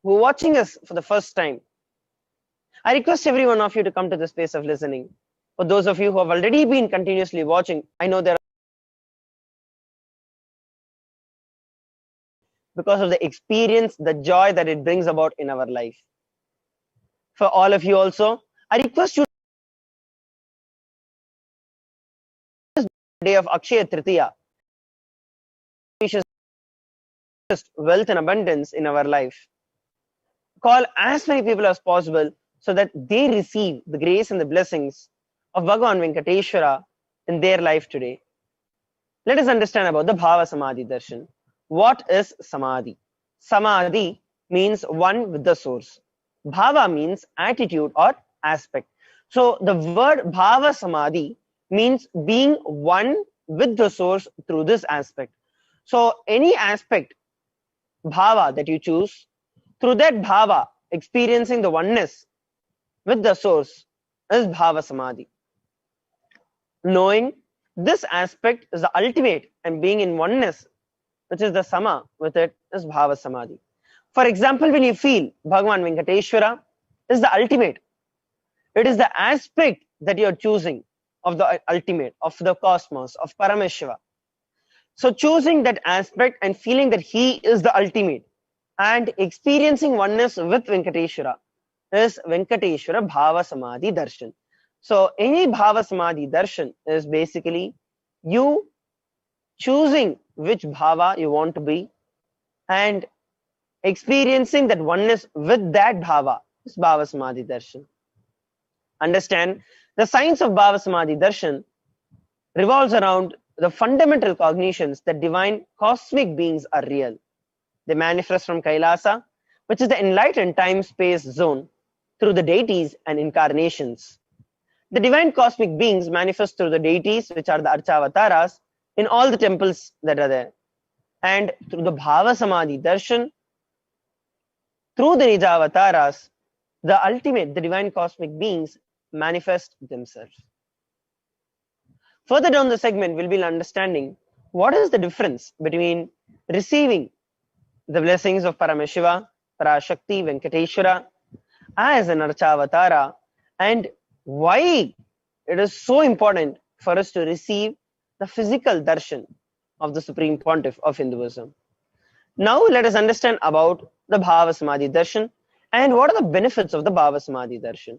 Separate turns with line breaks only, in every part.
who are watching us for the first time, I request every one of you to come to the space of listening. For those of you who have already been continuously watching, I know there are, because of the experience, the joy that it brings about in our life. For all of you also, I request you this day of Akshaya Tritiya, wealth and abundance in our life. Call as many people as possible so that they receive the grace and the blessings of Bhagavan Venkateshwara in their life today. Let us understand about the Bhava Samadhi Darshan. What is Samadhi? Samadhi means one with the source. Bhava means attitude or aspect. So the word Bhava Samadhi means being one with the source through this aspect. So any aspect, Bhava, that you choose, through that Bhava, experiencing the oneness with the source is Bhava Samadhi. Knowing this aspect is the ultimate and being in oneness, which is the Sama with it, is Bhava Samadhi. For example, when you feel Bhagavan Venkateshwara is the ultimate, it is the aspect that you are choosing of the ultimate, of the cosmos, of Paramashivam. So choosing that aspect and feeling that he is the ultimate and experiencing oneness with Venkateshwara is Venkateshwara Bhava Samadhi Darshan. So any Bhava Samadhi Darshan is basically you choosing which Bhava you want to be and experiencing that oneness with that Bhava is Bhava Samadhi Darshan. Understand, the science of Bhava Samadhi Darshan revolves around the fundamental cognitions that divine cosmic beings are real. They manifest from Kailasa, which is the enlightened time-space zone, through the deities and incarnations. The divine cosmic beings manifest through the deities, which are the Archavataras, in all the temples that are there. And through the Bhava Samadhi Darshan, through the Nijavataras, the ultimate, the divine cosmic beings manifest themselves. Further down the segment, we'll be understanding what is the difference between receiving the blessings of Paramashiva, Parashakti, Venkateshwara as an Archavatara, and why it is so important for us to receive the physical darshan of the Supreme Pontiff of Hinduism. Now let us understand about the Bhava Samadhi Darshan and what are the benefits of the Bhava Samadhi Darshan.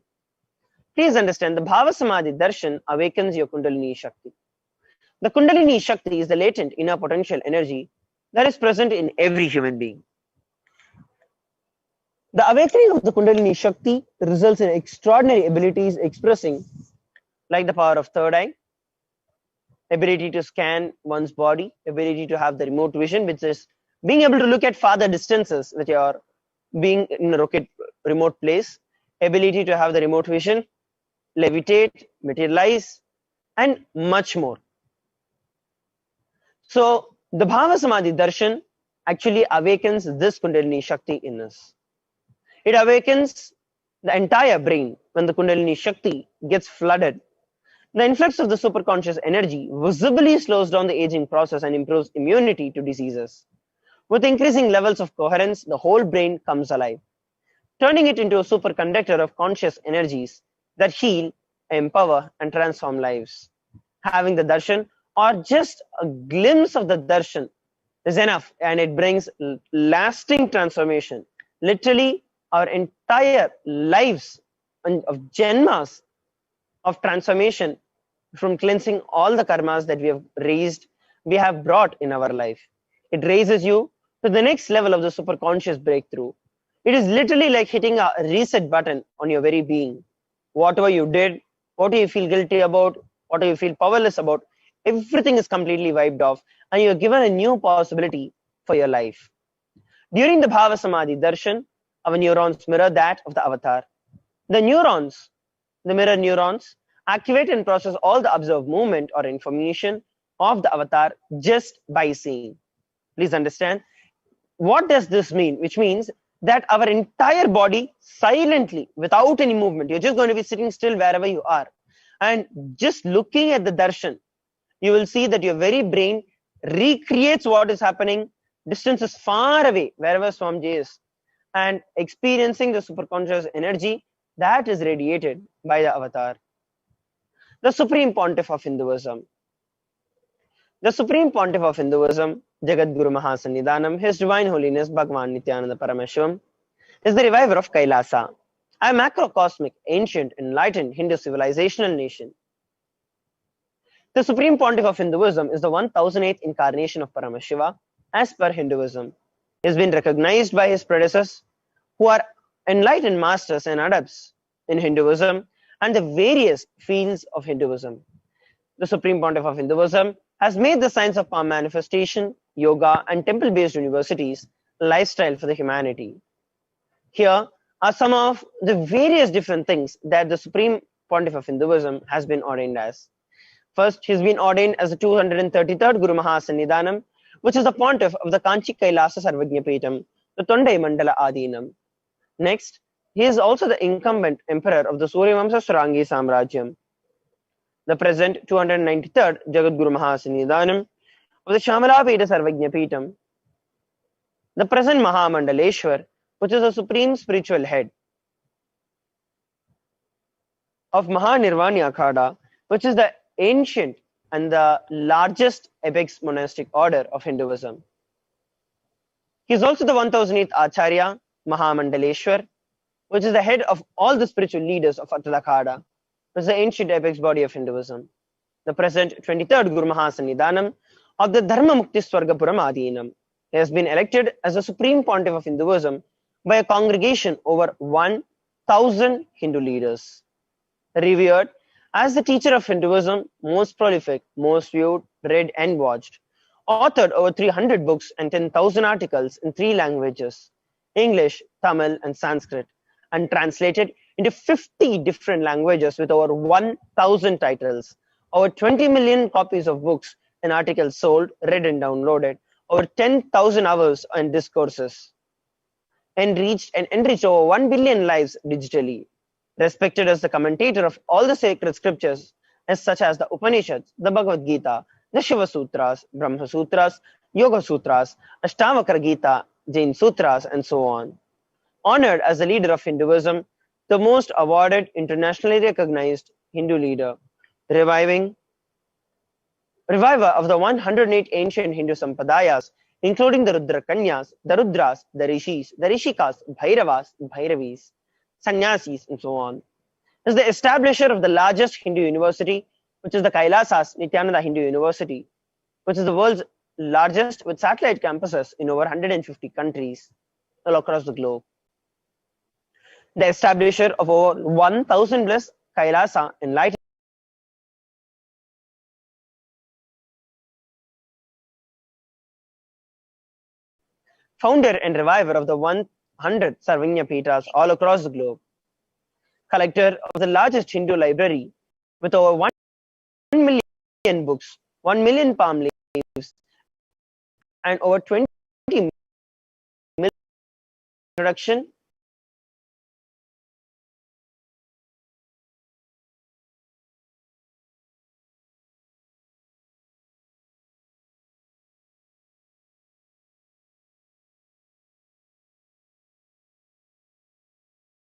Please understand, the Bhava Samadhi Darshan awakens your Kundalini Shakti. The Kundalini Shakti is the latent inner potential energy that is present in every human being. The awakening of the Kundalini Shakti results in extraordinary abilities expressing, like the power of third eye, ability to scan one's body, ability to have the remote vision, which is being able to look at farther distances with your being in a remote place, ability to have the remote vision, levitate, materialize, and much more. So the Bhava Samadhi Darshan actually awakens this Kundalini Shakti in us. It awakens the entire brain when the Kundalini Shakti gets flooded. The influx of the superconscious energy visibly slows down the aging process and improves immunity to diseases. With increasing levels of coherence, the whole brain comes alive, turning it into a superconductor of conscious energies that heal, empower, and transform lives. Having the darshan or just a glimpse of the darshan is enough, and it brings lasting transformation. Literally, our entire lives of janmas of transformation from cleansing all the karmas that we have brought in our life. It raises you to the next level of the superconscious breakthrough. It is literally like hitting a reset button on your very being. Whatever you did, what do you feel guilty about, what do you feel powerless about, everything is completely wiped off and you are given a new possibility for your life. During the Bhava Samadhi Darshan, our neurons mirror that of the avatar. The neurons, the mirror neurons, activate and process all the observed movement or information of the avatar just by seeing. Please understand, what does this mean? Which means that our entire body silently, without any movement, you're just going to be sitting still wherever you are. And just looking at the darshan, you will see that your very brain recreates what is happening, distances far away, wherever Swamiji is. and experiencing the superconscious energy that is radiated by the avatar. The Supreme Pontiff of Hinduism. The Supreme Pontiff of Hinduism, Jagadguru Mahasannidhanam, His Divine Holiness Bhagavan Nithyananda Paramashivam, is the reviver of Kailasa, a macrocosmic, ancient, enlightened Hindu civilizational nation. The Supreme Pontiff of Hinduism is the 1008th incarnation of Paramashiva as per Hinduism. He has been recognized by his predecessors, who are enlightened masters and adepts in Hinduism and the various fields of Hinduism. The Supreme Pontiff of Hinduism has made the science of palm manifestation, yoga, and temple-based universities a lifestyle for the humanity. Here are some of the various different things that the Supreme Pontiff of Hinduism has been ordained as. First, he's been ordained as the 233rd Guru Mahasannidhanam, which is the Pontiff of the Kanchi Kailasa Sarvajnapeetham, the Tondai Mandala Adinam. Next, he is also the incumbent emperor of the Suryavamsa Surangi Samrajyam. The present 293rd Jagadguru Mahasannidhanam of the Shamalapeta Sarvajnapeetham. The present Mahamandaleshwar, which is the supreme spiritual head of Mahanirvani Akhada, which is the ancient and the largest apex monastic order of Hinduism. He is also the 1008th Acharya, Mahamandaleshwar, which is the head of all the spiritual leaders of Atal Akhada, which is the ancient apex body of Hinduism. The present 23rd Guru Mahasannidhanam of the Dharma Mukti Swargapuram Adinam. He has been elected as the Supreme Pontiff of Hinduism by a congregation over 1,000 Hindu leaders. Revered as the teacher of Hinduism, most prolific, most viewed, read and watched, authored over 300 books and 10,000 articles in 3 languages, English, Tamil and Sanskrit, and translated into 50 different languages with over 1,000 titles, over 20 million copies of books and articles sold, read and downloaded, over 10,000 hours and discourses, enriched over 1 billion lives digitally, respected as the commentator of all the sacred scriptures, as such as the Upanishads, the Bhagavad Gita, the Shiva Sutras, Brahma Sutras, Yoga Sutras, Ashtavakra Gita, Jain Sutras, and so on. Honored as the leader of Hinduism, the most awarded, internationally recognized Hindu leader, reviver of the 108 ancient Hindu Sampadayas, including the Rudra Kanyas, the Rudras, the Rishis, the Rishikas, Bhairavas, Bhairavis, Sannyasis, and so on. Is the establisher of the largest Hindu university, which is the Kailasa's Nithyananda Hindu University, which is the world's largest with satellite campuses in over 150 countries all across the globe. The establisher of over 1,000 plus Kailasa enlightened founder and reviver of the 100 Sarvajnapeethas all across the globe, collector of the largest Hindu library with over 1 million books, 1 million palm leaves, and over 20 million introduction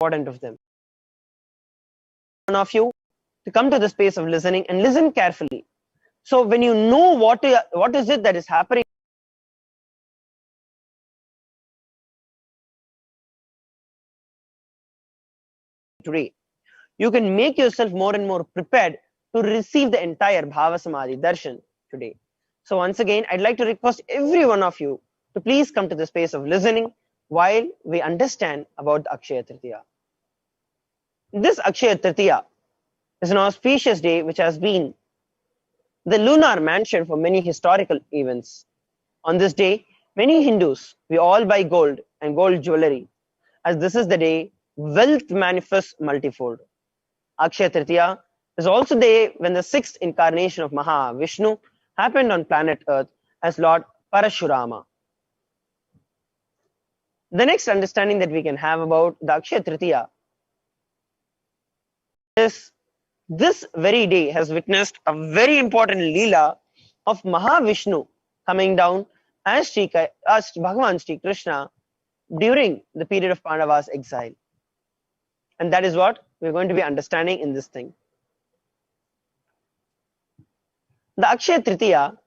important of them. One of you to come to the space of listening and listen carefully. So when you know what is it that is happening today, you can make yourself more and more prepared to receive the entire Bhava Samadhi Darshan today. So once again, I'd like to request every one of you to please come to the space of listening while we understand about the Akshaya Tritiya. This Akshaya Tritiya is an auspicious day which has been the lunar mansion for many historical events. On this day, many Hindus, we all buy gold and gold jewelry, as this is the day wealth manifests multifold. Akshaya Tritiya is also the day when the 6th incarnation of Mahavishnu happened on planet Earth as Lord Parashurama. The next understanding that we can have about the Akshaya Tritiya is this very day has witnessed a very important Leela of Mahavishnu coming down as Bhagavan Sri Krishna, during the period of Pandava's exile. And that is what we're going to be understanding in this thing. The Akshaya Tritiya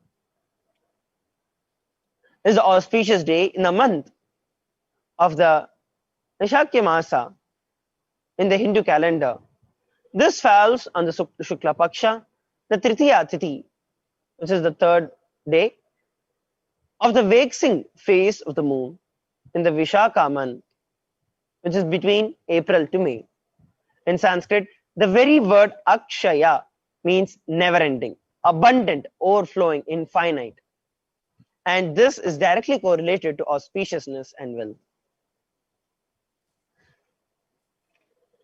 is the auspicious day in the month of the Nishakya Masa in the Hindu calendar. This falls on the Shukla Paksha, the Tritiya Tithi, which is the third day of the waxing phase of the moon in the Vishaka month, which is between April to May. In Sanskrit, the very word Akshaya means never ending, abundant, overflowing, infinite. And this is directly correlated to auspiciousness and wealth.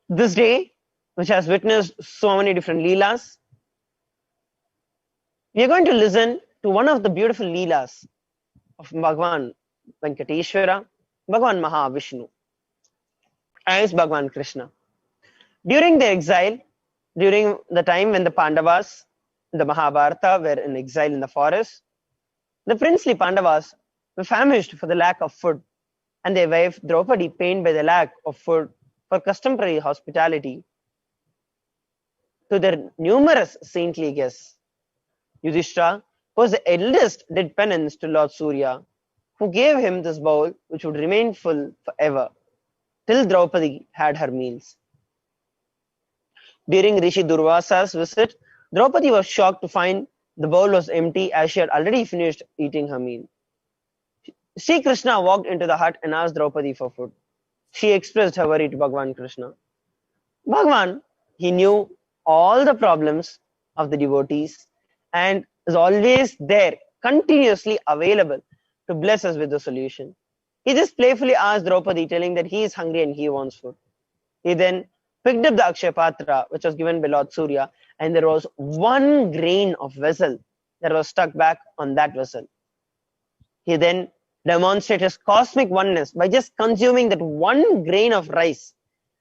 This day, which has witnessed so many different Leelas, we are going to listen to one of the beautiful Leelas of Bhagavan Venkateshwara, Bhagavan Mahavishnu, as Bhagavan Krishna. During their exile, during the time when the Pandavas, the Mahabharata, were in exile in the forest, the princely Pandavas were famished for the lack of food, and their wife Draupadi, pained by the lack of food for customary hospitality to their numerous saintly guests. Yudhishthira, who was the eldest, did penance to Lord Surya, who gave him this bowl which would remain full forever, till Draupadi had her meals. During Rishi Durvasa's visit, Draupadi was shocked to find the bowl was empty as she had already finished eating her meal. Sri Krishna walked into the hut and asked Draupadi for food. She expressed her worry to Bhagavan Krishna. Bhagavan, he knew all the problems of the devotees and is always there, continuously available to bless us with the solution. He just playfully asked Draupadi, telling that he is hungry and he wants food. He then picked up the Akshaya Patra, which was given by Lord Surya, and there was one grain of vessel that was stuck back on that vessel. He then demonstrated his cosmic oneness by just consuming that one grain of rice.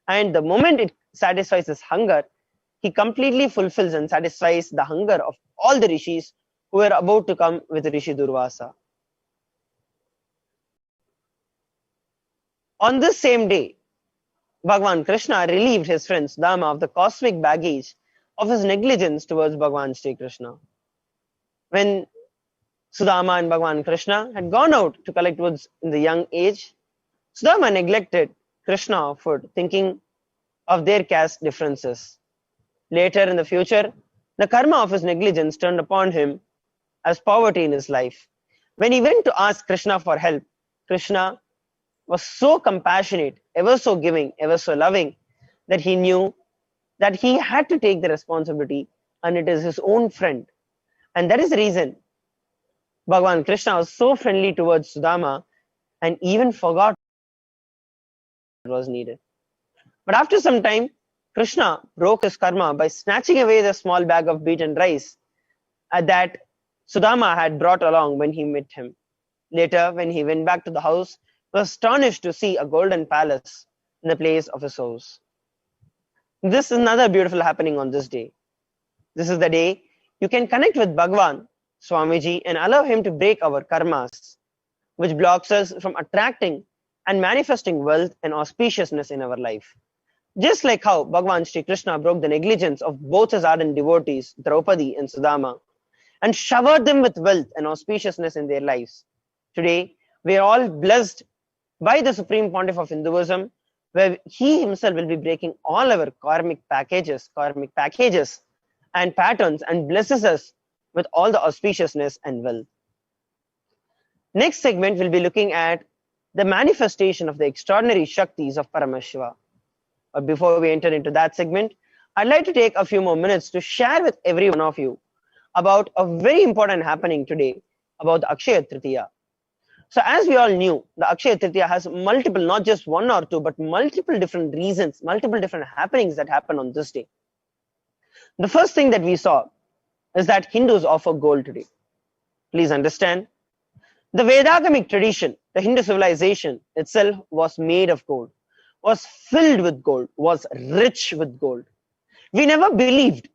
And the moment it satisfies his hunger, he completely fulfills and satisfies the hunger of all the rishis who were about to come with Rishi Durvasa. On this same day, Bhagavan Krishna relieved his friend Sudama of the cosmic baggage of his negligence towards Bhagavan Sri Krishna. When Sudama and Bhagavan Krishna had gone out to collect woods in the young age, Sudama neglected Krishna of food, thinking of their caste differences. Later in the future, the karma of his negligence turned upon him as poverty in his life. When he went to ask Krishna for help, Krishna was so compassionate, ever so giving, ever so loving, that he knew that he had to take the responsibility, and it is his own friend. And that is the reason Bhagavan Krishna was so friendly towards Sudama and even forgot what was needed. But after some time, Krishna broke his karma by snatching away the small bag of beaten rice that Sudama had brought along when he met him. Later, when he went back to the house, he was astonished to see a golden palace in the place of his house. This is another beautiful happening on this day. This is the day you can connect with Bhagavan, Swamiji, and allow him to break our karmas, which blocks us from attracting and manifesting wealth and auspiciousness in our life. Just like how Bhagavan Sri Krishna broke the negligence of both his ardent devotees, Draupadi and Sudama, and showered them with wealth and auspiciousness in their lives. Today, we are all blessed by the Supreme Pontiff of Hinduism, where he himself will be breaking all our karmic packages and patterns, and blesses us with all the auspiciousness and wealth. Next segment, we'll be looking at the manifestation of the extraordinary Shaktis of Paramashiva. But before we enter into that segment, I'd like to take a few more minutes to share with every one of you about a very important happening today about the Akshaya Tritiya. So as we all knew, the Akshaya Tritiya has multiple, not just one or two, but multiple different reasons, multiple different happenings that happen on this day. The first thing that we saw is that Hindus offer gold today. Please understand, the Vedagamic tradition, the Hindu civilization itself was made of gold, was filled with gold, was rich with gold. We never believed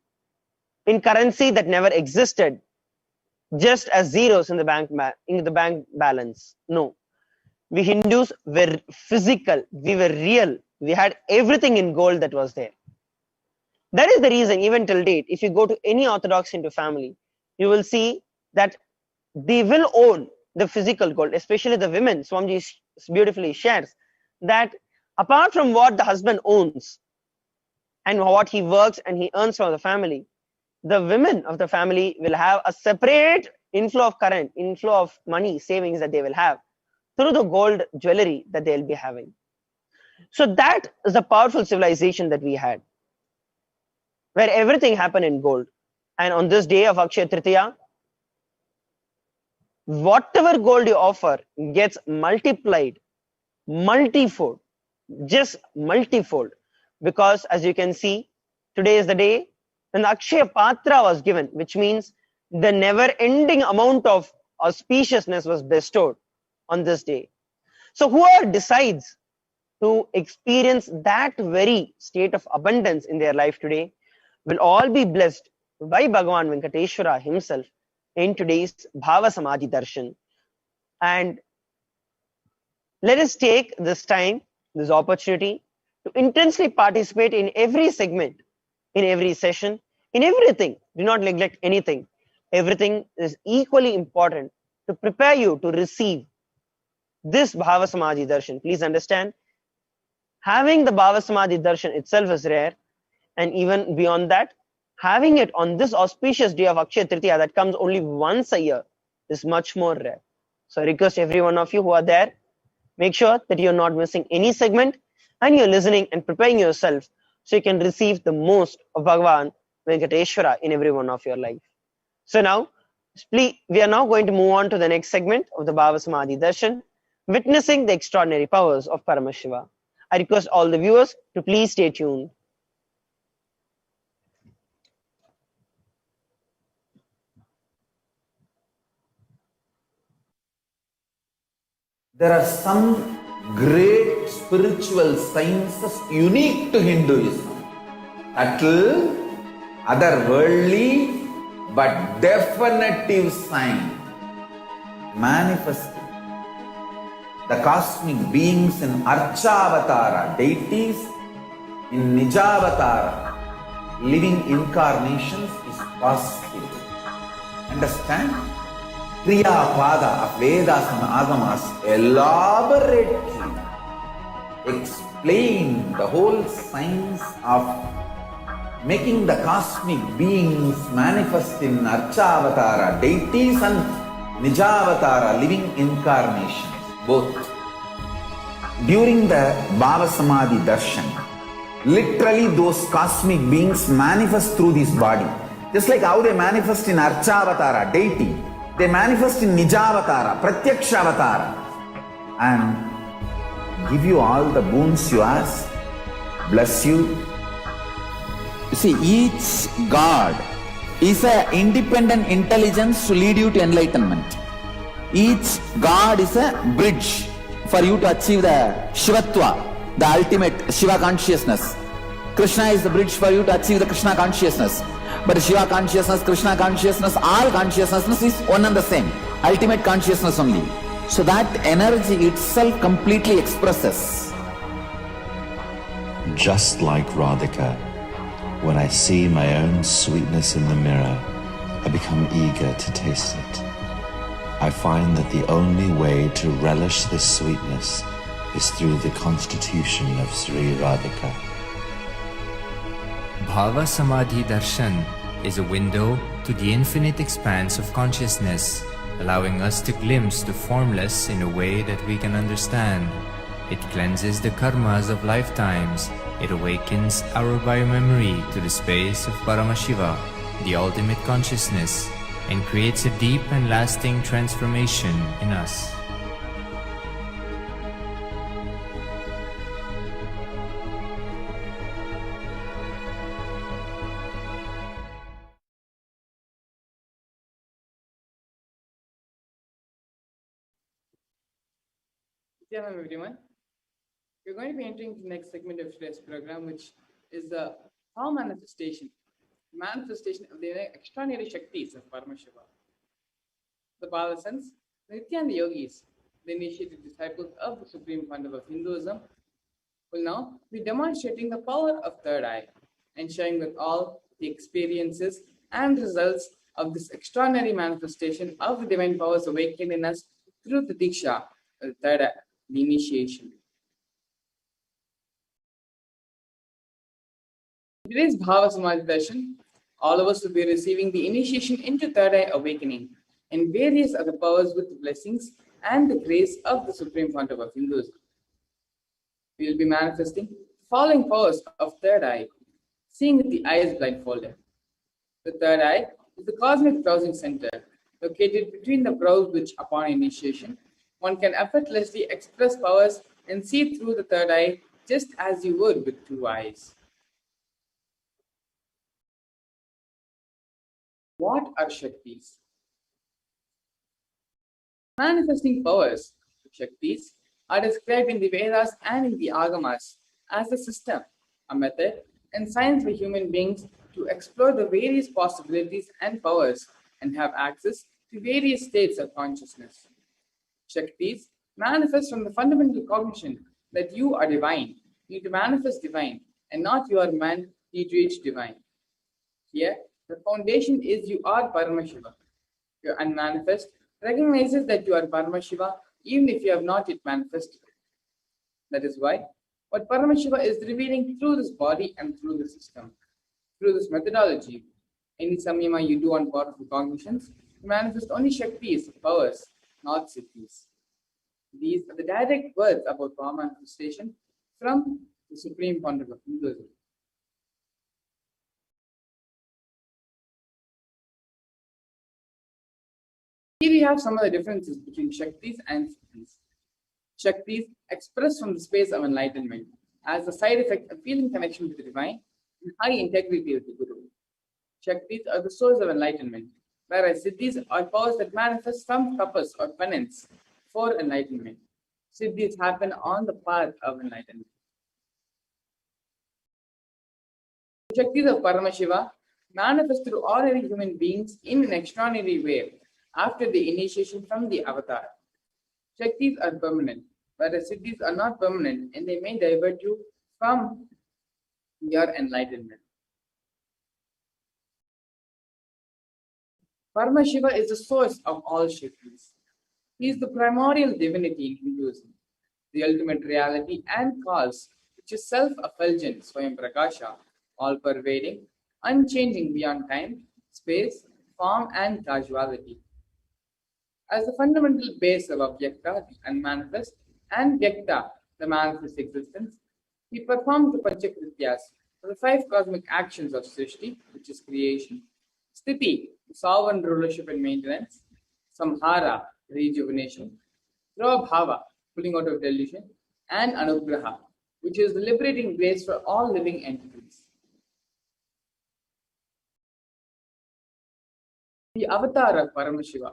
in currency that never existed, just as zeros in the bank balance. No, We Hindus were physical, we were real, we had everything in gold that was there. That is the reason, even till date, if you go to any Orthodox Hindu family, you will see that they will own the physical gold, especially the women. Swamiji beautifully shares that apart from what the husband owns and what he works and he earns from the family, the women of the family will have a separate inflow of current, inflow of money, savings that they will have through the gold jewelry that they'll be having. So that is a powerful civilization that we had, where everything happened in gold. And on this day of Akshaya Tritiya, whatever gold you offer gets multiplied, multifold, just multifold. Because as you can see, today is the day when the Akshaya Patra was given, which means the never-ending amount of auspiciousness was bestowed on this day. So whoever decides to experience that very state of abundance in their life today will all be blessed by Bhagavan Venkateshwara himself in today's Bhava Samadhi Darshan. And let us take this time, this opportunity to intensely participate in every segment, in every session, in everything. Do not neglect anything. Everything is equally important to prepare you to receive this Bhava Samadhi Darshan. Please understand, having the Bhava Samadhi Darshan itself is rare, and even beyond that, having it on this auspicious day of Akshaya Tritiya that comes only once a year is much more rare. So I request every one of you who are there, make sure that you're not missing any segment and you're listening and preparing yourself so you can receive the most of Bhagavan Venkateshwara in every one of your life. So now, we are now going to move on to the next segment of the Bhava Samadhi Darshan, witnessing the extraordinary powers of Paramashiva. I request all the viewers to please stay tuned.
There are some great spiritual sciences unique to Hinduism. Subtle, otherworldly, but definitive sign. Manifesting the cosmic beings in Archavatara, deities in Nijavatara, living incarnations is possible. Understand? Kriya Pada of Vedas and Agamas elaborately explain the whole science of making the cosmic beings manifest in Archavatara, deities and Nijavatara, living incarnations, both. During the Bhava Samadhi Darshan, literally those cosmic beings manifest through this body. Just like how they manifest in Archavatara, deity, they manifest in Nijavatara, Pratyakshavatara, and give you all the boons you ask, bless you. You see, each God is an independent intelligence to lead you to enlightenment. Each God is a bridge for you to achieve the Shivatva, the ultimate Shiva consciousness. Krishna is the bridge for you to achieve the Krishna consciousness. But Shiva consciousness, Krishna consciousness, all consciousness is one and the same. Ultimate consciousness only. So that energy itself completely expresses.
Just like Radhika, when I see my own sweetness in the mirror, I become eager to taste it. I find that the only way to relish this sweetness is through the constitution of Sri Radhika.
Bhava Samadhi Darshan is a window to the infinite expanse of consciousness, allowing us to glimpse the formless in a way that we can understand. It cleanses the karmas of lifetimes. It awakens our biomemory to the space of Paramashiva, the ultimate consciousness, and creates a deep and lasting transformation in us.
Hello everyone. We're going to be entering the next segment of today's program, which is the power manifestation of the extraordinary Shaktis of Paramashiva. The Balasans, Nithyananda Yogis, the initiated disciples of the Supreme Founder of Hinduism, will now be demonstrating the power of third eye and sharing with all the experiences and results of this extraordinary manifestation of the divine powers awakened in us through the Diksha, the third eye, the initiation. Today's Bhava Samadhi Darshan, all of us will be receiving the initiation into third eye awakening and various other powers with the blessings and the grace of the Supreme Founder of Hinduism. We will be manifesting the following powers of third eye, seeing with the eyes blindfolded. The third eye is the cosmic browsing center located between the brows, which upon initiation one can effortlessly express powers and see through the third eye just as you would with two eyes. What are Shaktis? Manifesting powers, Shaktis, are described in the Vedas and in the Agamas as a system, a method, and science for human beings to explore the various possibilities and powers and have access to various states of consciousness. Shaktis manifest from the fundamental cognition that you are divine, need to manifest divine, and not you are man, need to reach divine. Here, the foundation is you are Paramashiva. Your unmanifest recognizes that you are Paramashiva even if you have not yet manifested. That is why what Paramashiva is revealing through this body and through the system, through this methodology, any samyama you do on powerful cognitions, you manifest only Shaktis, powers, not Siddhis. These are the direct words about power manifestation from the Supreme Founder of Hinduism. Here we have some of the differences between Shaktis and Siddhis. Shaktis express from the space of enlightenment as a side effect of feeling connection with the divine and high integrity with the Guru. Shaktis are the source of enlightenment, whereas Siddhis are powers that manifest from tapas or penance for enlightenment. Siddhis happen on the path of enlightenment. The Shaktis of Paramashiva manifest through ordinary human beings in an extraordinary way after the initiation from the avatar. Shaktis are permanent, whereas Siddhis are not permanent and they may divert you from your enlightenment. Paramashiva is the source of all Shaktis. He is the primordial divinity in Hinduism, the ultimate reality and cause, which is self-effulgent, Swayam Prakasha, all-pervading, unchanging beyond time, space, form, and causality. As the fundamental base of Avyakta, the unmanifest, and Vyakta, the manifest existence, he performs the Panchakrityas, for the five cosmic actions of Srishti, which is creation, Sthiti, sovereign rulership and maintenance, Samhara, rejuvenation, Bhava, pulling out of delusion, and Anugraha, which is the liberating grace for all living entities. The avatar of Paramashiva,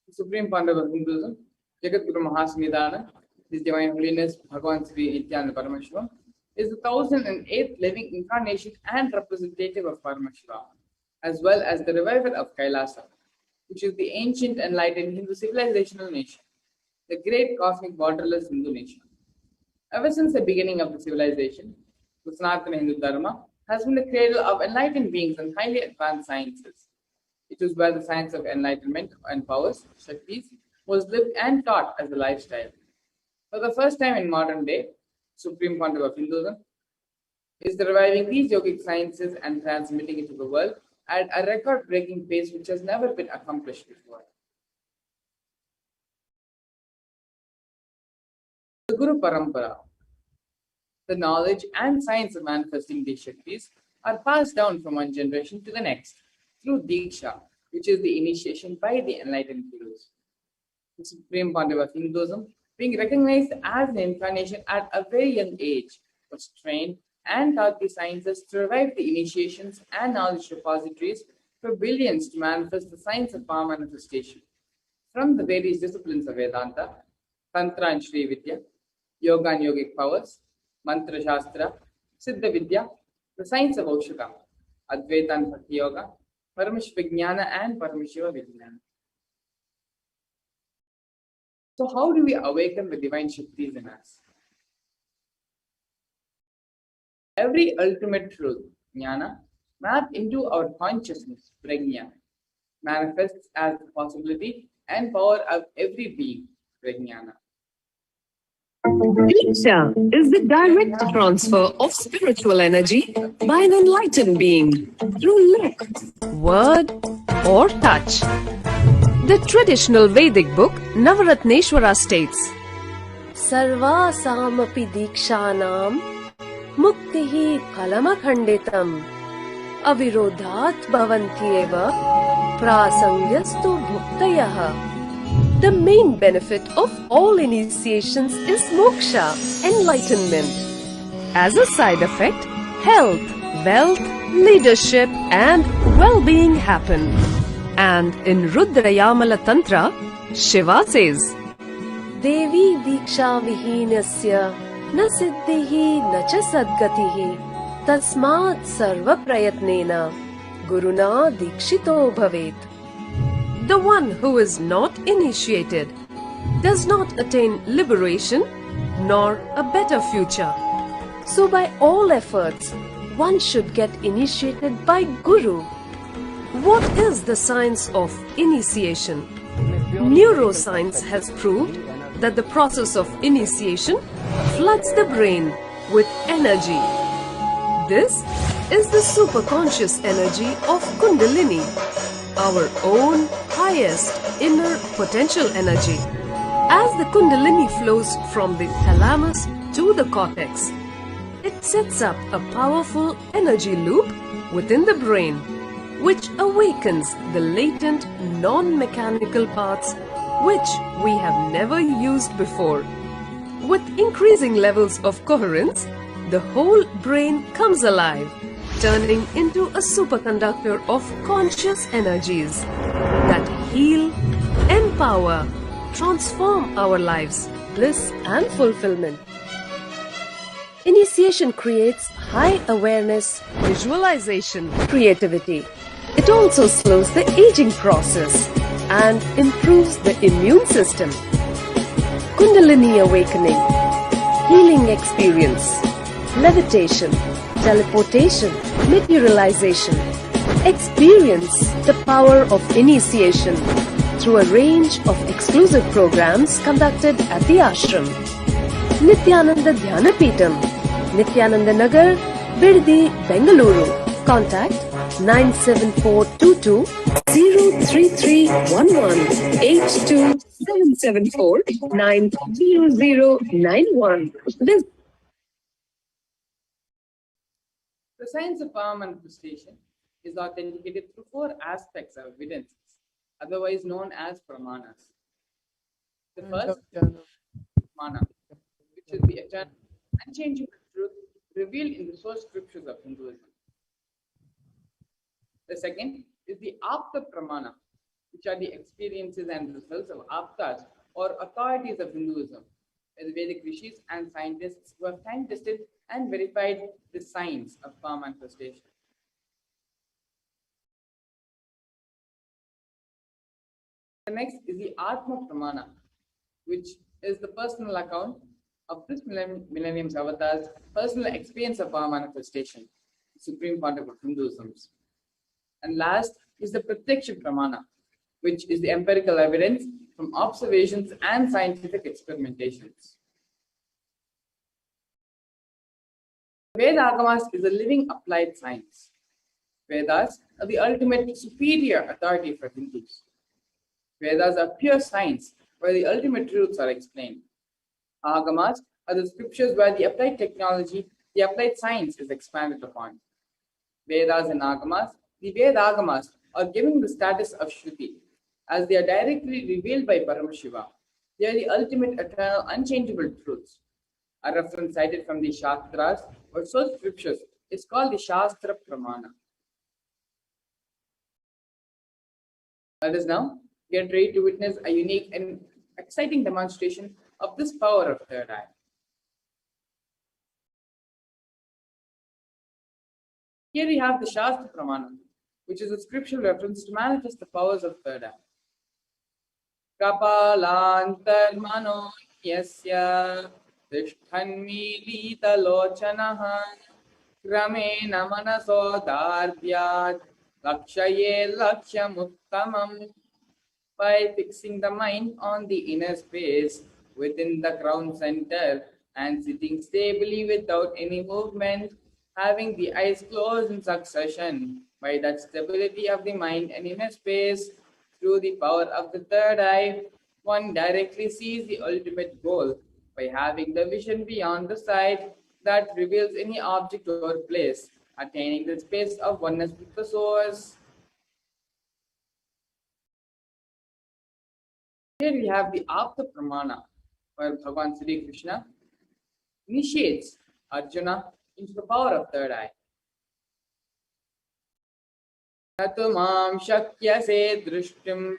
the Supreme Founder of Hinduism, Jagat Guru Mahasamidana, His Divine Holiness Bhagavan Sri Nithyananda Paramashivam, is the 1008th living incarnation and representative of Paramashiva, as well as the reviver of Kailasa, which is the ancient enlightened Hindu civilizational nation, the great cosmic borderless Hindu nation. Ever since the beginning of the civilization, the Sanatana Hindu Dharma has been the cradle of enlightened beings and highly advanced sciences. It is where the science of enlightenment and powers, Shaktis, was lived and taught as a lifestyle. For the first time in modern day, Supreme Founder of Hinduism is reviving these yogic sciences and transmitting it to the world at a record-breaking pace which has never been accomplished before. The Guru Parampara, the knowledge and science of manifesting these Shaktis are passed down from one generation to the next through Diksha, which is the initiation by the enlightened Gurus. The Supreme Founder of Hinduism, being recognized as an incarnation at a very young age, was trained and taught the sciences to revive the initiations and knowledge repositories for billions to manifest the science of power manifestation from the various disciplines of Vedanta, Tantra and Shri Vidya, Yoga and Yogic powers, Mantra Shastra, Siddha Vidya, the science of Aushaka, Advaita and Bhakti Yoga, Paramashiva Jnana and Paramashiva Vijnana. So how do we awaken the divine Shaktis in us? Every ultimate truth, jnana, mapped into our consciousness, prajna, manifests as the possibility and power of every being, prajnana.
Diksha is the direct transfer of spiritual energy by an enlightened being through look, word, or touch. The traditional Vedic book Navaratneshwara states, Sarva samapi dikshanam muktihi phalamakhanditam avirodhat bhavantyeva prasangyastu bhuktayah. The main benefit of all initiations is moksha, enlightenment. As a side effect, health, wealth, leadership and well-being happen. And in Rudrayamala Tantra, Shiva says, Devi diksha vihinasya na siddhihi na cha sadgatihi tasmat sarva prayatnena guruna dikshito bhavet. The one who is not initiated does not attain liberation nor a better future. So by all efforts, one should get initiated by Guru. What is the science of initiation? Neuroscience has proved that the process of initiation floods the brain with energy. This is the superconscious energy of Kundalini, our own highest inner potential energy. As the Kundalini flows from the thalamus to the cortex, it sets up a powerful energy loop within the brain, which awakens the latent non-mechanical parts which we have never used before. With increasing levels of coherence, the whole brain comes alive, turning into a superconductor of conscious energies that heal, empower, transform our lives, bliss and fulfillment. Initiation creates high awareness, visualization, creativity. It also slows the aging process and improves the immune system. Kundalini awakening, healing experience, levitation, teleportation, materialization. Experience the power of initiation through a range of exclusive programs conducted at the ashram. Nithyananda Dhyanapitham, Nithyananda Nagar, Biddi, Bengaluru. Contact 97422 03311 82774 90091.
The science of power manifestation is authenticated through four aspects of evidences, otherwise known as pramanas. The first, pramana, which is the eternal, unchangeable truth revealed in the source scriptures of Hinduism. The second is the apta pramana, which are the experiences and results of aptas or authorities of Hinduism, the Vedic rishis and scientists who have time tested and verified the science of power manifestation. The next is the Atma Pramana, which is the personal account of this millennium's avatar's personal experience of power manifestation, the supreme concept of Hinduism. And last is the Pratyaksha Pramana, which is the empirical evidence from observations and scientific experimentations. Veda Agamas is a living applied science. Vedas are the ultimate superior authority for Hindus. Vedas are pure science where the ultimate truths are explained. Agamas are the scriptures where the applied technology, the applied science is expanded upon. Vedas and Agamas, the Veda Agamas are given the status of Shruti as they are directly revealed by Paramashivam. They are the ultimate, eternal, unchangeable truths. A reference cited from the Shastras or source scriptures is called the Shastra Pramana. Let us now get ready to witness a unique and exciting demonstration of this power of third eye. Here we have the Shastra Pramana, which is a scriptural reference to manifest the powers of third eye. कपालान्तर्मनो यस्य तिष्ठन्मीलितलोचनः क्रमेण मनसोदार्द्यात् लक्ष्ये लक्ष्यमुत्तमम्. By fixing the mind on the inner space within the crown center and sitting stably without any movement, having the eyes closed in succession, by that stability of the mind and inner space, through the power of the third eye, one directly sees the ultimate goal by having the vision beyond the sight that reveals any object or place, attaining the space of oneness with the source. Here we have the Apta Pramana, where Bhagavan Sri Krishna initiates Arjuna into the power of third eye. Natu mam shakyase drishtim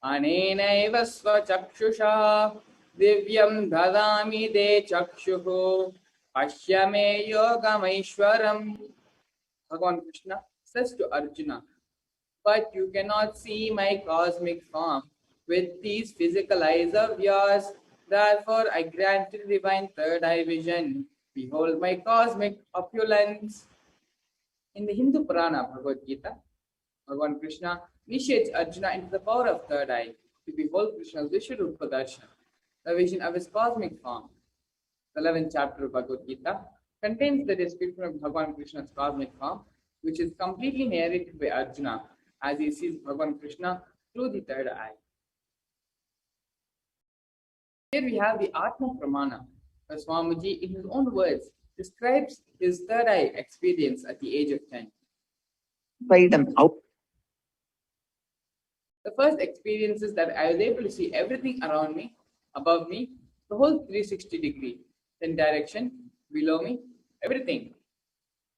anenaiva swachakshusha divyam dadami de chakshuhu pashyame yogamaishwaram. Bhagavan Krishna says to Arjuna, but you cannot see my cosmic form with these physical eyes of yours. Therefore, I grant you divine third eye vision. Behold my cosmic opulence. In the Hindu Purana Bhagavad Gita, Bhagavan Krishna initiates Arjuna into the power of third eye to behold Krishna's Vishwarupa Darshan, the vision of his cosmic form. The 11th chapter of Bhagavad Gita contains the description of Bhagavan Krishna's cosmic form, which is completely narrated by Arjuna as he sees Bhagavan Krishna through the third eye. Here we have the Atma Pramana, where Swamiji, in his own words, describes his third eye experience at the age of 10. The first experience is that I was able to see everything around me, above me, the whole 360 degree, then direction, below me, everything.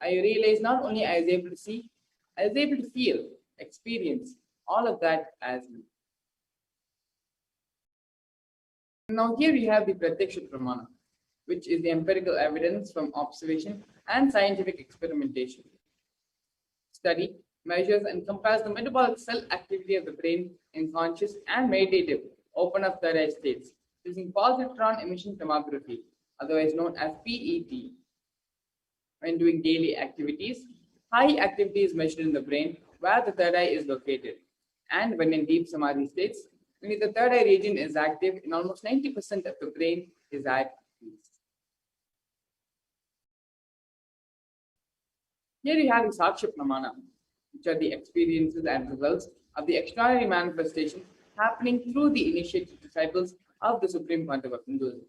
I realized not only I was able to see, I was able to feel, experience all of that as me. Now here we have the Pratyaksha Pramana, which is the empirical evidence from observation and scientific experimentation. Study, measures and compares the metabolic cell activity of the brain in conscious and meditative open of third eye states using positron emission tomography, otherwise known as PET. When doing daily activities, high activity is measured in the brain where the third eye is located. And when in deep Samadhi states, when the third eye region is active, in almost 90% of the brain is at peace. Here you have the Saksha Pramana, which are the experiences and results of the extraordinary manifestation happening through the initiated disciples of the Supreme Content of Hinduism.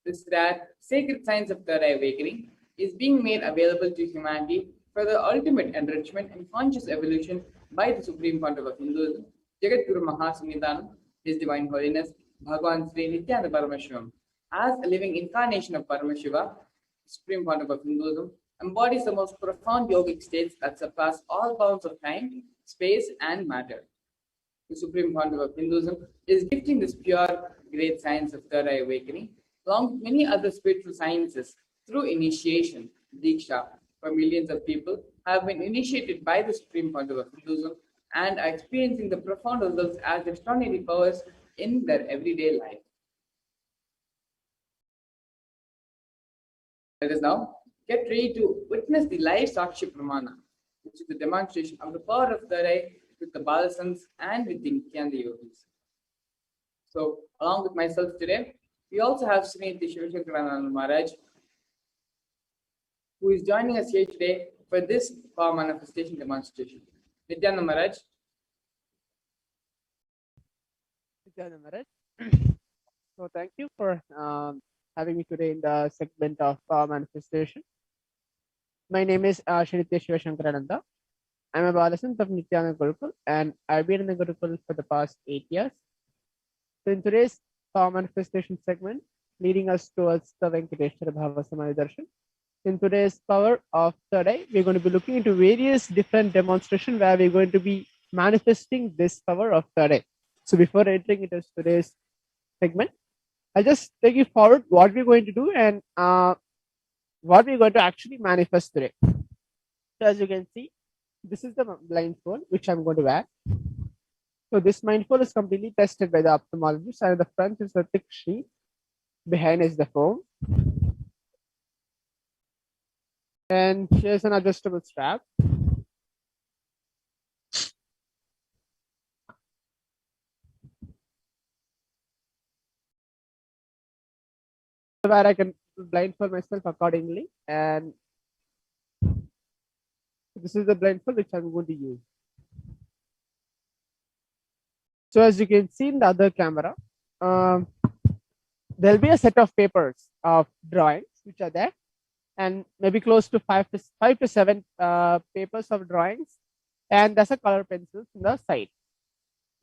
This rare sacred science of third eye awakening is being made available to humanity for the ultimate enrichment and conscious evolution by the Supreme Content of Hinduism, Jagat Guru Mahasannidhanam, His Divine Holiness, Bhagavan Sri Nithyananda Paramashivam, as a living incarnation of Paramashiva, Supreme Content of Hinduism, embodies the most profound yogic states that surpass all bounds of time, space, and matter. The Supreme Content of Hinduism is gifting this pure, great science of third eye awakening, along with many other spiritual sciences, through initiation, Diksha, for millions of people have been initiated by the Supreme Content of Hinduism and are experiencing the profound results as extraordinary powers in their everyday life. Let us now get ready to witness the live Sakshi Pramana, which is the demonstration of the power of third eye with the Balasans and with the Nithyananda yogis. So, along with myself today, we also have Sri Nithyananda Maharaj, who is joining us here today for this power manifestation demonstration. Nithyananda Maharaj.
Nithyananda Maharaj. So thank you for having me today in the segment of power manifestation. My name is Sri Nithyananda. I'm a Balasant of Nithyananda Gurukul, and I've been in the Gurukul for the past 8 years. So in today's power manifestation segment, leading us towards the Venkateshwara Bhava Samadhi Darshan, in today's power of third eye, we're going to be looking into various different demonstrations where we're going to be manifesting this power of third eye. So before entering into today's segment, I'll just take you forward what we're going to do and what we're going to actually manifest today. So as you can see, this is the blindfold which I'm going to wear. So this mindful is completely tested by the ophthalmologist, and the front is the thick sheet, behind is the foam. And here's an adjustable strap. Where I can blindfold myself accordingly, and this is the blindfold which I'm going to use. So as you can see in the other camera, there'll be a set of papers of drawings which are there, and maybe close to five to seven papers of drawings, and there's a color pencils in the side.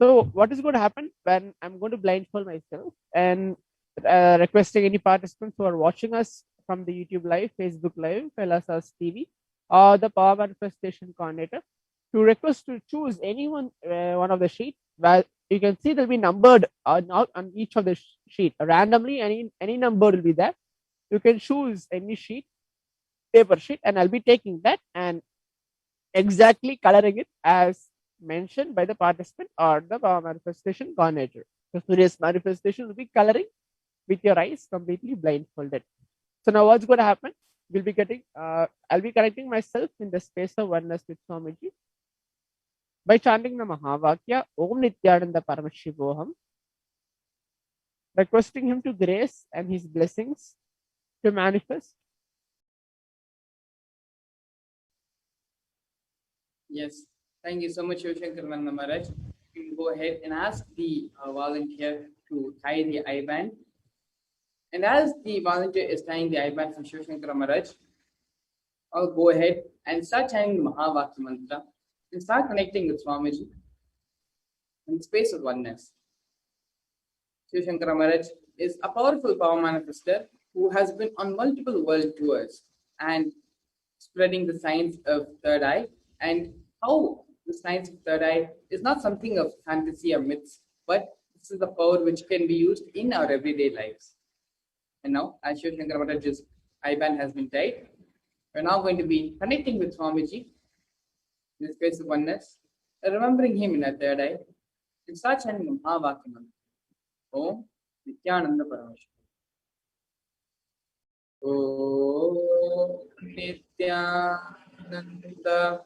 So what is going to happen when I'm going to blindfold myself and requesting any participants who are watching us from the YouTube live, Facebook live, Kailasa's TV, or the Power Manifestation Coordinator to request to choose any one of the sheet where you can see they'll be numbered on each of the sheet randomly. Any number will be there. You can choose any sheet, paper sheet, and I'll be taking that and exactly coloring it as mentioned by the participant or the Power Manifestation Coordinator. So today's manifestation will be coloring with your eyes completely blindfolded. So now what's going to happen? We'll be getting, I'll be connecting myself in the space of oneness with Swamiji by chanting the Mahavakya, Om Nithyananda Paramashivam, requesting him to grace and his blessings to manifest.
Yes, thank you so much, Shivashankarananda Maharaj. You can go ahead and ask the volunteer to tie the eye band. And as the volunteer is tying the eye band for Shivashankara Maharaj, I'll go ahead and start chanting the Mahavakya mantra and start connecting with Swamiji in the space of oneness. Shivashankara Maharaj is a powerful power manifester who has been on multiple world tours and spreading the science of third eye, and how the science of third eye is not something of fantasy or myths, but this is the power which can be used in our everyday lives. And now, as Shivashankara Maharaj's eye band has been tied, we're now going to be connecting with Swamiji in the space of oneness, remembering him in our third eye, and start chanting the Mahavakya mantra. Om Nithyananda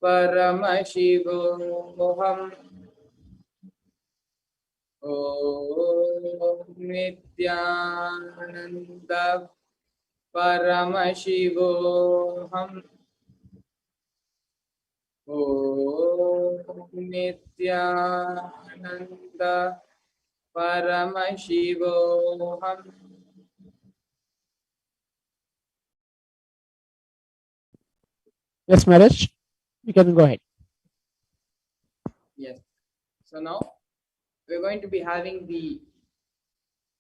Paramashivam. Om Nithyananda Paramashivam. Om Nithyananda Paramashivam. Om Nithyananda Paramashivam.
Yes, Maharaj, you can go ahead.
Yes. So now we're going to be having the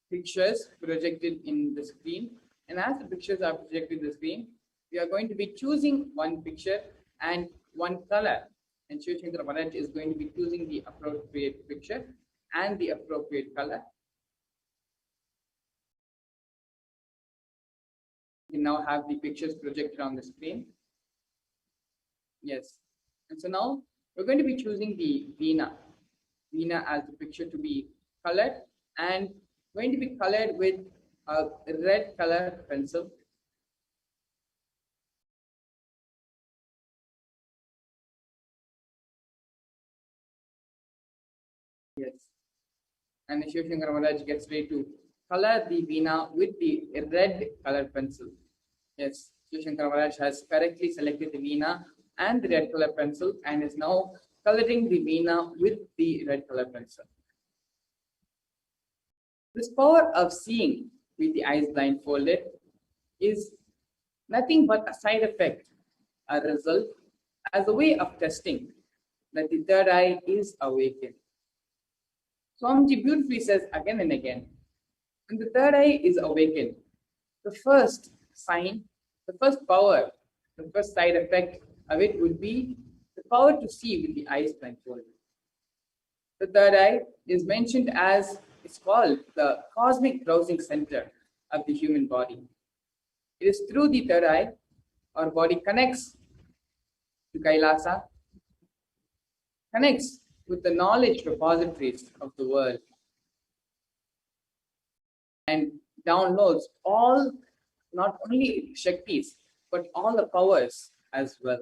pictures projected in the screen. And as the pictures are projected in the screen, we are going to be choosing one picture and one color. And Shivashankara Maharaj is going to be choosing the appropriate picture and the appropriate color. We now have the pictures projected on the screen. Yes. And so now we're going to be choosing the Veena as the picture to be colored, and going to be colored with a red color pencil. Yes. And the Shivashankara Maharaj gets ready to color the Veena with the red color pencil. Yes, Shivashankara Maharaj has correctly selected the Veena and the red color pencil and is now coloring the Veena with the red color pencil. This power of seeing with the eyes blindfolded is nothing but a side effect, a result, as a way of testing that the third eye is awakened. Swamiji beautifully says again and again, when the third eye is awakened, the first sign, the first power, the first side effect of it would be the power to see with the eyes blindfolded. The third eye is mentioned as, it's called the cosmic browsing center of the human body. It is through the third eye our body connects to Kailasa, connects with the knowledge repositories of the world and downloads all, not only Shaktis, but all the powers as well.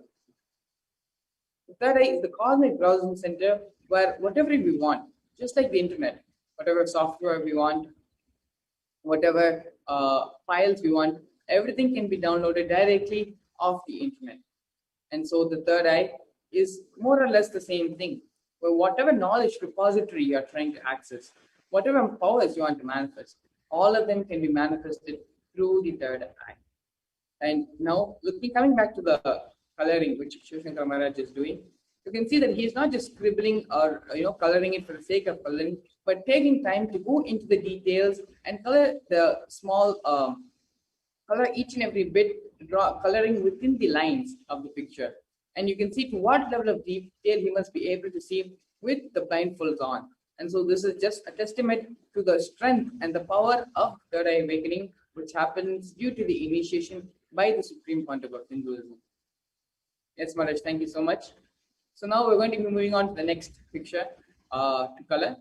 The third eye is the cosmic browsing center where whatever we want, just like the internet, whatever software we want, whatever files we want, everything can be downloaded directly off the internet. And so the third eye is more or less the same thing, where whatever knowledge repository you are trying to access, whatever powers you want to manifest, all of them can be manifested through the third eye. And now, coming back to the coloring, which Shiv Shankar Maharaj is doing, you can see that he is not just scribbling or coloring it for the sake of coloring, but taking time to go into the details and color the small, color each and every bit, coloring within the lines of the picture. And you can see to what level of detail he must be able to see with the blindfolds on. And so this is just a testament to the strength and the power of third eye awakening, which happens due to the initiation by the Supreme Pontiff of Hinduism. Yes, Maharaj, thank you so much. So now we're going to be moving on to the next picture to color.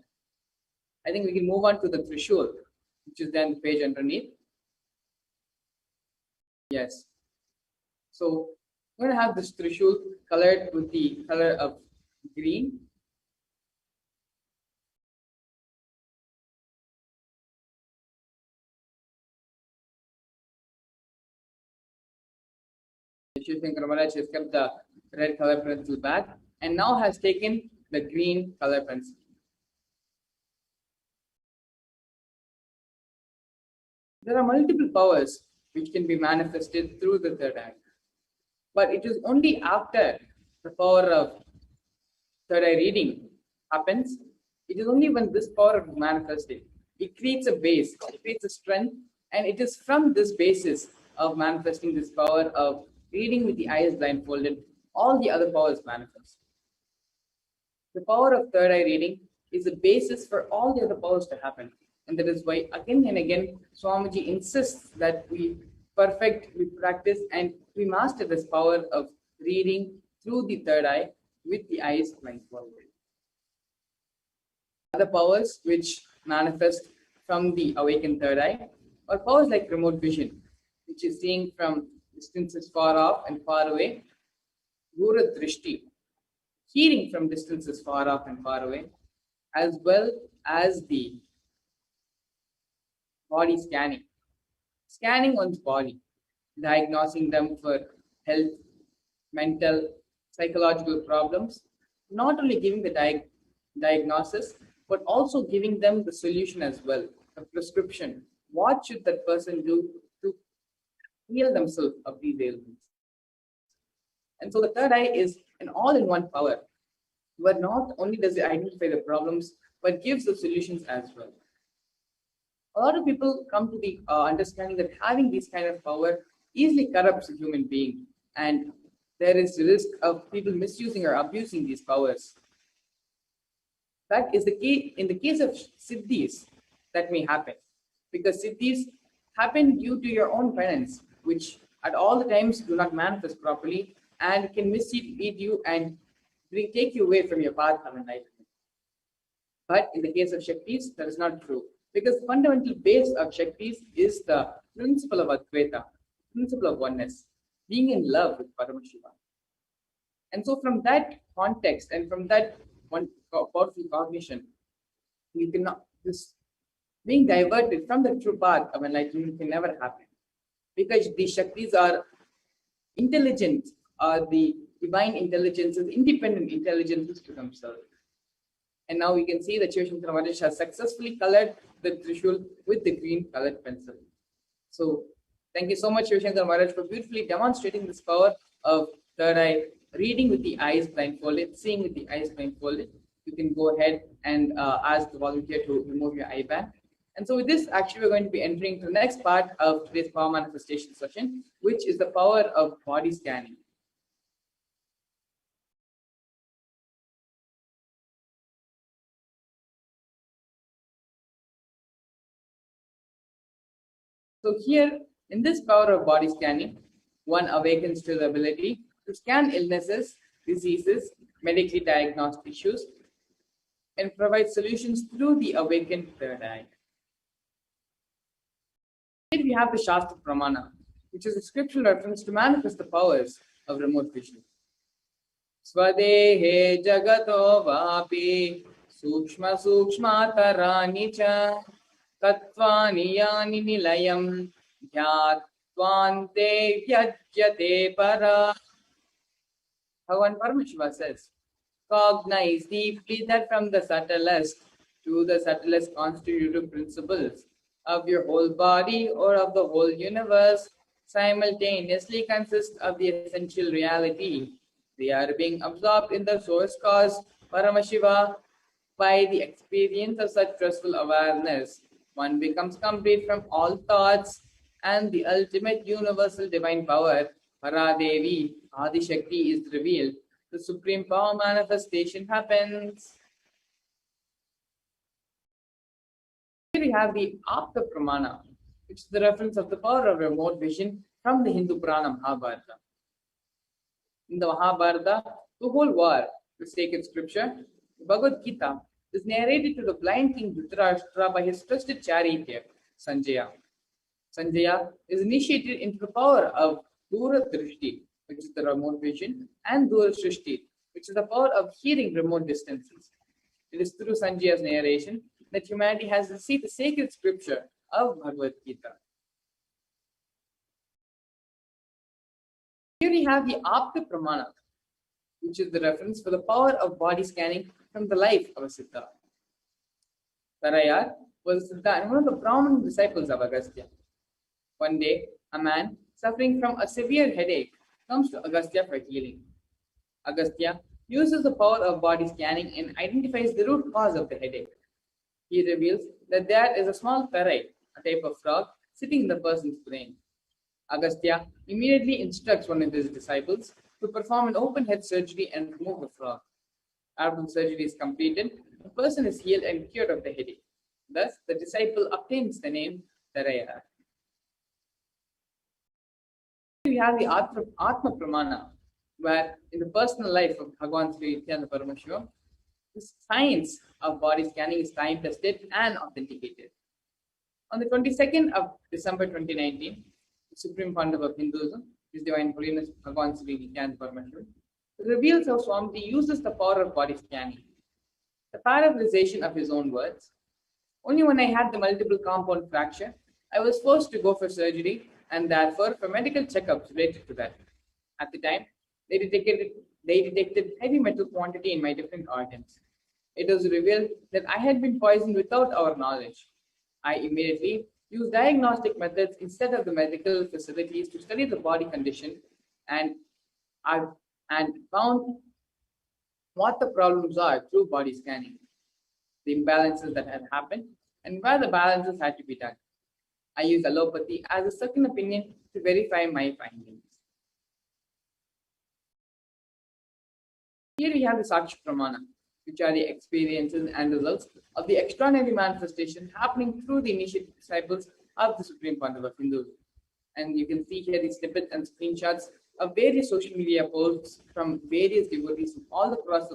I think we can move on to the Trishul, which is then the page underneath. Yes. So we're going to have this Trishul colored with the color of green. Shiv Shankar Maharaj has kept the red color pencil back and now has taken the green color pencil. There are multiple powers which can be manifested through the third eye, but it is only after the power of third eye reading happens, it is only when this power is manifested, it creates a base, it creates a strength, and it is from this basis of manifesting this power of reading with the eyes blindfolded, all the other powers manifest. The power of third eye reading is the basis for all the other powers to happen. And that is why again and again, Swamiji insists that we perfect, we practice, and we master this power of reading through the third eye with the eyes blindfolded. Other powers which manifest from the awakened third eye are powers like remote vision, which is seeing from distances far off and far away, Dura Drishti, hearing from distances far off and far away, as well as the body scanning, scanning one's body, diagnosing them for health, mental, psychological problems, not only giving the diagnosis, but also giving them the solution as well, a prescription. What should that person do to heal themselves of these ailments? And so the third eye is an all-in-one power, where not only does it identify the problems, but gives the solutions as well. A lot of people come to the understanding that having this kind of power easily corrupts a human being, and there is the risk of people misusing or abusing these powers. That is the case in the case of siddhis that may happen, because siddhis happen due to your own penance, which at all the times do not manifest properly and can mislead you and take you away from your path of enlightenment. But in the case of Shaktis, that is not true, because the fundamental base of Shaktis is the principle of Advaita, principle of oneness, being in love with Paramashivam. And so from that context and from that one powerful cognition, you cannot, this being diverted from the true path of enlightenment can never happen, because the Shaktis are intelligent, the divine intelligences, independent intelligences to themselves. And now we can see that Shiv Shankar Maharaj has successfully colored the Trishul with the green colored pencil. So thank you so much, Shiv Shankar Maharaj, for beautifully demonstrating this power of third eye, reading with the eyes blindfolded, seeing with the eyes blindfolded. You can go ahead and ask the volunteer to remove your eye band. And so with this, actually, we're going to be entering to the next part of today's power manifestation session, which is the power of body scanning. So here, in this power of body scanning, one awakens to the ability to scan illnesses, diseases, medically diagnosed issues, and provide solutions through the awakened third eye. Here we have the Shastra Pramana, which is a scriptural reference to manifest the powers of remote vision. Swadehe jagato vapi sukshma sukshma tarani cha tattvani yani nilayam dhyattvante vyajyate para. Bhagavan Paramashiva says, cognize deeply that from the subtlest to the subtlest constitutive principles of your whole body or of the whole universe simultaneously consist of the essential reality. They are being absorbed in the source cause, Paramashiva. By the experience of such trustful awareness, one becomes complete from all thoughts, and the ultimate universal divine power, Paradevi, Adi Shakti, is revealed. The supreme power manifestation happens. Here we have the Apta Pramana, which is the reference of the power of remote vision from the Hindu Purana Mahabharata. In the Mahabharata, the whole war, the sacred scripture, the Bhagavad Gita, is narrated to the blind king Dhritarashtra by his trusted charioteer, Sanjaya. Sanjaya is initiated into the power of Dura Drishti, which is the remote vision, and Dura Shrishti, which is the power of hearing remote distances. It is through Sanjaya's narration that humanity has received the sacred scripture of Bhagavad Gita. Here we have the Apta Pramana, which is the reference for the power of body scanning from the life of a Siddha. Tarayar was a Siddha and one of the prominent disciples of Agastya. One day, a man suffering from a severe headache comes to Agastya for healing. Agastya uses the power of body scanning and identifies the root cause of the headache. He reveals that there is a small tarai, a type of frog, sitting in the person's brain. Agastya immediately instructs one of his disciples to perform an open head surgery and remove the frog. After the surgery is completed, the person is healed and cured of the headache. Thus, the disciple obtains the name Tarayara. We have the Atma Pramana, where in the personal life of Bhagavan Sri Nithyananda Paramashivam, the science of body scanning is time tested and authenticated. On the 22nd of December 2019, the Supreme Pandava of Hinduism, His Divine Holiness Bhagavan Sri Nithyananda Paramashivam, reveals how Swamiji uses the power of body scanning. The paraphrasation of his own words: only when I had the multiple compound fracture, I was forced to go for surgery and therefore for medical checkups related to that. At the time, they detected heavy metal quantity in my different organs. It was revealed that I had been poisoned without our knowledge. I immediately used diagnostic methods instead of the medical facilities to study the body condition and found what the problems are through body scanning, the imbalances that had happened, and where the balances had to be done. I used allopathy as a second opinion to verify my findings. Here we have the Sakshi Pramana, which are the experiences and results of the extraordinary manifestation happening through the initiated disciples of the Supreme Pandava of Hinduism. And you can see here the snippets and screenshots of various social media posts from various devotees from all across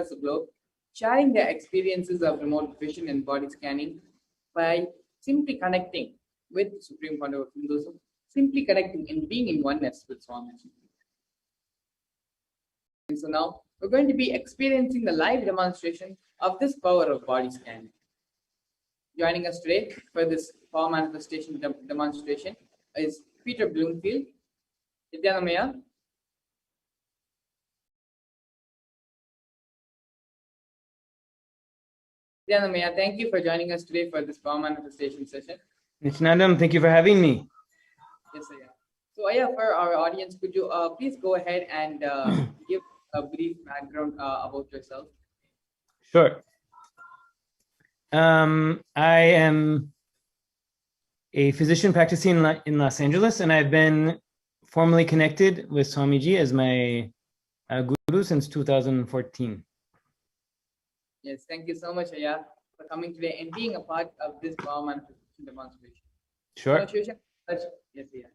the globe, sharing their experiences of remote vision and body scanning by simply connecting with the Supreme Pandava of Hinduism, simply connecting and being in oneness with Swamiji. And so now we're going to be experiencing the live demonstration of this power of body scanning. Joining us today for this power manifestation demonstration is Peter Bloomfield. Nithyanamaya. Nithyanamaya, thank you for joining us today for this power manifestation session.
Nityanandam, thank you for having me.
Yes, Aya. So, Aya, for our audience, could you please go ahead and give a brief background about yourself?
Sure. I am a physician practicing in Los Angeles, and I've been formally connected with Swamiji as my guru since 2014.
Yes, thank you so much, Aya, for coming today and being a part of this power manifestation demonstration.
Sure.
Yes, Aya.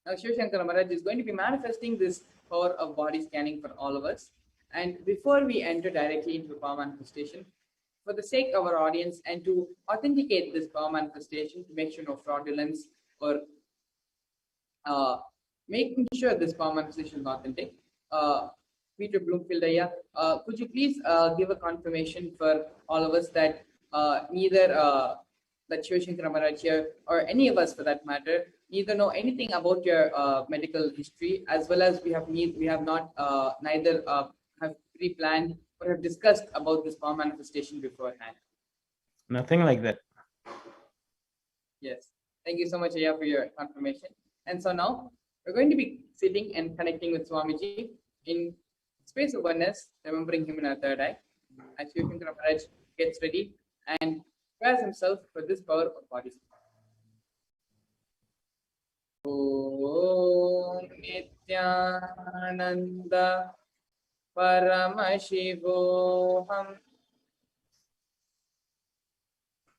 Now, Shiv Shankara Maharaj is going to be manifesting this power of body scanning for all of us. And before we enter directly into the power manifestation, for the sake of our audience and to authenticate this power manifestation, to make sure no fraudulence or making sure this power manifestation is authentic. Peter Bloomfield, could you please give a confirmation for all of us that neither that Shivashankar Maharaj here or any of us for that matter neither know anything about your medical history, as well as we have not neither have pre-planned or have discussed about this power manifestation beforehand?
Nothing like that.
Yes. Thank you so much, Aya, for your confirmation. And so now we're going to be sitting and connecting with Swamiji in space of oneness, remembering him in our third eye. As Shivashankar Maharaj gets ready and prepares himself for this power of body. Om Nithyananda Paramashivam.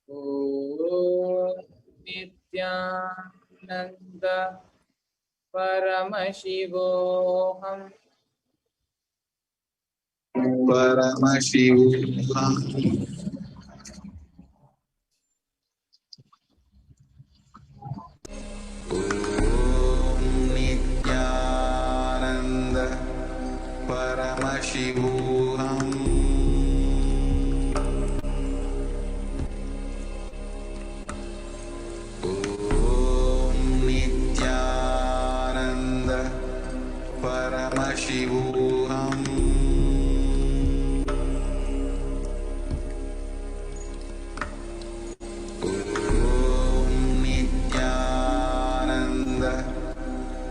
Om Nithyananda Paramashivam.
Paramashivam. Nithyananda Paramashivam. Om Nithyananda Paramashivam. Om Nithyananda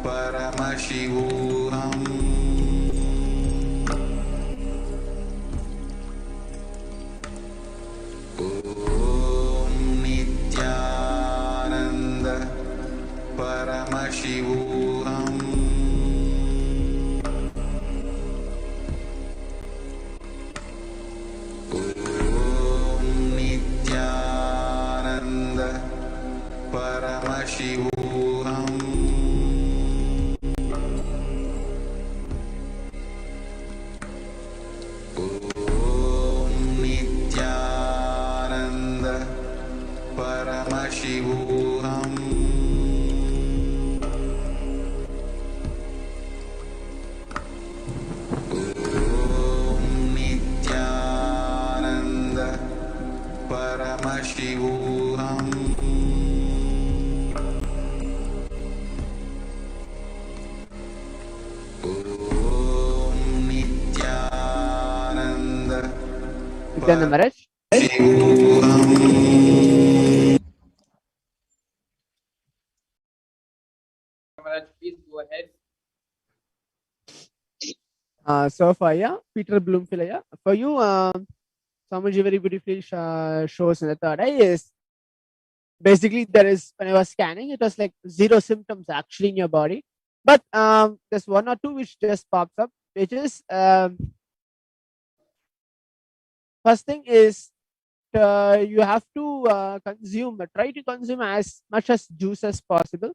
Paramashivam. Om Nithyananda Paramashivam. Om Nithyananda Paramashivam. Om Nithyananda Paramashivam. Om Nithyananda Paramashivam. Om Nithyananda
Nithyananda Maharaj.
Maharaj, please go ahead.
So for Peter Bloomfield, for you, Swamiji very beautifully shows in the third eye is basically there is, when I was scanning, it was like 0 symptoms actually in your body, but there's 1 or 2 which just pops up, which is first thing is you have to try to consume as much as juice as possible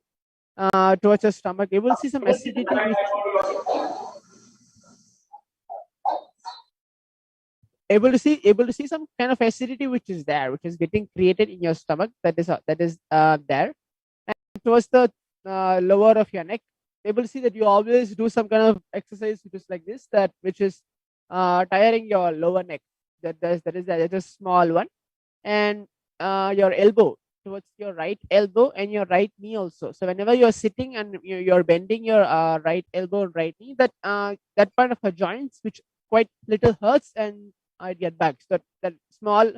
towards your stomach. You will see some acidity able to see some kind of acidity which is there, which is getting created in your stomach, that is there, and towards the lower of your neck, able to see that you always do some kind of exercise which is like this, that which is tiring your lower neck, that is a small one, and your elbow, towards your right elbow and your right knee also. So whenever you're sitting and you're bending your right elbow and right knee, that that part of a joints which quite little hurts and I get back. So that small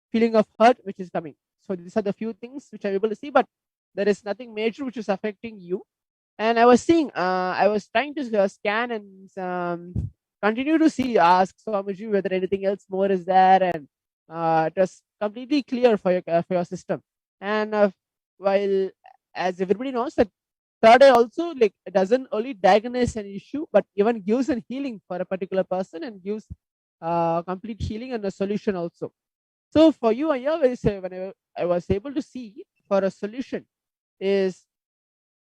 feeling of hurt which is coming. So these are the few things which I'm able to see, but there is nothing major which is affecting you. And I was seeing, I was trying to scan and continue to see, ask Swamiji whether anything else more is there, and it was completely clear for your system. And while, as everybody knows, that third eye also, like, it doesn't only diagnose an issue, but even gives a healing for a particular person and gives complete healing and a solution also. So for you, when I was able to see for a solution is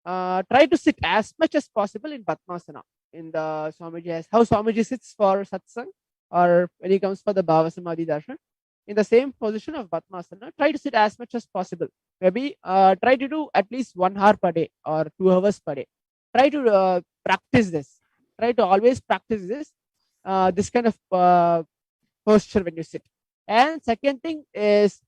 try to sit as much as possible in Padmasana. In the Swamiji, how Swamiji sits for satsang, or when he comes for the Bhava Samadhi Darshan, in the same position of Padmasana. Try to sit as much as possible. Maybe try to do at least 1 hour per day or 2 hours per day. Try to practice this. Try to always practice this kind of posture when you sit. And second thing is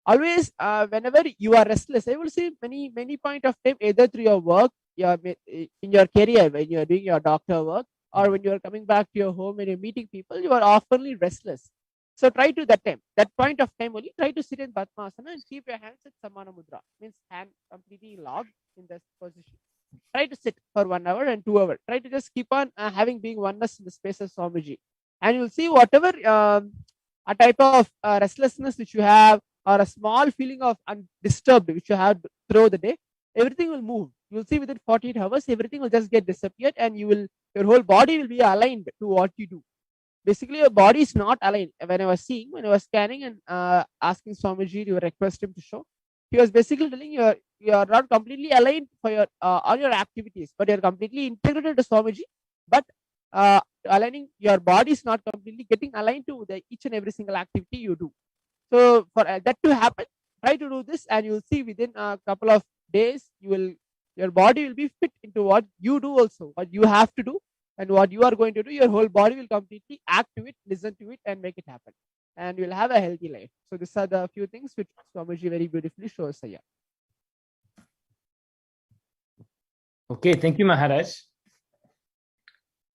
always whenever you are restless, I will see many point of time, either through your work, in your career, when you are doing your doctor work, or when you are coming back to your home and you're meeting people, you are oftenly restless. So try to that point of time only, try to sit in Padmasana and keep your hands at Samana Mudra, means hand completely locked in this position. Try to sit for 1 hour and 2 hours. Try to just keep on having being oneness in the space of Swamiji, and you'll see whatever a type of restlessness which you have, or a small feeling of undisturbed which you have throughout the day, everything will move. You'll see within 48 hours, everything will just get disappeared, and your whole body will be aligned to what you do. Basically, your body is not aligned. When I was scanning and asking Swamiji to request him to show, he was basically telling you are not completely aligned for your all your activities, but you're completely integrated to Swamiji. But aligning your body is not completely getting aligned to each and every single activity you do. So for that to happen, try to do this, and you'll see within a couple of days, your body will be fit into what you do, also what you have to do, and what you are going to do. Your whole body will completely act to it, listen to it, and make it happen, and you'll have a healthy life. So these are the few things which Swamiji very beautifully shows here.
Okay, thank you, Maharaj.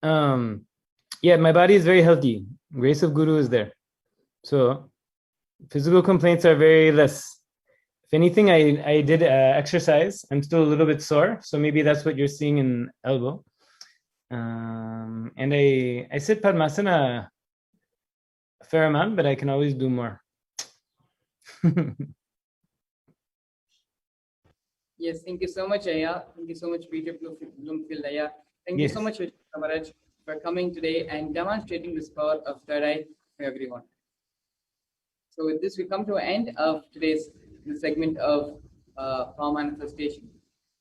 Yeah, my body is very healthy. Grace of Guru is there. So physical complaints are very less. If anything, I did exercise. I'm still a little bit sore, so maybe that's what you're seeing in elbow. And I sit Padmasana a fair amount, but I can always do more.
Yes, thank you so much, Aya. Thank you so much, Peter Bloomfield, Aya. Thank you so much, Maharaj, for coming today and demonstrating this power of third eye for everyone. So with this, we come to an end of today's segment of power manifestation.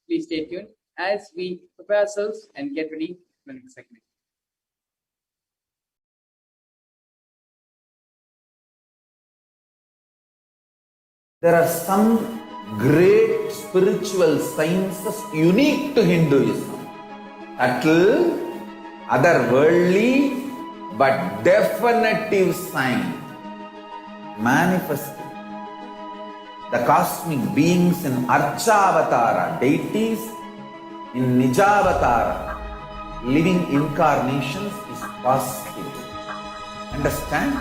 Please stay tuned as we prepare ourselves and get ready for the next segment.
There are some great spiritual sciences unique to Hinduism. Subtle, otherworldly, but definitive sign. Manifesting. The cosmic beings in Archavatara, deities in Nijavatara, living incarnations is possible. Understand?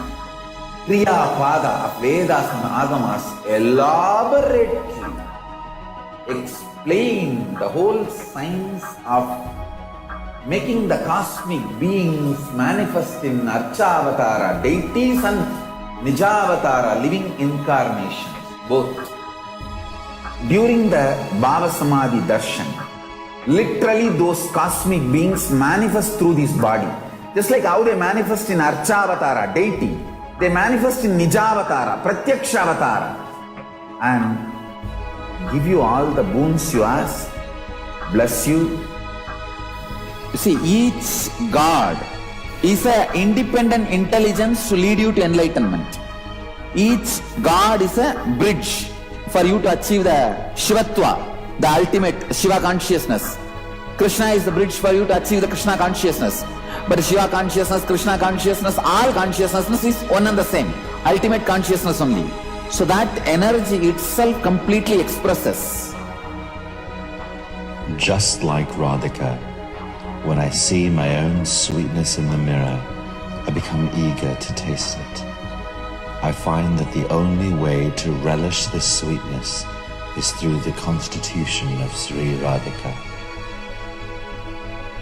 Kriya Pada of Vedas and Agamas elaborately explain the whole science of making the cosmic beings manifest in Archavatara, deities and Nijavatara, living incarnations, both. During the Bhava Samadhi Darshan, literally those cosmic beings manifest through this body. Just like how they manifest in Archavatara, deity, they manifest in Nijavatara, Pratyakshavatara, and give you all the boons you ask, bless you. You see, each God is an independent intelligence to lead you to enlightenment. Each God is a bridge for you to achieve the Shivatva, the ultimate Shiva consciousness. Krishna is the bridge for you to achieve the Krishna consciousness. But Shiva consciousness, Krishna consciousness, all consciousness is one and the same. Ultimate consciousness only. So that energy itself completely expresses.
Just like Radhika, when I see my own sweetness in the mirror, I become eager to taste it. I find that the only way to relish this sweetness is through the constitution of Sri Radhika.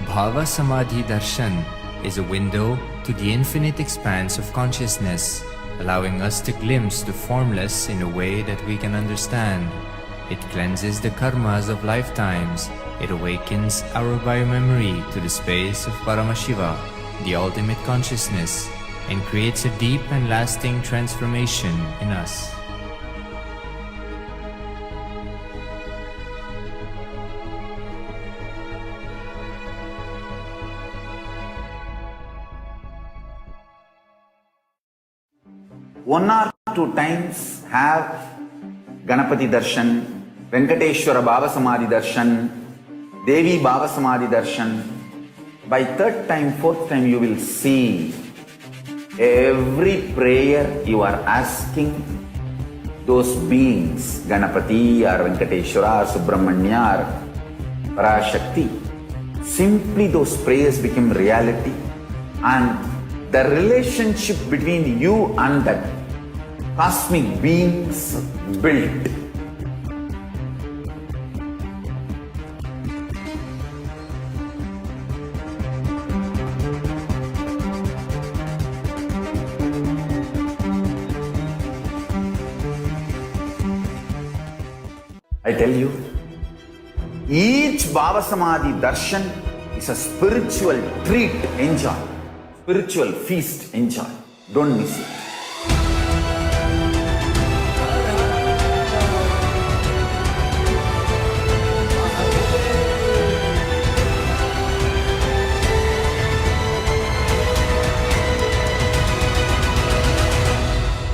Bhava Samadhi Darshan is a window to the infinite expanse of consciousness, allowing us to glimpse the formless in a way that we can understand. It cleanses the karmas of lifetimes. It awakens our biomemory to the space of Paramashivam, the ultimate consciousness, and creates a deep and lasting transformation in us.
One or 2 times have Ganapati Darshan, Venkateshwara Bhava Samadhi Darshan, Devi Bhava Samadhi Darshan. By 3rd time, 4th time, you will see every prayer you are asking those beings, Ganapati or Venkateshwara or Subramanya or Parashakti. Simply those prayers become reality, and the relationship between you and that cosmic beings built. I tell you, each Bhava Samadhi Darshan is a spiritual treat, enjoy. Spiritual feast, enjoy. Don't miss it.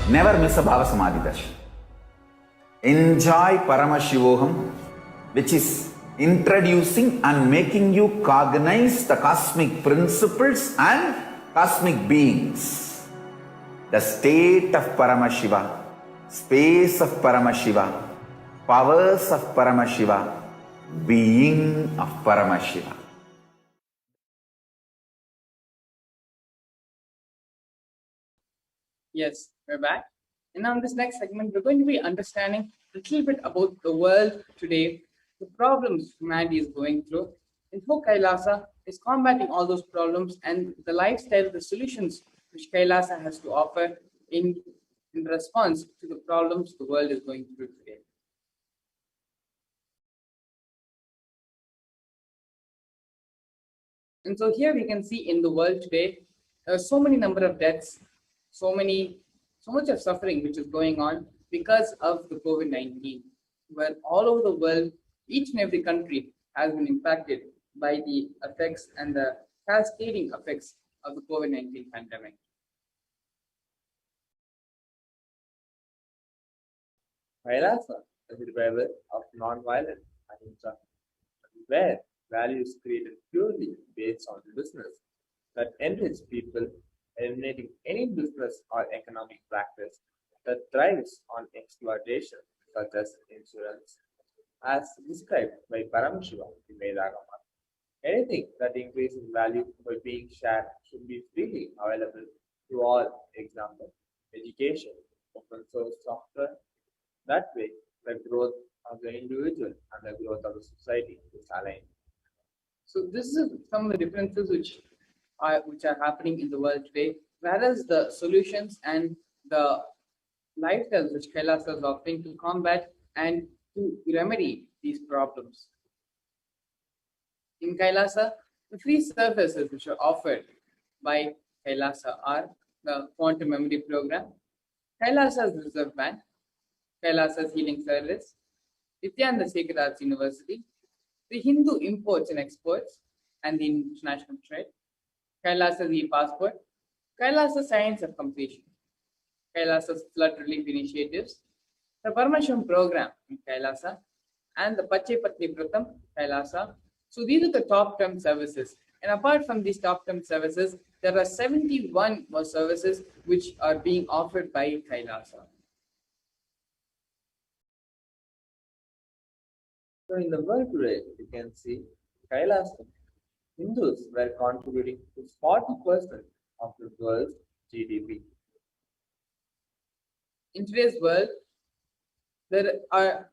Never miss a Bhava Samadhi Darshan. Enjoy Paramashivam, which is introducing and making you cognize the cosmic principles and cosmic beings. The state of Paramashiva, space of Paramashiva, powers of Paramashiva, being of Paramashiva.
Yes, we're back. And now in this next segment, we're going to be understanding a little bit about the world today, the problems humanity is going through, and how Kailasa is combating all those problems and the lifestyle, the solutions which Kailasa has to offer in response to the problems the world is going through today. And so here we can see in the world today, there are so many number of deaths, so much of suffering which is going on because of the COVID-19, where all over the world, each and every country has been impacted by the effects and the cascading effects of the COVID-19 pandemic.
Kailasa is the driver of non-violent ahimsa, where values created purely based on business that enrich people, eliminating any business or economic practice that thrives on exploitation, such as insurance, as described by Paramashivam in Vedagama. Anything that increases value by being shared should be freely available to all. Example, education, open source software. That way, the growth of the individual and the growth of the society is aligned.
So this is some of the differences which are happening in the world today, whereas the solutions and the lifestyles which Kailasa is offering to combat and to remedy these problems. In Kailasa, the free services which are offered by Kailasa are the Quantum Memory Program, Kailasa's Reserve Bank, Kailasa's Healing Service, Nithyananda Sacred Arts University, the Hindu Imports and Exports and the International Trade, Kailasa's e-Passport, Kailasa Science of Completion, Kailasa's Flood Relief Initiatives, the Paramashivam program in Kailasa, and the Pache Patni Pratam, Kailasa. So these are the top 10 services. And apart from these top 10 services, there are 71 more services which are being offered by Kailasa.
So in the world today, you can see Kailasa, Hindus were contributing to 40% of the world's GDP.
In today's world, there are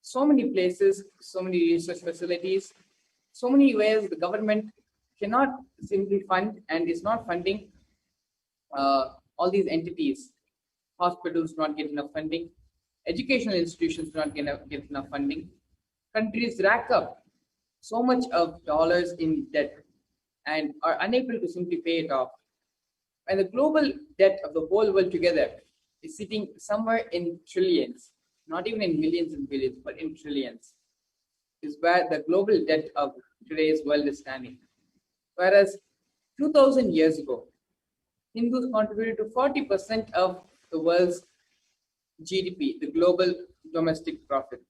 so many places, so many research facilities, so many ways the government cannot simply fund and is not funding all these entities. Hospitals do not get enough funding, educational institutions do not get enough funding. Countries rack up so much of dollars in debt and are unable to simply pay it off. And the global debt of the whole world together is sitting somewhere in trillions, not even in millions and billions, but in trillions, is where the global debt of today's world is standing. Whereas 2000 years ago, Hindus contributed to 40% of the world's GDP, the global domestic profit.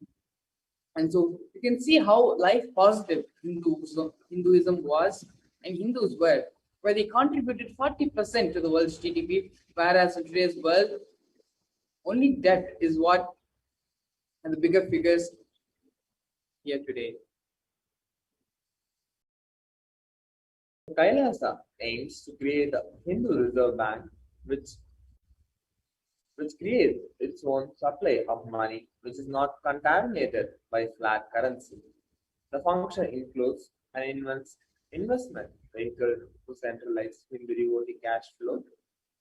And so you can see how life positive Hinduism was and Hindus were, where they contributed 40% to the world's GDP, whereas in today's world, only debt is what and the bigger figures here today.
Kailasa aims to create a Hindu Reserve Bank which creates its own supply of money which is not contaminated by flat currency. The function includes an investment vehicle to centralize Hindu devotee cash flow.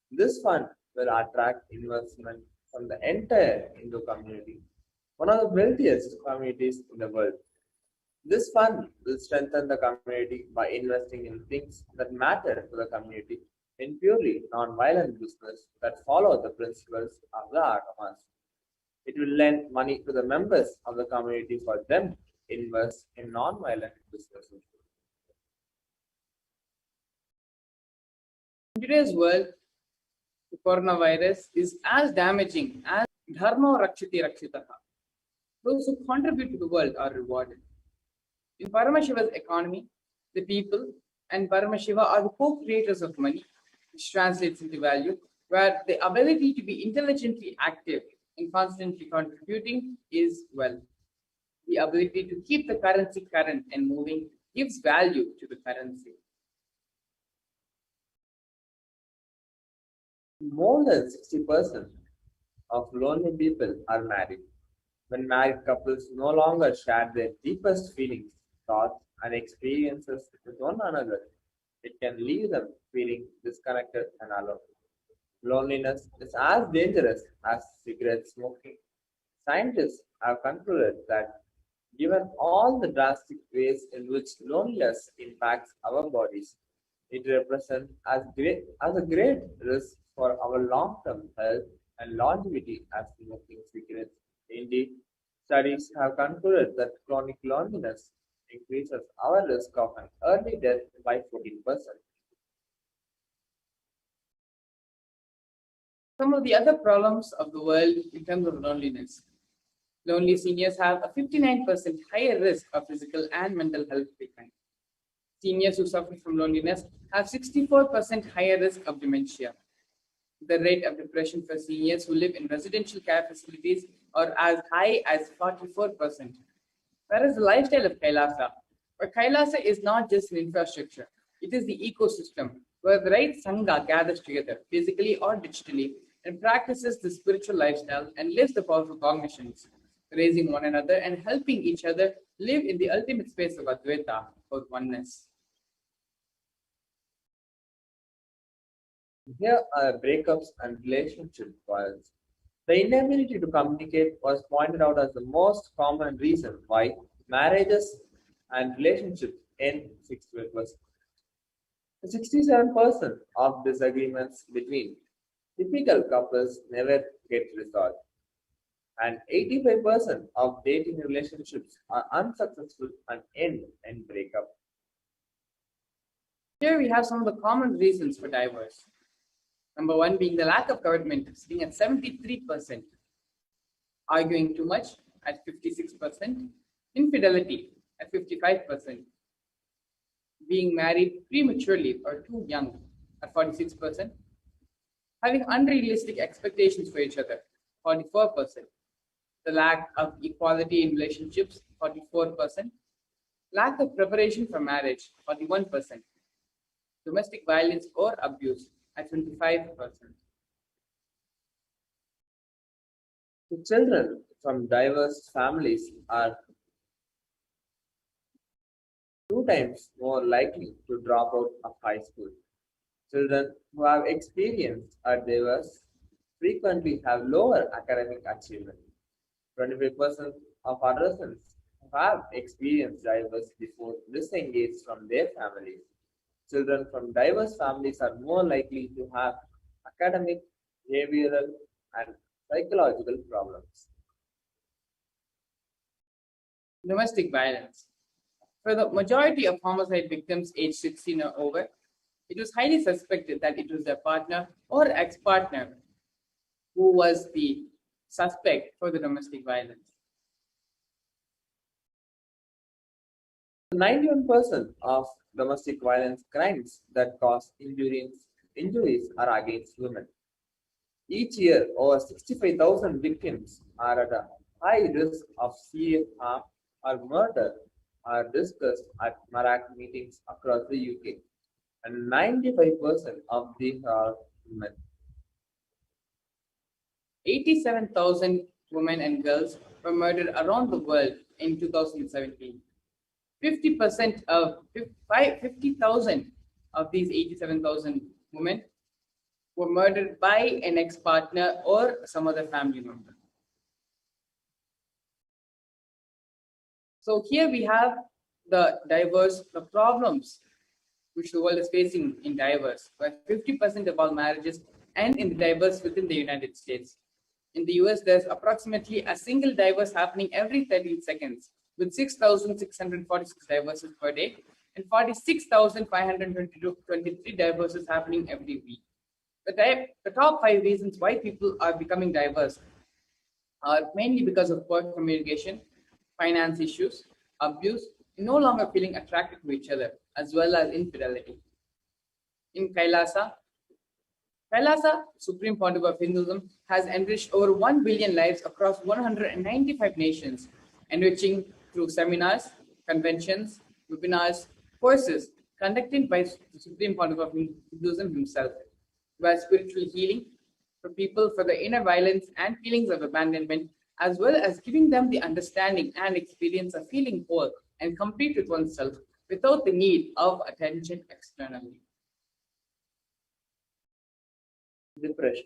This fund will attract investment from the entire Hindu community, one of the wealthiest communities in the world. This fund will strengthen the community by investing in things that matter to the community in purely non-violent business that follow the principles of the Agamas. It will lend money to the members of the community for them to invest in non-violent businesses.
In today's world, the coronavirus is as damaging as Dharma Rakshiti Rakshitaha. Those who contribute to the world are rewarded. In Paramashiva's economy, the people and Paramashiva are the co-creators of money, which translates into value, where the ability to be intelligently active and constantly contributing is wealth. The ability to keep the currency current and moving gives value to the currency.
More than 60% of lonely people are married. When married couples no longer share their deepest feelings, thoughts, and experiences with one another, it can leave them feeling disconnected and alone. Loneliness is as dangerous as cigarette smoking. Scientists have concluded that given all the drastic ways in which loneliness impacts our bodies, it represents as a great risk for our long-term health and longevity as smoking cigarettes. Indeed, studies have concluded that chronic loneliness increases our risk of an early death by 14%.
Some of the other problems of the world in terms of loneliness. Lonely seniors have a 59% higher risk of physical and mental health decline. Seniors who suffer from loneliness have 64% higher risk of dementia. The rate of depression for seniors who live in residential care facilities are as high as 44%. Whereas the lifestyle of Kailasa, where Kailasa is not just an infrastructure, it is the ecosystem where the right Sangha gathers together, physically or digitally, and practices the spiritual lifestyle and lives the powerful cognitions, raising one another and helping each other live in the ultimate space of Advaita, or oneness.
Here are breakups and relationship violence. The inability to communicate was pointed out as the most common reason why marriages and relationships end 68%. 67% of disagreements between typical couples never get resolved, and 85% of dating relationships are unsuccessful and end in breakup.
Here we have some of the common reasons for divorce. Number one being the lack of commitment, sitting at 73%, arguing too much at 56%, infidelity at 55%, being married prematurely or too young at 46%, having unrealistic expectations for each other, 44%, the lack of equality in relationships, 44%, lack of preparation for marriage, 41%, domestic violence or abuse at 25%.
The children from diverse families are 2 times more likely to drop out of high school. Children who have experienced a divorce frequently have lower academic achievement. 25% of adolescents who have experienced divorce before disengage from their families. Children from diverse families are more likely to have academic, behavioral, and psychological problems.
Domestic violence. For the majority of homicide victims aged 16 or over, it was highly suspected that it was their partner or ex-partner who was the suspect for the domestic violence.
91% of domestic violence crimes that cause injuries are against women. Each year, over 65,000 victims are at a high risk of serious harm or murder are discussed at Marak meetings across the UK, and 95% of these are women.
87,000 women and girls were murdered around the world in 2017. 50% of 50,000 of these 87,000 women were murdered by an ex-partner or some other family member. So here we have the problems which the world is facing in divorce, where 50% of all marriages end in the divorce within the United States. In the US, there's approximately a single divorce happening every 13 seconds, with 6,646 divorces per day and 46,523 divorces happening every week. The top 5 reasons why people are becoming divorced are mainly because of poor communication, finance issues, abuse, no longer feeling attracted to each other, as well as infidelity. In Kailasa, Supreme Pontiff of Hinduism, has enriched over 1 billion lives across 195 nations, enriching through seminars, conventions, webinars, courses conducted by the Supreme Pontiff of Hinduism himself, where spiritual healing for people for the inner violence and feelings of abandonment, as well as giving them the understanding and experience of feeling whole and complete with oneself without the need of attention externally.
Depression.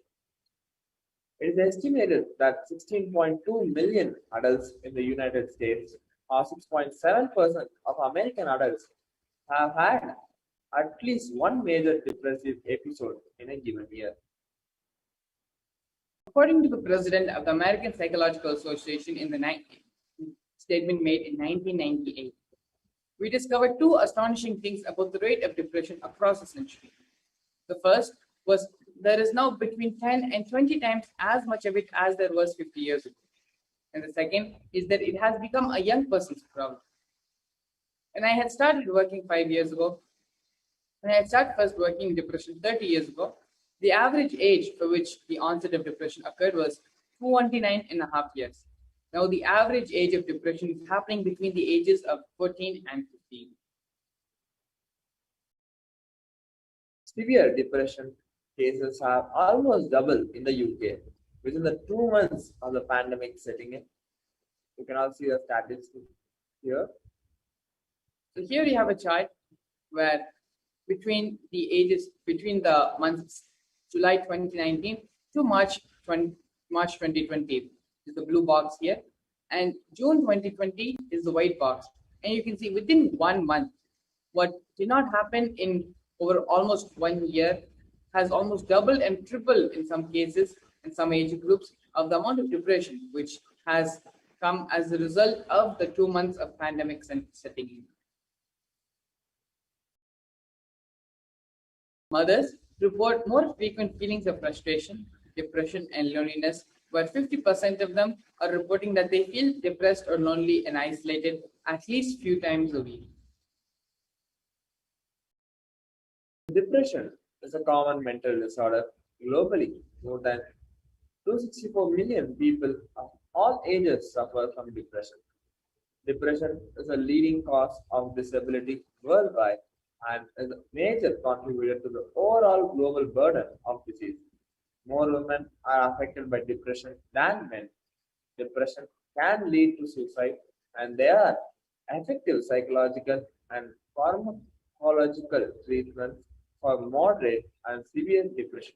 It is estimated that 16.2 million adults in the United States, or 6.7% of American adults, have had at least one major depressive episode in a given year.
According to the president of the American Psychological Association in the statement made in 1998, we discovered 2 astonishing things about the rate of depression across the century. The first was there is now between 10 and 20 times as much of it as there was 50 years ago. And the second is that it has become a young person's problem. When I had started working 5 years ago, when I had started first working in depression 30 years ago, the average age for which the onset of depression occurred was 229.5 years. Now the average age of depression is happening between the ages of 14 and 15.
Severe depression cases have almost doubled in the UK within the 2 months of the pandemic setting in. You can all see the statistics here.
So here we have a chart where between the months July 2019 to March 2020 is the blue box here, and June 2020 is the white box. And you can see within 1 month, what did not happen in over almost 1 year has almost doubled and tripled in some cases in some age groups of the amount of depression which has come as a result of the 2 months of pandemic setting in. Mothers report more frequent feelings of frustration, depression, and loneliness, where 50% of them are reporting that they feel depressed or lonely and isolated at least few times a week.
Depression is a common mental disorder globally. More than 264 million people of all ages suffer from depression. Depression is a leading cause of disability worldwide and is a major contributor to the overall global burden of disease. More women are affected by depression than men. Depression can lead to suicide, and there are effective psychological and pharmacological treatments for moderate and severe depression.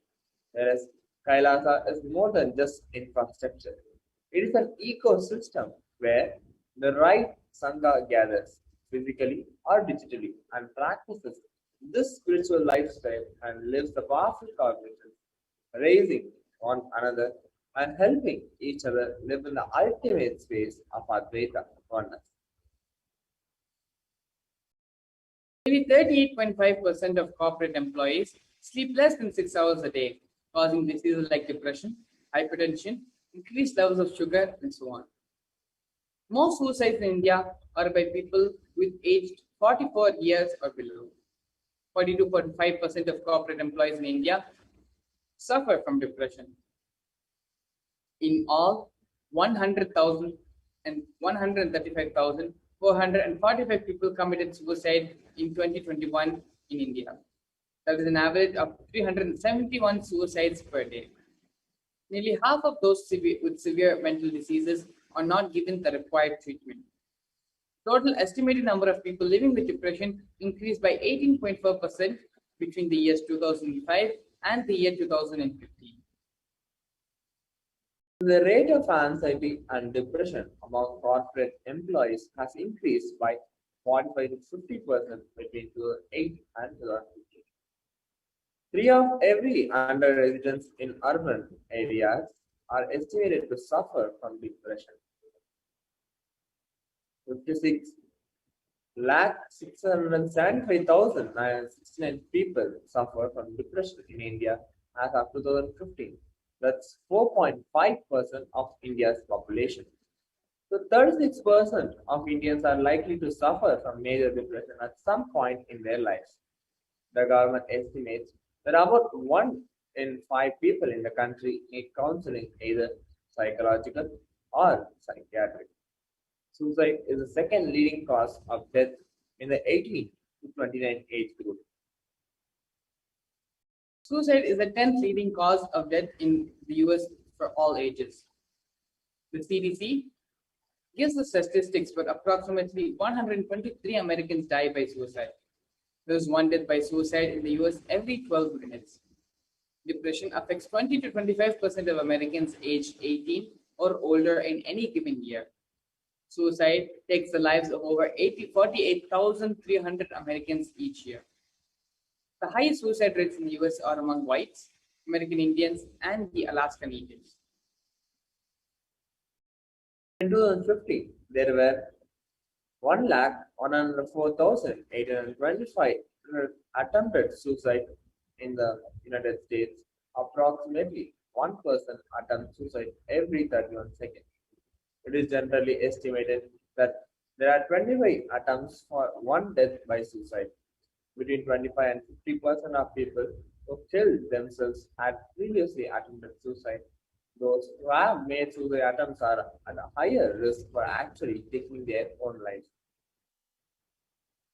Whereas Kailasa is more than just infrastructure. It is an ecosystem where the right Sangha gathers physically or digitally and practices this spiritual lifestyle and lives the powerful cognition, raising one another and helping each other live in the ultimate space of Advaita oneness.
Nearly 38.5% of corporate employees sleep less than 6 hours a day, causing diseases like depression, hypertension, increased levels of sugar, and so on. Most suicides in India are by people with aged 44 years or below. 42.5% of corporate employees in India suffer from depression. In all, 100,000 and 135,445 people committed suicide in 2021 in India. That is an average of 371 suicides per day. Nearly half of those with severe mental diseases are not given the required treatment. Total estimated number of people living with depression increased by 18.4% between the years 2005 and the year 2015.
The rate of anxiety and depression among corporate employees has increased by 45 to 50% between 2008 and 2015. 3 of every 100 residents in urban areas are estimated to suffer from depression. 56,675,969 people suffer from depression in India as of 2015. That's 4.5% of India's population. So 36% of Indians are likely to suffer from major depression at some point in their lives. The government estimates that about 1 in 5 people in the country need counseling, either psychological or psychiatric. Suicide is the second leading cause of death in the 18 to 29 age group.
Suicide is the 10th leading cause of death in the US for all ages. The CDC gives the statistics, but approximately 123 Americans die by suicide. There is 1 death by suicide in the US every 12 minutes. Depression affects 20 to 25% of Americans aged 18 or older in any given year. Suicide takes the lives of over 48,300 Americans each year. The highest suicide rates in the US are among whites, American Indians, and the Alaska Natives.
In 2015, there were 1,104,825 attempted suicide in the United States. Approximately 1 person attempts suicide every 31 seconds. It is generally estimated that there are 25 attempts for 1 death by suicide. Between 25 and 50% of people who killed themselves had previously attempted suicide. Those who have made suicide attempts are at a higher risk for actually taking their own lives.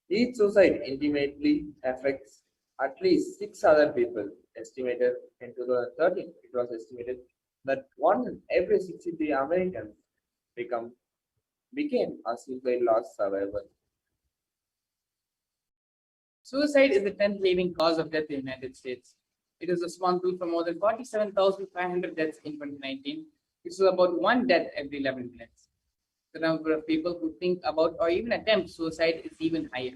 Each suicide intimately affects at least 6 other people. Estimated in 2013, it was estimated that 1 in every 63 Americans became a suicide loss survivor.
Suicide is the 10th leading cause of death in the United States. It is responsible for more than 47,500 deaths in 2019, which is about 1 death every 11 minutes. The number of people who think about or even attempt suicide is even higher.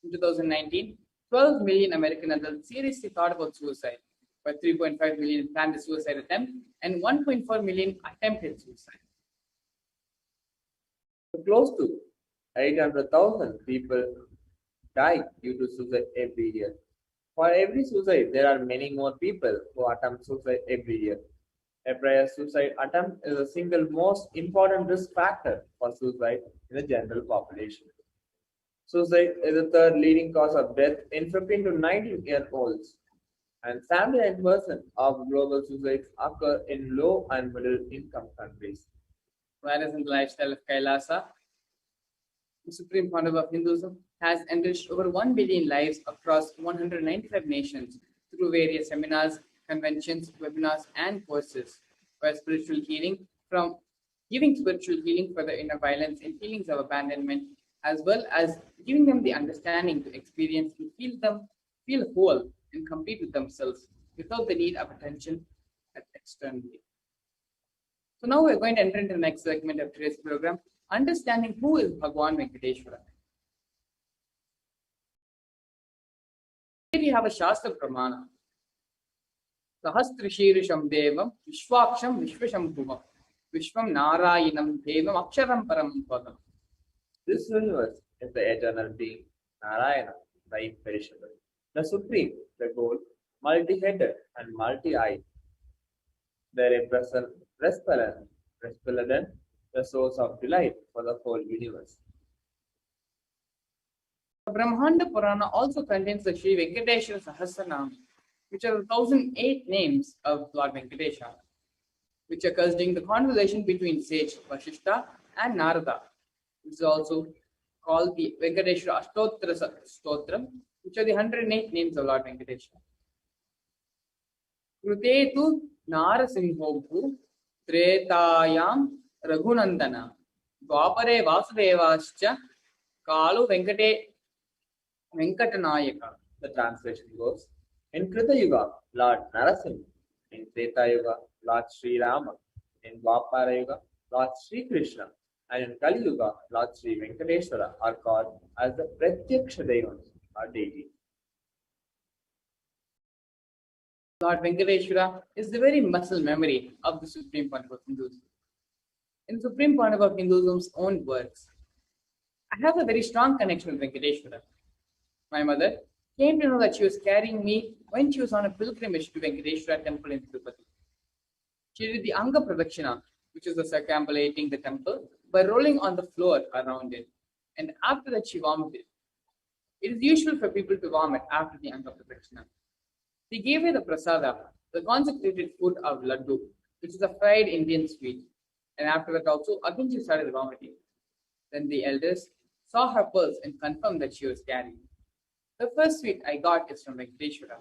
In 2019, 12 million American adults seriously thought about suicide, but 3.5 million planned a suicide attempt and 1.4 million attempted suicide.
Close to 800,000 people die due to suicide every year. For every suicide, there are many more people who attempt suicide every year. A prior suicide attempt is the single most important risk factor for suicide in the general population. Suicide is the 3rd leading cause of death in 15 to 19-year-olds, and 79% of global suicides occur in low and middle income countries.
Whereas in the lifestyle of Kailasa, the supreme founder of Hinduism has enriched over 1 billion lives across 195 nations through various seminars, conventions, webinars, and courses, where spiritual healing from giving spiritual healing for the inner violence and feelings of abandonment, as well as giving them the understanding to experience and feel whole and complete with themselves without the need of attention externally. So now we're going to enter into the next segment of today's program, understanding who is Bhagwan Venkateshwara. Here we have a Shastra Pramana. Sahasrishirisham Devam Vishwaksham Vishvashambhuvam Vishwam Narayanam Devam Aksharam Param Padam.
This universe is the eternal being, Narayana, the imperishable, the supreme, the goal, multi-headed and multi-eyed. Their resplendent, the source of delight for the whole universe.
The Brahmanda Purana also contains the Sri Venkateshwara Sahasranam, which are the 1008 names of Lord Venkatesha, which occurs during the conversation between sage Vasishta and Narada, which is also called the Venkateshwara Ashtottara Stotram, which are the 108 names of Lord Venkatesha. Krutetu Narasimhobhu Tretayam Raghunandana Dwapare Vasudevascha Kalu Venkatanayaka.
The translation goes, in Krita Yuga, Lord Narasimha; in Treta Yuga, Lord Sri Rama; in Dwapara Yuga, Lord Sri Krishna; and in Kali Yuga, Lord Sri Venkateshwara are called as the Pratyaksha Devas, or deities.
Lord Venkateshwara is the very muscle memory of the Supreme Pontiff of Hinduism. In Supreme Pontiff of Hinduism's own words, I have a very strong connection with Venkateshwara. My mother came to know that she was carrying me when she was on a pilgrimage to Venkateshwara temple in Tirupati. She did the Anga Pradakshina, which is the circumambulating the temple, by rolling on the floor around it. And after that, she vomited. It is usual for people to vomit after the Anga Pradakshina. They gave her the prasada, the consecrated food of laddu, which is a fried Indian sweet. And after that also, again she started vomiting. Then the elders saw her pulse and confirmed that she was carrying. The first sweet I got is from Venkateshwara.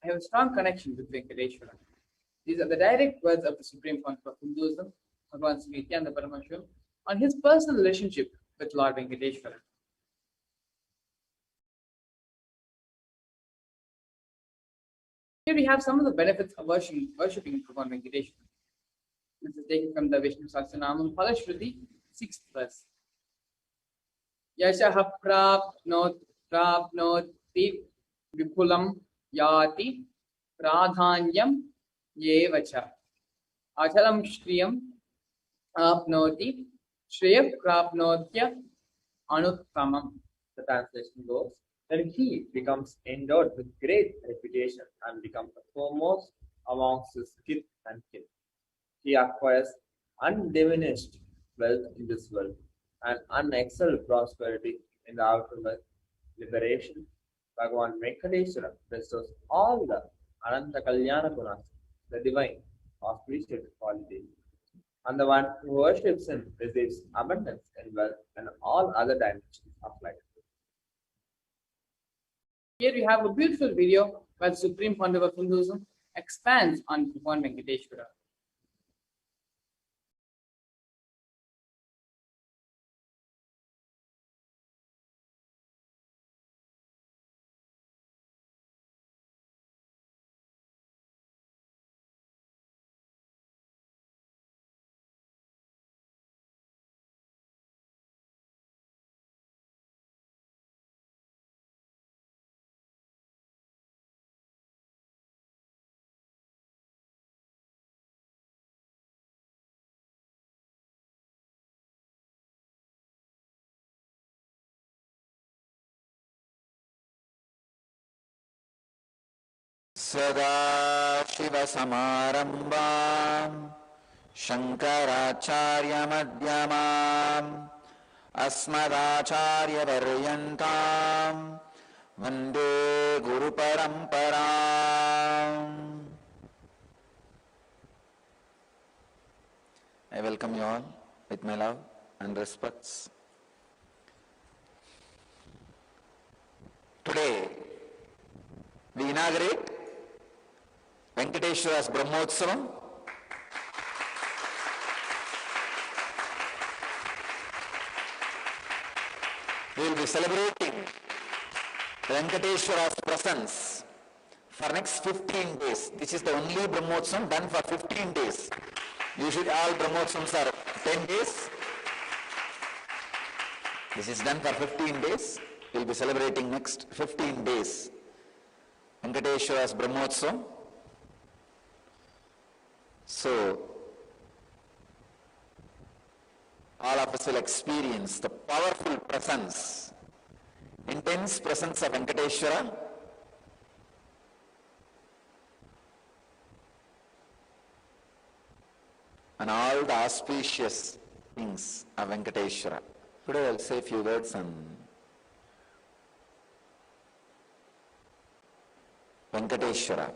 I have a strong connection with Venkateshwara. These are the direct words of the Supreme Pontiff of Hinduism, Bhagavan Sri Nithyananda Paramashivam, on his personal relationship with Lord Venkateshwara. Here we have some of the benefits of worshipping Bhagavan Venkateshwara. This is taken from the Vishnu Sahasranamam Phalashruti, 6th verse. Yashaha prapnoti vipulam yati pradhanyam yevacha achalam shriyam apnoti shreya prapnotya anuttamam.
The translation goes, then he becomes endowed with great reputation and becomes the foremost amongst his kith and kin. He acquires undiminished wealth in this world and unexcelled prosperity in the afterlife. Liberation. Bhagavan Venkateshwara bestows all the Ananta Kalyana Gunas, the divine auspicious qualities. And the one who worships him receives abundance in wealth and all other dimensions of life.
Here we have a beautiful video where the Supreme Pontiff of Hinduism expands on Bhagavan Venkateshwara.
सदाशिवसमारम्भाम् शङ्कराचार्यमध्यमाम् अस्मदाचार्यपर्यन्ताम् वन्दे गुरुपरम्पराम्. I welcome you all with my love and respects. Today, we inaugurate Venkateshwara's Brahmotsavam. We will be celebrating Venkateshwara's presence for next 15 days. This is the only Brahmotsavam done for 15 days. Usually all Brahmotsavams are 10 days. This is done for 15 days. We will be celebrating next 15 days Venkateshwara's Brahmotsavam. So, all of us will experience the powerful presence, intense presence of Venkateshwara. and all the auspicious things of Venkateshwara. Today I'll say a few words on Venkateshwara.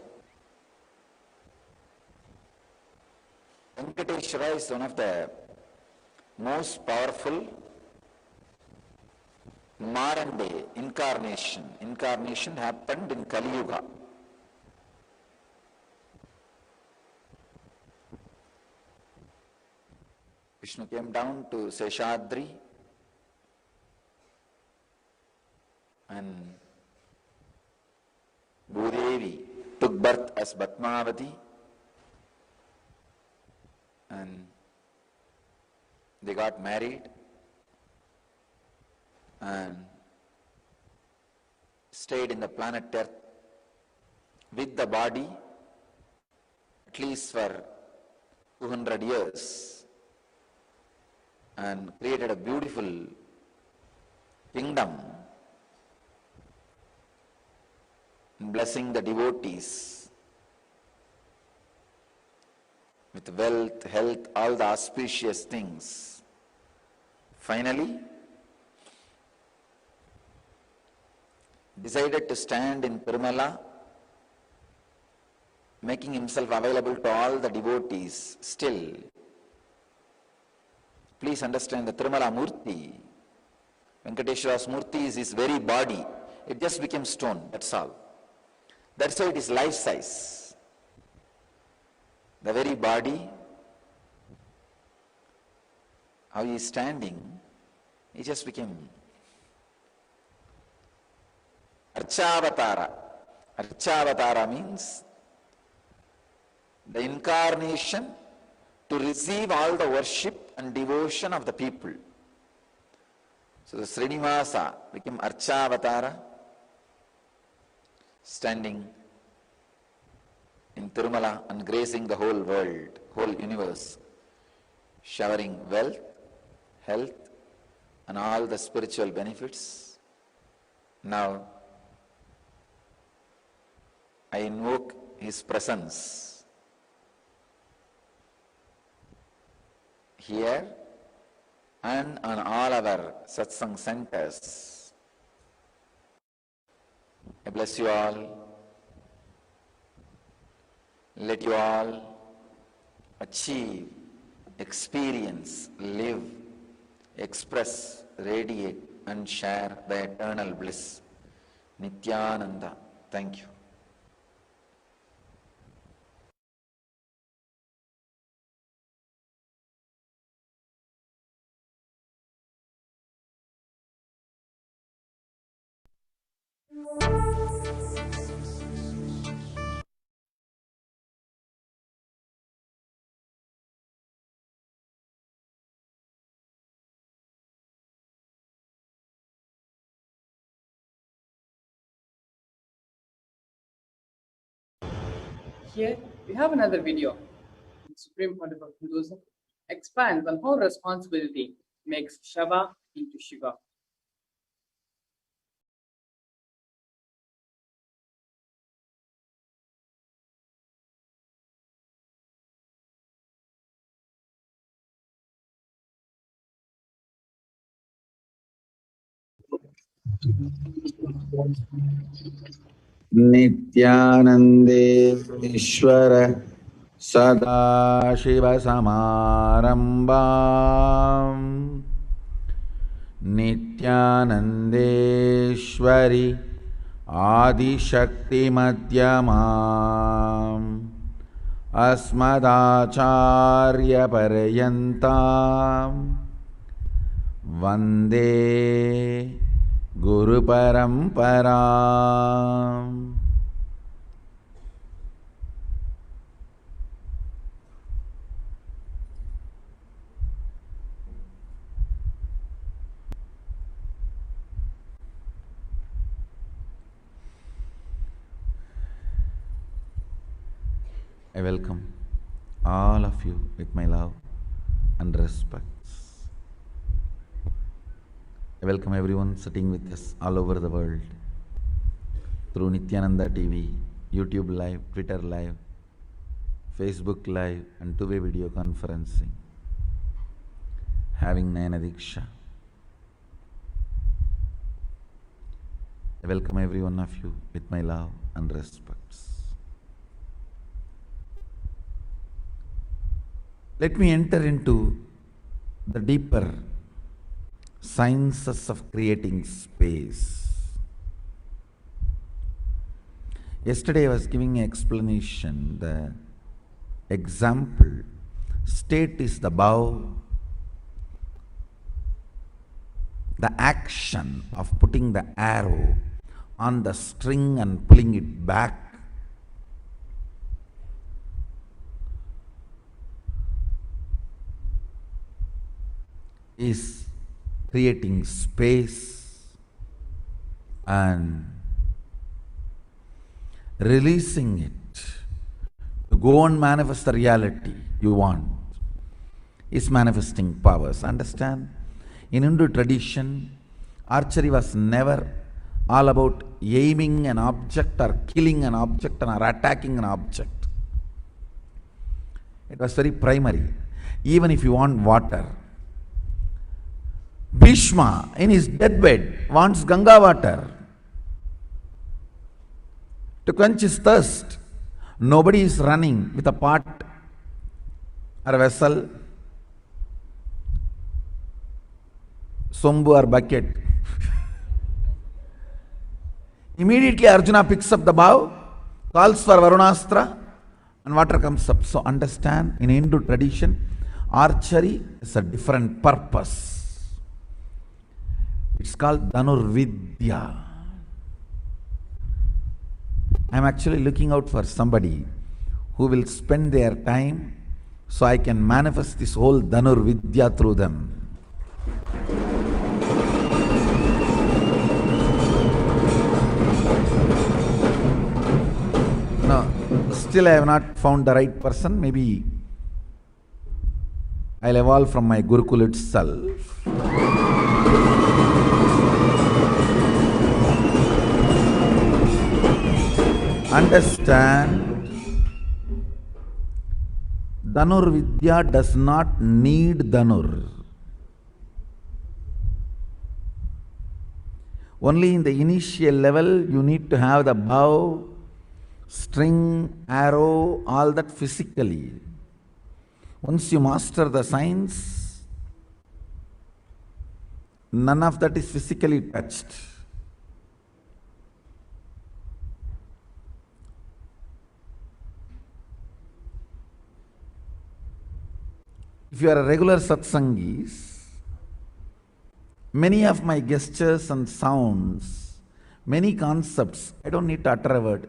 Venkateshwara is one of the most powerful modern day incarnation. Incarnation happened in Kali Yuga. Vishnu came down to Seshadri and Bhudevi took birth as Batmavati, and they got married and stayed in the planet Earth with the body at least for 200 years and created a beautiful kingdom, blessing the devotees with wealth, health, all the auspicious things. Finally, decided to stand in Tirumala, making himself available to all the devotees. Still, please understand, the Tirumala Murti, Venkateshwara's Murti is his very body. It just became stone, that's all. That's why it is life size. The very body, how he is standing, he just became Archavatara. Archavatara means the incarnation to receive all the worship and devotion of the people. So the Srinivasa became Archavatara, standing in Tirumala and gracing the whole world, whole universe, showering wealth, health, and all the spiritual benefits. Now, I invoke his presence here and on all our satsang centers. I bless you all. Let you all achieve, experience, live, express, radiate, and share the eternal bliss. Nithyananda. Thank you.
Here we have another video. The Supreme Pontiff of Hinduism expands on how responsibility makes Shava into Shiva.
Nithyanandeshwara Sadashiva Samarambam Nithyanandeshwari Adi Shakti Madhyamam Asmadacharya Parayantam Vande Guru Paramparam. I welcome all of you with my love and respects. I welcome everyone sitting with us all over the world through Nithyananda TV, YouTube Live, Twitter Live, Facebook Live and two-way video conferencing, having Nayana Diksha. I welcome every one of you with my love and respects. Let me enter into the deeper sciences of creating space. Yesterday I was giving an explanation. The example state is the bow. The action of putting the arrow on the string and pulling it back is creating space and releasing it to go and manifest the reality you want is manifesting powers. Understand? In Hindu tradition, archery was never all about aiming an object or killing an object or attacking an object. It was very primary. Even if you want water, Bhishma in his deathbed wants Ganga water to quench his thirst. Nobody is running with a pot or a vessel, sombu or bucket. Immediately Arjuna picks up the bow, calls for Varunastra, and water comes up. So understand, in Hindu tradition, archery is a different purpose. It's called Dhanurvidya. I am actually looking out for somebody who will spend their time so I can manifest this whole Dhanurvidya through them. No, still I have not found the right person. Maybe I'll evolve from my Gurukul itself. Understand, Dhanur Vidya does not need Dhanur. Only in the initial level you need to have the bow, string, arrow, all that physically. Once you master the science, none of that is physically touched. If you are a regular satsangis, many of my gestures and sounds, many concepts, I don't need to utter a word.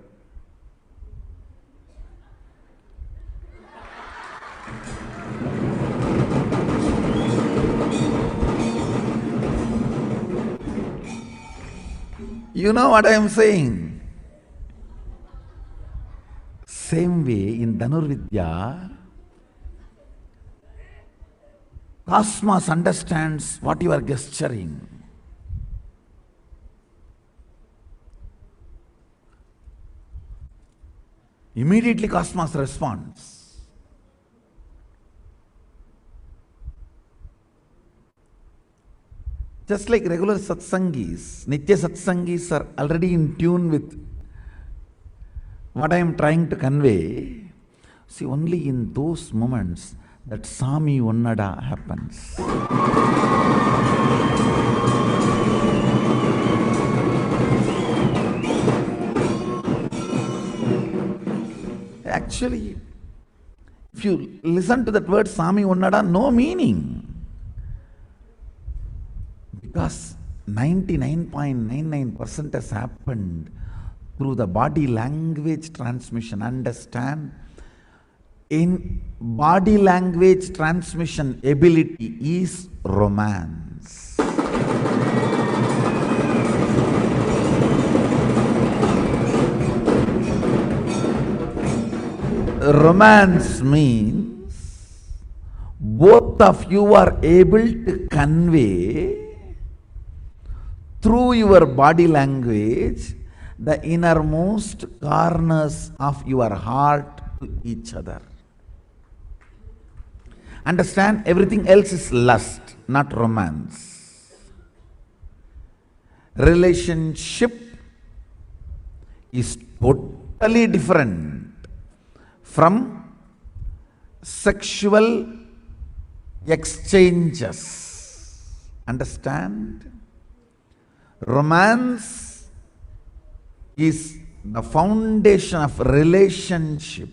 You know what I am saying? Same way in Dhanurvidya, Cosmos understands what you are gesturing. Immediately Cosmos responds. Just like regular satsangis, Nitya satsangis are already in tune with what I am trying to convey. See, only in those moments that Sami Unnada happens. Actually, if you listen to that word Sami Unnada, no meaning. Because 99.99% has happened through the body language transmission. Understand? In body language transmission ability is romance. Romance means both of you are able to convey through your body language the innermost corners of your heart to each other. Understand, everything else is lust, not romance. Relationship is totally different from sexual exchanges. Understand? Romance is the foundation of relationship,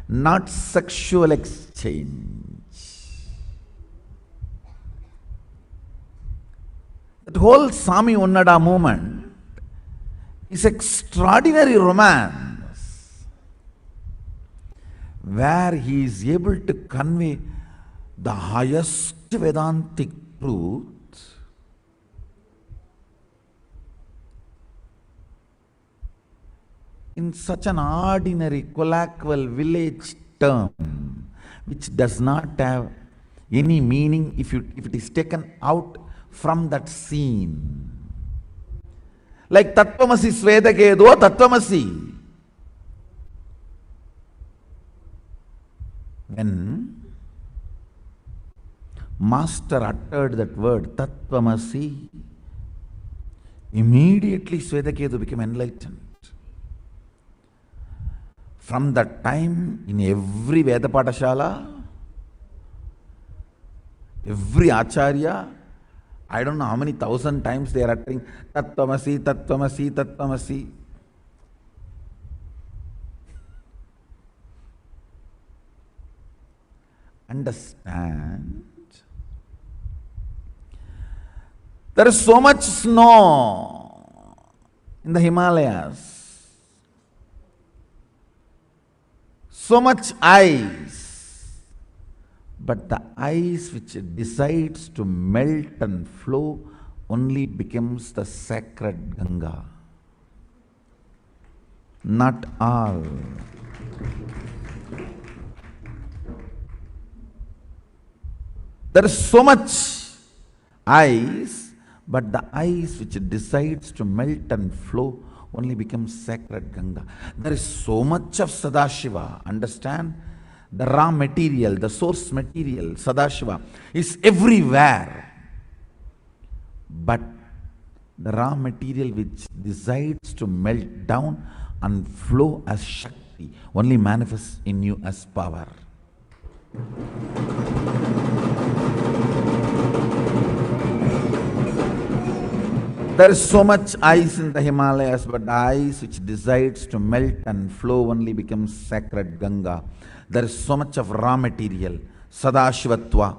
not sexual exchange. That whole Swami Unnada movement is extraordinary romance, where he is able to convey the highest Vedantic truth in such an ordinary colloquial village term, which does not have any meaning if it is taken out from that scene. Like Tattvamasi Svedakedo, Tattvamasi. When Master uttered that word, Tattvamasi, immediately Svedaketu became enlightened. From that time, in every Veda Patashala, every Acharya, I don't know how many thousand times they are uttering Tattvamasi, Tattvamasi, Tattvamasi. Understand? There is so much snow in the Himalayas, so much ice, but the ice which decides to melt and flow only becomes the sacred Ganga. Not all. There is so much ice, but the ice which decides to melt and flow only becomes sacred Ganga. There is so much of Sadashiva. Understand? The raw material, the source material, Sadashiva, is everywhere. But the raw material which decides to melt down and flow as Shakti only manifests in you as power. There is so much ice in the Himalayas, but the ice which decides to melt and flow only becomes sacred Ganga. There is so much of raw material, Sadashivatva,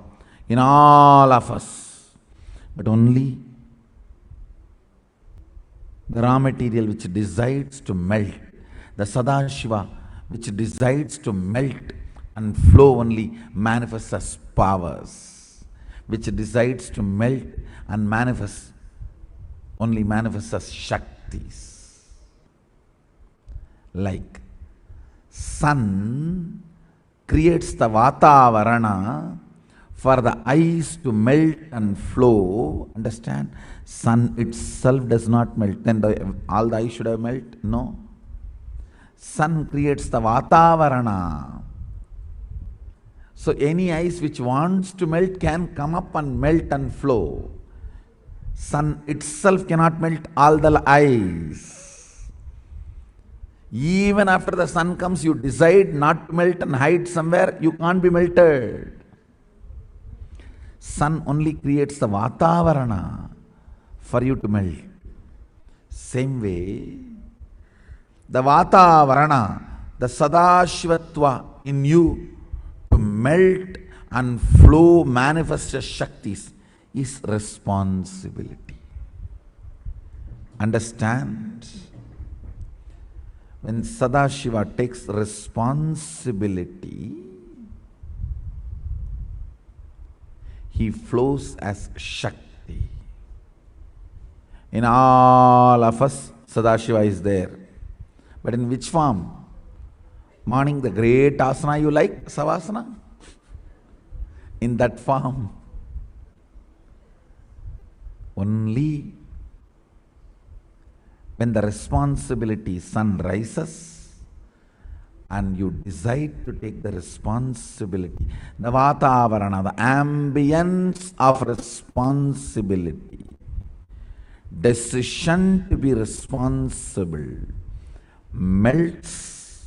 in all of us, but only the raw material which decides to melt, the Sadashiva which decides to melt and flow only manifests as powers, which decides to melt and only manifests as Shaktis. Like sun creates the Vatavarana for the ice to melt and flow. Understand? Sun itself does not melt. Then all the ice should have melted? No. Sun creates the Vatavarana. So any ice which wants to melt can come up and melt and flow. Sun itself cannot melt all the ice. Even after the sun comes, you decide not to melt and hide somewhere, you can't be melted. Sun only creates the Vatavarana for you to melt. Same way, the Vatavarana, the Sadashivatva in you to melt and flow, manifest as Shaktis, is responsibility. Understand? When Sadashiva takes responsibility, he flows as Shakti. In all of us, Sadashiva is there. But in which form? Morning, the great asana you like, Savasana? In that form. Only when the responsibility sun rises and you decide to take the responsibility, the Vatavarana, the ambience of responsibility, decision to be responsible, melts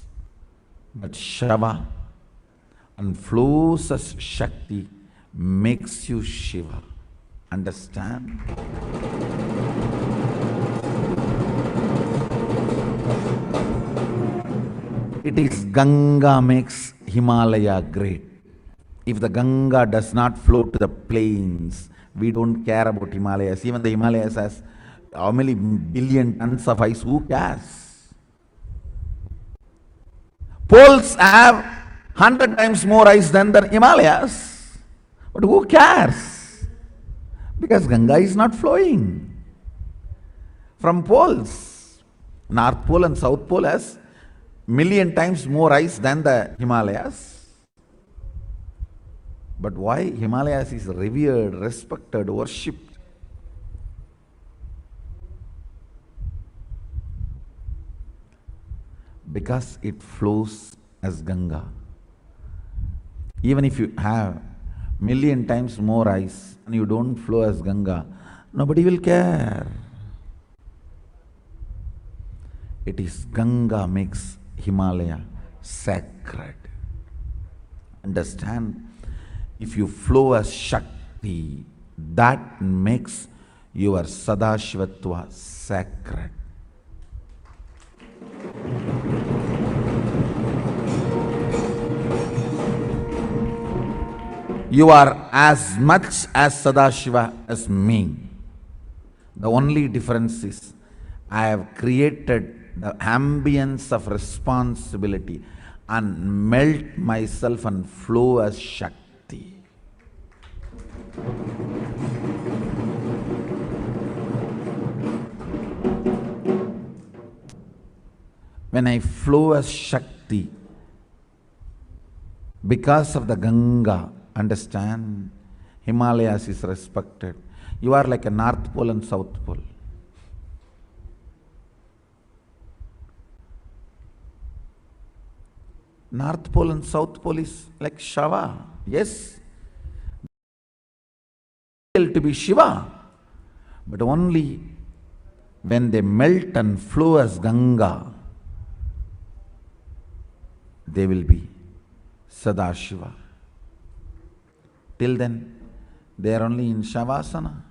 but Shava and flows as Shakti, makes you Shiva. Understand? It is Ganga makes Himalaya great. If the Ganga does not flow to the plains, we don't care about Himalayas. Even the Himalayas has how many billion tons of ice, who cares? Poles have 100 times more ice than the Himalayas. But who cares? Because Ganga is not flowing from poles. North Pole and South Pole has million times more ice than the Himalayas. But why Himalayas is revered, respected, worshipped? Because it flows as Ganga. Even if you have million times more ice and you don't flow as Ganga, nobody will care. It is Ganga makes Himalaya sacred. Understand? If you flow as Shakti, that makes your Sadashivatva sacred. You are as much as Sadashiva as me. The only difference is I have created the ambience of responsibility and melt myself and flow as Shakti. When I flow as Shakti, because of the Ganga, understand, Himalayas is respected. You are like a North Pole and South Pole. North Pole and South Pole is like Shava. Yes, to be Shiva, but only when they melt and flow as Ganga, they will be Sadashiva. Till then, they are only in Shavasana.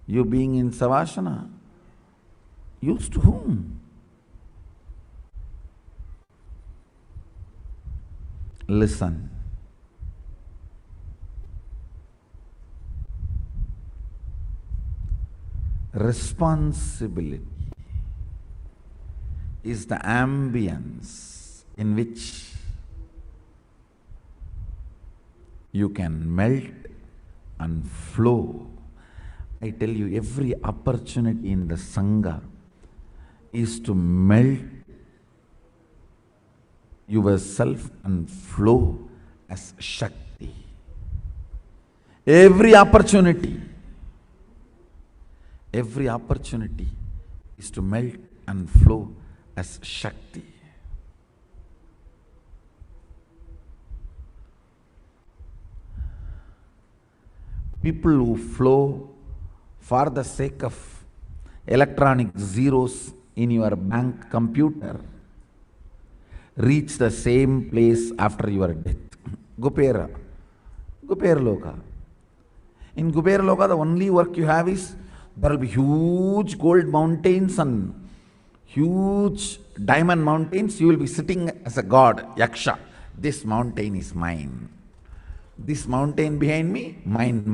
You being in Savasana, used to whom? Listen. Responsibility is the ambience in which you can melt and flow. I tell you, every opportunity in the Sangha is to melt yourself and flow as Shakti. Every opportunity is to melt and flow as Shakti. People who flow for the sake of electronic zeros in your bank computer reach the same place after your death. Gupera Loka. In Gupera Loka, the only work you have is there will be huge gold mountains and huge diamond mountains. You will be sitting as a god, Yaksha. This mountain is mine. This mountain behind me, mine.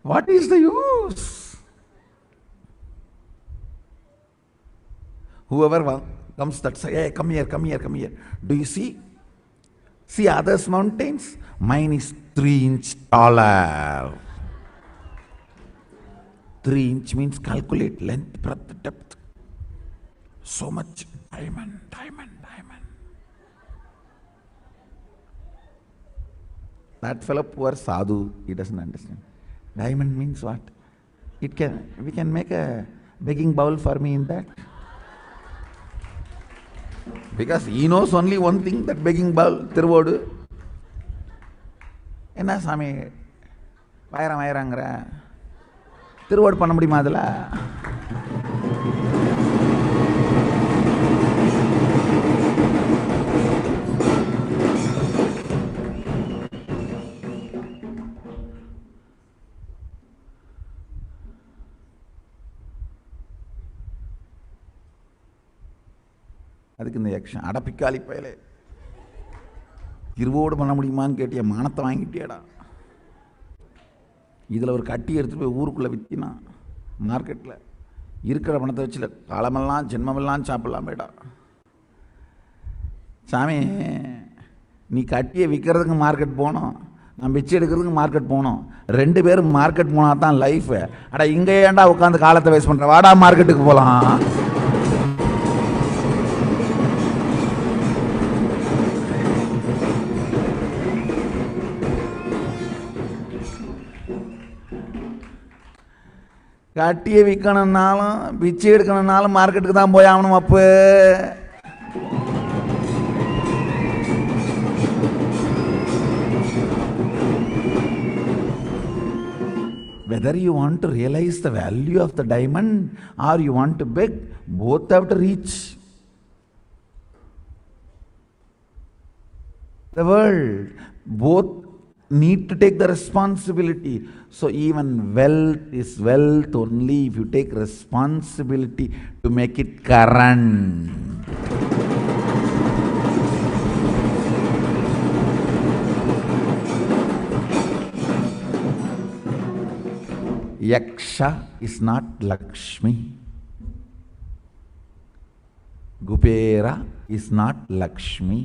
What is the use? Whoever comes that say, hey, come here. Do you see? See others' mountains? Mine is 3 inches taller. 3 inch means calculate length, breadth, depth. So much diamond. That fellow, poor sadhu, he doesn't understand. Diamond means what? we can make a begging bowl for me in that. Because he knows only one thing, that begging bowl, Thiruvodu. என்ன சாமி வயறாங்கிற திருவோடு பண்ண முடியுமா அதில்? அதுக்கு இந்த யக்ஷன் அடப்பிக்காளி பயலே, திருவோடு பண்ண முடியுமான்னு கேட்டிய, மானத்தை வாங்கிட்டியடா. இதில் ஒரு கட்டி எடுத்துகிட்டு போய் ஊருக்குள்ளே விற்றினா மார்க்கெட்டில் இருக்கிற பணத்தை வச்சு காலமெல்லாம் ஜென்மமெல்லாம் சாப்பிடலாம் போய்டா. சாமி, நீ கட்டியை விற்கிறதுக்கு மார்க்கெட் போகணும், நான் பிச்சை எடுக்கிறதுக்கு மார்க்கெட் போகணும். 2 பேரும் மார்க்கெட் போனால் தான் லைஃபு. அடா இங்கே ஏன்டா உட்காந்து காலத்தை வேஸ்ட் பண்ணுற, வாடா மார்க்கெட்டுக்கு போகலாம். கட்டியை விற்கணும்னாலும் பிச்சை எடுக்கணும்னாலும் மார்க்கெட்டுக்கு தான் போய் ஆகணும். அப்போ whether you want to realize the value of the diamond or you want to beg, both have to reach the world. Both need to take the responsibility. So even wealth is wealth only if you take responsibility to make it current. Yaksha is not Lakshmi. Kubera is not Lakshmi.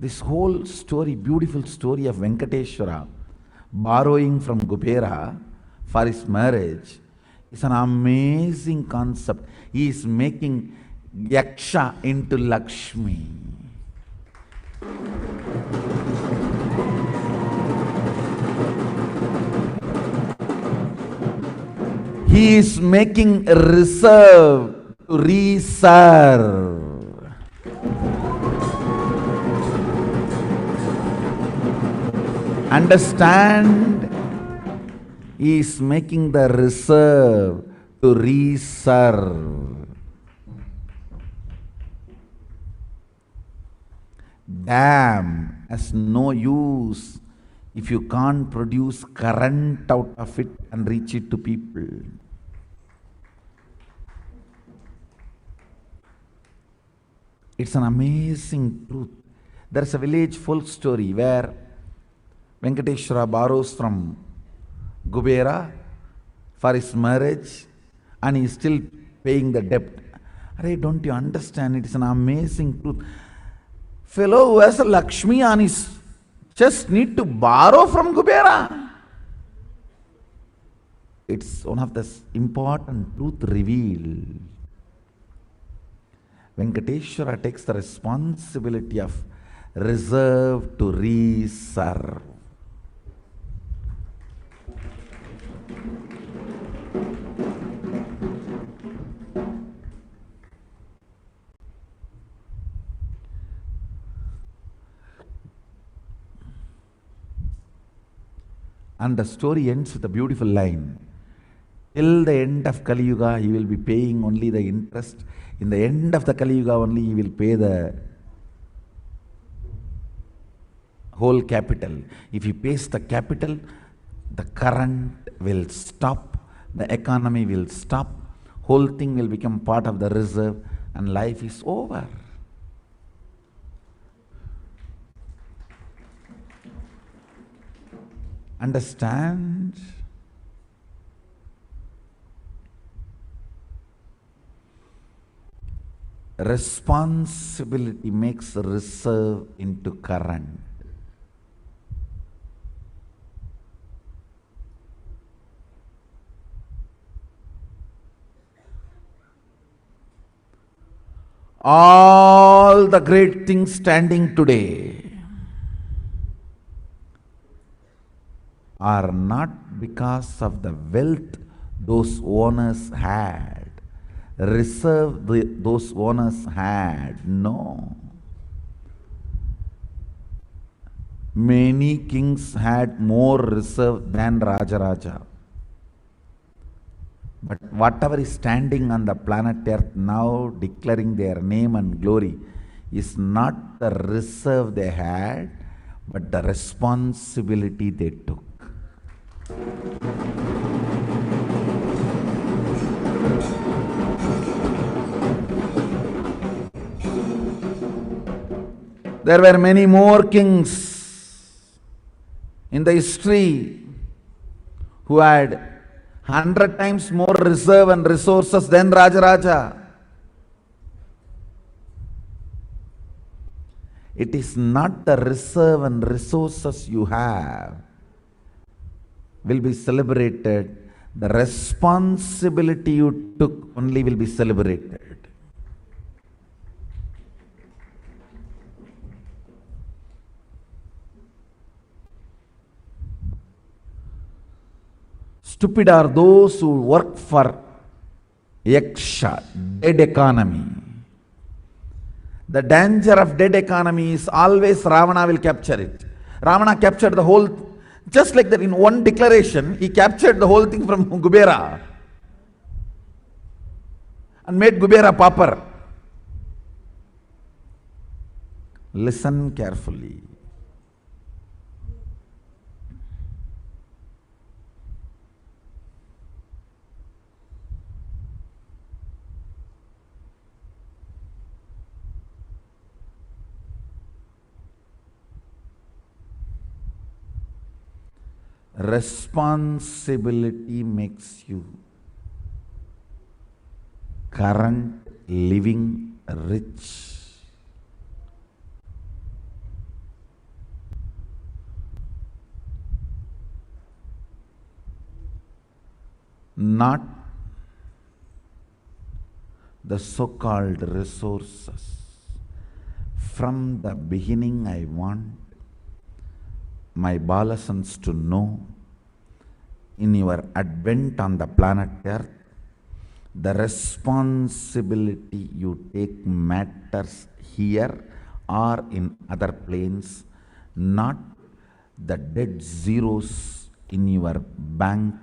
This whole story, beautiful story of Venkateshwara borrowing from Kubera for his marriage, is an amazing concept. He is making Yaksha into Lakshmi. He is making a reserve to reserve. Understand? He is making the reserve to reserve. Dam has no use if you can't produce current out of it and reach it to people. It's an amazing truth. There's a village folk story where Venkateshwara borrows from Kubera for his marriage and he is still paying the debt. Don't you understand? It is an amazing truth. Fellow who has a Lakshmi on his chest need to borrow from Kubera. It's one of the important truth revealed. Venkateshwara takes the responsibility of reserve to reserve. And the story ends with a beautiful line. Till the end of Kali Yuga, he will be paying only the interest. In the end of the Kali Yuga only, he will pay the whole capital. If he pays the capital, the current will stop, the economy will stop, whole thing will become part of the reserve and life is over. Understand? Responsibility makes reserve into current. All the great things standing today, are not because of the wealth those owners had, those owners had. No. Many kings had more reserve than Rajaraja. But whatever is standing on the planet Earth now, declaring their name and glory, is not the reserve they had, but the responsibility they took. There were many more kings in the history who had 100 times more reserve and resources than Rajaraja. It is not the reserve and resources you have will be celebrated. The responsibility you took only will be celebrated. Stupid are those who work for yaksha, dead economy. The danger of dead economy is always Ravana will capture it. Ravana captured the whole, just like that in one declaration, he captured the whole thing from Kubera and made Kubera pauper. Listen carefully. Responsibility makes you current living rich. Not the so-called resources. From the beginning I want my Balasans to know, in your advent on the planet Earth, the responsibility you take matters here or in other planes, not the dead zeros in your bank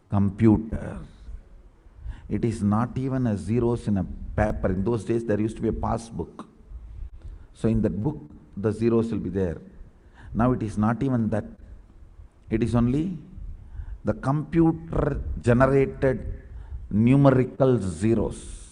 computer. It is not even a zeros in a paper. In those days there used to be a passbook. So in that book the zeros will be there. Now it is not even that. It is only the computer generated numerical zeros.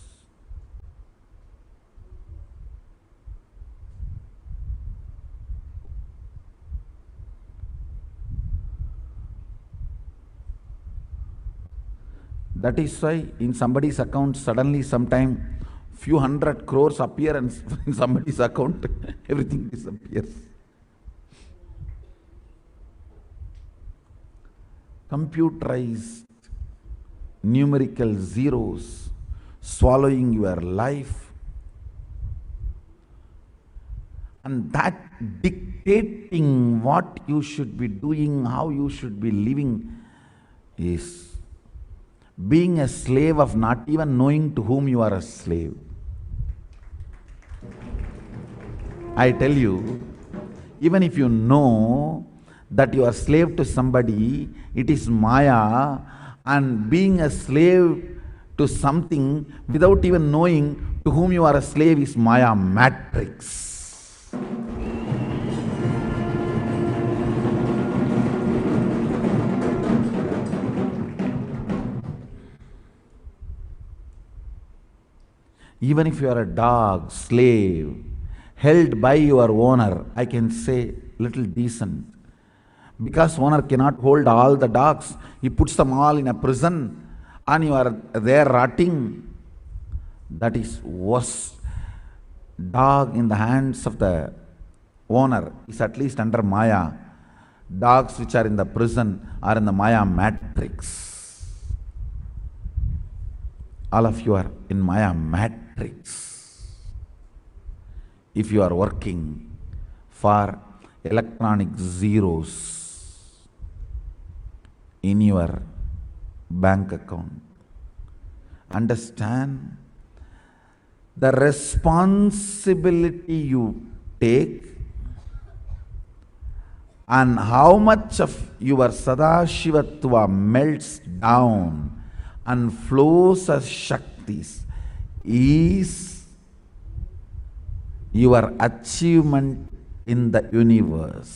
That is why in somebody's account suddenly sometime few hundred crores appear and in somebody's account everything disappears. Computerized numerical zeros swallowing your life, and that dictating what you should be doing, how you should be living, is being a slave of not even knowing to whom you are a slave. I tell you, even if you know that you are slave to somebody, it is Maya, and being a slave to something without even knowing to whom you are a slave is Maya matrix. Even if you are a dog, slave, held by your owner, I can say little decent. Because owner cannot hold all the dogs, he puts them all in a prison and you are there rotting. That is worse. Dog in the hands of the owner is at least under Maya. Dogs which are in the prison are in the Maya matrix. All of you are in Maya matrix. If you are working for electronic zeros, in your bank account. Understand the responsibility you take and how much of your Sadashivatva melts down and flows as Shaktis is your achievement in the universe,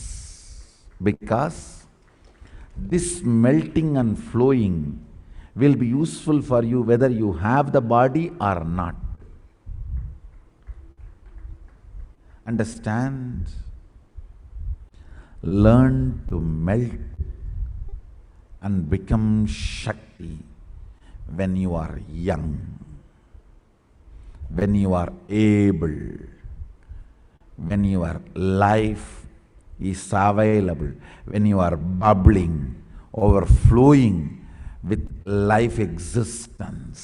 because this melting and flowing will be useful for you whether you have the body or not. Understand? Learn to melt and become Shakti when you are young, when you are able, when your life is available, when you are bubbling, overflowing with life existence.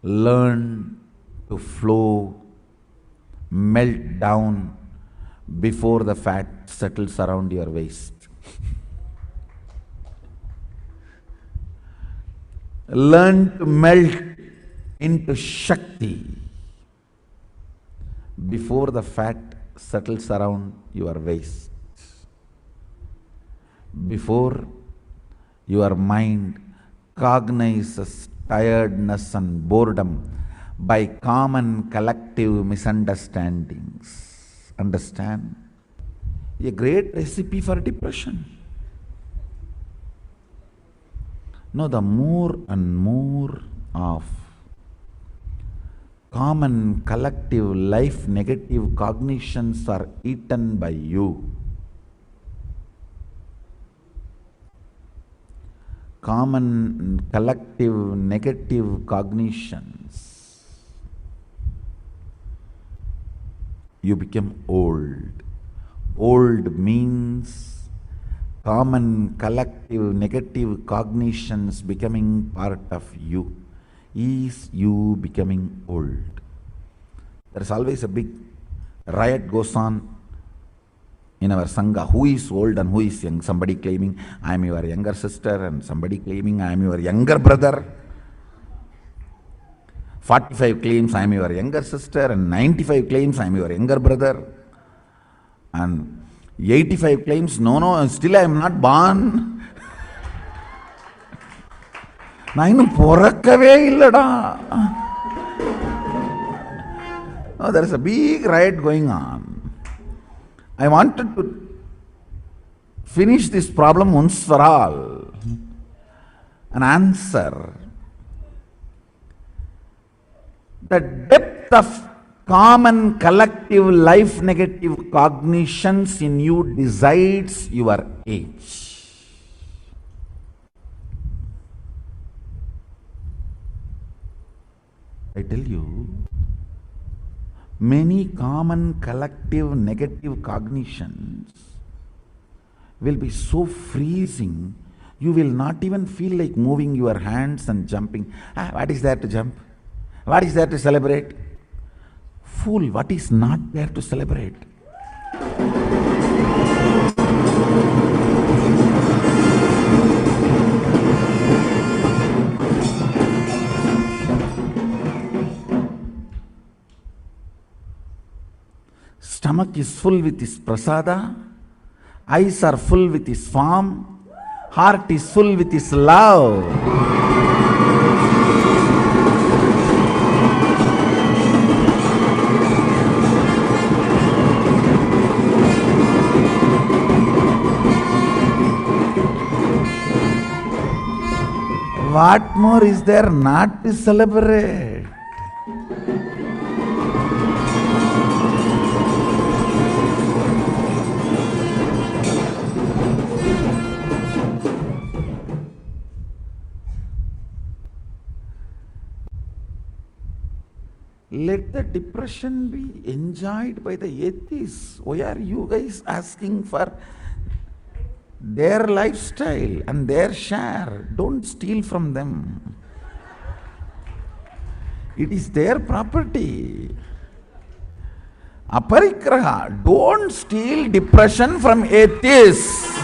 Learn to flow, melt down before the fat settles around your waist. Learn to melt into Shakti before the fat settles around your waist. Before your mind cognizes tiredness and boredom by common collective misunderstandings. Understand? A great recipe for depression. No, the more and more of common collective life negative cognitions are eaten by you, common collective negative cognitions, you become old. Old means common collective negative cognitions becoming part of you is you becoming old. There is always a big riot goes on in our Sangha. Who is old and who is young? Somebody claiming, I am your younger sister, and somebody claiming, I am your younger brother. 45 claims, I am your younger sister, and 95 claims, I am your younger brother. And 85 claims, no, still I am not born. நான் இன்னும் பிறக்கவே இல்லடா. Oh, there is a big riot going on. I wanted to finish this problem once for all. An answer. The depth of common collective life negative cognitions in you decides your age. I tell you, many common collective negative cognitions will be so freezing, you will not even feel like moving your hands and jumping. What is there to jump? What is there to celebrate? Fool, what is not there to celebrate? Stomach is full with his prasada, eyes are full with his form, heart is full with his love. What more is there not to celebrate? Let the depression be enjoyed by the atheists. Why are you guys asking for their lifestyle and their share? Don't steal from them. It is their property. Aparigraha. Don't steal depression from atheists.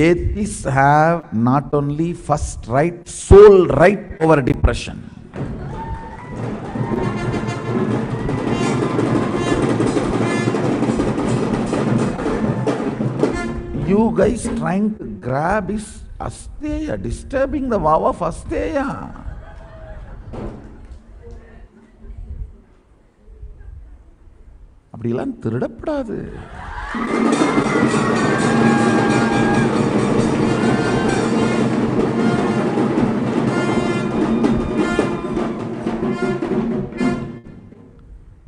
Atheists have not only first right, sole right over depression. You guys trying to grab his asteya, disturbing the vow of asteya. அப்படிலாம் திருடப்படாது.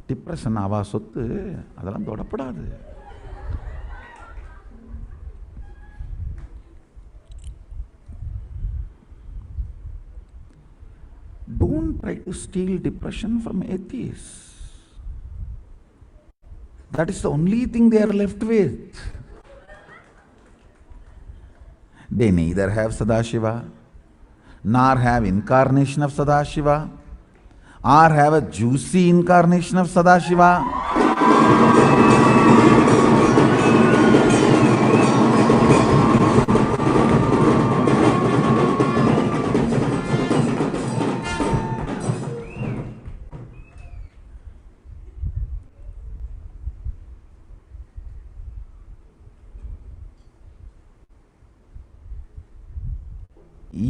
Depression அவா சொத்து, அதெல்லாம் தொடப்படாது. Don't try to steal depression from atheists. That is the only thing they are left with. They neither have Sadashiva, nor have incarnation of Sadashiva, or have a juicy incarnation of Sadashiva.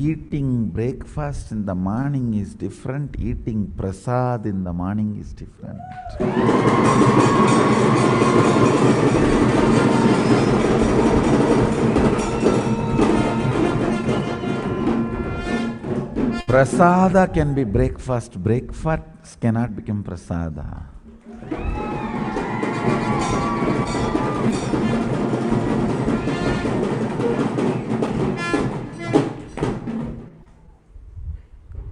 Eating breakfast in the morning is different. Eating prasad in the morning is different. Prasada can be breakfast. Breakfast cannot become prasada.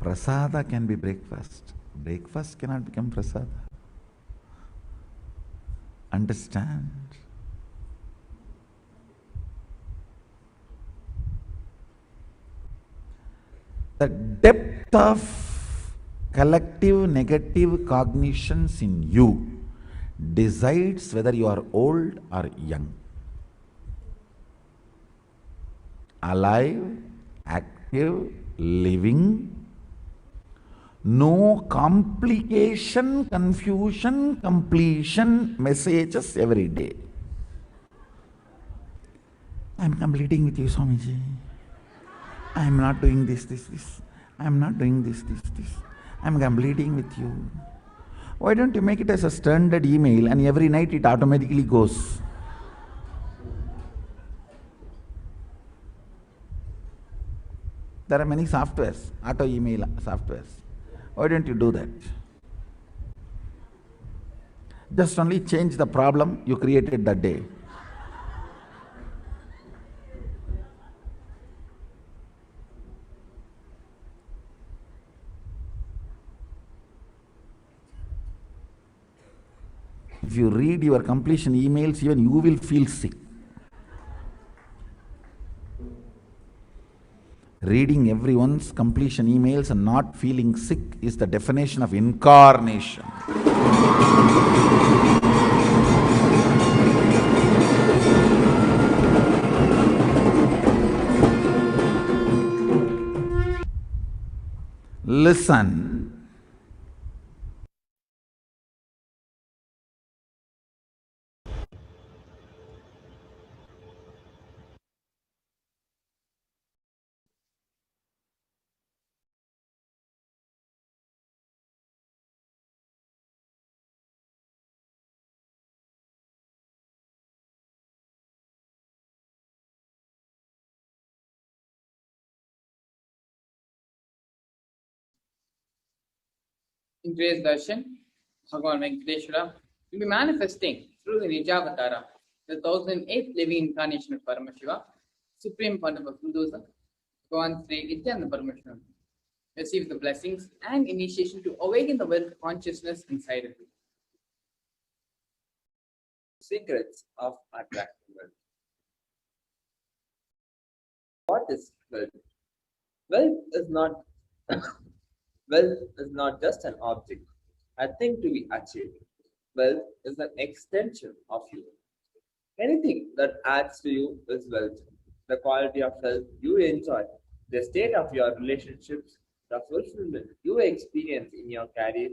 Prasada can be breakfast. Breakfast cannot become prasada. Understand? The depth of collective negative cognitions in you decides whether you are old or young, alive, active, living. No complication, confusion, completion messages every day. I am completing with you, Swamiji. I am not doing this. I am not doing this. I am completing with you. Why don't you make it as a standard email and every night it automatically goes? There are many softwares, auto email softwares. Why don't you do that? Just only change the problem you created that day. If you read your completion emails, even you will feel sick. Reading everyone's completion emails and not feeling sick is the definition of incarnation. Listen.
In today's Darshan, Bhagavan Venkateshwara will be manifesting through the Nijavatara, the 1008th living incarnation of Paramashiva, Supreme Founder of Hinduism, Bhagavan Sri Nithyananda Truth. Receive the blessings and initiation to awaken the wealth consciousness inside of you.
Secrets of attracting wealth. What is wealth? Wealth is not Wealth is not just an object, a thing to be achieved. Wealth is an extension of you. Anything that adds to you is wealth. The quality of health you enjoy, the state of your relationships, the fulfillment you experience in your career,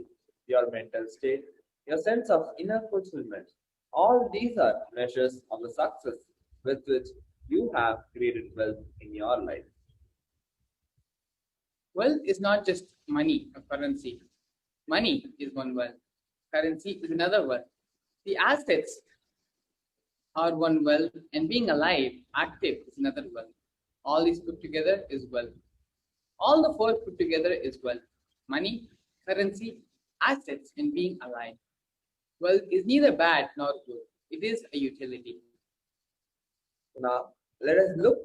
your mental state, your sense of inner fulfillment. All these are measures of the success with which you have created wealth in your life.
Wealth is not just money or currency. Money is one wealth. Currency is another wealth. The assets are one wealth, and being alive, active is another wealth. All these put together is wealth. All the four put together is wealth. Money, currency, assets, and being alive. Wealth is neither bad nor good. It is a utility.
Now, let us look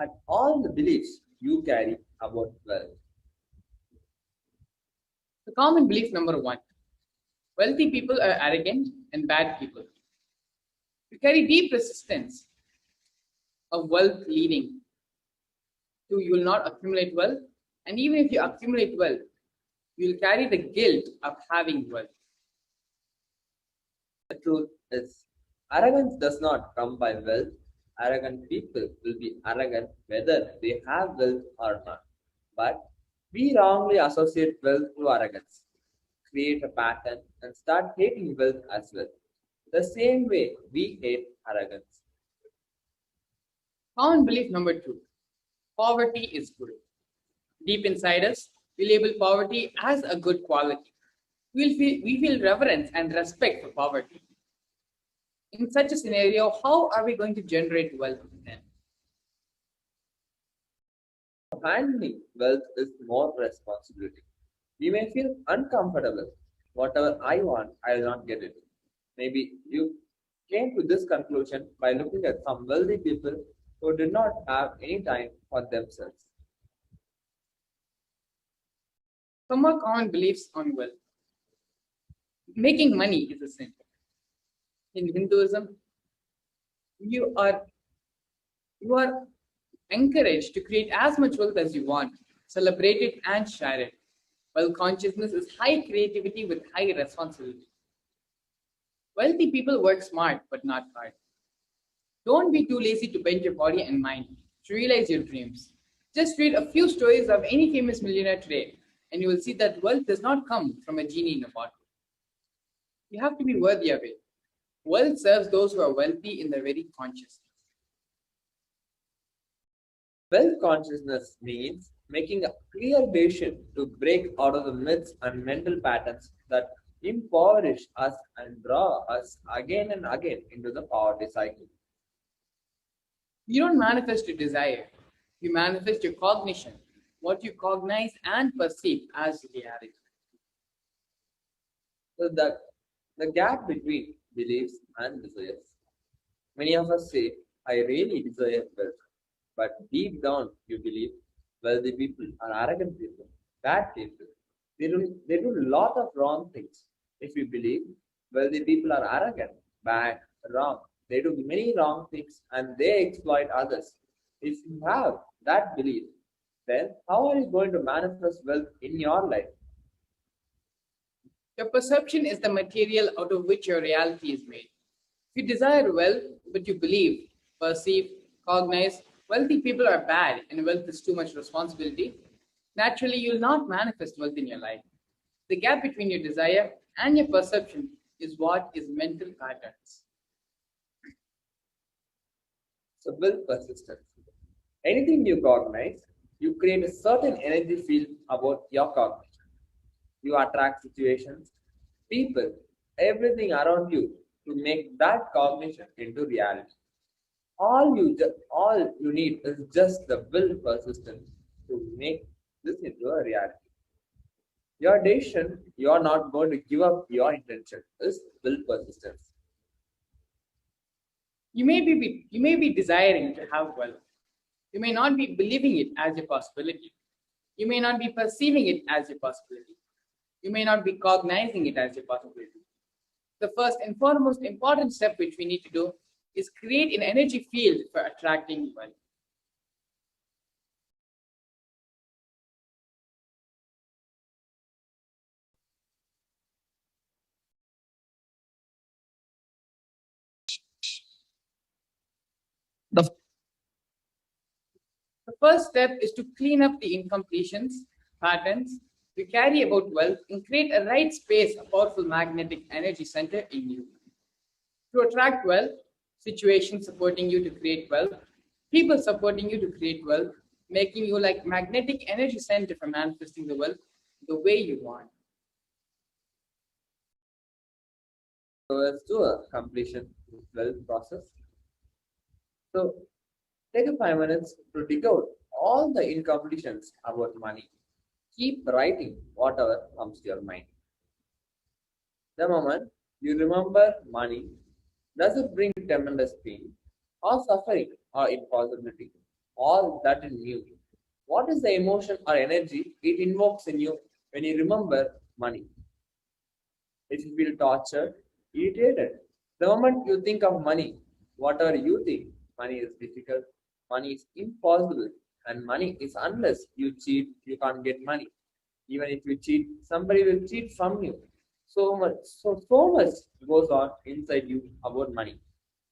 at all the beliefs you carry about wealth.
The common belief number one: wealthy people are arrogant and bad people. You carry deep resistance of wealth leading to you will not accumulate wealth, and even if you accumulate wealth, you will carry the guilt of having wealth.
The truth is, arrogance does not come by wealth. Arrogant people will be arrogant whether they have wealth or not. But we wrongly associate wealth to arrogance, create a pattern, and start hating wealth as well. The same way we hate arrogance.
Common belief number two: poverty is good. Deep inside us, we label poverty as a good quality. We feel reverence and respect for poverty. In such a scenario, how are we going to generate wealth then?
Handling wealth is more responsibility. We may feel uncomfortable. Whatever I want, I will not get it. Maybe you came to this conclusion by looking at some wealthy people who did not have any time for themselves.
Some more common beliefs on wealth. Making money is a sin. In Hinduism, you are encouraged to create as much wealth as you want, celebrate it and share it. Wealth consciousness is high creativity with high responsibility. Wealthy people work smart but not hard. Don't be too lazy to bend your body and mind to realize your dreams. Just read a few stories of any famous millionaire today, and you will see that wealth does not come from a genie in a bottle. You have to be worthy of it. Wealth serves those who are wealthy in their very consciousness.
Wealth consciousness means making a clear decision to break out of the myths and mental patterns that impoverish us and draw us again and again into the poverty cycle.
You don't manifest your desire, you manifest your cognition, what you cognize and perceive as reality.
So the gap between beliefs and desires. Many of us say, I really desire wealth, but deep down you believe wealthy people are arrogant people, bad people. They do a lot of wrong things. If you believe wealthy people are arrogant, bad, wrong, they do many wrong things and they exploit others. If you have that belief, then how are you going to manifest wealth in your life?
Your perception is the material out of which your reality is made. If you desire wealth, but you believe, perceive, cognize, wealthy people are bad and wealth is too much responsibility, naturally you will not manifest wealth in your life. The gap between your desire and your perception is what is mental patterns.
So build persistence. Anything you cognize, you create a certain energy field about your cognition. You attract situations, people, everything around you to make that cognition into reality. All you need is just the will persistence to make this into a reality. Your decision, you are not going to give up your intention, is will persistence.
You may be desiring to have wealth. You may not be believing it as a possibility. You may not be perceiving it as a possibility. You may not be cognizing it as a possibility. The first and foremost important step which we need to do is create an energy field for attracting wealth. The first step is to clean up the incompletions, patterns, to carry about wealth and create a right space, a powerful magnetic energy center in you. To attract wealth, situations supporting you to create wealth, people supporting you to create wealth, making you like magnetic energy center for manifesting the wealth the way you want.
So let's do a completion wealth process. So take a 5 minutes to dig out all the incompletions about money. Keep writing whatever comes to your mind. The moment you remember money, does it bring tremendous pain or suffering or impossibility? All that in you. What is the emotion or energy it invokes in you when you remember money? If you feel tortured, irritated, the moment you think of money, whatever you think, money is difficult, money is impossible, and money is unless you cheat, you can't get money. Even if you cheat, somebody will cheat from you. So much goes on inside you about money.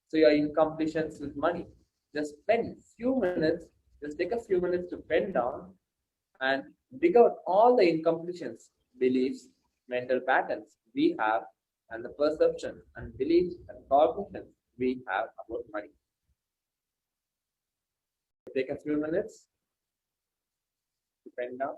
So your incompletions with money. Just spend few minutes, just take a few minutes to pen down and dig out all the incompletions, beliefs, mental patterns we have, and the perception and beliefs and cognitions we have about money. Take a few minutes to pen down.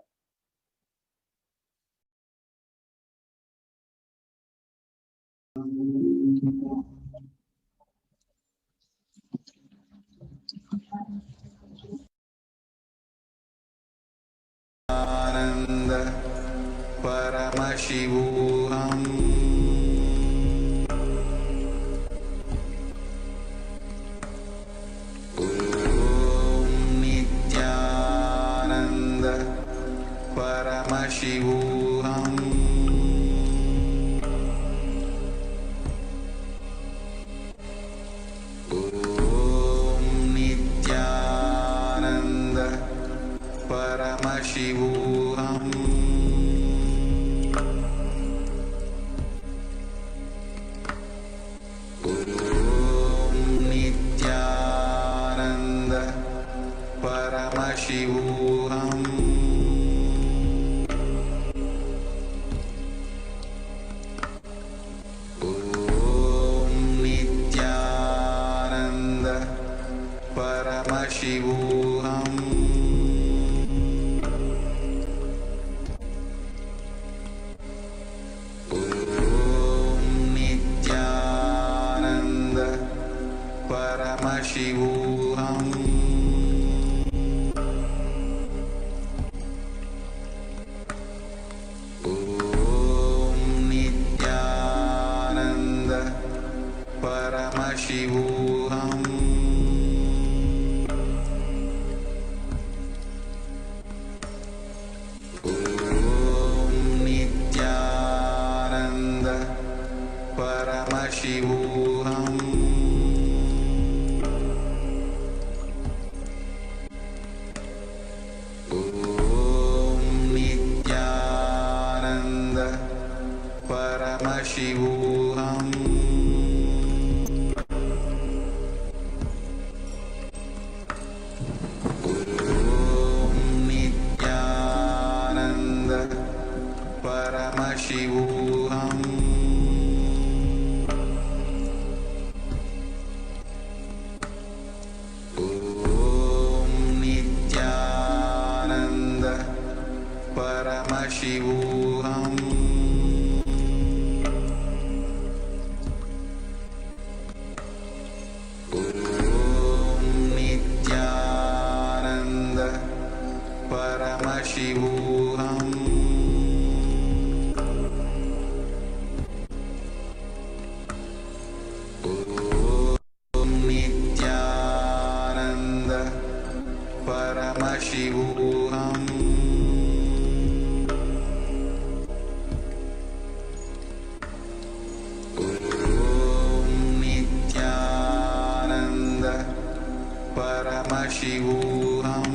Nithyananda Paramashivam Om Nithyananda Paramashivam Om Nithyananda Paramashivam Om Nithyananda Paramashivam Om Nithyananda Paramashivam Om Nithyananda Paramashivam Om Nithyananda Paramashivam Om Nithyananda Paramashivam Om Nithyananda Paramashivam Om Nithyananda Paramashivam Om Nithyananda Paramashivam Om Nithyananda Paramashivam Om Nithyananda Paramashivam Om Nithyananda Paramashivam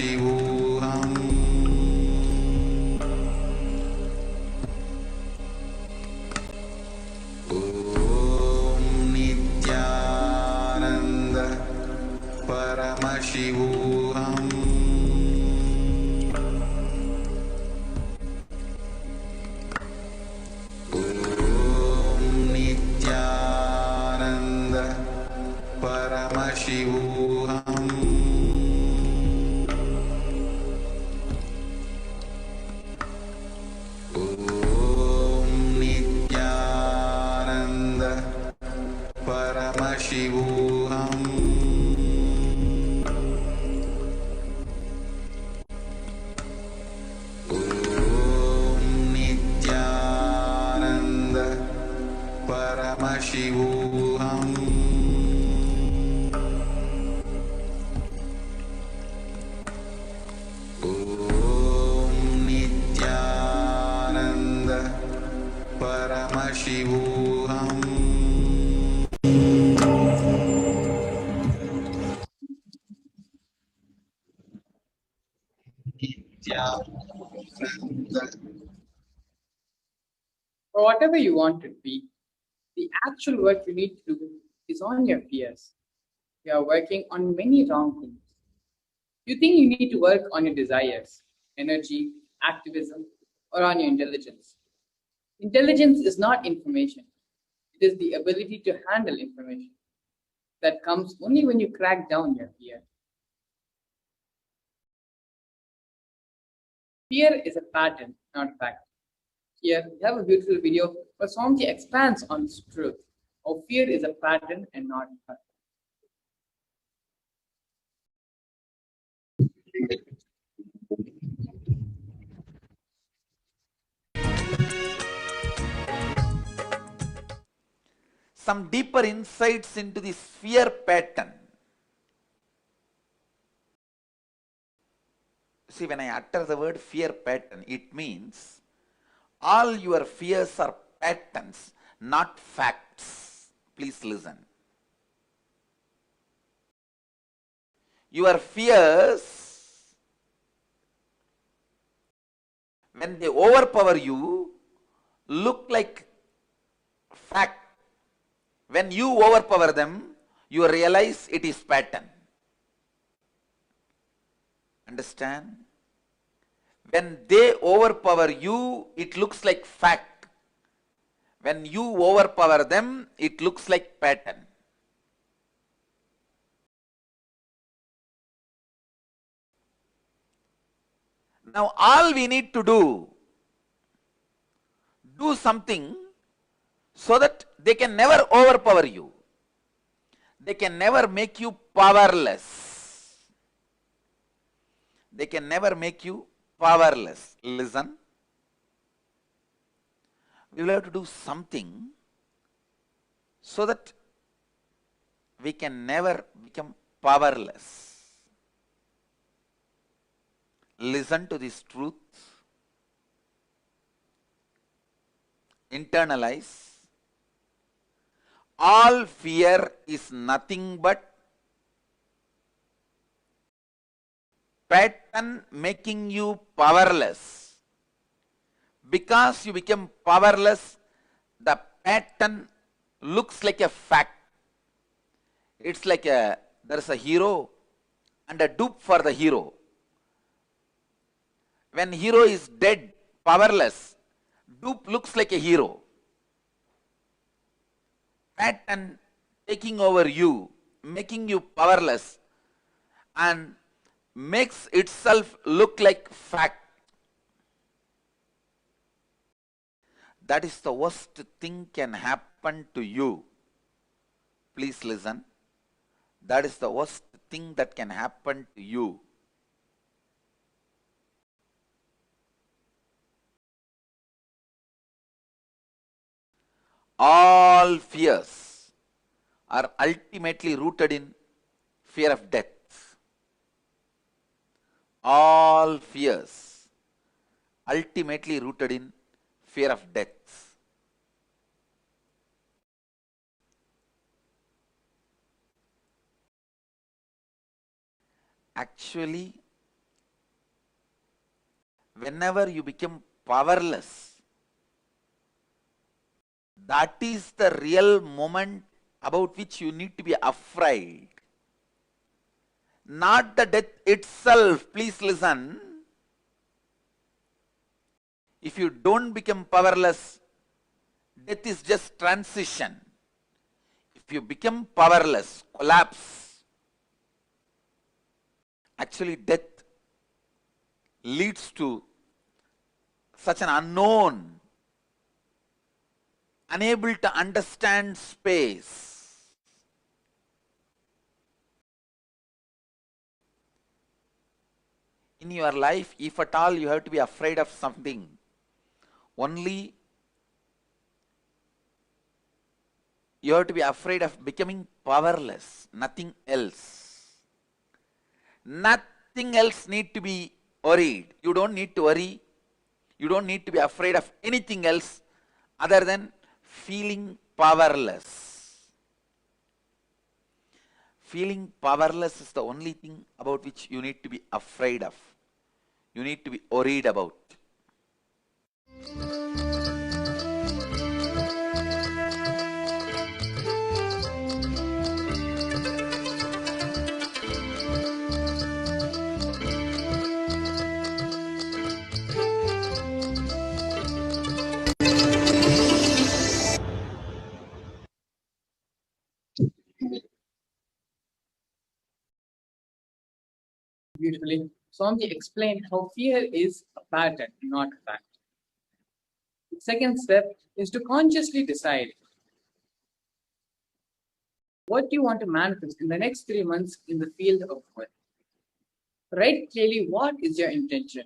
Paramashivam. Om Nithyananda Paramashivam. Om Nithyananda Paramashivam. Om Nithyananda Paramashivam. Om Nithyananda Paramashivam. Om Nithyananda Paramashivam. Nithyananda.
For whatever you want to be, the actual work you need to do is on your fears. You are working on many wrong things. You think you need to work on your desires, energy, activism, or on your intelligence. Intelligence is not information, it is the ability to handle information. That comes only when you crack down your fear. Fear is a pattern, not fact. Here we have a beautiful video where Swamiji expands on this truth. How fear is a pattern and not fact.
Some deeper insights into the fear pattern. See, when I utter the word fear pattern, it means all your fears are patterns, not facts. Please listen. Your fears, when they overpower you, look like fact. When you overpower them, you realize it is pattern. Understand? When they overpower you, it looks like fact. When you overpower them, it looks like pattern. Now all we need to do something so that they can never overpower you. They can never make you powerless. They can never make you powerless. Listen. We will have to do something so that we can never become powerless. Listen to this truth. Internalize. All fear is nothing but pattern making you powerless. Because you become powerless, the pattern looks like a fact. It's like there is a hero and a dupe for the hero. When hero is dead, powerless, dupe looks like a hero. Pattern taking over you, making you powerless, and makes itself look like fact. That is the worst thing can happen to you. Please listen. That is the worst thing that can happen to you. All fears are ultimately rooted in fear of death. All fears ultimately rooted in fear of death. Actually, whenever you become powerless, that is the real moment about which you need to be afraid. Not the death itself. Please listen. If you don't become powerless, death is just transition. If you become powerless, collapse, actually death leads to such an unknown, unable to understand space. In your life, if at all you have to be afraid of something, only you have to be afraid of becoming powerless, nothing else. Nothing else need to be worried. You don't need to worry. You don't need to be afraid of anything else other than feeling powerless. Feeling powerless is the only thing about which you need to be afraid of. You need to be worried about.
Beautifully, Swami explained how fear is a pattern, not a fact. The second step is to consciously decide what you want to manifest in the next 3 months in the field of wealth. Write clearly what is your intention.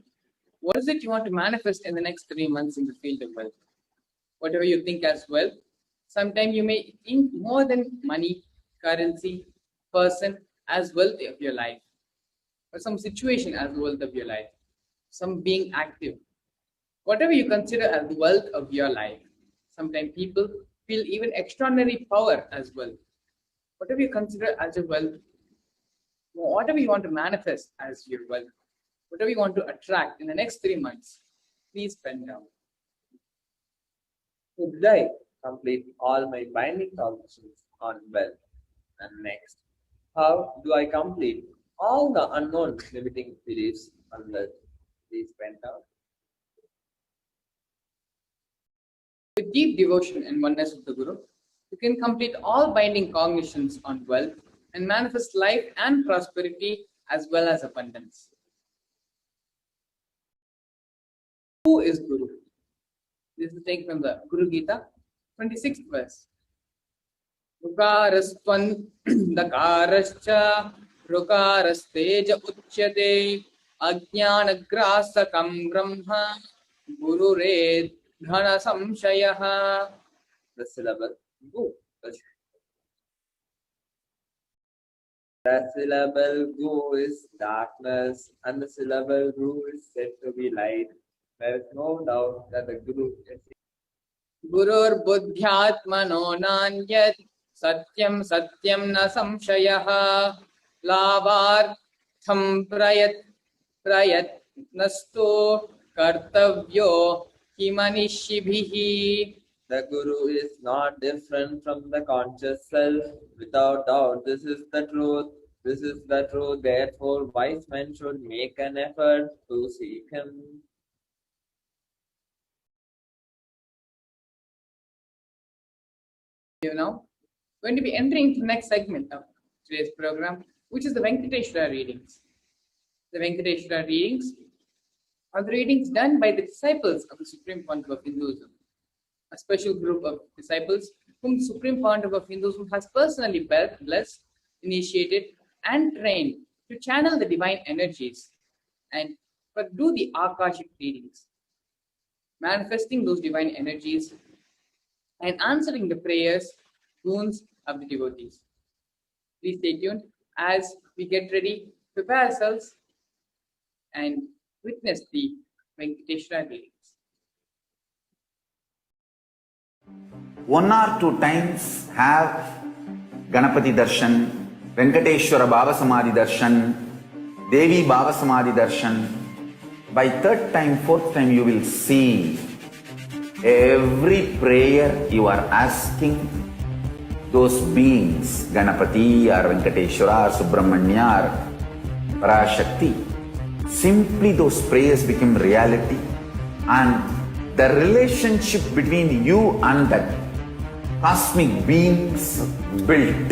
What is it you want to manifest in the next 3 months in the field of wealth? Whatever you think as wealth. Sometimes you may think more than money, currency, person as wealth of your life, or some situation as the wealth of your life, some being active. Whatever you consider as the wealth of your life. Sometimes people feel even extraordinary power as wealth. Whatever you consider as your wealth, whatever you want to manifest as your wealth, whatever you want to attract in the next 3 months, please pen down.
Should I complete all my binding obligations on wealth? And next, how do I complete all the unknown limiting beliefs on wealth? Please pen down.
With deep devotion and oneness with the Guru, you can complete all binding cognitions on wealth and manifest life and prosperity as well as abundance. Who is Guru? This is taken from the Guru Gita, 26th verse. Rukarastvan dakarascha rukarasteja uchyate ajnanagrasakam brahma gurured dhana samshayaha.
The syllable Gu. The syllable Gu is darkness and the syllable Ru is said to be light. There is no doubt that the Guru is
Gurur buddhyatmano nanyat satyam satyam na samshayaha lavartham prayatnasto kartavyo himanishibhihi.
The Guru is not different from the conscious self. Without doubt, this is the truth. This is the truth. Therefore, wise men should make an effort to seek him.
You know, going to be entering the next segment of today's program, which is the Venkateshwara readings. The Venkateshwara readings are the readings done by the disciples of the Supreme Pontiff of Hinduism, a special group of disciples whom the Supreme Pontiff of Hinduism has personally blessed, initiated, and trained to channel the divine energies and do the Akashic readings, manifesting those divine energies and answering the prayers, boons of the devotees. Please stay tuned as we get ready, prepare ourselves, and witness the Venkateshwara readings.
One or two times have Ganapati Darshan, Venkateshwara Bhava Samadhi Darshan, Devi Bhava Samadhi Darshan, By third time, fourth time, you will see every prayer you are asking those beings, Ganapati or Venkateshwara or Subramanya or Parashakti, simply those prayers become reality, and the relationship between you and that cosmic beings built.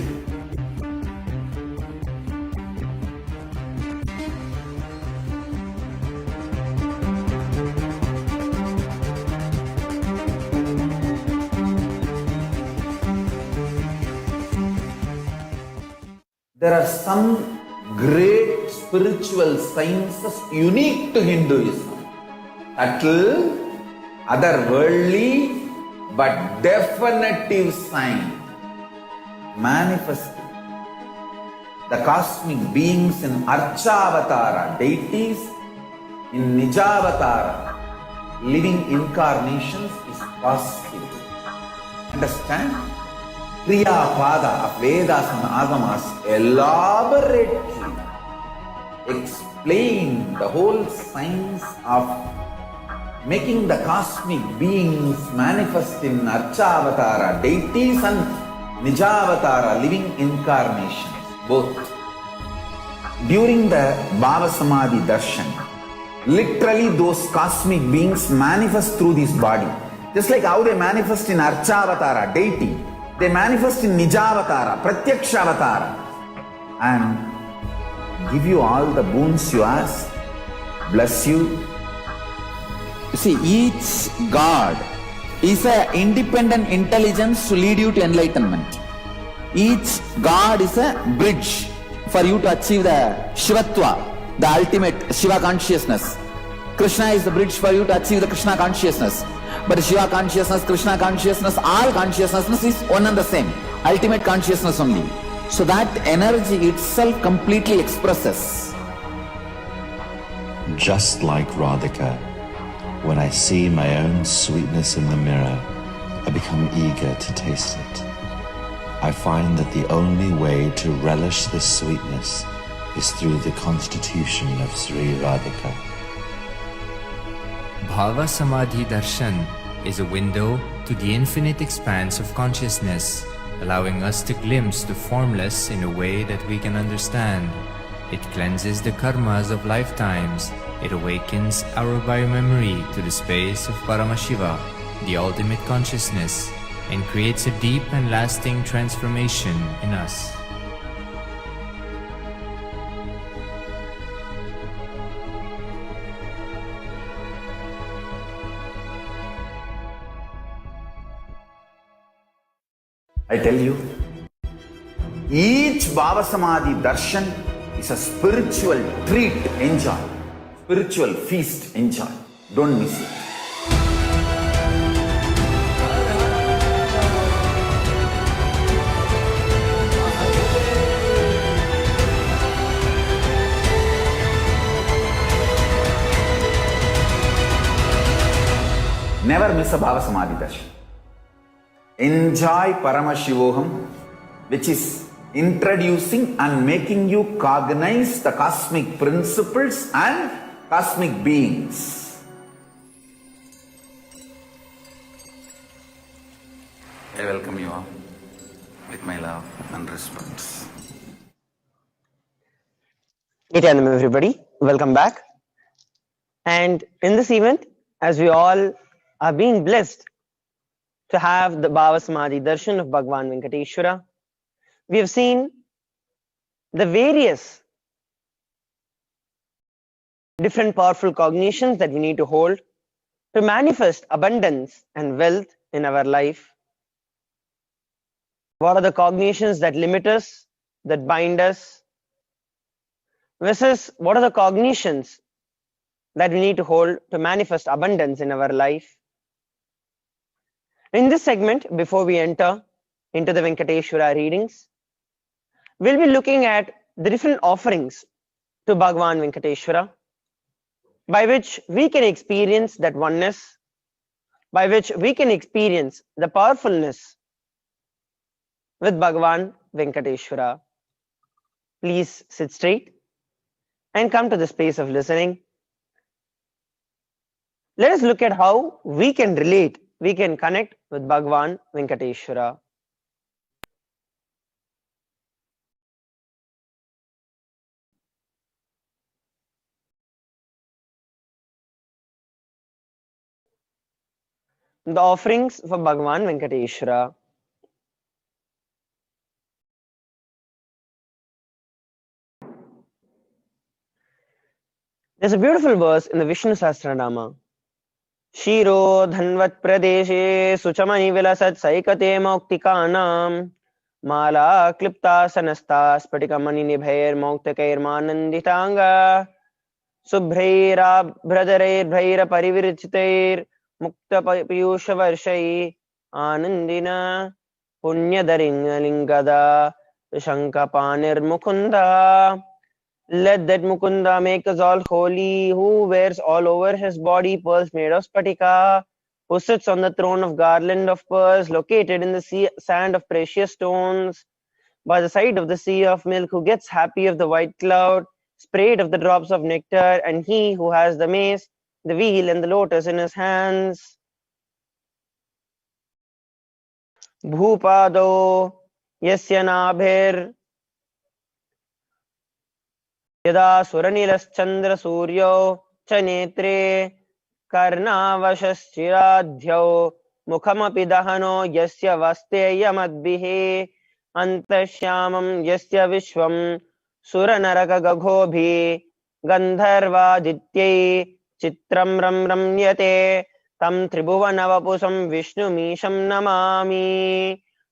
There are some great spiritual sciences unique to Hinduism. Subtle, otherworldly, but definitive sign. Manifesting the cosmic beings in Archavatara, deities in Nijavatara, living incarnations is possible. Understand? Kriya Pada of Vedas and Agamas elaborately explain the whole science of making the cosmic beings manifest in Archavatara, deities and Nijavatara, living incarnations, both. During the Bhava Samadhi Darshan, literally those cosmic beings manifest through this body. Just like how they manifest in Archavatara, deity, they manifest in Nijavatara, Pratyakshavatara, and give you all the boons you ask, bless you. You see, each God is an independent intelligence to lead you to enlightenment. Each God is a bridge for you to achieve the Shivatva, the ultimate Shiva consciousness. Krishna is the bridge for you to achieve the Krishna consciousness. But Shiva consciousness, Krishna consciousness, all consciousness is one and the same. Ultimate consciousness only. So that energy itself completely expresses.
Just like Radhika, when I see my own sweetness in the mirror, I become eager to taste it. I find that the only way to relish this sweetness is through the constitution of Sri Radhika.
Bhava Samadhi Darshan is a window to the infinite expanse of consciousness, allowing us to glimpse the formless in a way that we can understand. It cleanses the karmas of lifetimes. It awakens our biomemory to the space of Paramashiva, the ultimate consciousness, and creates a deep and lasting transformation in us.
I tell you, each Bhava Samadhi Darshan is a spiritual treat, enjoy. Spiritual feast, enjoy. Don't miss it. Never miss a Bhava Samadhi Darshan. Enjoy Paramashivam, which is introducing and making you cognize the cosmic principles and cosmic beings. I welcome you all with my love and respect.
Nithyananda, everybody, welcome back. And in this event, as we all are being blessed to have the Bhava Samadhi Darshan of Bhagwan Venkateshwara, we have seen the various different powerful cognitions that we need to hold to manifest abundance and wealth in our life. What are the cognitions that limit us, that bind us, versus what are the cognitions that we need to hold to manifest abundance in our life? In this segment, before we enter into the Venkateshwara readings, we'll be looking at the different offerings to Bhagwan Venkateshwara, by which we can experience that oneness, by which we can experience the powerfulness with Bhagwan Venkateshwara. Please sit straight and come to the space of listening. Let us look at how we can relate, we can connect with Bhagavan Venkateshwara. The offerings for Bhagavan Venkateshwara. There's a beautiful verse in the Vishnu Sahasranama. Shiro dhanvat pradeshe suchamani vilasat saikate mauktikanam mala klipta sanasta spatikamani nibhair mauktakeir mananditanga subhrairabhrajareir bhaira parivirchitair mukta piyusha varshai anandina punyadaringalingada shankapanir mukunda. Let that Mukunda make us all holy, who wears all over his body pearls made of spatika, who sits on the throne of garland of pearls located in the sand of precious stones, by the side of the sea of milk, who gets happy of the white cloud, sprayed of the drops of nectar, and he who has the mace, the wheel, and the lotus in his hands. Bhupado yasya nabhir यदा सुरनीलश्चन्द्रसूर्यौ च नेत्रे कर्णावशश्चिराध्यौ मुखमपि दहनो यस्य वस्तेयमद्भिः अन्तःश्यामं यस्य विश्वं सुरनरकगघोभिः गन्धर्वादित्यै चित्रं रम्यते तं त्रिभुवनवपुषं विष्णुमीशं नमामि.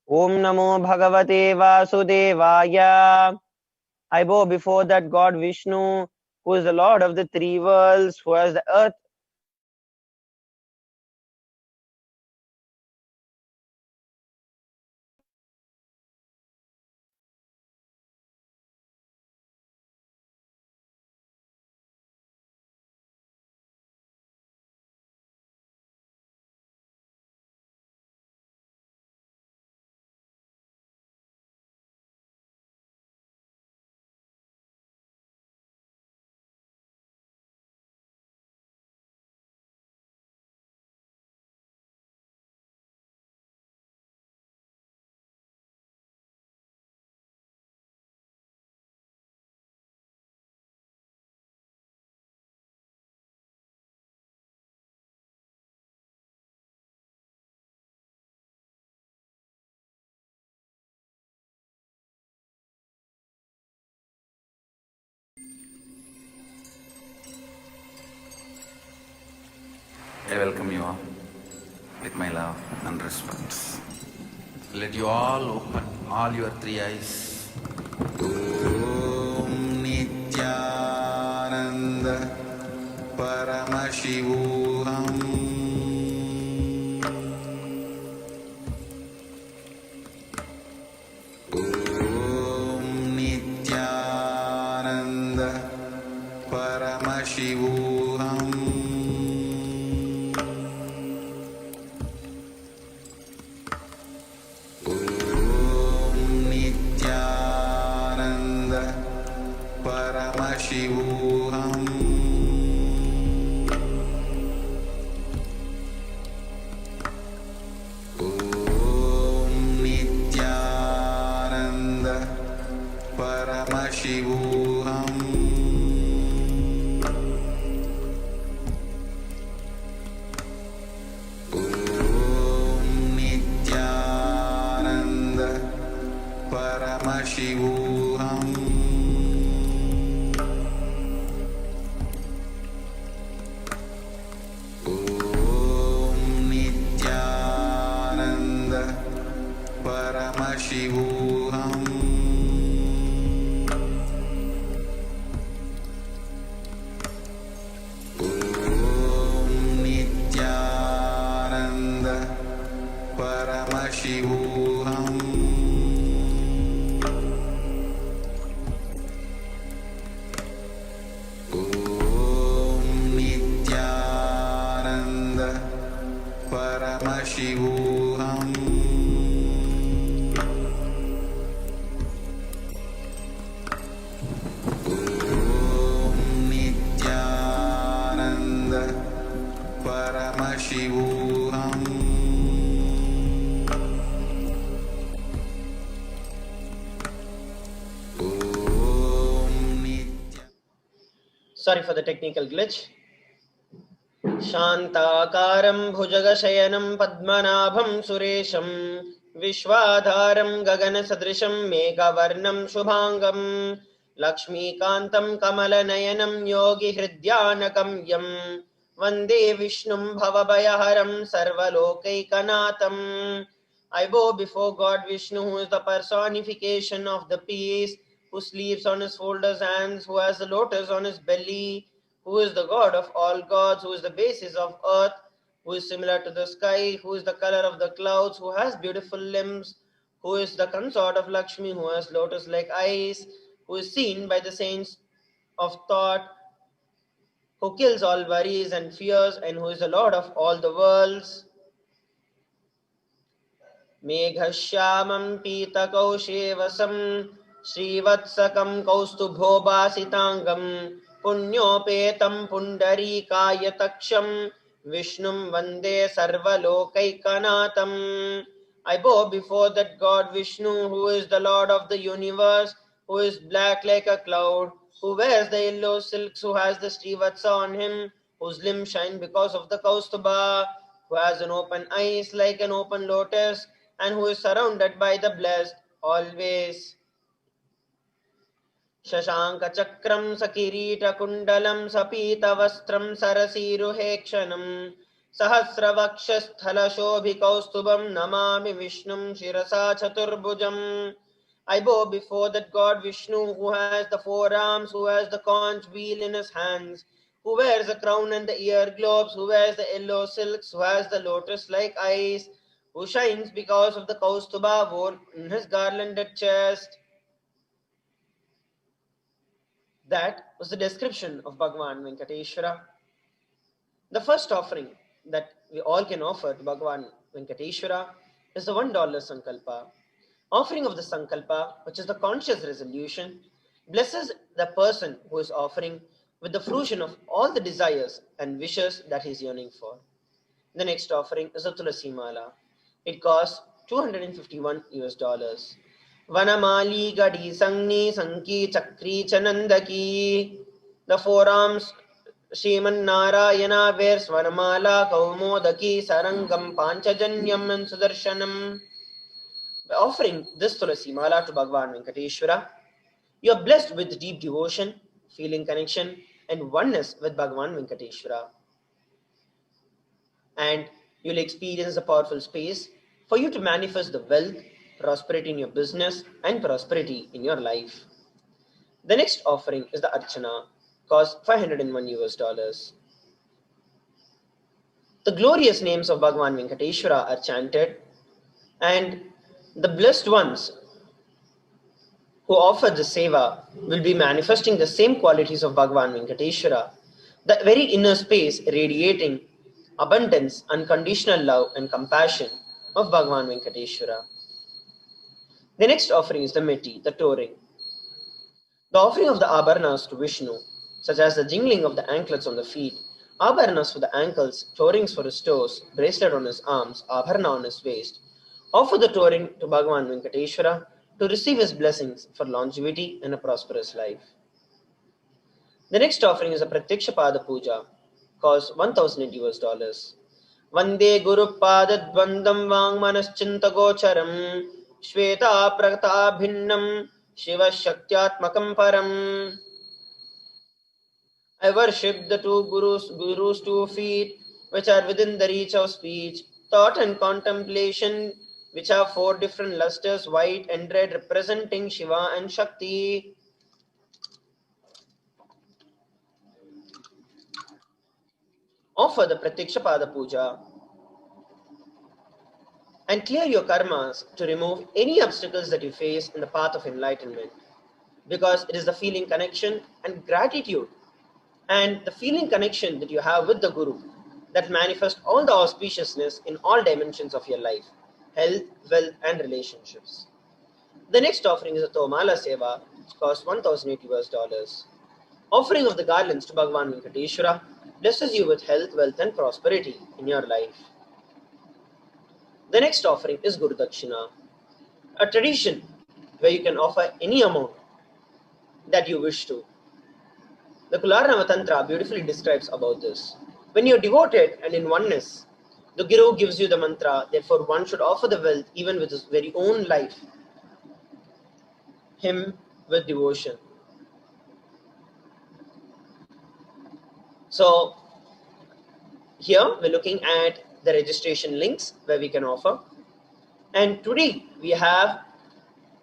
ॐ नमो भगवते वासुदेवाय. I bow before that God Vishnu, who is the Lord of the three worlds, who has the earth.
I welcome you all with my love and respect. Let you all open all your three eyes. Om Nithyananda Paramashivam. Om Nithyananda Paramashivam. Paramashivam. Om Nithyananda Paramashivam. Om Nithyananda Paramashivam. Paramashivam. Om Nithyananda Paramashivam. Om Nithyananda Paramashivam.
Sorry for the technical glitch. Shantakaram bhujagasayanam padmanabham suresham Vishwadharam gaganasadrisham meghavarnam shubhangam Lakshmikantam kamalanayanam yogi hridyanagam Vande Vishnum bhavabhayaharam sarvalokaikkanatham. I bow before God Vishnu, who is the personification of the peace, who sleeps on his folded hands, who has the lotus on his belly, who is the God of all gods, who is the basis of earth, who is similar to the sky, who is the color of the clouds, who has beautiful limbs, who is the consort of Lakshmi, who has lotus-like eyes, who is seen by the saints of thought, who kills all worries and fears, and who is the Lord of all the worlds. Meghashyamam Pitakausevasam Srivatsakam Kaustubhobasitangam Punyopetam Pundarikayatakszam Vishnum Vande Sarvalokaikkanatham. I bow before that God Vishnu, who is the Lord of the universe, who is black like a cloud, who wears the yellow silks, who has the Srivatsa on him, whose limbs shine because of the Kaustubha, who has an open eyes like an open lotus, and who is surrounded by the blessed always. Shashanka Chakram Sakirita Kundalam Sapita Vastram Sarasiruhekshanam Sahasravakshasthala Shobhikaustubam Namami Vishnum Shirasa Chaturbujam. I bow before that God Vishnu, who has the four arms, who has the conch wheel in his hands, who wears a crown and the ear globes, who wears the yellow silks, who has the lotus-like eyes, who shines because of the Kaustubha worn in his garlanded chest. That was the description of Bhagavan Venkateshwara. The first offering that we all can offer to Bhagavan Venkateshwara is the $1 Sankalpa. Offering of the Sankalpa, which is the conscious resolution, blesses the person who is offering with the fruition of all the desires and wishes that he is yearning for. The next offering is the Tulasi Mala. It costs $251 US. Vanamali Gadi Sangni Sanki Chakri Chanandaki. The forearms Sriman Narayana wears Vanamala Kaumodaki Sarangam Panchajanyam and Sudarshanam. By offering this Tulasi Mala to Bhagavan Venkateshwara, you are blessed with deep devotion, feeling connection, and oneness with Bhagavan Venkateshwara. And you'll experience a powerful space for you to manifest the wealth, prosperity in your business, and prosperity in your life. The next offering is the Archana, cost $501 US. The glorious names of Bhagavan Venkateshwara are chanted, and the blessed ones who offer the seva will be manifesting the same qualities of Bhagavan Venkateshwara, the very inner space radiating abundance, unconditional love and compassion of Bhagavan Venkateshwara. The next offering is the Meti, the touring. The offering of the Abharnas to Vishnu, such as the jingling of the anklets on the feet, Abharnas for the ankles, tourings for his toes, bracelet on his arms, Abharna on his waist, offer the touring to Bhagavan Venkateshwara to receive his blessings for longevity and a prosperous life. The next offering is a Pratyaksha Pada Puja, costs $1,008 US. Vande Guru Pada Dvandam Vangmanaschinta Gocharam Shveta Prata Bhinnam Shiva Shaktyatmakam Param. I worship the two Guru's 2 feet, which are within the reach of speech, thought and contemplation, which have 4 different lustres, white and red, representing Shiva and Shakti. Offer the Pratyaksha Pada Puja and clear your karmas to remove any obstacles that you face in the path of enlightenment, because it is the feeling connection and gratitude and the feeling connection that you have with the Guru that manifest all the auspiciousness in all dimensions of your life, health, wealth, and relationships. The next offering is a Tomala Seva, which costs $1,008 US. Offering of the garlands to Bhagavan Venkateshwara blesses you with health, wealth, and prosperity in your life. The next offering is Guru Dakshina, a tradition where you can offer any amount that you wish to. The Kularnava Tantra beautifully describes about this. When you're devoted and in oneness, the Guru gives you the mantra, therefore one should offer the wealth even with his very own life, him with devotion. So here we're looking at the registration links where we can offer. And today we have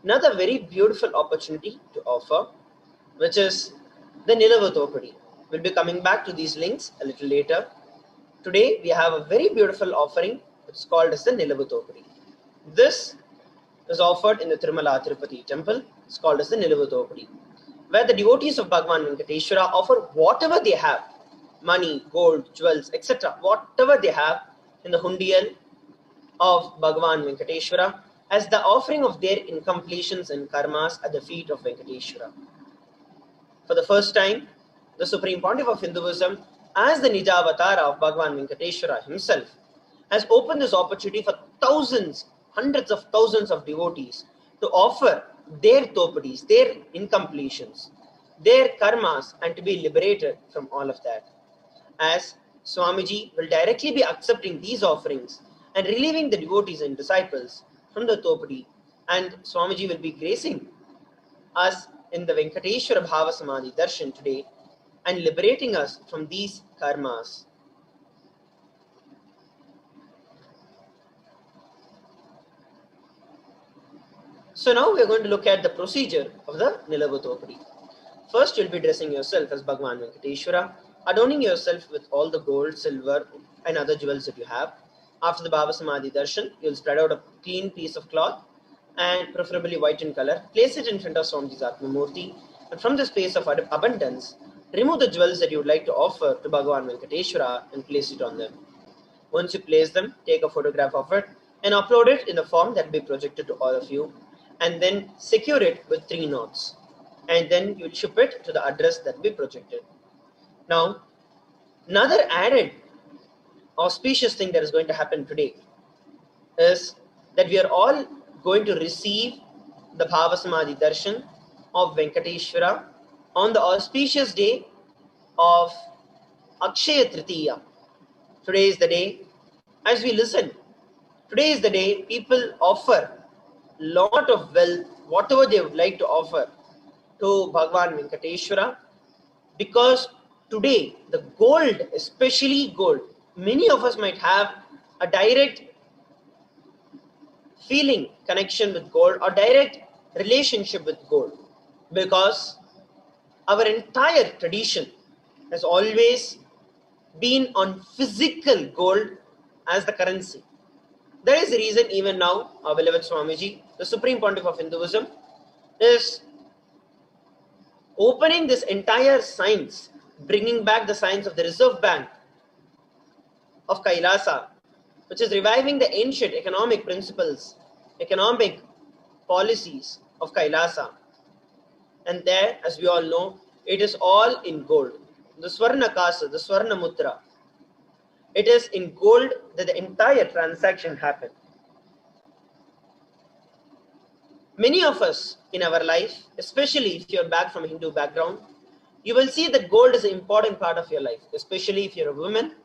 another very beautiful opportunity to offer, which is the Nilavatopadi. We'll be coming back to these links a little later. Today we have a very beautiful offering which is called as the Nilavatopadi. This is offered in the Tirumala Tirupati temple. It's called as the Nilavatopadi, where the devotees of Bhagavan Venkateshwara offer whatever they have, money, gold, jewels, etc., whatever they have in the hundial of Bhagavan Venkateshwara as the offering of their incompletions and karmas at the feet of Venkateshwara. For the first time, the Supreme Pontiff of Hinduism, as the Nija Avatara of Bhagavan Venkateshwara himself, has opened this opportunity for thousands, hundreds of thousands of devotees to offer their topadis, their incompletions, their karmas, and to be liberated from all of that. As Swamiji will directly be accepting these offerings and relieving the devotees and disciples from the topadi, and Swamiji will be gracing us in the Venkateshwara Bhava Samadhi Darshan today and liberating us from these karmas. So now we are going to look at the procedure of the Nilavatopadi. First, you'll be dressing yourself as Bhagavan Venkateshwara, adorning yourself with all the gold, silver, and other jewels that you have. After the Bhava Samadhi Darshan, you'll spread out a clean piece of cloth, and preferably white in color. Place it in front of Swamiji's Atma Murti, and from the space of abundance, remove the jewels that you would like to offer to Bhagavan Venkateshwara and place it on them. Once you place them, take a photograph of it and upload it in the form that will be projected to all of you, and then secure it with 3 knots. And then you'll ship it to the address that will be projected. Now, another added auspicious thing that is going to happen today is that we are all going to receive the Bhava Samadhi Darshan of Venkateshwara on the auspicious day of Akshaya Tritiya. Today is the day, as we listen, today is the day people offer lot of wealth, whatever they would like to offer to Bhagavan Venkateshwara, because today the gold, especially gold, many of us might have a direct feeling connection with gold or direct relationship with gold, because our entire tradition has always been on physical gold as the currency. That is the reason even now our beloved Swamiji, the Supreme Pontiff of Hinduism, is opening this entire science, bringing back the science of the Reserve Bank of Kailasa, which is reviving the ancient economic principles, economic policies of Kailasa. And there, as we all know, it is all in gold. The Swarna Kasa, the Swarna Mudra, it is in gold that the entire transaction happened. Many of us in our life, especially if you're back from a Hindu background, you will see that gold is an important part of your life, especially if you're a woman.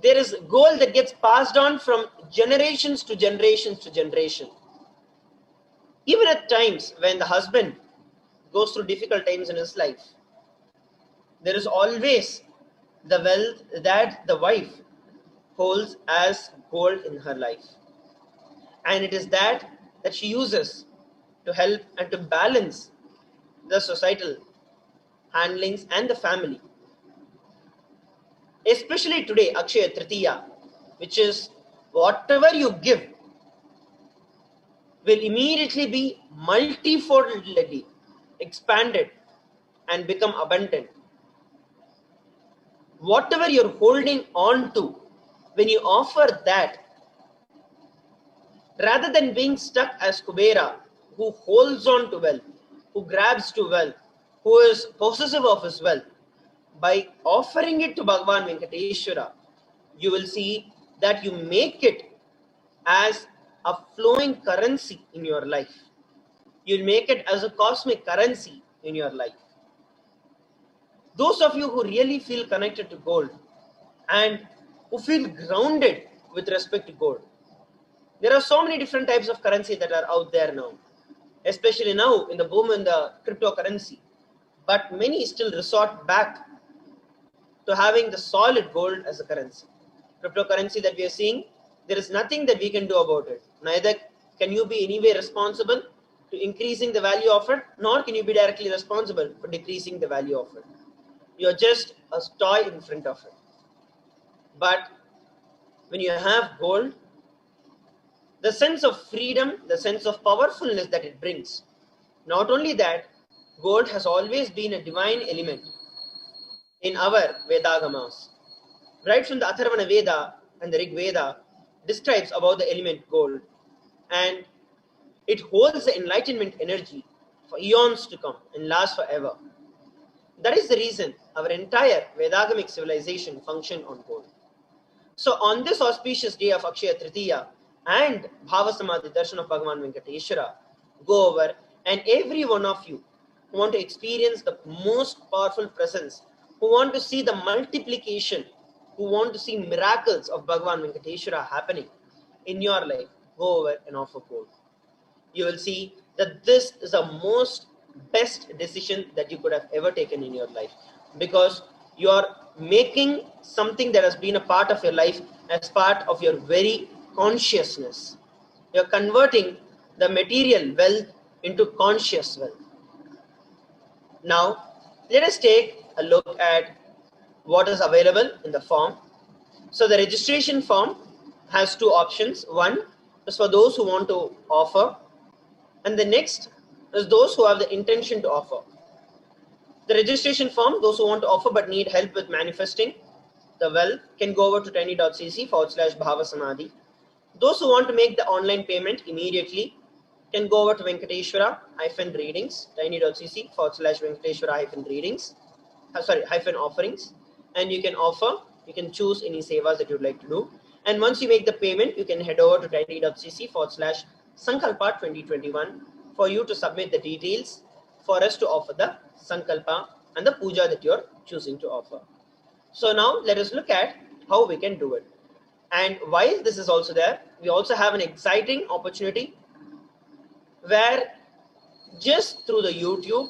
There is gold that gets passed on from generations to generations to generation. Even at times when the husband goes through difficult times in his life, there is always the wealth that the wife holds as gold in her life. And it is that she uses to help and to balance the societal handlings and the family. Especially today, Akshaya Tritiya, which is whatever you give will immediately be multifoldly expanded and become abundant. Whatever you're holding on to, when you offer that, rather than being stuck as Kubera, who holds on to wealth, who grabs to wealth, who is possessive of his wealth, by offering it to Bhagavan Venkateshwara, you will see that you make it as a flowing currency in your life. You'll make it as a cosmic currency in your life. Those of you who really feel connected to gold and who feel grounded with respect to gold, there are so many different types of currency that are out there now, especially now in the boom in the cryptocurrency. But many still resort back to having the solid gold as a currency. Cryptocurrency that we are seeing, there is nothing that we can do about it. Neither can you be any way responsible to increasing the value of it, nor can you be directly responsible for decreasing the value of it. You're just a toy in front of it. But when you have gold, the sense of freedom, the sense of powerfulness that it brings. Not only that, gold has always been a divine element in our Vedagamas. Right from the Atharvana Veda and the Rig Veda describes about the element gold, and it holds the enlightenment energy for eons to come and last forever. That is the reason our entire Vedagamic civilization functioned on gold. So on this auspicious day of Akshaya Tritiya and Bhava Samadhi Darshan of Bhagavan Venkateshwara, go over, and every one of you who want to experience the most powerful presence, who want to see the multiplication, who want to see miracles of Bhagavan Venkateshwara happening in your life, go over and offer gold. You will see that this is the most best decision that you could have ever taken in your life, because you are making something that has been a part of your life as part of your very consciousness. You're converting the material wealth into conscious wealth. Now, let us take a look at what is available in the form. So the registration form has two options. One is for those who want to offer, and the next is those who have the intention to offer. The registration form, those who want to offer but need help with manifesting the wealth, can go over to tiny.cc/Bhava Samadhi. Those who want to make the online payment immediately can go over to Venkateshwara-readings, tiny.cc/Venkateshwara-readings, -offerings, and you can offer, you can choose any sevas that you'd like to do. And once you make the payment, you can head over to tiny.cc/Sankalpa 2021 for you to submit the details for us to offer the Sankalpa and the puja that you're choosing to offer. So now let us look at how we can do it. And while this is also there, we also have an exciting opportunity where just through the YouTube,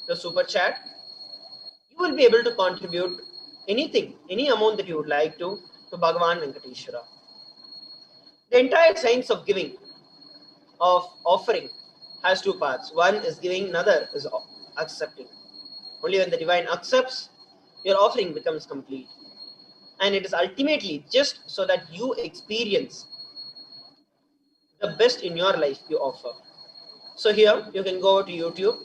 the super chat, you will be able to contribute anything, any amount that you would like to Bhagavan Venkateshwara. The entire science of giving, of offering, has two parts. One is giving, another is accepting. Only when the divine accepts, your offering becomes complete. And it is ultimately just so that you experience the best in your life you offer. So here you can go to YouTube,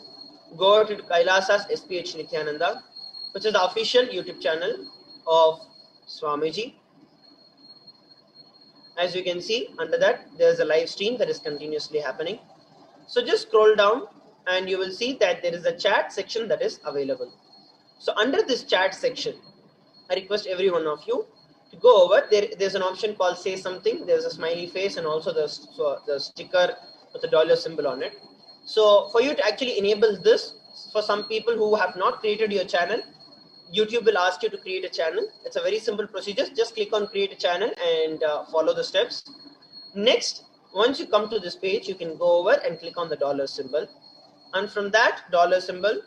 go to Kailasa's SPH Nithyananda, which is the official YouTube channel of Swamiji. As you can see, under that there is a live stream that is continuously happening. So just scroll down and you will see that there is a chat section that is available. So under this chat section, I request every one of you to go over. There's an option called say something. There's a smiley face and also the sticker with the dollar symbol on it. So for you to actually enable this, for some people who have not created your channel, YouTube will ask you to create a channel. It's a very simple procedure. Just click on create a channel and follow the steps. Next, once you come to this page, you can go over and click on the dollar symbol. And from that dollar symbol,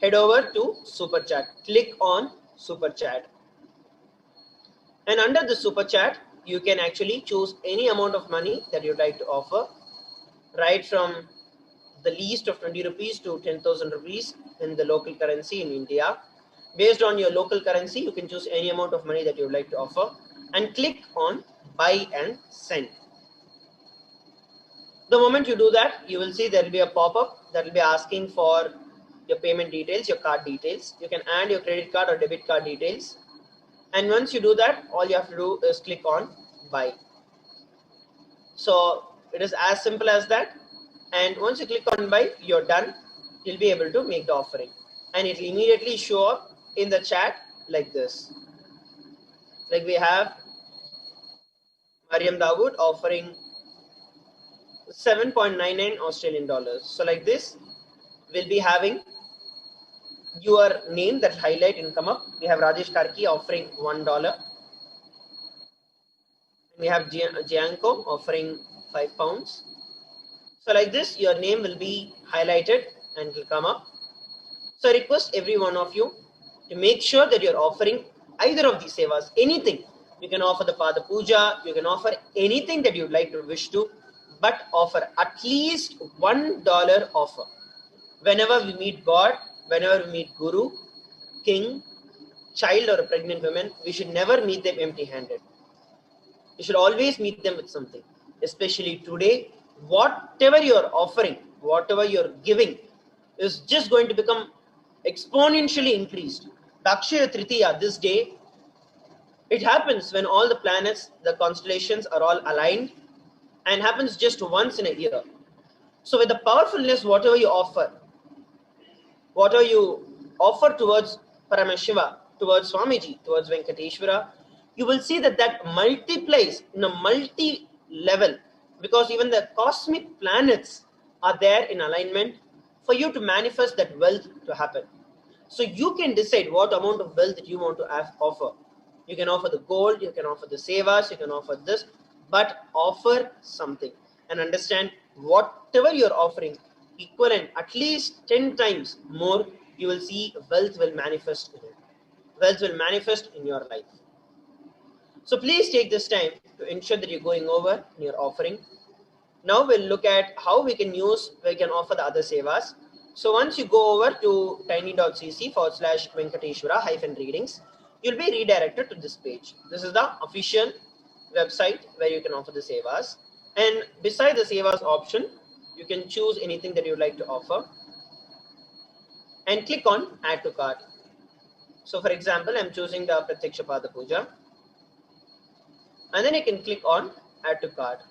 head over to super chat. Click on super chat. And under the super chat, you can actually choose any amount of money that you'd like to offer, right from the least of 20 rupees to 10,000 rupees in the local currency in India. Based on your local currency, you can choose any amount of money that you would like to offer and click on buy and send. The moment you do that, you will see there will be a pop-up that will be asking for your payment details, your card details. You can add your credit card or debit card details. And once you do that, all you have to do is click on buy. So it is as simple as that. And once you click on buy, you're done. You'll be able to make the offering. And it will immediately show up in the chat like this. Like we have Mariam Dawood offering 7.99 Australian dollars. So like this, we'll be having your name that highlight and come up. We have Rajesh Karki offering $1. We have Gianco offering £5. So like this, your name will be highlighted and will come up. So I request every one of you to make sure that you're offering either of these sevas, anything. You can offer the Pada Puja, you can offer anything that you'd like to wish to, but offer at least $1 offer. Whenever we meet God, whenever we meet Guru, King, child or a pregnant woman, we should never meet them empty-handed. You should always meet them with something. Especially today, whatever you're offering, whatever you're giving is just going to become exponentially increased. Dakshaya Tritiya, this day, it happens when all the planets, the constellations are all aligned and happens just once in a year. So with the powerfulness, whatever you offer towards Paramashiva, towards Swamiji, towards Venkateshwara, you will see that that multiplies in a multi-level, because even the cosmic planets are there in alignment for you to manifest that wealth to happen. So you can decide what amount of wealth that you want to offer. You can offer the gold, you can offer the sevas, you can offer this, but offer something and understand whatever you're offering, equivalent at least 10 times more, you will see wealth will manifest in it. Wealth will manifest in your life. So please take this time to ensure that you're going over in your offering. Now we'll look at how we can offer the other sevas. So once you go over to tiny.cc/Venkateshwara-readings, you'll be redirected to this page. This is the official website where you can offer the sevas. And beside the sevas option, you can choose anything that you'd like to offer and click on add to cart. So for example, I'm choosing the Pratyaksha Pada Puja. And then you can click on add to cart.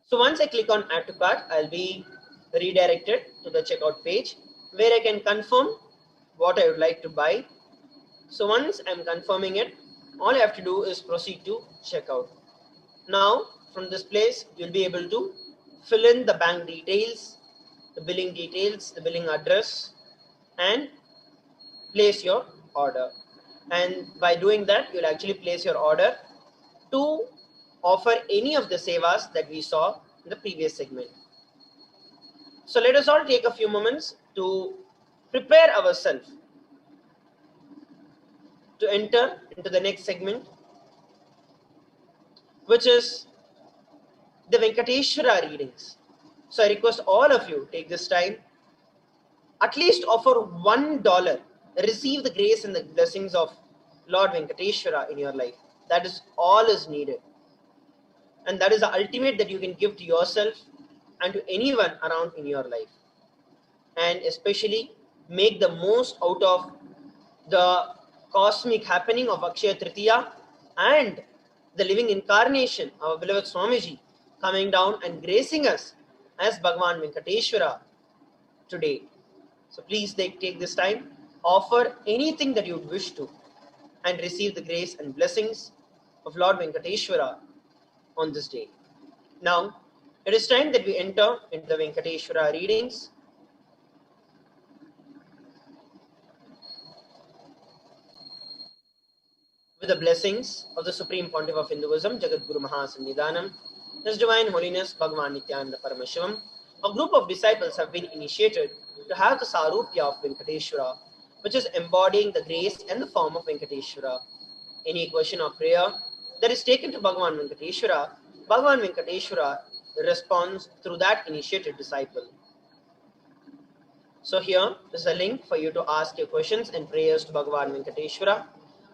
So once I click on add to cart, I'll be redirected to the checkout page where I can confirm what I would like to buy. So once I'm confirming it, all I have to do is proceed to checkout. Now from this place, you'll be able to fill in the bank details, the billing address, and place your order. And by doing that, you'll actually place your order to offer any of the sevas that we saw in the previous segment. So let us all take a few moments to prepare ourselves to enter into the next segment, which is the Venkateshwara readings. So I request all of you take this time, at least offer $1, receive the grace and the blessings of Lord Venkateshwara in your life. That is all is needed. And that is the ultimate that you can give to yourself and to anyone around in your life. And especially make the most out of the cosmic happening of Akshaya Tritiya and the living incarnation, our beloved Swamiji, coming down and gracing us as Bhagavan Venkateshwara today. So please take this time, offer anything that you wish to, and receive the grace and blessings of Lord Venkateshwara on this day. Now, it is time that we enter into the Venkateshwara readings. With the blessings of the Supreme Pontiff of Hinduism, Jagat Guru Mahasannidhanam, His Divine Holiness Bhagavan Nithyananda Paramashivam, a group of disciples have been initiated to have the Sarupya of Venkateshwara, which is embodying the grace and the form of Venkateshwara. Any question or prayer that is taken to Bhagavan Venkateshwara responds through that initiated disciple. So here is a link for you to ask your questions and prayers to Bhagavan Venkateshwara.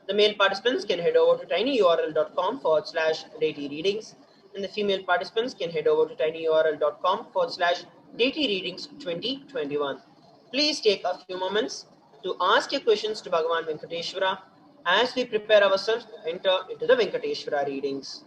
The male participants can head over to tinyurl.com/deity readings, and the female participants can head over to tinyurl.com/deity readings 2021. Please take a few moments to ask your questions to Bhagavan Venkateshwara as we prepare ourselves to enter into the Venkateshwara readings.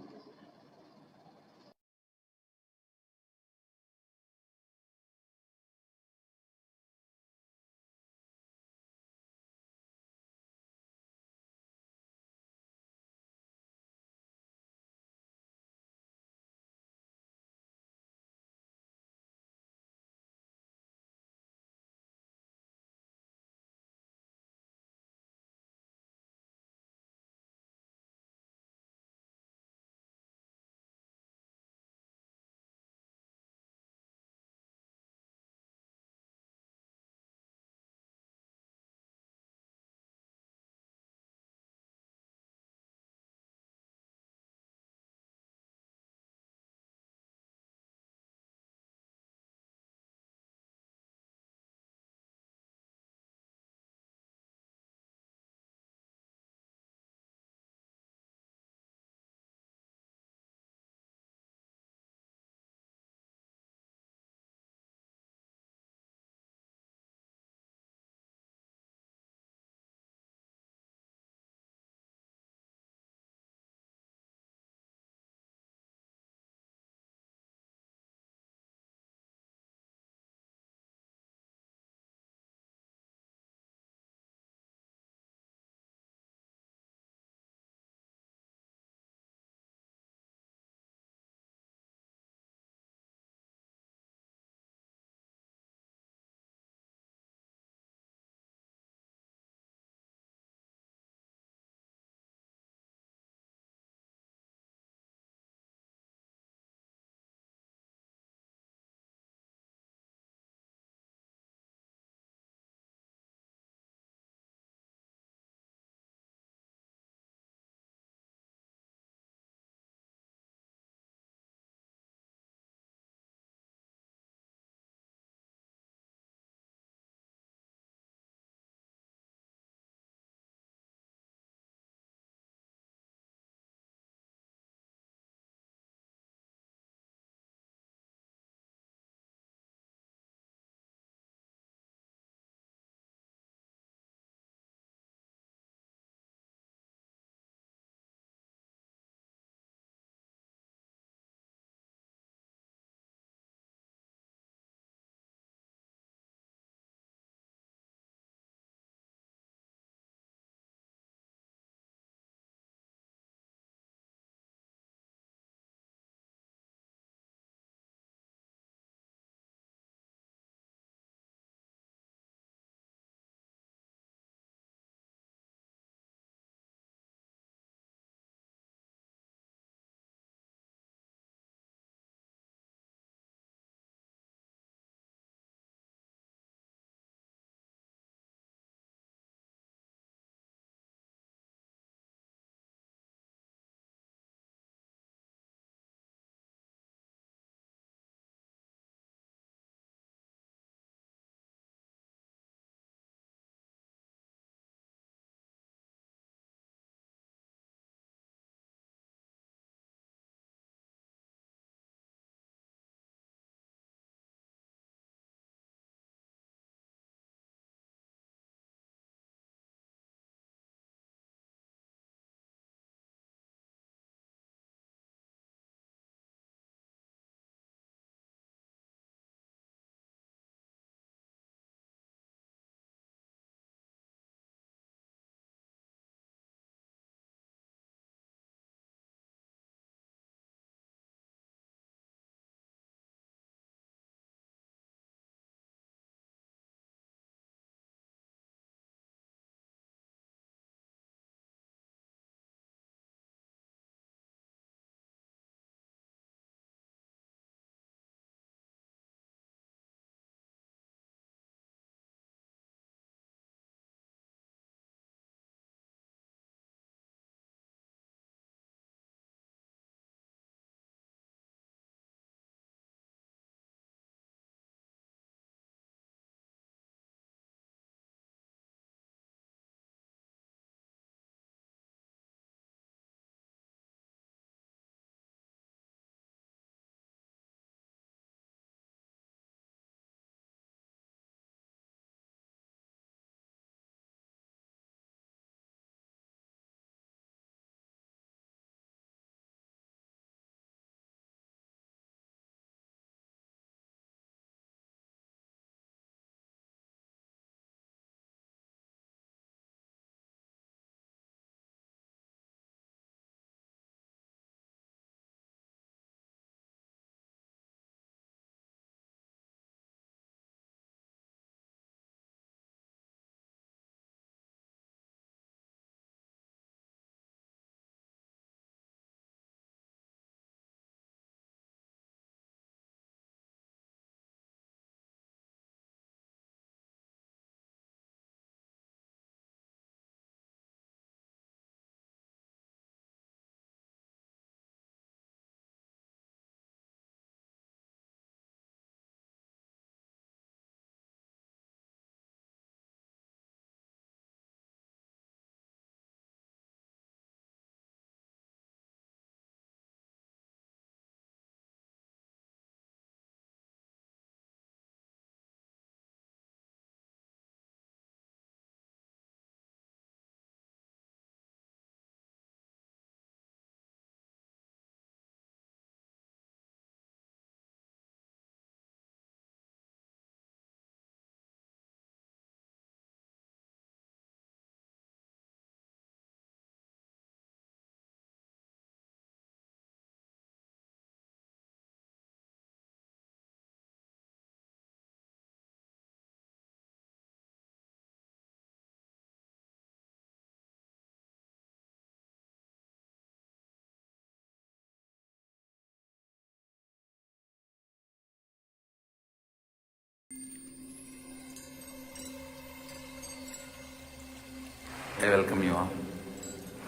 I welcome you all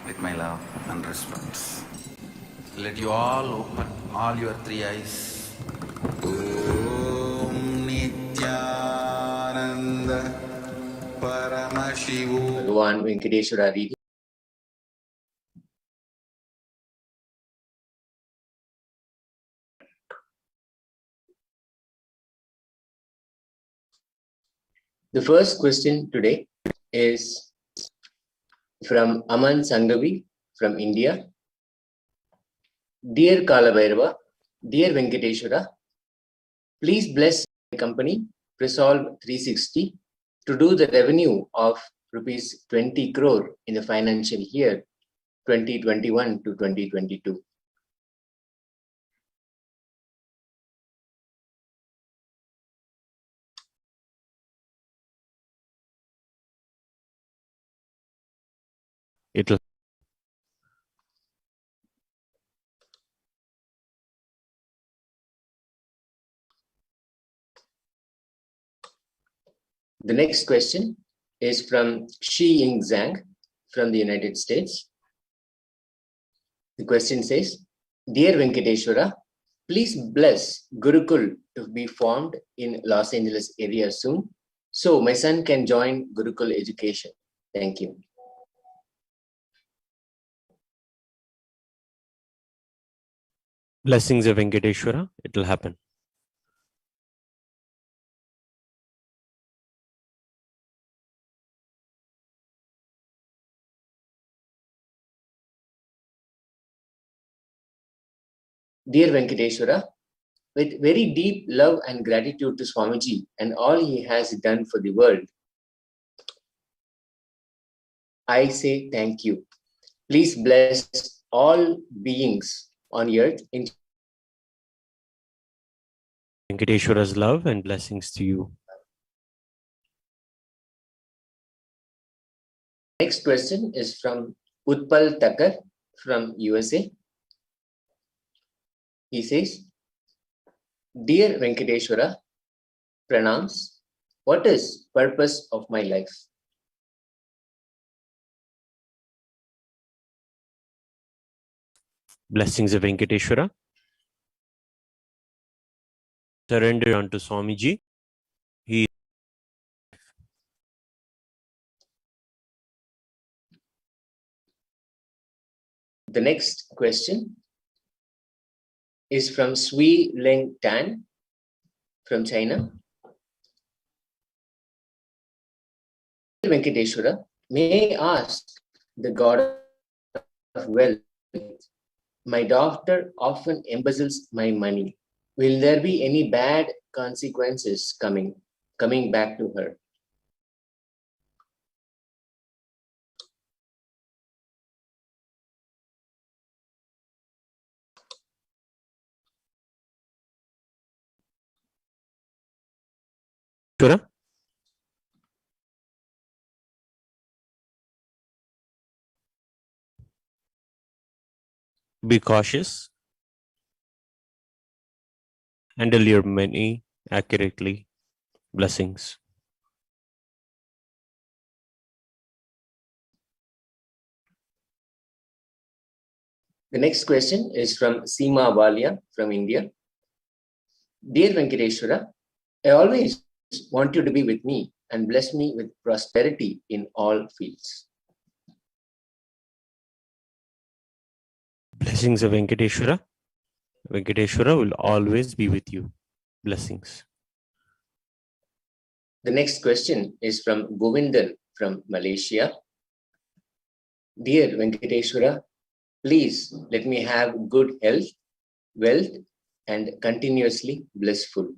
with my love and respect. Let you all open all your three eyes. Om Nithyananda Paramashivam.
Bhagavan Venkateshwara reading. The first question today is from Aman Sangavi from India. Dear Kalabhairava, dear Venkateshwara, please bless my company, Resolve 360, to do the revenue of rupees 20 crore in the financial year 2021 to 2022.
It'll
The next question is from Shi Ying Zhang from the United States. The question says, Dear Venkateshwara, please bless Gurukul to be formed in Los Angeles area soon, so my son can join Gurukul education. Thank you.
blessings of Venkateshwara, it will happen.
Dear Venkateshwara, with very deep love and gratitude to Swamiji and all he has done for the world, I say thank you. Please bless all beings on earth in
Venkateshwara's love and blessings to you.
Next question is from Utpal Thakkar from USA. He says, Dear Venkateshwara, pranams, what is purpose of my life?
Blessings of Venkateshwara. Surrender unto Swamiji. He
The next question is from Sui Leng Tan from China. Venkateshwara, may I ask the God of wealth, my daughter often embezzles my money. Will there be any bad consequences coming back to her?
Shura? Be cautious. Handle your money accurately. Blessings.
The next question is from Seema Walia from India. Dear Venkateshwara, I always want you to be with me and bless me with prosperity in all fields.
Blessings of Venkateshwara. Venkateshwara will always be with you. Blessings.
The next question is from Govindan from Malaysia. Dear Venkateshwara, please let me have good health, wealth, and continuously blissful.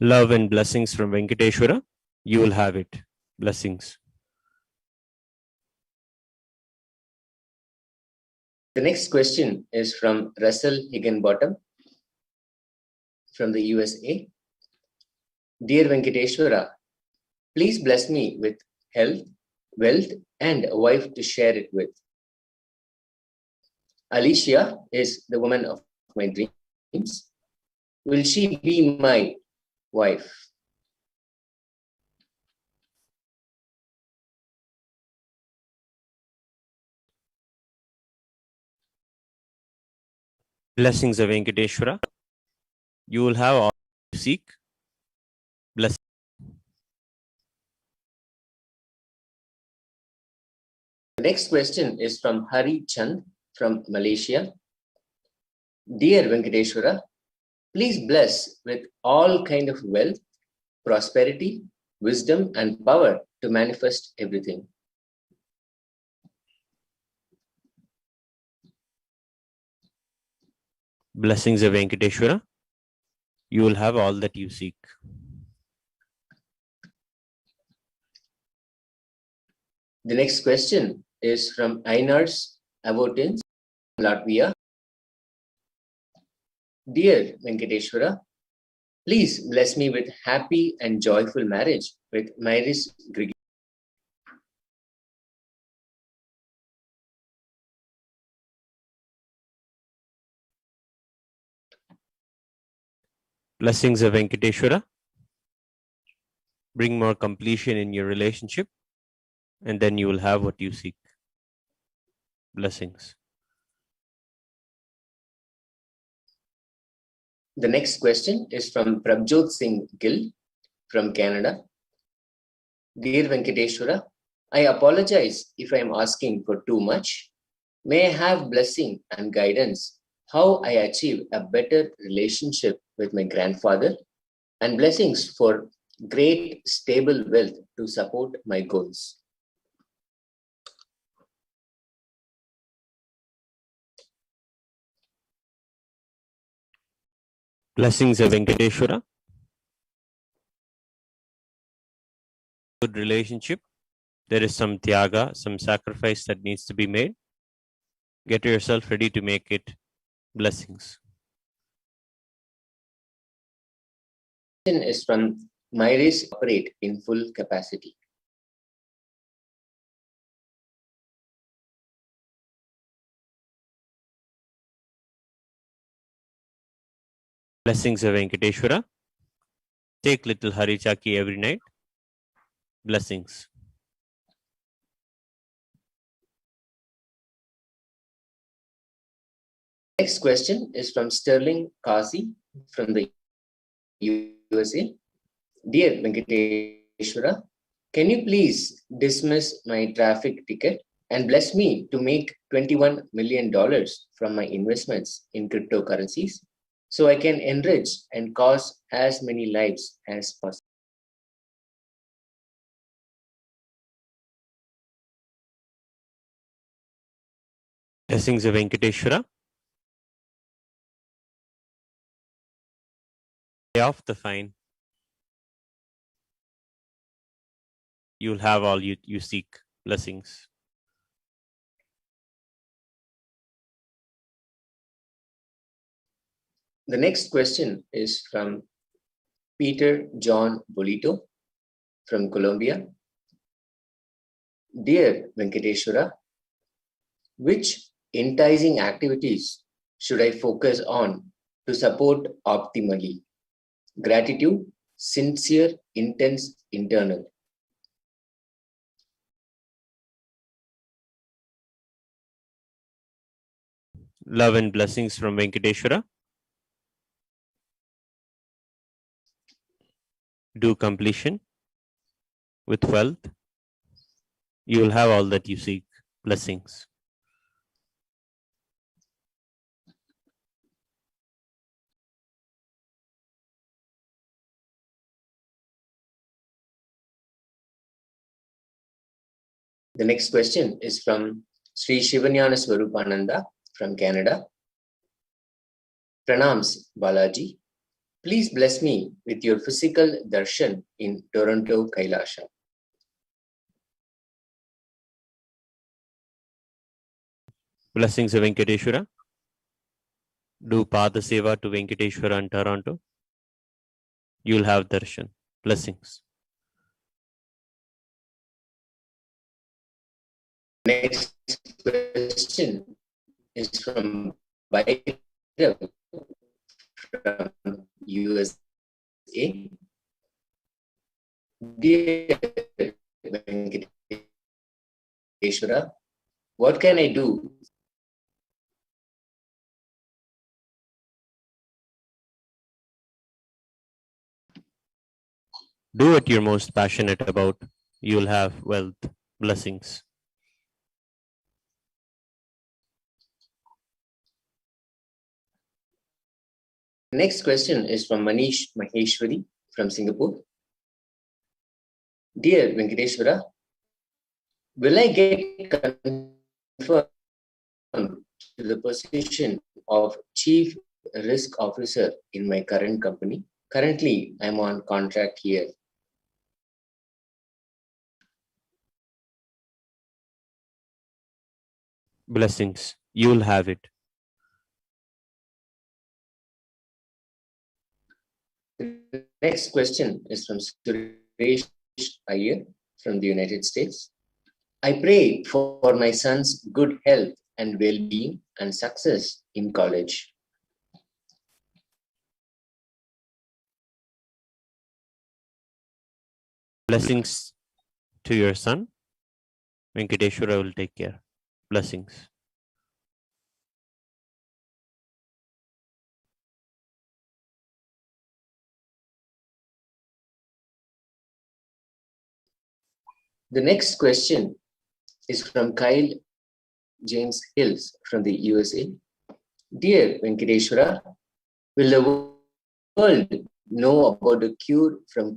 Love and blessings from Venkateshwara. You will have it. Blessings.
The next question is from Russell Higginbottom from the USA. Dear Venkateshwara, please bless me with health, wealth, and a wife to share it with. Alicia is the woman of my dreams. Will she be my wife.
Blessings of Venkateshwara. You will have all you seek. Blessings.
The next question is from Hari Chand from Malaysia. Dear Venkateshwara, please bless with all kind of wealth, prosperity, wisdom, and power to manifest everything.
Blessings of Venkateshwara. You will have all that you seek.
The next question is from Einars Avotins, Latvia. Dear Venkateshwara, please bless me with happy and joyful marriage with Myris Grigg.
Blessings of Venkateshwara. Bring more completion in your relationship, and then you will have what you seek. Blessings.
The next question is from Prabjot Singh Gill from Canada. Dear Venkateshwara, I apologize if I am asking for too much. May I have blessing and guidance how I achieve a better relationship with my grandfather, and blessings for great stable wealth to support my goals.
Blessings of Venkateshwara. Good relationship. There is some tyaga, some sacrifice that needs to be made. Get yourself ready to make it. Blessings.
Question is from Myris operate in full capacity.
Blessings of Venkateshwara. Take little Harichaki every night. Blessings.
Next question is from Sterling Kasi from the USA. Dear Venkateshwara, can you please dismiss my traffic ticket and bless me to make $21 million from my investments in cryptocurrencies so I can enrich and cause as many lives as possible?
Blessings of Venkateshwara. Pay off the fine. You'll have all you seek. Blessings.
The next question is from Peter John Bolito from Colombia. Dear Venkateshwara, which enticing activities should I focus on to support optimally? Gratitude, sincere, intense, internal.
Love and blessings from Venkateshwara. Do completion with wealth. You will have all that you seek. Blessings.
The next question is from Sri Shivanyana Swarupananda from Canada. Pranams Balaji. Please bless me with your physical darshan in Toronto, Kailasa.
Blessings of Venkateshwara. Do Pada Seva to Venkateshwara in Toronto. You'll have darshan. Blessings.
Next question is from Bhairav from USA. Dear Venkateshwara, what can I do?
Do what you're most passionate about. You'll have wealth, blessings.
Next question is from Manish Maheshwari from Singapore. Dear Venkateshwara, will I get confirmed to the position of Chief Risk Officer in my current company? Currently, I'm on contract here.
Blessings. You'll have it.
The next question is from Suresh Iyer from the United States. I pray for my son's good health and well-being and success in college.
Blessings to your son. Venkateshwara will take care. Blessings.
The next question is from Kyle James Hills from the USA. Dear Venkateshwara, will the world know about the cure from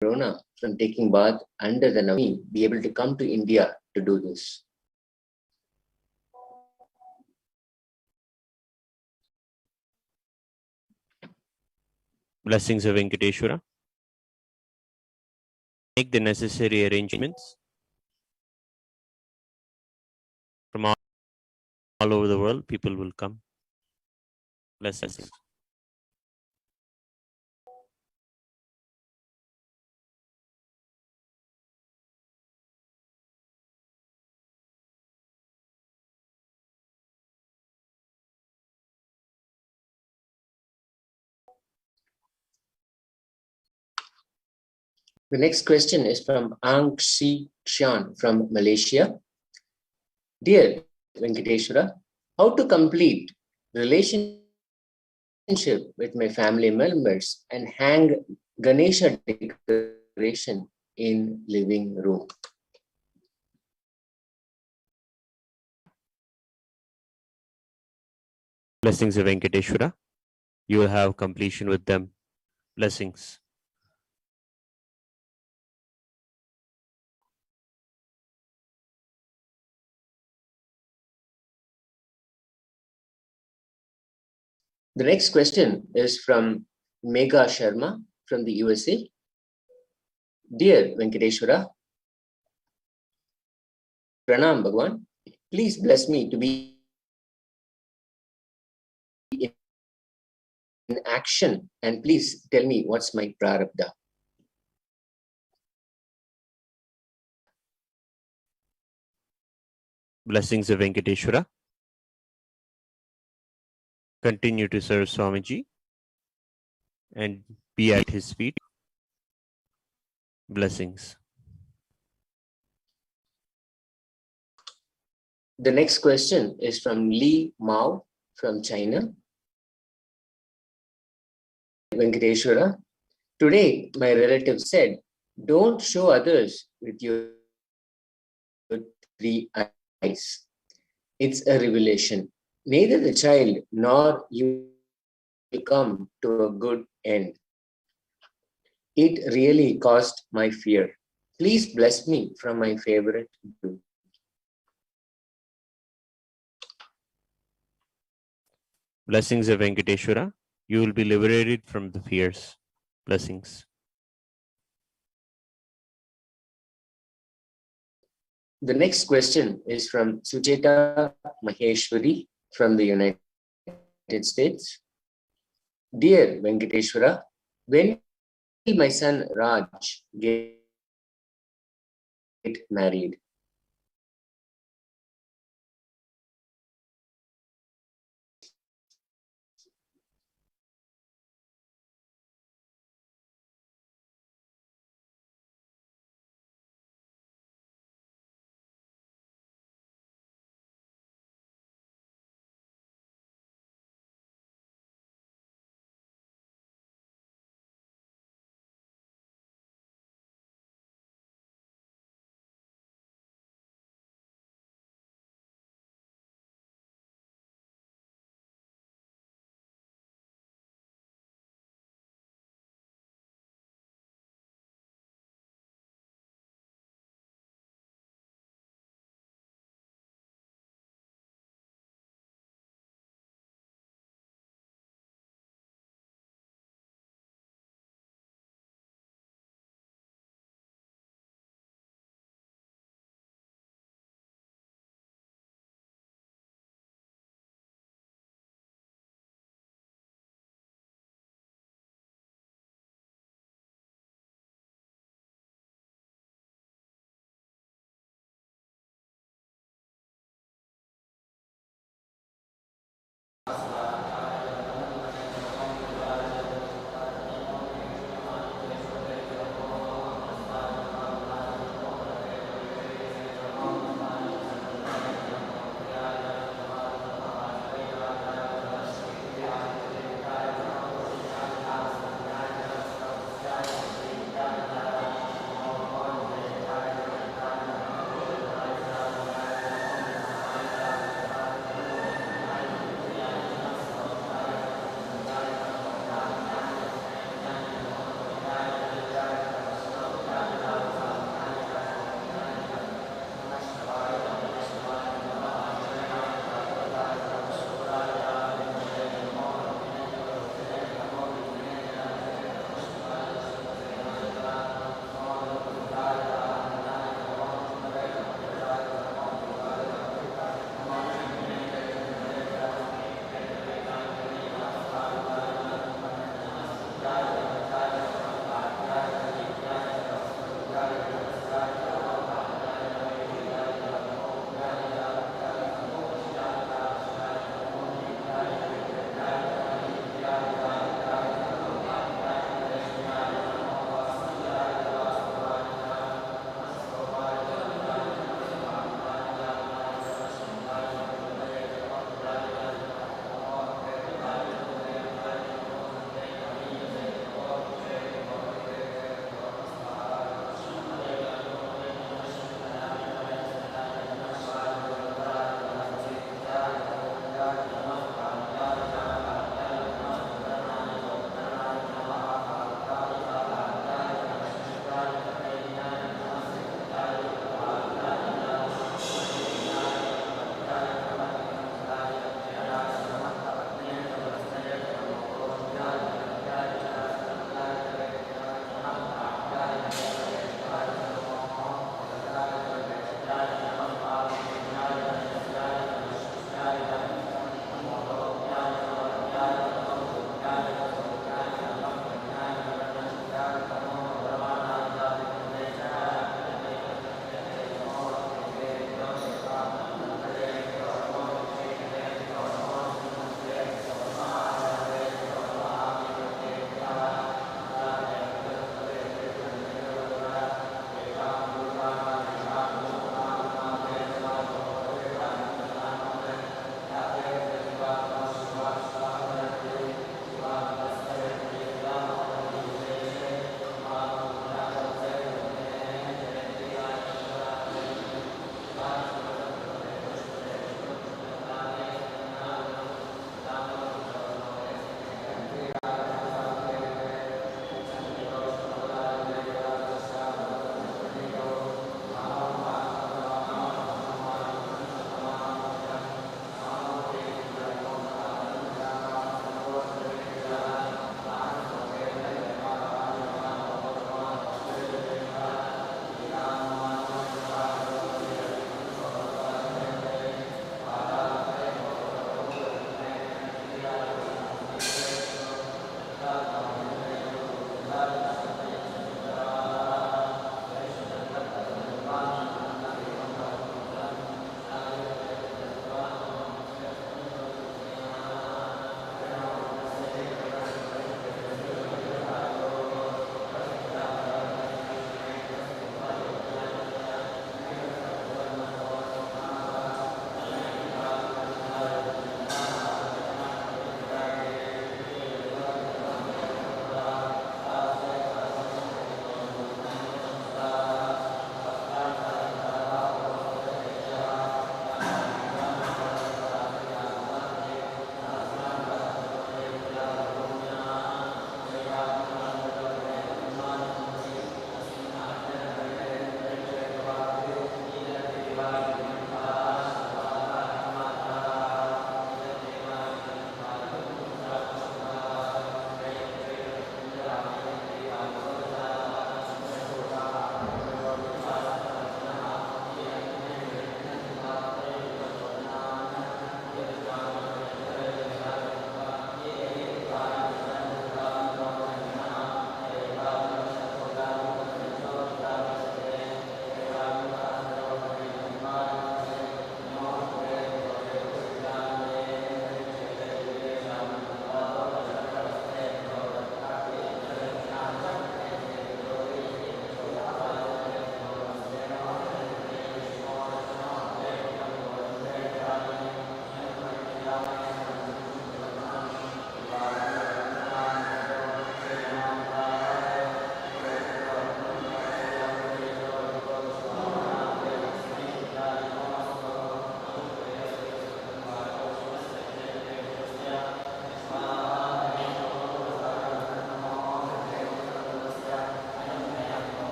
corona from taking bath under the Navami be able to come to India to do this?
Blessings of Venkateshwara. Make the necessary arrangements from all over the world. People will come. Blessings.
The next question is from Ang Si Xian from Malaysia. Dear Venkateshwara, how to complete relationship with my family members and hang Ganesha decoration in living room?
Blessings of Venkateshwara. You will have completion with them. Blessings.
The next question is from Megha Sharma from the USA. Dear Venkateshwara, Pranam Bhagwan, please bless me to be in action and please tell me what's my prarabdha.
Blessings of Venkateshwara. Continue to serve Swamiji and be at his feet. Blessings.
The next question is from Li Mao from China. Venkateshwara, today my relative said, don't show others with your 3 eyes. It's a revelation. Neither the child nor you will come to a good end. It really caused my fear. Please bless me from my favorite guru.
Blessings of Venkateshwara. You will be liberated from the fears. Blessings.
The next question is from Sujeta Maheshwari from the United States. Dear Venkateshwara, when will my son Raj get married?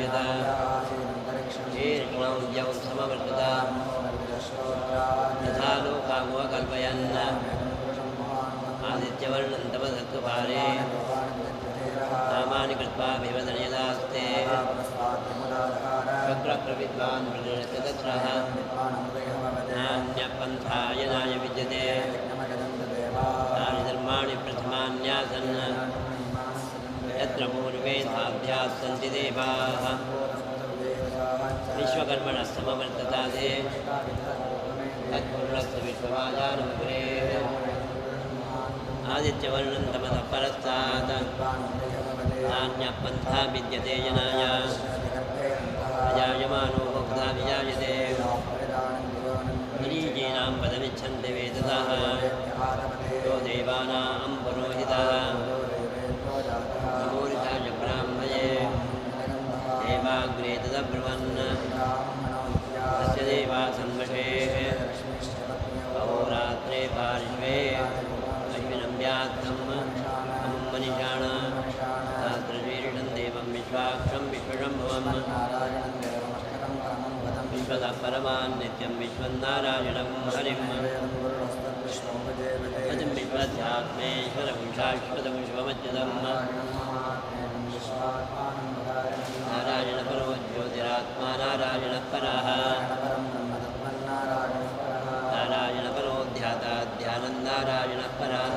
यथा शीर्ष्णौ यौ समवर्तता यथा लोकागो कल्पयन् आदित्यवर्णं तपसत्त्वभारे नामानि कृत्वा विवदनयदास्ते शक्रविद्वान् प्रदर्श्य तत्रः नान्यपन्थाय नाय विद्यते तानि धर्माणि प्रथमान्यासन् यत्र पूर्वे साध्याः सन्ति देवाः विश्वकर्मणः समवर्तता ते तत्पुरुषस्य विश्वमाजानमुग्रे आदित्यवर्णं तपसः परस्तात् नान्यः पन्था विद्यते जनाय अजायमानो भोक्ता विजायते मरीचीनां पदमिच्छन्ति वेदतः यो देवानां पुरोहितः नमोरिताय ब्राह्मये देवाग्रे तदब्रुवन् तस्य देवा सन्वशेः अहोरात्रे पार्श्वे अश्विनं व्यात्तम् अमुं मनिषाण शास्त्रशीर्षं देवं विश्वाक्षं विश्वशम्भुवम् विश्वतः परमान् नित्यं विश्वं नारायणं हरिं अजं विश्वध्यात्मेश्वरं शाश्वतं विश्वमच्युतं नारायणपरो ज्योतिरात्मा नारायणः परः नारायणपरो ध्याता ध्यानं नारायणः परः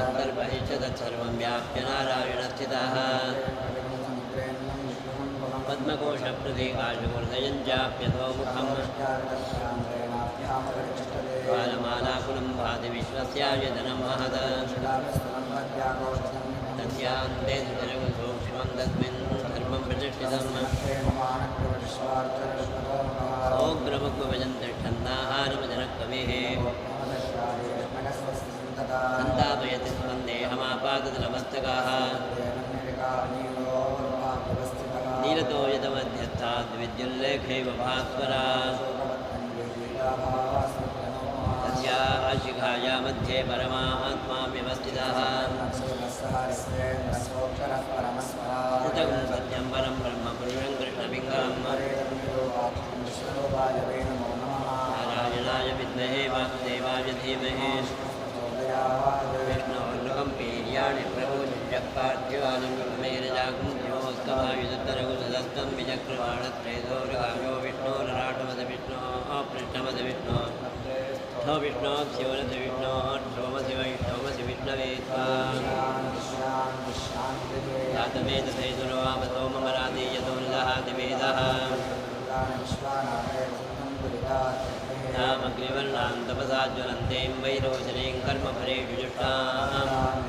अन्तर्बहिश्च तत्सर्वं व्याप्य नारायणस्थितः पद्मकोशप्रतीकाशमूर्धयं चाप्यथोमुखम् बालमालाकुलं भाति विश्वस्यायतनं महत् तस्यान्ते सूक्ष्मं तस्मिन् धर्मं प्रतिष्ठितम् ओग्रमुग्मभजन्तिष्ठन्नाहारमजनकविः सन्तापयति स्मन्देहमापादतलमस्तकाः नीलतो यतमध्यस्थाद्विद्युल्लेखैव भास्वरा तस्याः शिखाया मध्ये परमात्मा व्यवस्थितः कृतगुं सत्यं परं ब्रह्म पुरुषं कृष्णपिङ्गलम् नारायणाय विद्महे वासुदेवाय धीमहि विष्णोर्नुकं पीर्याणि प्रभुजगपार्थिवानं मेरजाकुंद्योस्तभायुधत्तरघुसदस्तं विचक्रवाणत्रैधोरगायो विष्णोरराटमद विष्णोः पृष्ठमद विष्णोः ठो विष्णोः शिवरथ विष्णोः ठोमसि वैष्णवसि विष्णवे जातमेतथैतुरो वामसो मम राधीयतो नृदहाति वेदः नामग्निवर्णां तपसा ज्वलन्तीं वैरोचनीं कर्मफलेषु जुष्टाम्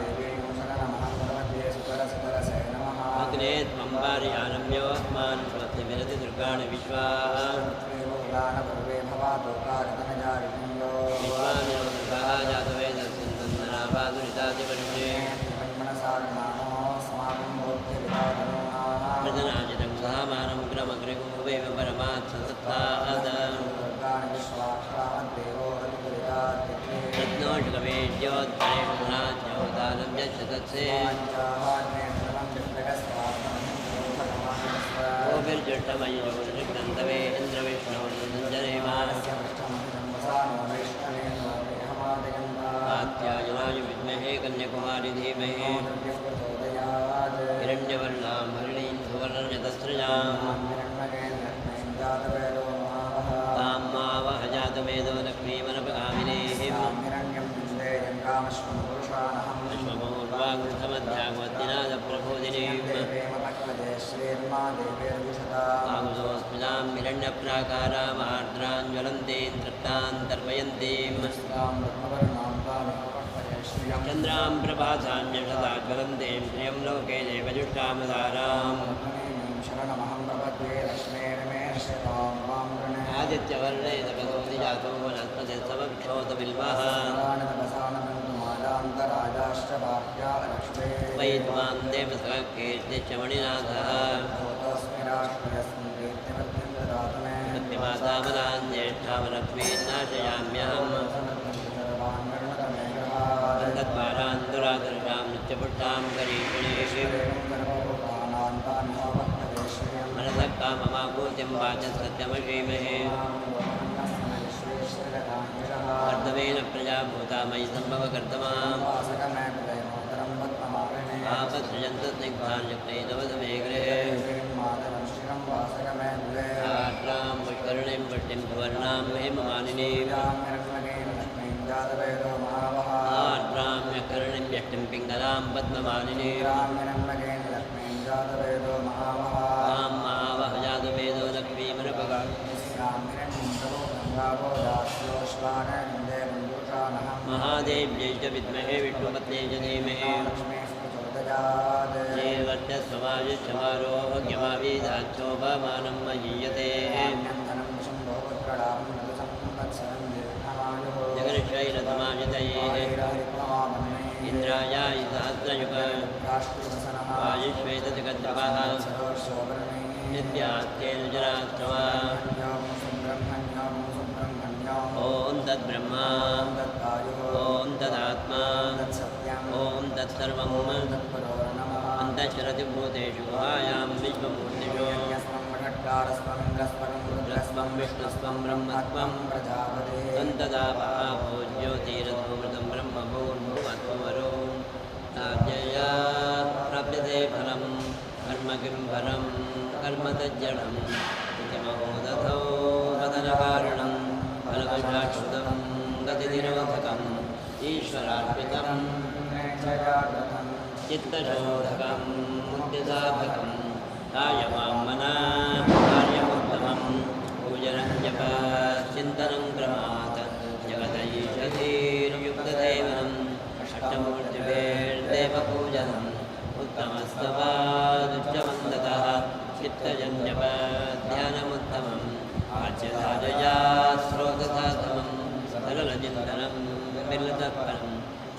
अग्ने त्वं पारयानम्योऽस्मान् स्वस्य विरति दुर्गाणि विश्वाः विश्वानि दुर्गाः जातवेदस्यन्दनापादुरितादिवर्षे प्रजनाजितं सहमानं क्रमग्रिगुभुवेव परमात्सत्ताद रत्नोषकवेद्योद्भरेषुनाच्योदानं यच्च तत्से गोभिर्जुष्टमयुजोषिक्तन्तवे इन्द्रविष्णुर्जनेमा कात्यायनाय विद्महे कन्याकुमारी धीमहि हिरण्यवर्णां हरिणीं सुवर्णरजतस्रजाम् तां मावह जातवेदो लक्ष्मीमनपगामिनीः अश्वमूर्वाङ्गमध्यागवद्दिनादप्रबोधिनीम् आगुसोऽस्मितां हिरण्यप्राकारामार्द्रां ज्वलन्तीं तृप्तां तर्पयन्तीम् चन्द्रां प्रभासां यशसा ज्वलन्तीं श्रियं लोके देवजुष्टामदाराम् आदित्यवर्णे तपसोऽधि जातो वनस्पति समक्षोतबिल्वः वै त्वां देवसकीर्तिश्च मणिनाथः भक्तिमातामलान् ज्येष्ठावलक्ष्मीन्नाशयाम्यहम् तद्वारान् दुरादर्शां नित्यपुष्टां करीषिणीषु सत्यं वाचः सत्यमशीमहे कर्तवेन प्रजा भूता मयि सम्भवकर्तमा आपत्सृजन्तस्निग्धान् चक्रैतवदमे गृहे आर्द्रां पुष्करणीं पुष्टिं सुवर्णां हेममालिनीम् आर्द्रां यकर्णीं यष्टिं पिङ्गलां पद्ममालिनीम् तां महावह जातवेदो लक्ष्मीमनुपगा महादेव्यै च विद्महे विष्णुपत्न्यै च धीमहि श्रीवर्चस्वमायुष्यमारोग्यमावीदाच्छोभमानं महीयते जगन्शैलतमाजितये इन्द्रायाय सहस्रयुग आयुष्वेदजगद्भवः नित्यास्तेन जराश्रवा ॐ तद्ब्रह्मा ॐ तदात्मा ॐ तत्सर्वम् अन्तःश्रति भूतेषु गुहायां विश्वमूर्तिषु रुद्रस्वं विष्णुस्वं ब्रह्मस्वं त्वं तदा भावो ज्योतिरधोमृतं ब्रह्मभूर्भुवस्वरो राज्ञया प्राप्यते फलं कर्म किं परं कर्म तज्जडं इति महोदधौ वदनकारणं फलवशाश्वतं गतिनिरोधकम् ईश्वरार्पितं चित्तशोधकं मुक्तिसाधकं कायवां मनः कार्यमुत्तमं पूजनं जप चिन्तनं क्रमात् जगदैषधीर्युक्तदेवनम् अष्टमूर्तिभेर्देवपूजनम् उत्तमस्तवादुच्चवन्दतः चित्तजं जप ध्यानमुत्तमम् आच्यधाजया स्रोतसाधमं सरलचिन्तनं विरलतत्परं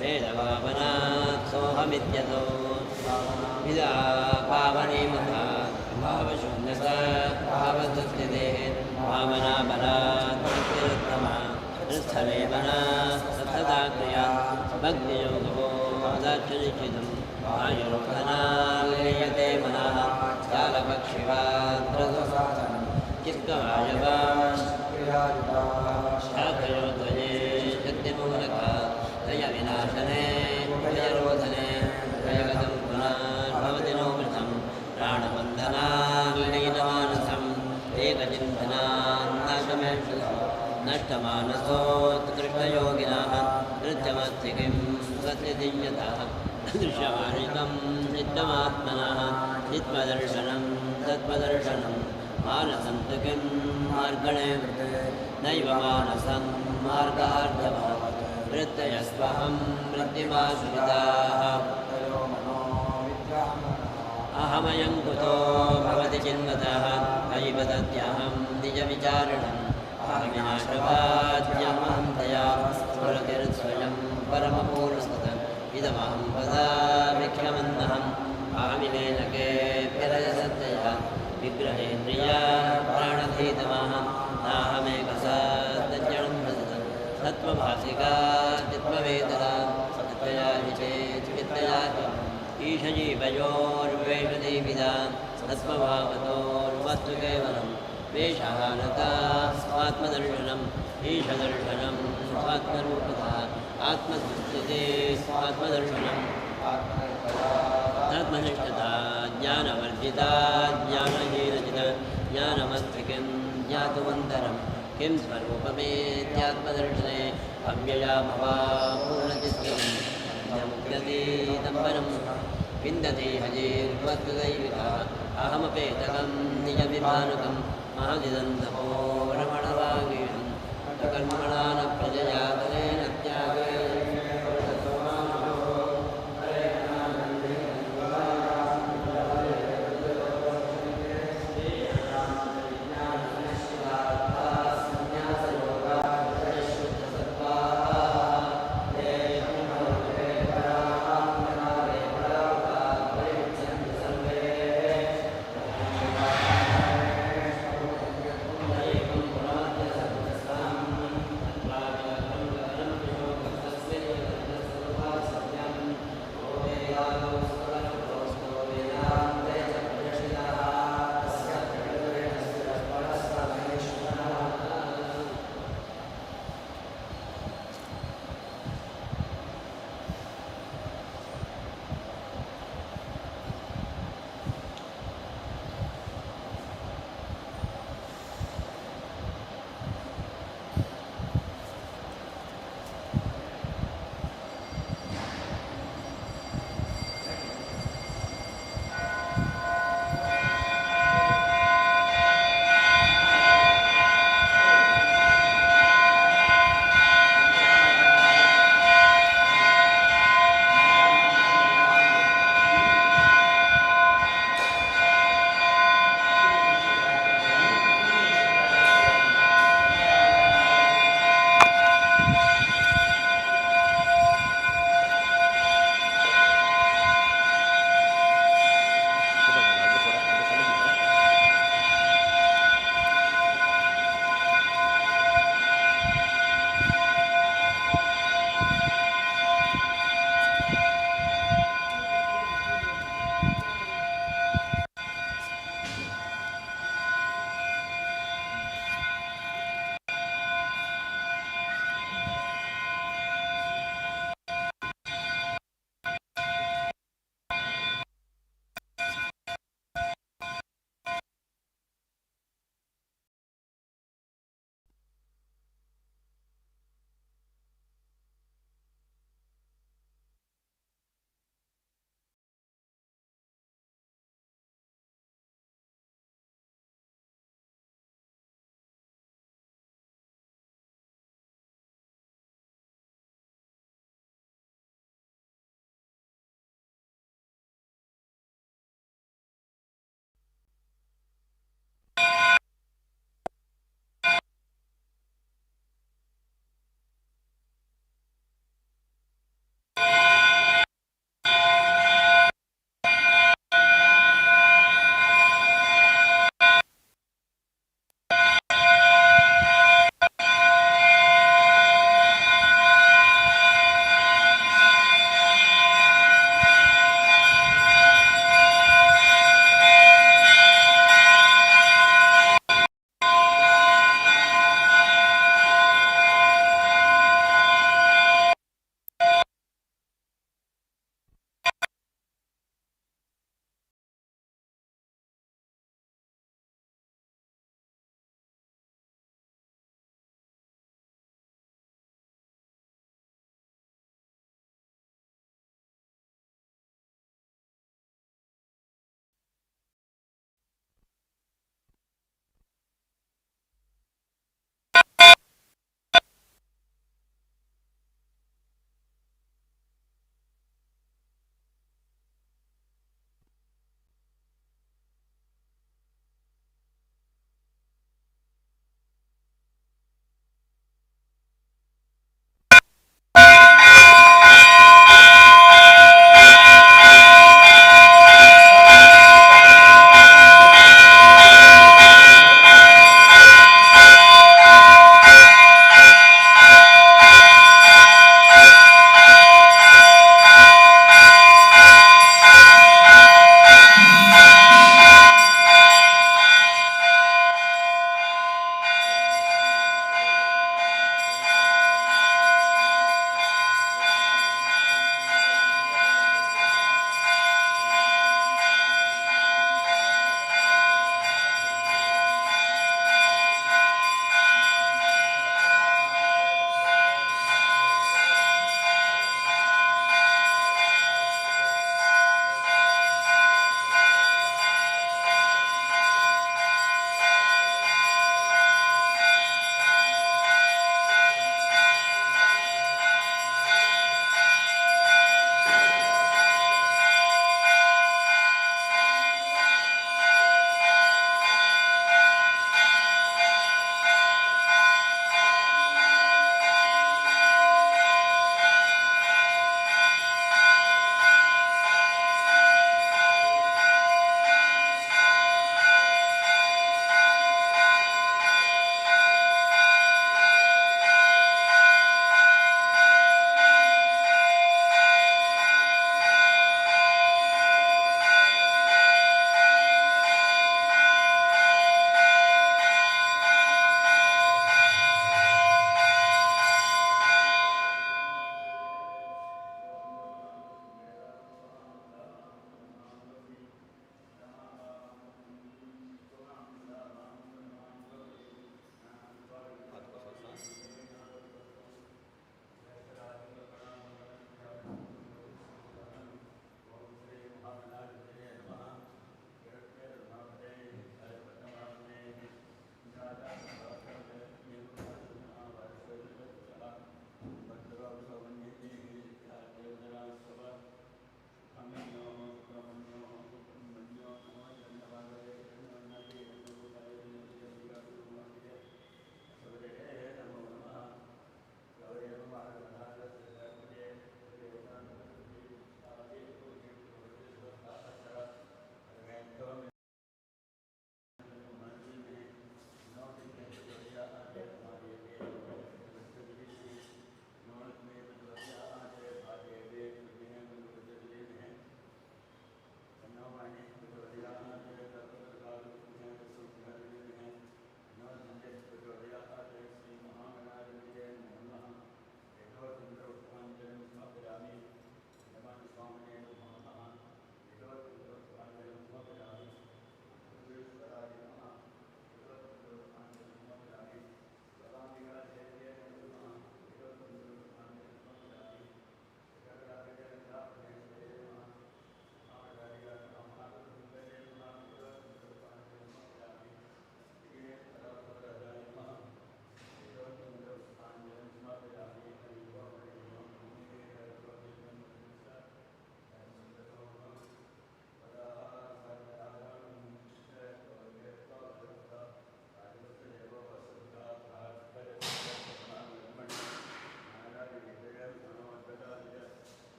वेदभावनात् सोऽहमित्यतो विदा पावने मथा भावशून्यता भावसुस्थितेः भावना बलात् भक्तिरुत्तमा स्थले मना सत्सदा क्रिया भक्तियोगो दाक्षनिश्चितम् आयुर्धनाल्यते मनः कालपक्षिवात्रसाधनं चित्तवायवान् शाखयोद्वये शक्तिमूलका दयविनाशने दयरोधने दयगतं पुनर्भवति नोमृतं प्राणबन्धनाल्लीनमानसम् एकचिन्तनान्नाशमेषु नष्टमानसोत्कृष्टयोगिनः नृत्यमस्ति किं सत्यदियतः दृश्यमानितं चित्तमात्मनः चित्मदर्शनं तत्त्वदर्शनं मानसं तु किं मार्गणे नैव मानसं मार्गार्धवः वृत्तयस्त्वहं वृत्तिमाश्रिताः अहमयं कुतो भवति चिन्वतः अयि वदत्यहं निजविचारणम् अहमिनाशवाद्यहं तया स्फुरतिर्स्वयं परमपूर्णस्ततम् इदमहं वदामिक्षमन्नहम् अहमिनेनके विरजसत्यया विग्रहेन्द्रिया प्राणधीतमः नाहमेकसाद्यजडं प्रसृतं तत्त्वभासिका चित्तवेदना सत्यया हि चेत् चित्तया ईशजीवयोर्वेषदेविदा तत्त्वभावतोर्वस्तु केवलं वेषहानता स्वात्मदर्शनम् ईशदर्शनं स्वात्मरूपता आत्मसंस्थिते स्वात्मदर्शनम् आत्मनिष्ठता ज्ञानवर्जिता ज्ञानहीनचित ज्ञानमस्ति किं ज्ञातुमन्तरं किं स्वरूपमेत्यात्मदर्शने अव्यया भवा पूर्णचित्तम् मुक्त्यतीतं विन्दते हजेर्वस्तुदैविकः अहमपेतकं निजविभानुकं महदिदन्तपो रमणवागीषं कर्मणा न प्रजया बलेन त्यागे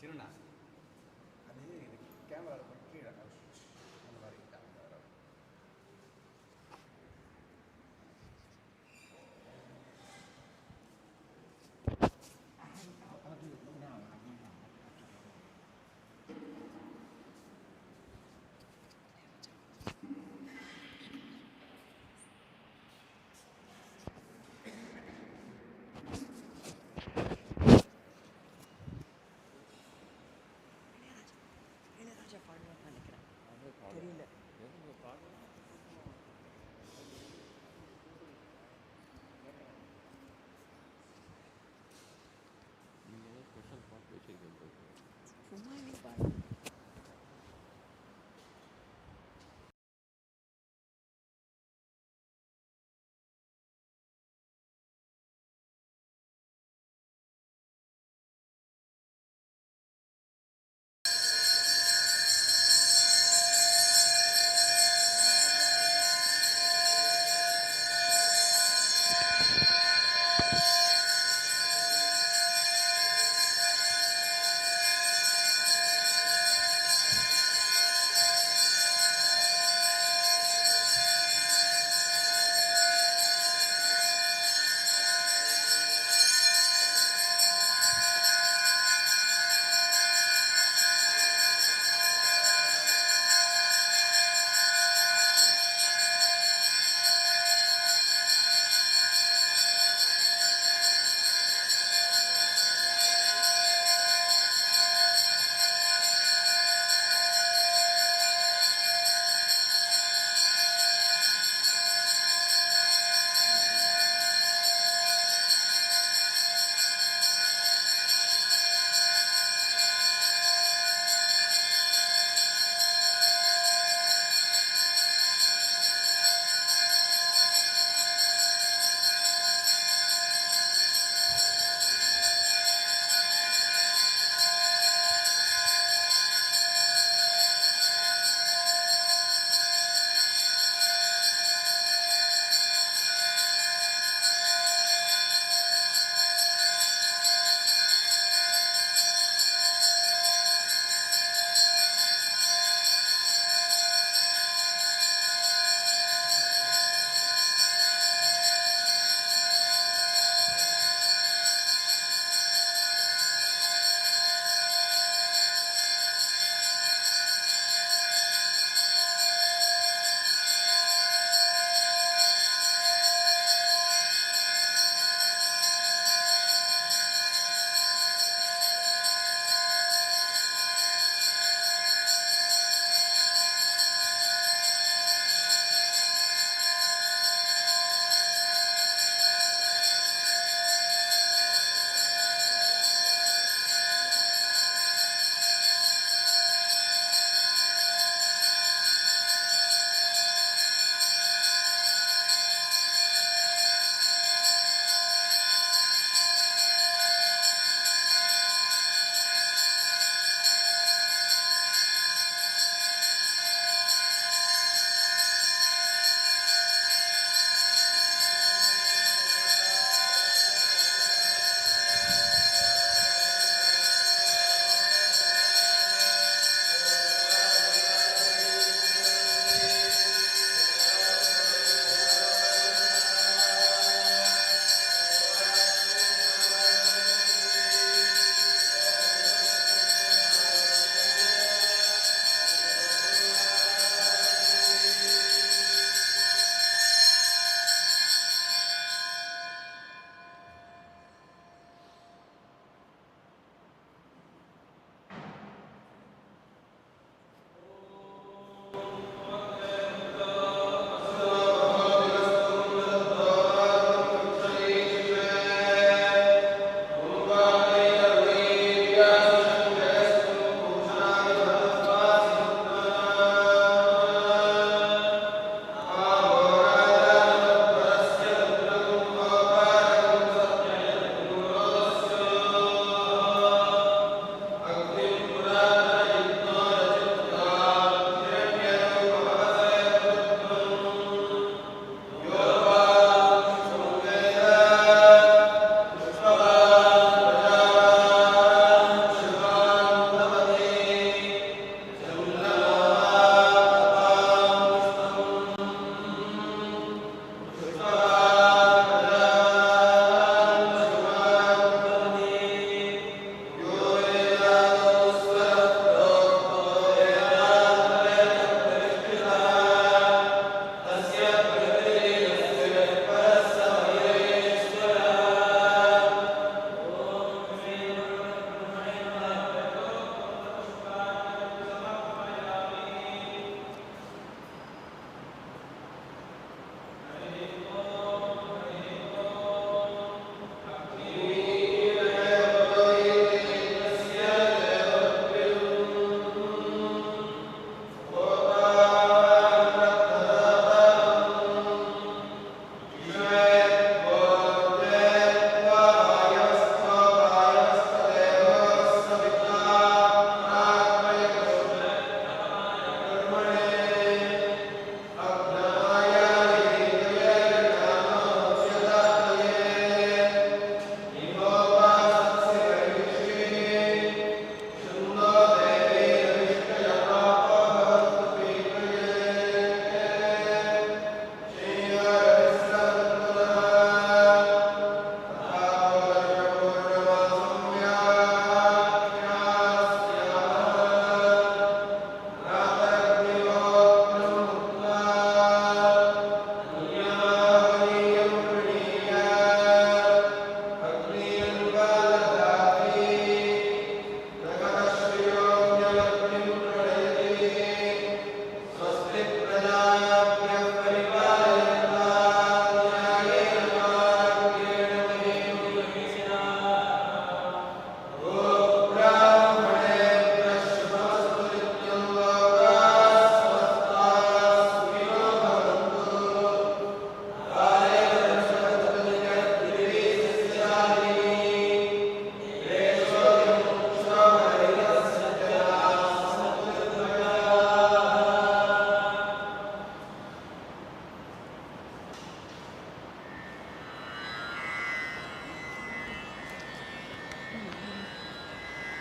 திருநா அது கேமராவில் போய் கீழே அந்த மாதிரி
இளையராஜா பாடுவார்.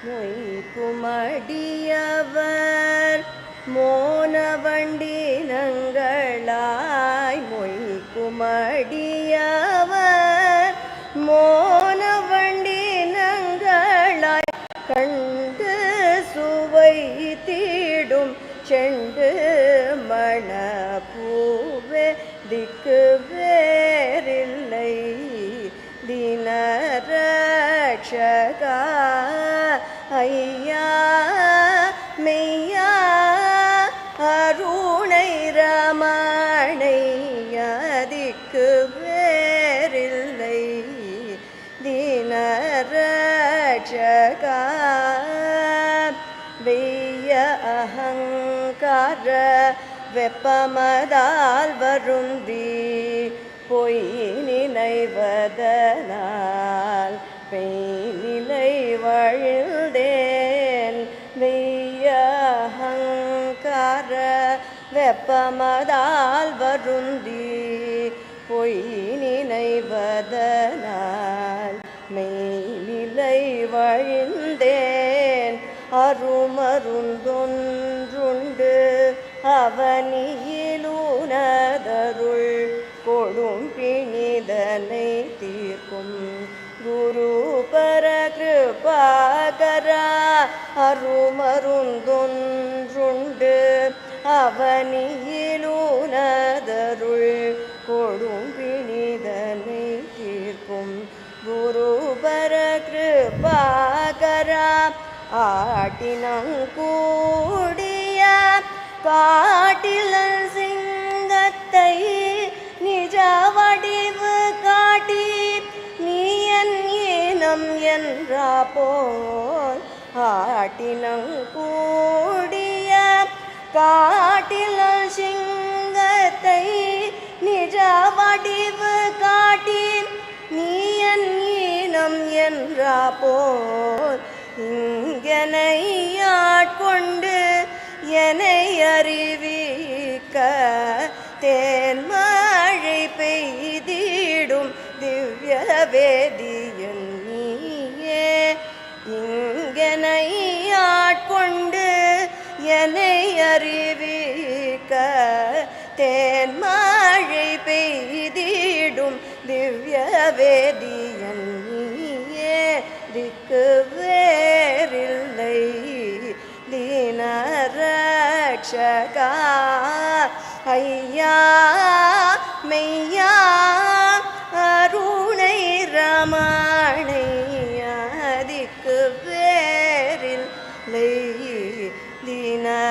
மொய்க்குமடியவர் மோனவண்டினங்களாய் மொய்க்குமடியவர் மோனவண்டினங்களாய் கண்டு சுவை தீடும் செண்டு மணப்பூவே திக்கு வேறில்லை தினரக்ஷகா ஐயா மெய்யா அருணை ரமணையா திக்கு வேறில்லை தினரக்ஷகா வெய்ய அகங்கார வெப்பமதால் வருந்தி பொய் நினைவதனால் பெய்நிலை வழிந்தேன் வெய்ய அகங்கார வெப்பமதால் வருந்தி பொய் நினைவதனால் மெய்நிலை வழிந்தேன் அருமருந்தொன்றுண்டு அவனியிலுனதருள் கொடும் பிணிதனை தீர்க்கும் குரு பரகிருபாகரா அருமருந்தொன்றுண்டு அவனியிலுனதருள் கொடும் பிணிதனை தீர்க்கும் குரு பரகிருபாகரா ஆட்டினங்கூடிய காட்டிலன் சிங்கத்தை நிஜ வடிவு காட்டி நீயன் ஈனம் என்றா போல் ஆட்டினங்கூடிய காட்டிலன் சிங்கத்தை நிஜ வடிவு காட்டி நீயன் ஈனம் என்றா போல் இங்கனை ஆட்கொண்டு என்னை அறிவிக்க தேன்மழை பெய்திடும் திவ்ய வேதியன் நீயே இங்கனை ஆட்கொண்டு என்னை அறிவிக்க தேன்மழை பெய்திடும் திவ்ய வேதியன் நீயே திக்கு வேறில்லை தீனரக்ஷகா ஐயா மெய்யா அருணை ரமணையா திக்கு வேறில்லை தீனரக்ஷகா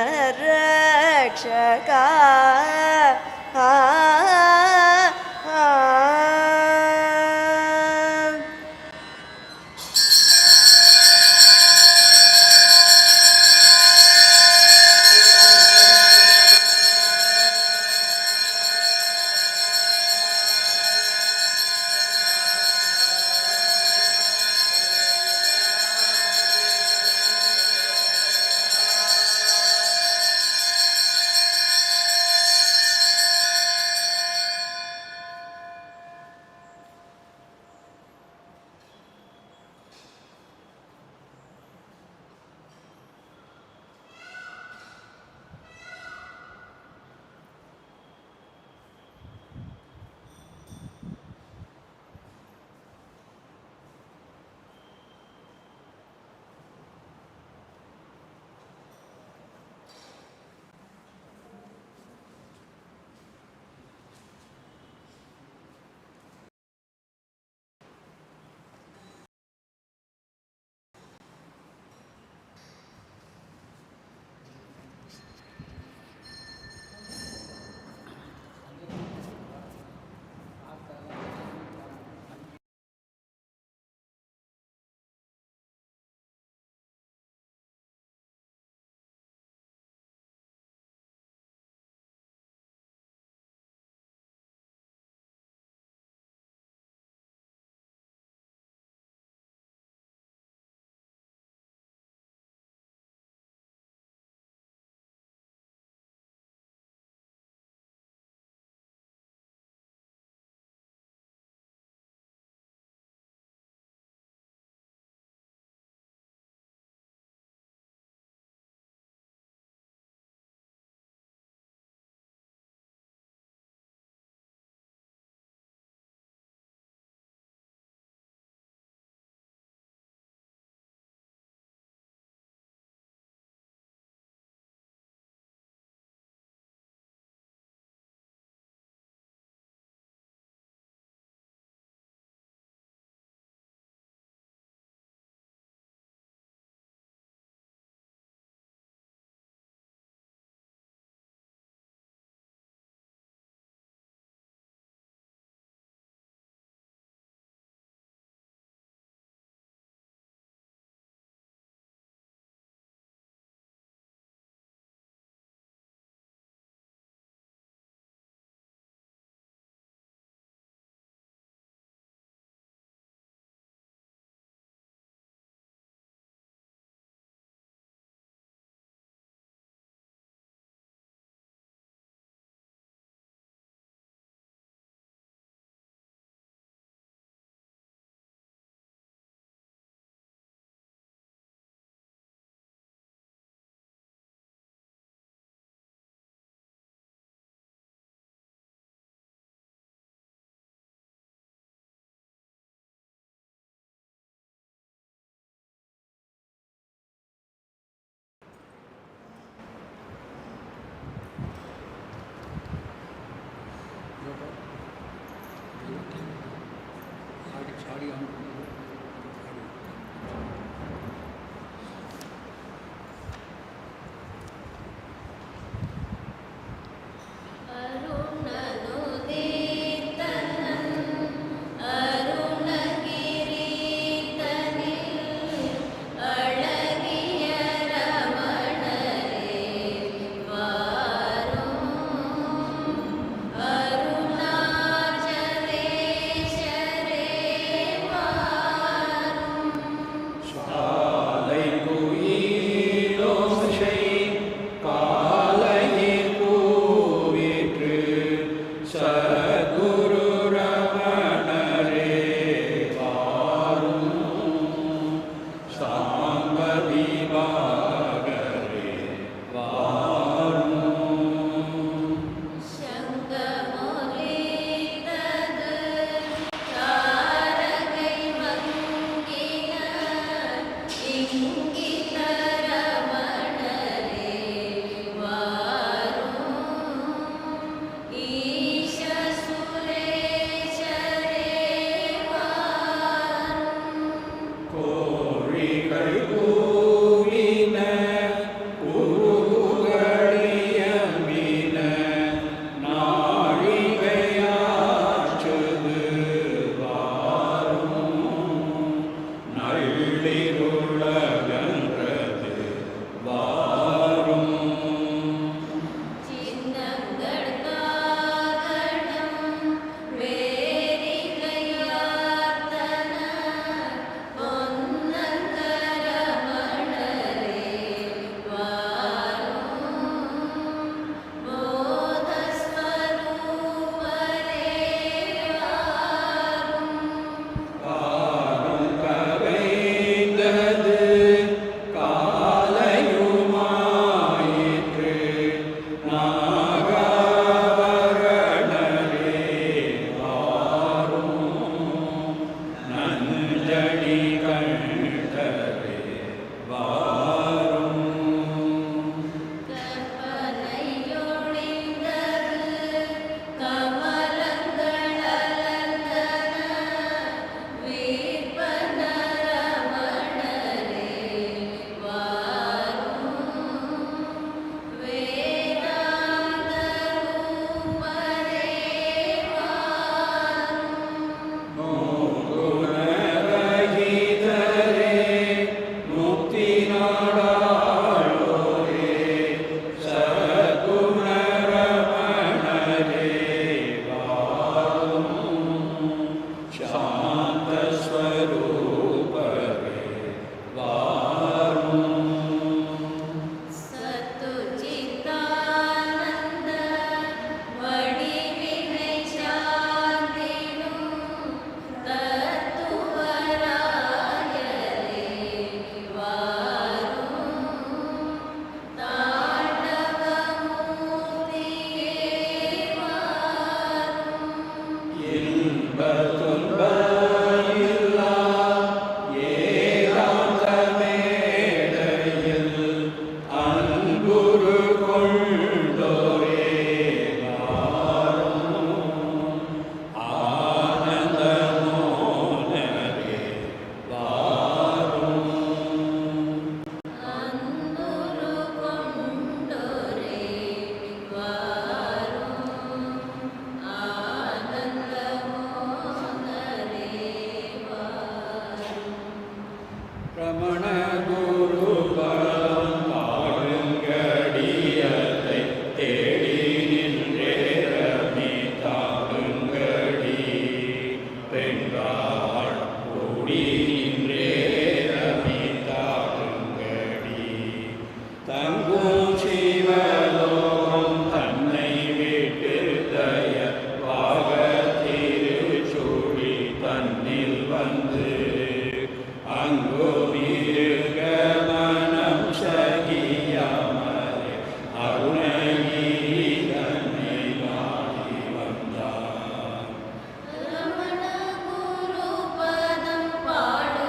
பாடு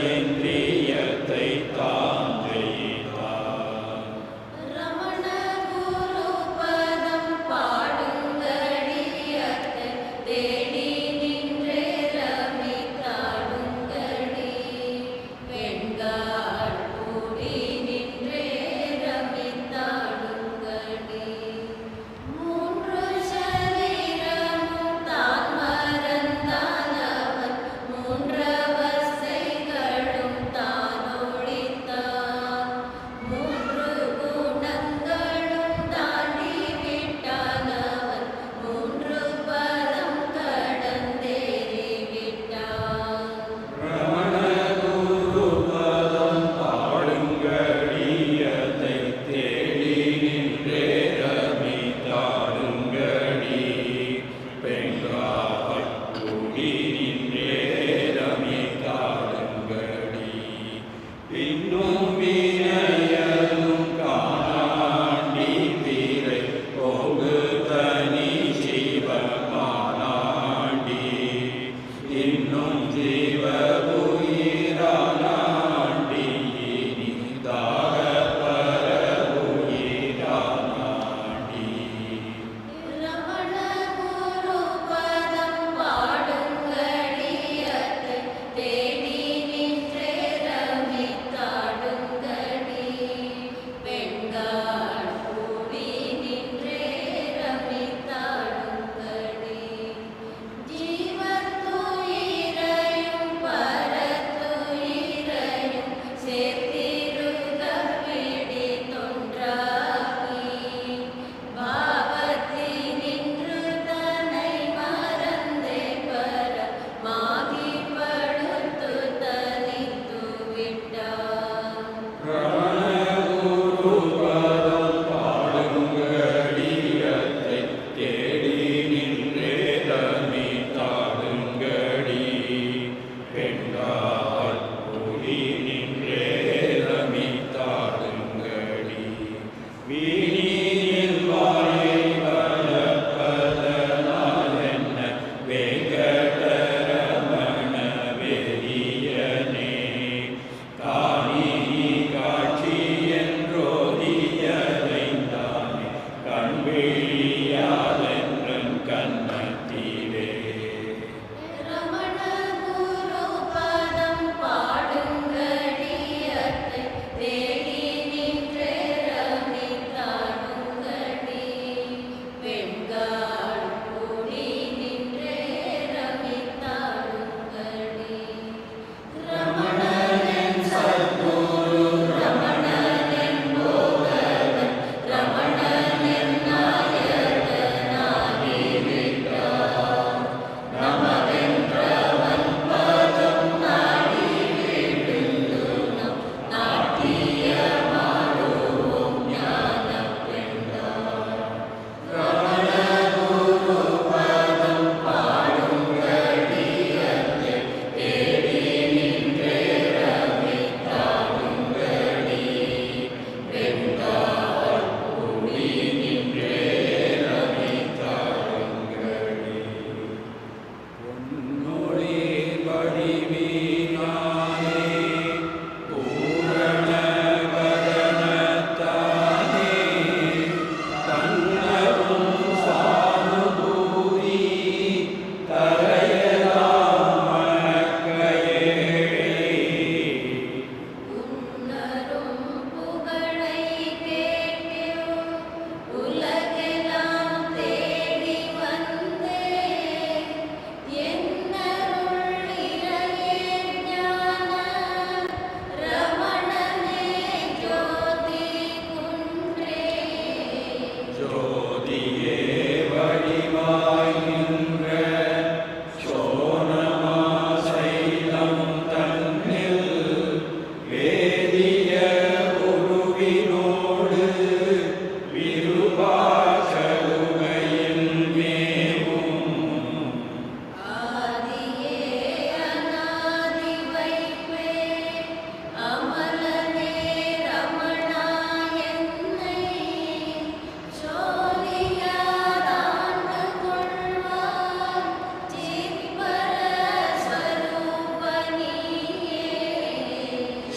இந்திரியத்தை தான் ஜெயித்தார்.
ரமண குரு பதம் பாடுங்கடியத்தை தேடி நின்றே ரமித்தாடுங்கடி பெண்காள் கூடி நின்றே ரமித்தாடுங்கடி மூன்று சரீரமும் தான் மறந்தானவன் மூன்றவசைகளும் தான்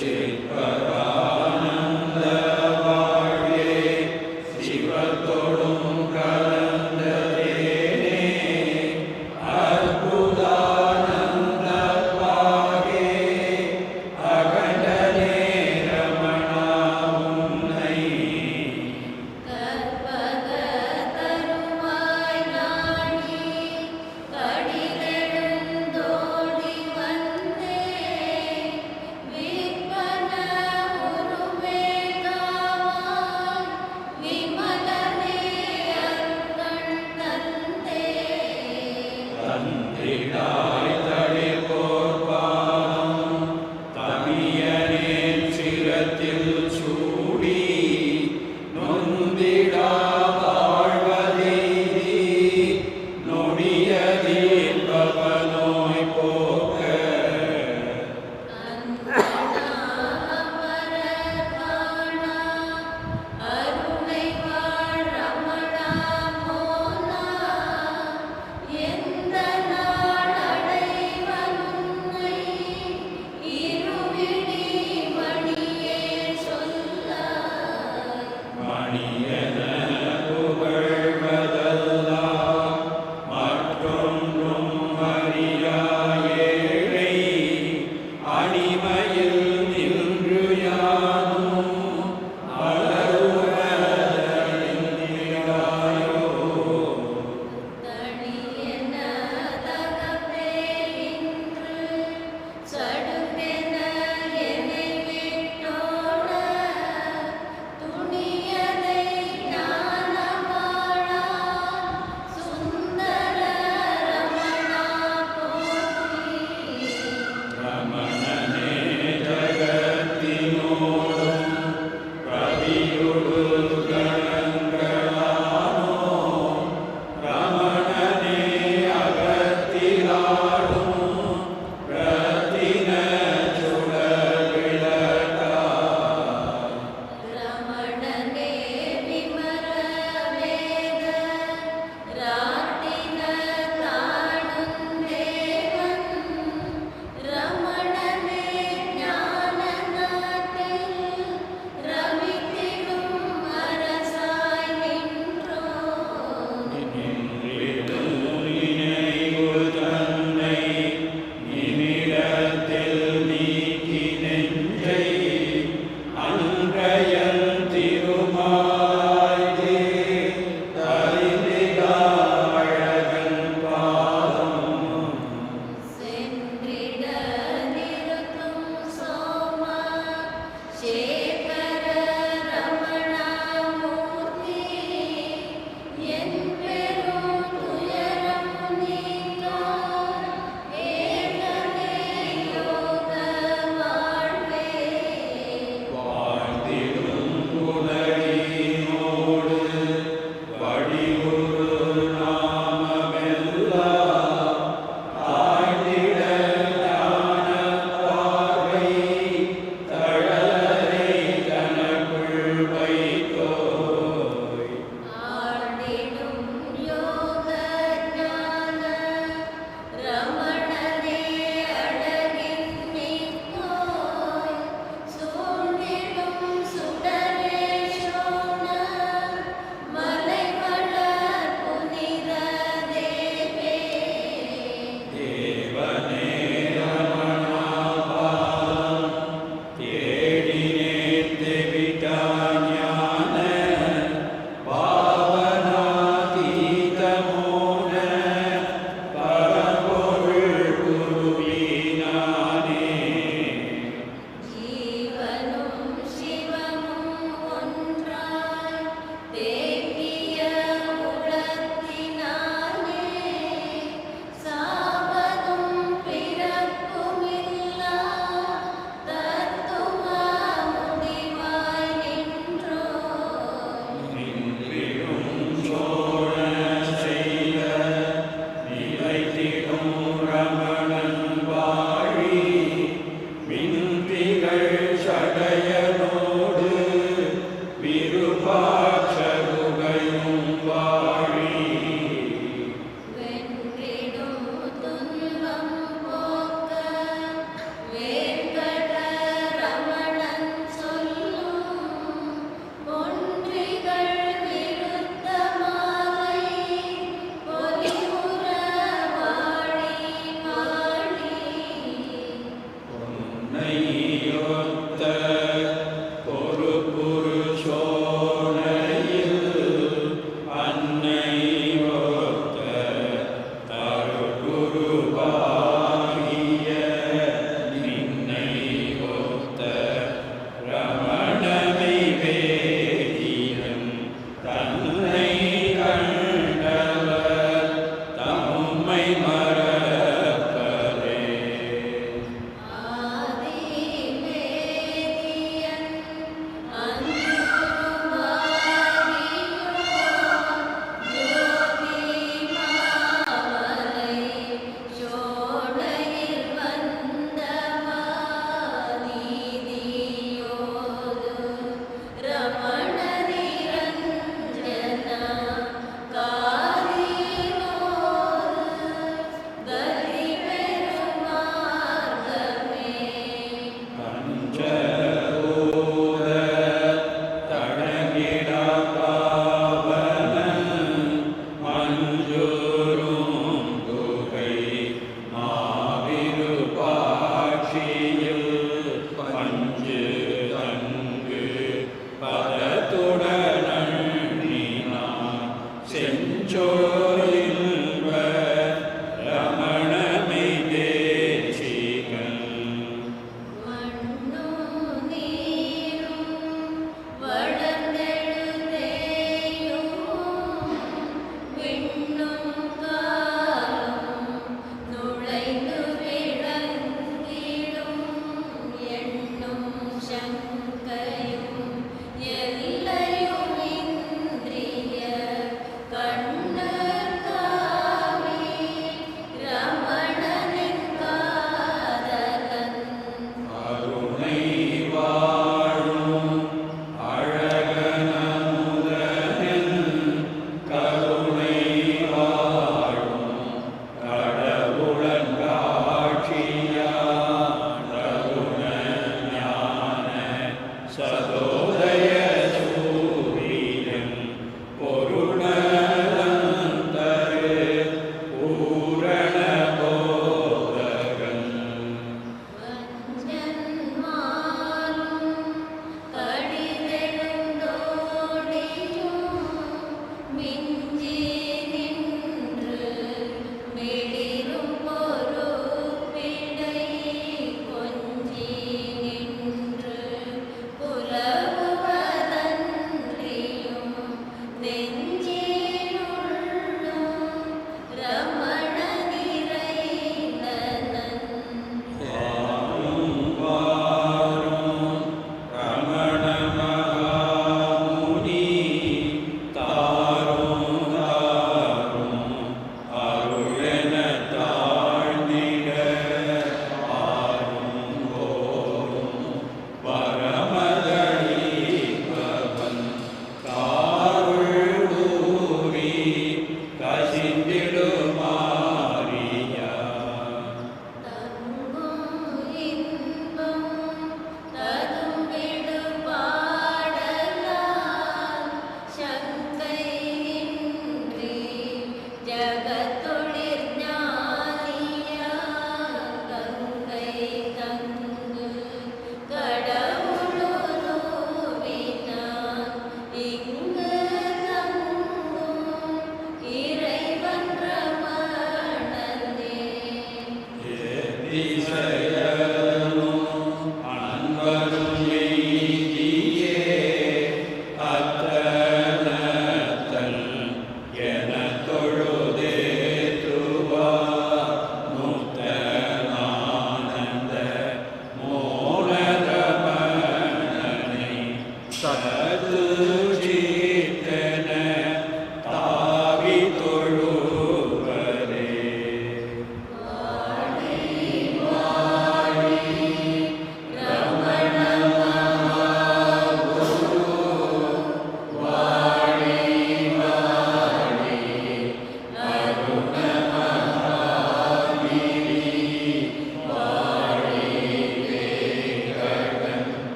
Sundidum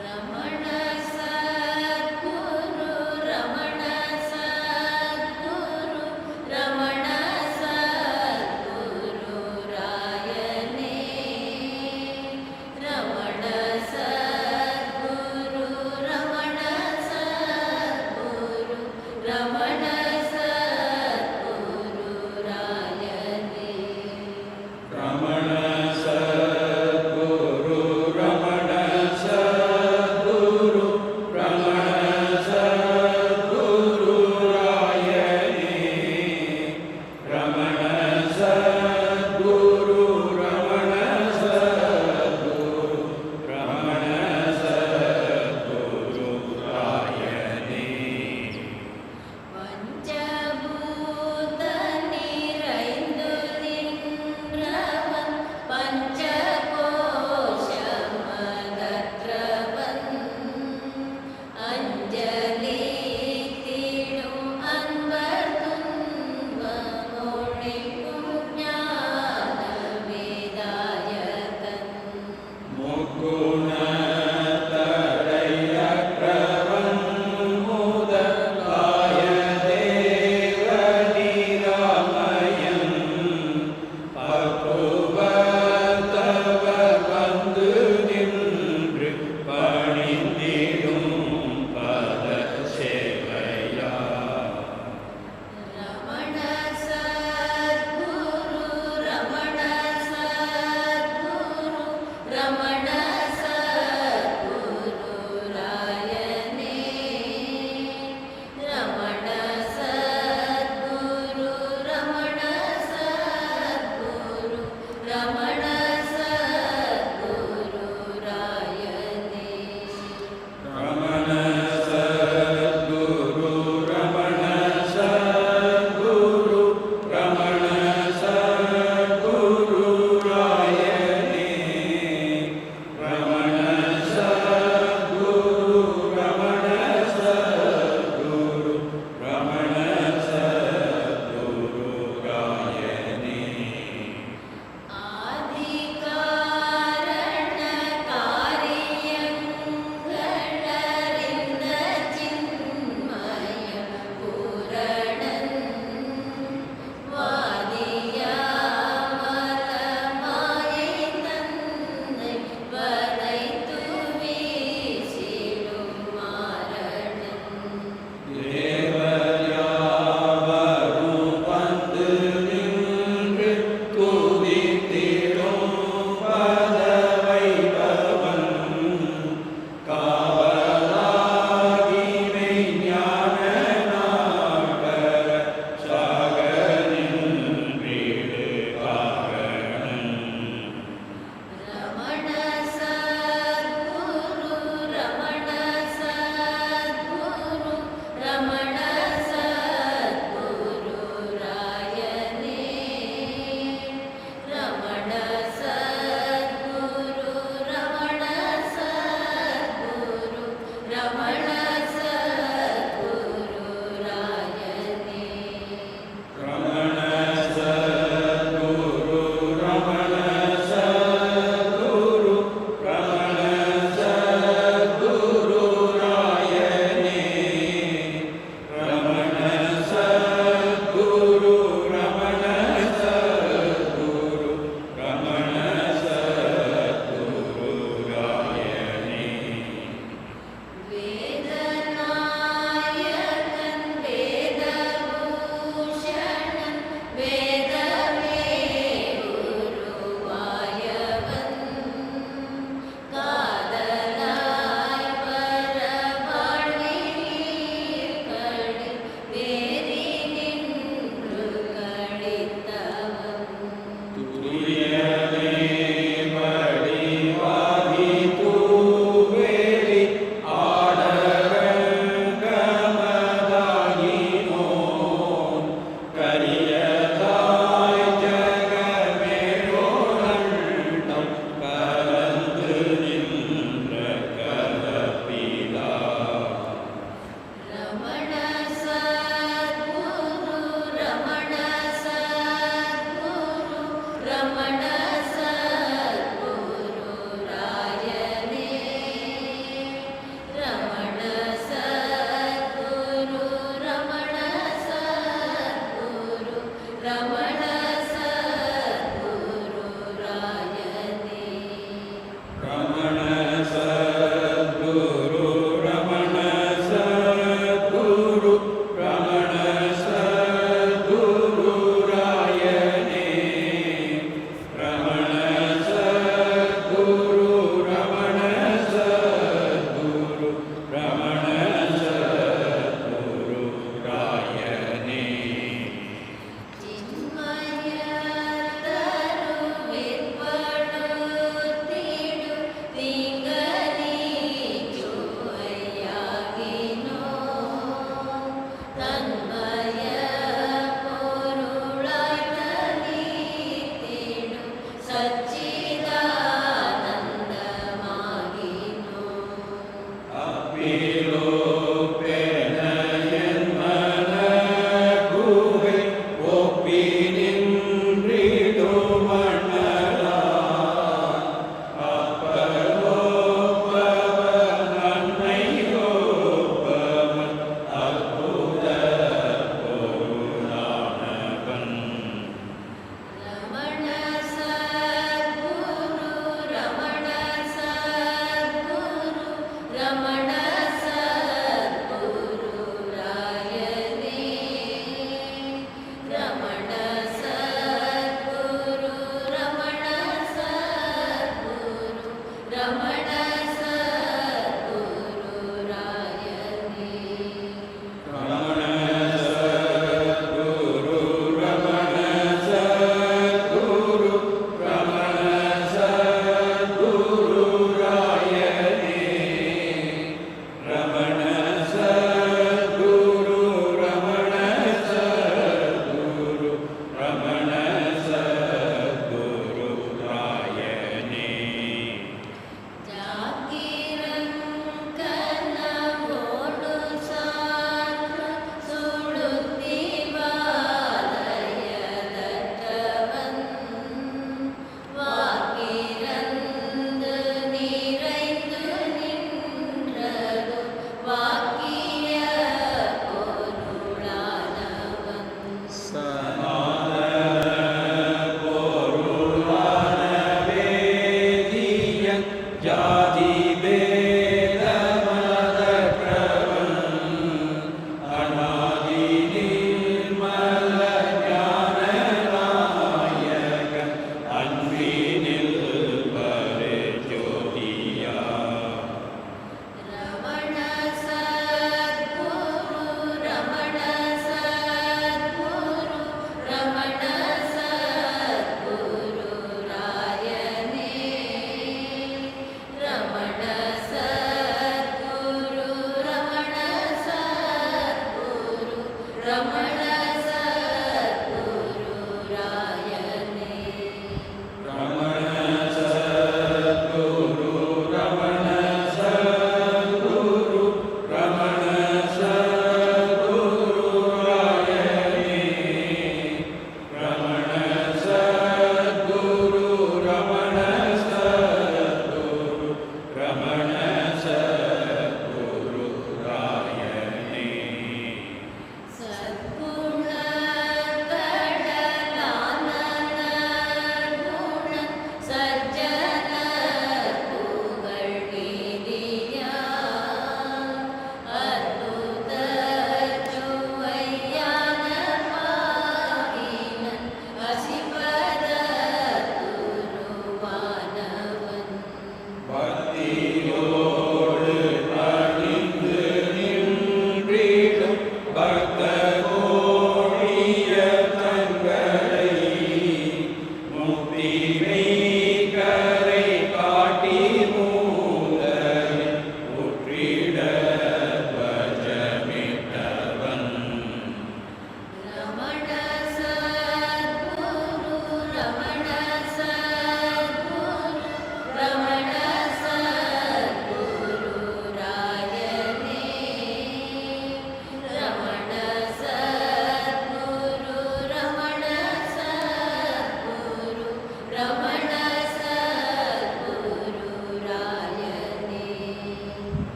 Ramana Sadguru, Ramana Sadguru, Ramana Sadguru. रमण सद्गुरु रायने
रमण सद्गुरु रमण सद्गुरु रमण सद्गुरु रायने रमण सद्गुरु रमण सद्गुरु रमण सद्गुरु रायने
चिन्मय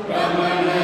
Ramana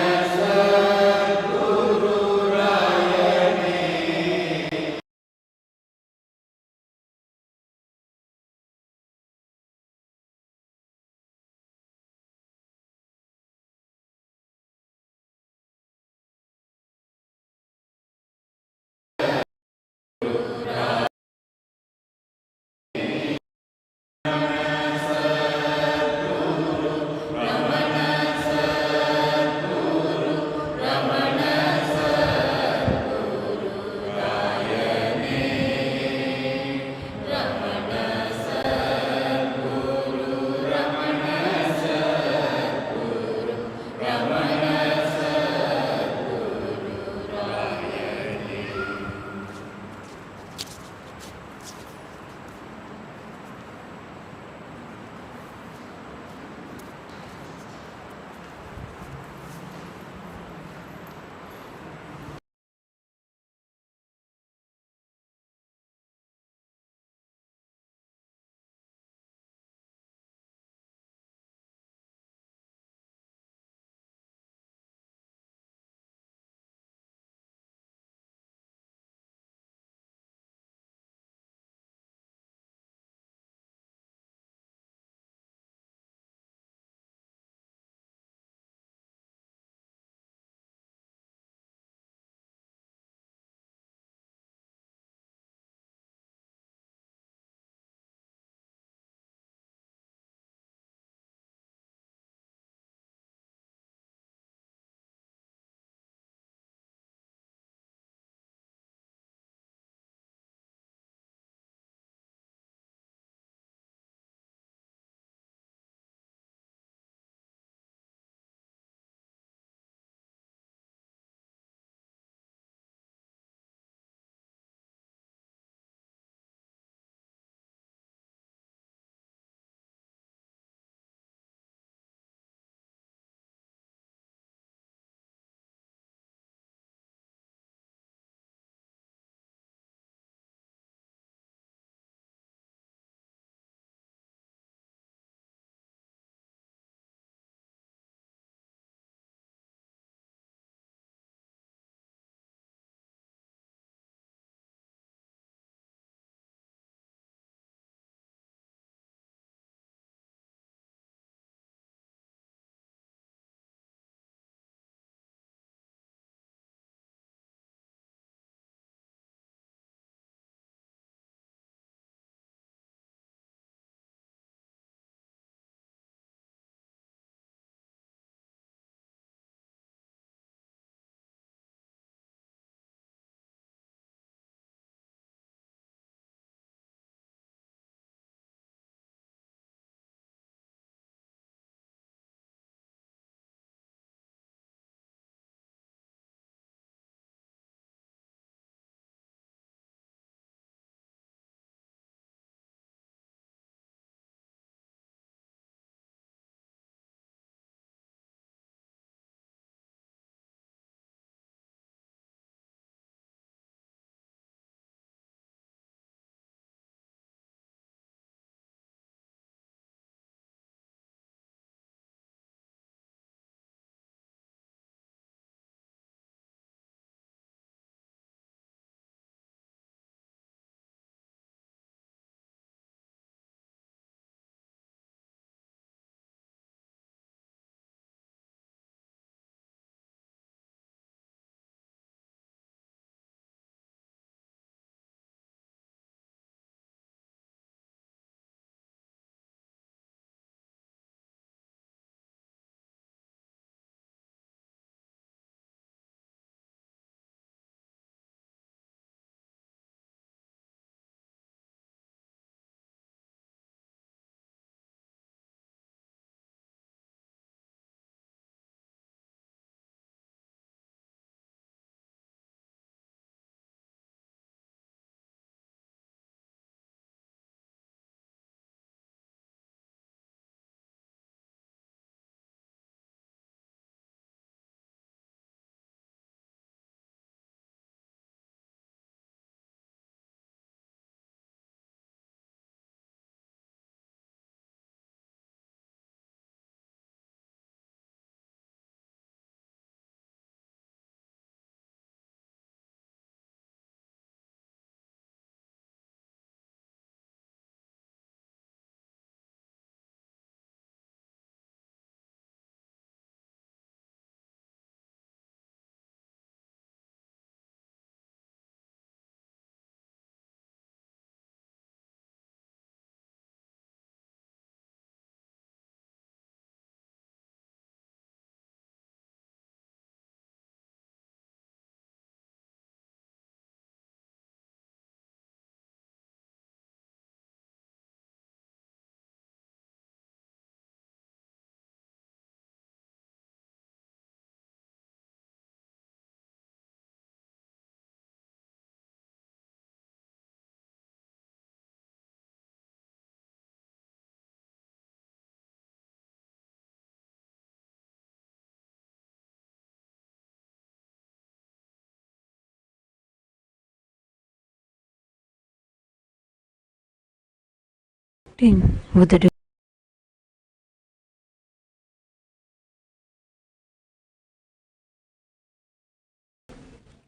connecting with the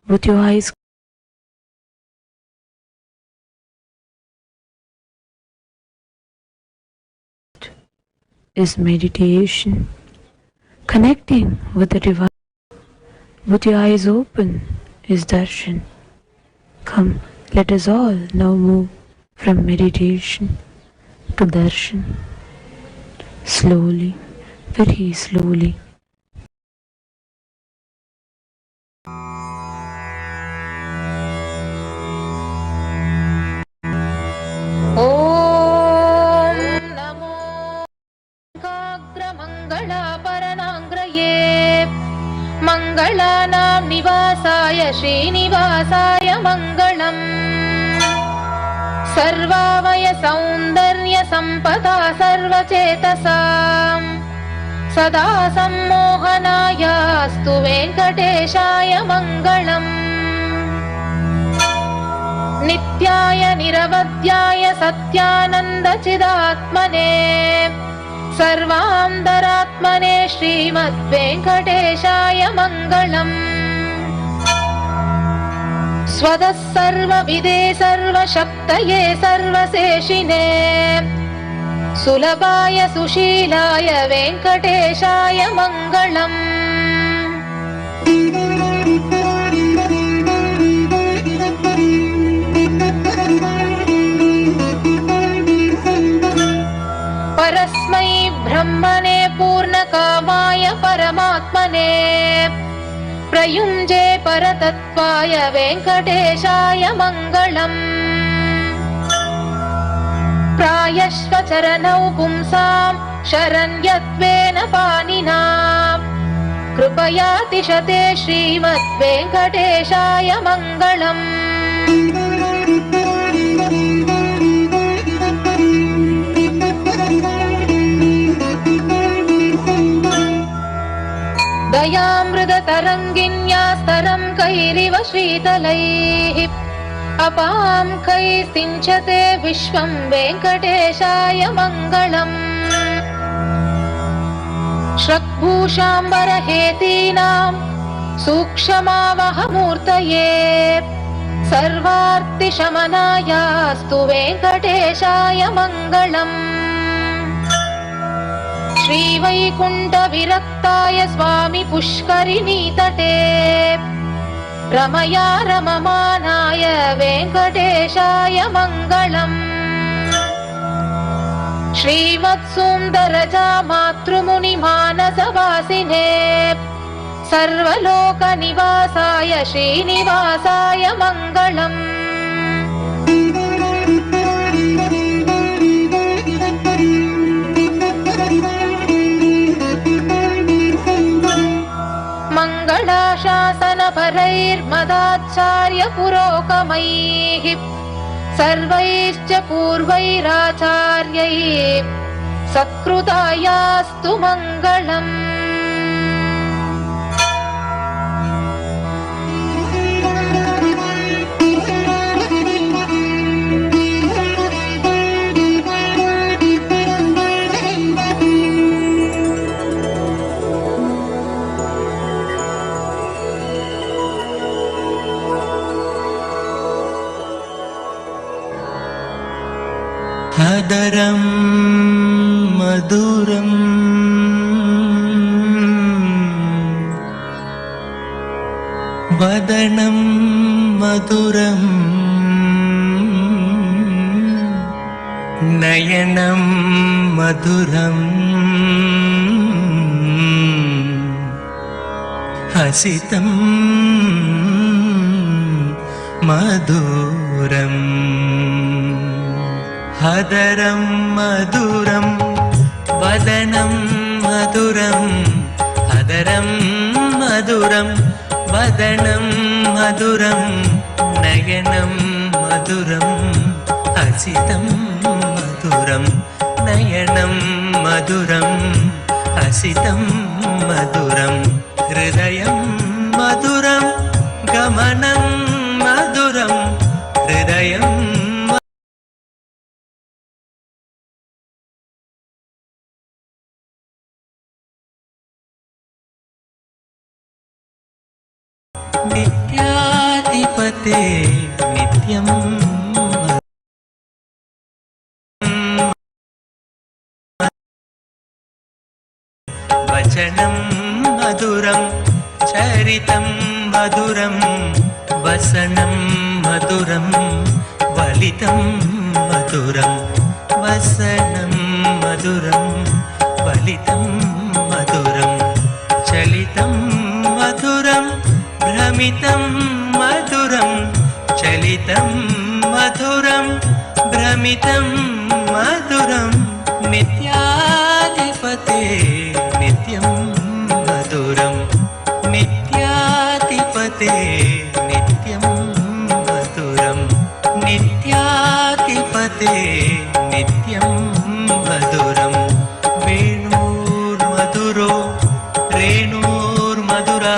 with your eyes is meditation. Connecting with the divine with your eyes open is darshan. Come, let us all now move from meditation to darshan. Slowly, very slowly.
ॐ नमो काग्रमङ्गलापरनाङ्ग्रये मङ्गलानां निवासाय श्रीनिवासाय मङ्गलम् सर्वावय सौन्दर्य सम्पदा सर्वचेतसां सदा सम्मोहनायास्तु वेङ्कटेशाय मङ्गलम् नित्याय निरवध्याय सत्यानन्दचिदात्मने सर्वान्तरात्मने श्रीमद्वेङ्कटेशाय मङ्गलम् स्वतः सर्वविदे सर्वशक्तये सर्वशेषिने सुलभाय सुशीलाय वेङ्कटेशाय मङ्गलम् परस्मै ब्रह्मणे पूर्णकामाय परमात्मने प्रयुञ्जे परतत्त्वाय वेङ्कटेशाय मङ्गलम् प्रायश्वचरणौ पुंसां शरण्यत्वेन पाणिना कृपयातिशते श्रीमद्वेङ्कटेशाय मङ्गलम् दयामृततरङ्गिन्यास्तरं कैरिव शीतलैः अपां कैस्तिञ्चते विश्वं वेङ्कटेशाय मङ्गलम् श्रक्भूषाम्बरहेतीनां सूक्ष्मावहमूर्तये सर्वार्तिशमनायास्तु वेङ्कटेशाय मङ्गलम् श्रीवैकुण्ठविरक्ताय स्वामि पुष्करिणीतटे रमया रममानाय वेङ्कटेशाय मङ्गलम् श्रीमत्सुन्दरजा मातृमुनिमानसवासिने सर्वलोकनिवासाय श्रीनिवासाय मङ्गलम् मङ्गलाशासनपरैर्मदाचार्यपुरोगमैः सर्वैश्च पूर्वैराचार्यैः सत्कृतायास्तु मङ्गलम्
अदरं मधुरं वदनं मधुरं नयनं मधुरं हसितं मधुरम् अदरं मधुरं वदनं मधुरं अदरं मधुरं वदनं मधुरं नयनं मधुरं हसितं मधुरं नयनं मधुरं हसितं मधुरं हृदयं मधुरं गमनं मधुरं हृदयं नित्याधिपते नित्यं वचनं मधुरं चरितं मधुरं वसनं मधुरं वलितं मधुरं वसनं मधुरं वलितं मधुरं चलितं मधुरं भ्रमितं मधुरं चलितं मधुरं भ्रमितं मधुरं नित्याधिपते नित्यं मधुरं नित्याधिपते नित्यं मधुरं नित्याधिपते नित्यं मधुरं वेणुर्मधुरो रेणुर्मधुरा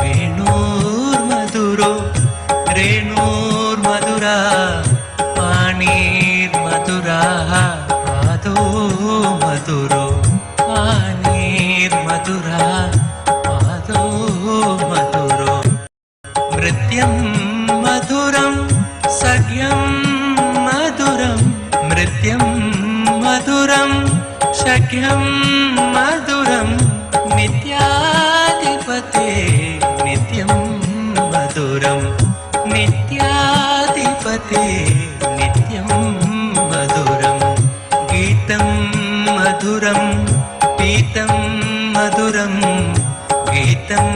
वेणुर्मधुरो रेणुर्मधुरा पाणिर्मधुरा पादो मधुरो पाणिर्मधुरा पादो मधुरो नृत्यं मधुरं सख्यं मधुरं नृत्यं मधुरं सख्यं मधुरं नित्याधिपते नित्यं मधुरं नित्याधिपते नित्यं मधुरं गीतं मधुरं पीतं मधुरं गीतं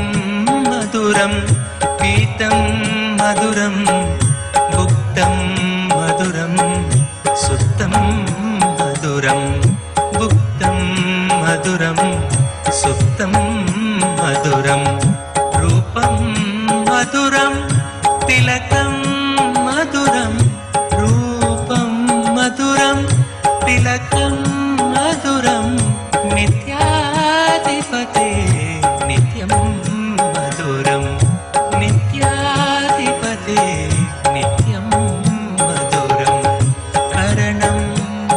मधुरं पीतं मधुरं भुक्तं मधुरं सुप्तं मधुरं भुक्तं मधुरं सुप्तं मधुरं रूपं मधुरं तिलकं मधुरं रूपं मधुरं तिलकं मधुरं नित्याधिपते नित्यं मधुरं नित्याधिपते नित्यं मधुरं करणं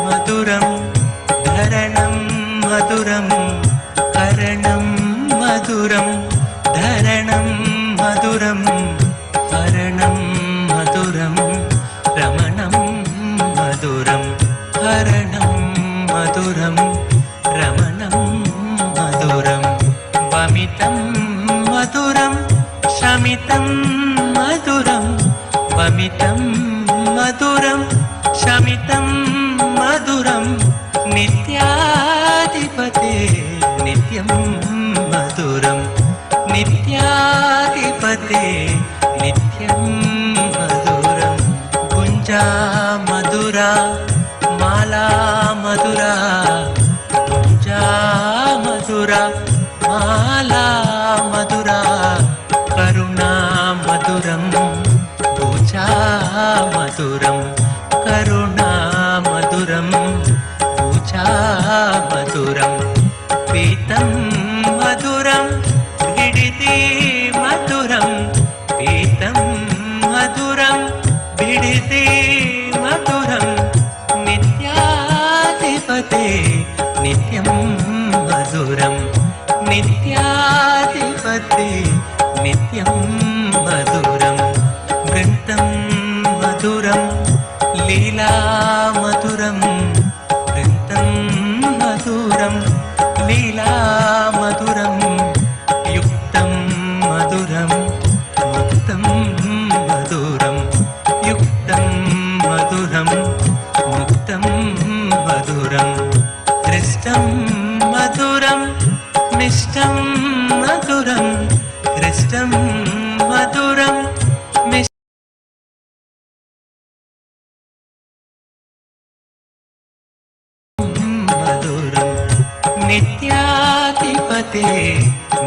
मधुरं धरणं मधुरं करणं मधुरं धरणं मधुरं हरणं मधुरं रमणं मधुरं हरणं मधुरं रमणं मधुरं वमितं मधुरं शमितं मधुरं वमितं मधुरं शमितं मधुरं नित्याधिपते नित्यं मधुरं नित्याधिपते नित्यं मधुरं गुञ्जा मधुरा माला मधुरा गुञ्जा मधुरा माला मधुरा करुणा मधुरं पूजा मधुरं करुणा मधुरं पूजा मधुरं पीतं मधुरं गिडिति मधुरं पीतं मधुरं गिडिति मधुरं नित्याधिपते नित्यं मधुरं नित्याधिपते नित्यं मधुरं वृन्तं मधुरं लीला मधुरं वृन्तं मधुरं लीला मधुरं युक्तं मधुरं मुक्तं मधुरं युक्तं मधुरं मुक्तं मधुरं दृष्टं मधुरं मिष्टं मधुरं दृष्टं मधुरं मधुरं नित्याधिपते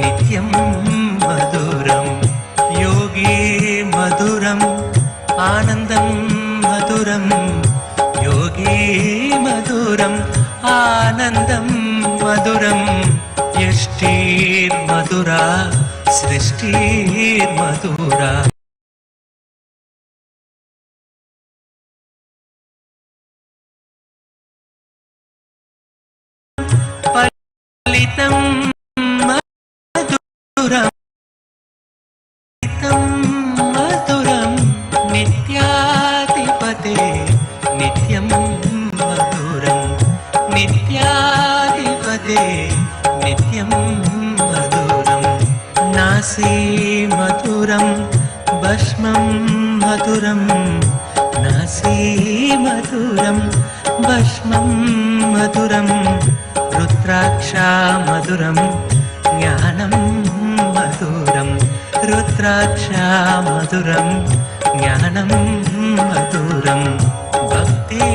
नित्यं मधुरं योगी मधुरम् आनन्दं मधुरं योगी मधुरम् आनन्दं मधुरं यष्टिर्मधुरा सृष्टिर्मधुरा फलितं मधुरं नासी मधुरं भस्मं मधुरं नासी मधुरं भस्मं मधुरं रुद्राक्षा मधुरं ज्ञानं मधुरं रुद्राक्षा मधुरं ज्ञानं मधुरं भक्ति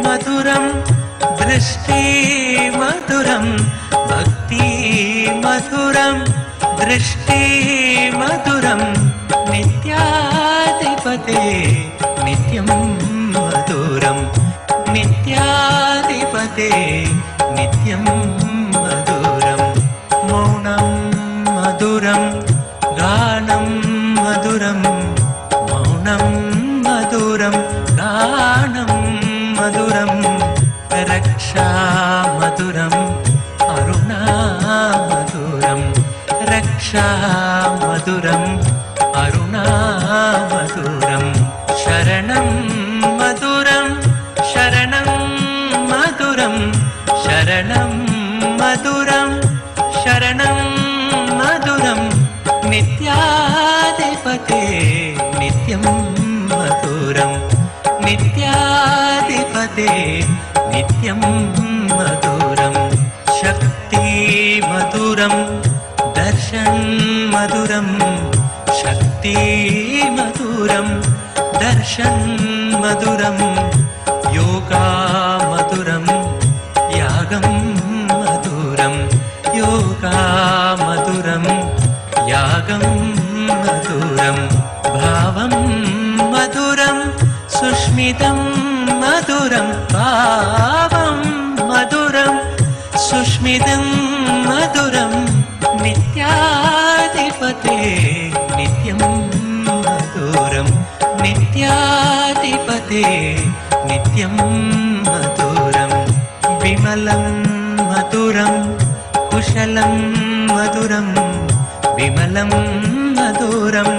मधुरं दृष्टि मधुरं भक्ति मधुरं दृष्टि मधुरं नित्याधिपते नित्यं मधुरं नित्याधिपते नित्यं मधुरं मौनं मधुरं गानं मधुरं मौनं मधुरं गानं मधुरं रक्षा मधुरं अरुणा मधुरं रक्षा मधुरं अरुणा मधुरं शरणं मधुरं शरणं मधुरं शरणं मधुरं शरणं मधुरं नित्याधिपते नित्यं मधुरं नित्याधिपते नित्यं मधुरं शक्ति मधुरं दर्शन मधुरं शक्ति मधुरं दर्शन मधुरं योगा मधुरं यागं मधुरं योगा मधुरं यागं मधुरं भावं मधुरं सुष्मितं मधुरं भावं मधुरं सुष्मितं मधुरं नित्याधिपते नित्यं मधुरं नित्याधिपते नित्यं मधुरं विमलं मधुरं कुशलं मधुरं विमलं मधुरं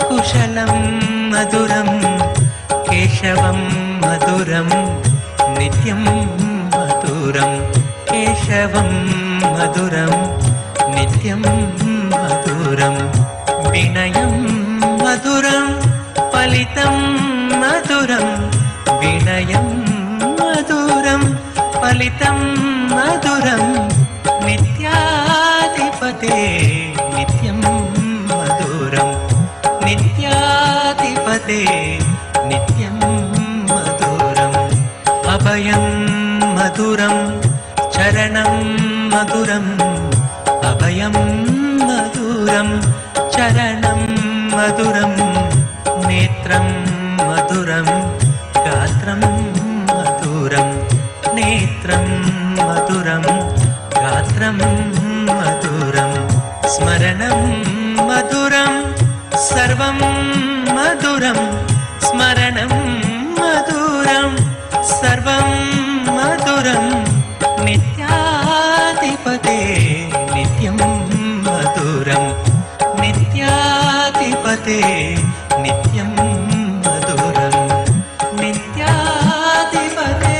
कुशलं मधुरं केशवं मधुरं नित्यं मधुरं केशवं मधुरं नित्यं मधुरं विनयं मधुरं फलितं मधुरं विनयं मधुरं फलितं मधुरं नित्याधिपते नित्यं मधुरं नित्याधिपते नित्यं मधुरम् अभयं मधुरं चरणं मधुरम् अभयं मधुरं चरणं मधुरं नेत्रं मधुरं गात्रं मधुरं नेत्रं मधुरं गात्रं मधुरं स्मरणं मधुरं सर्वं मधुरं स्मरणं मधुरं सर्वं मधुरं नित्याधिपते नित्यं मधुरं नित्याधिपते नित्यं मधुरं नित्याधिपते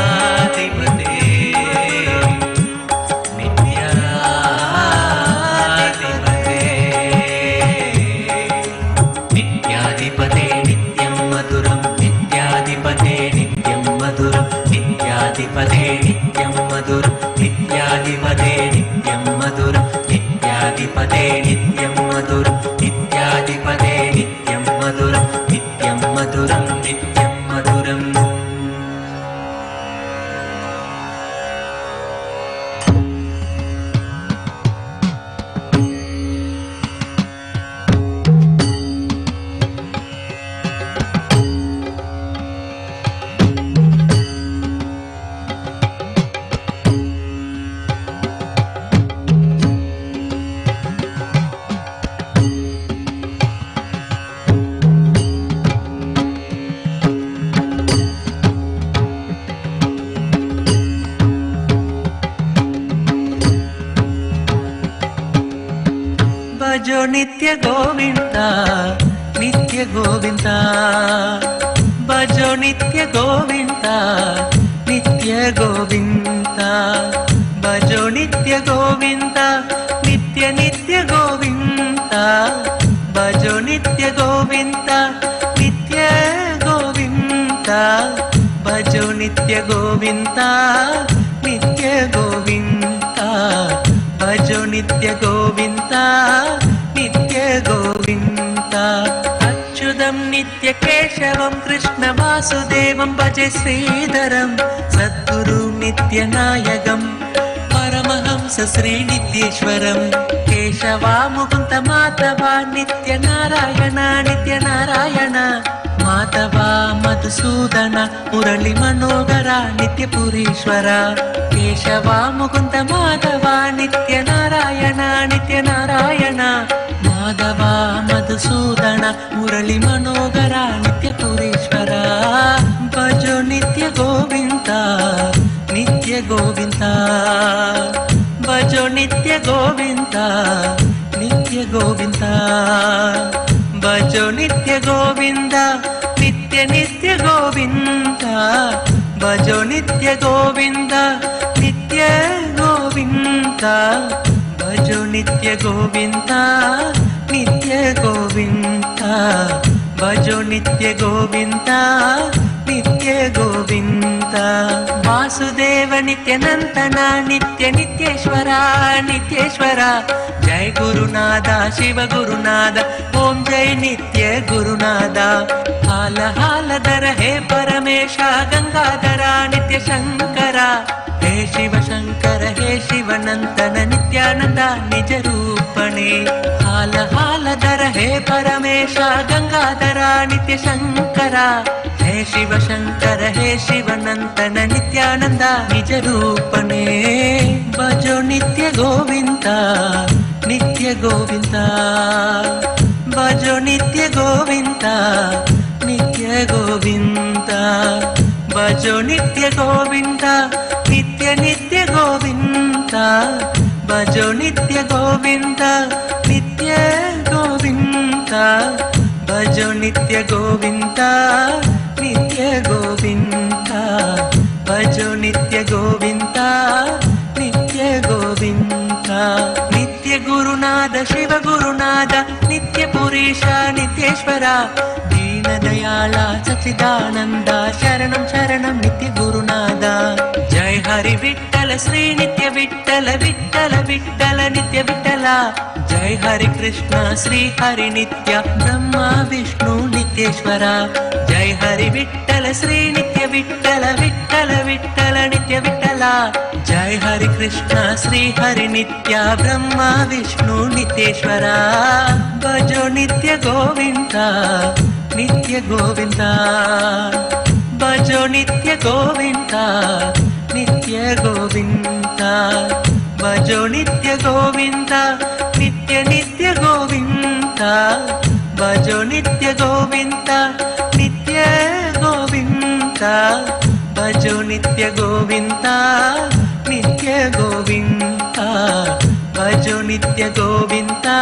नित्याधिपते नित्याधिपते नित्यं मधुरं नित्याधिपते नित्यं मधुरं नित्याधिपते नित्यं मधुरं नित्याधिपते नित्यं मधुरं नित्याधिपते नित्यं मधुरं नित्याधिपते नित्यं मधुरं नित्यं मधुरं नित्यं मधुरम् भजो नित्य गोविंदा नित्य Govinda, Bhajo Nitya Govinda, Nitya Govinda, Bhajo Nitya Govinda, Nitya Nitya Govinda, Bhajo Nitya Govinda, Nitya Govinda, Bhajo Nitya Govinda, Nitya Govinda, Bhajo Nitya Govinda, Nitya Govinda. Achyudam Nitya Keshavam Krishna Vasudevam Bhaje Sridharam Sadguru Nitya Nayagam Paramahamsa Sri Nithyanandeshwaram Keshava Mukunda Madhava Nitya Narayana Nitya Narayana Madhava Madhusudana Murali Manogara Nitya Purishwara Keshava Mukunda Madhava Nitya Narayana Nitya Narayana Madhava Madhusudana Murali Manogara Nitya Purishwara Bhajo Nitya Govinda Nitya Govinda Bhajo Nitya Govinda Nitya Govinda Bhajo Nitya Govinda Nitya Nitya Govinda Bhajo Nitya Govinda Nitya Govinda Bhajo Nitya Govinda Nitya Govinda Bhajo Nitya Govinda Nitya Govinda Vasudeva Nityanandana Nitya Nityeshwara Nityeshwara Jai Gurunada Shiva Gurunada Om Jai Nitya Gurunada Hala Hala Dara He Paramesha Gangadhara Nitya Shankara He Shiva Shankara He Shiva Nandana Nityananda Nija Rupane Hala Hala Dara He Paramesha Gangadhara Nitya Shankara He Shiva Shankara He Shiva Nandana Nityananda Nija Rupane Bhajo Nitya Govinda Nitya Govinda Bhajo Nitya Govinda Nitya Govinda Bhajo Nitya Govinda Nitya Nitya Govinda Bhajo Nitya Govinda Nitya Govinda Bhajo Nitya Govinda Nitya Govinda Bhajo Nitya Govinda Nitya Govinda Nitya Gurunada Shiva Gurunada Nitya Purisha Nityeshwara Dina Dayala Sachidananda Sharanam Sharanam Nitya Gurunada Jai Hari Vittala Sri Nitya Vittala Vittala Vittala Nitya Vittala Jai Hari Krishna Sri Hari Nitya Brahma Vishnu Nityeshwara Jai Hari Vittala Sri Nitya Vittala Vittala Vittala Nitya Vittala Jai Hari Krishna Sri Hari Nitya Brahma Vishnu Nityeshwara Bhajo Nitya Govinda Nitya Govinda Bhajo Nitya Govinda Nitya Govinda Bhajo Nitya Govinda Nitya Nitya Govinda Bhajo Nitya Govinda Nitya Govinda Bhajo Nitya Govinda Nitya Govinda Bhajo Nitya Govinda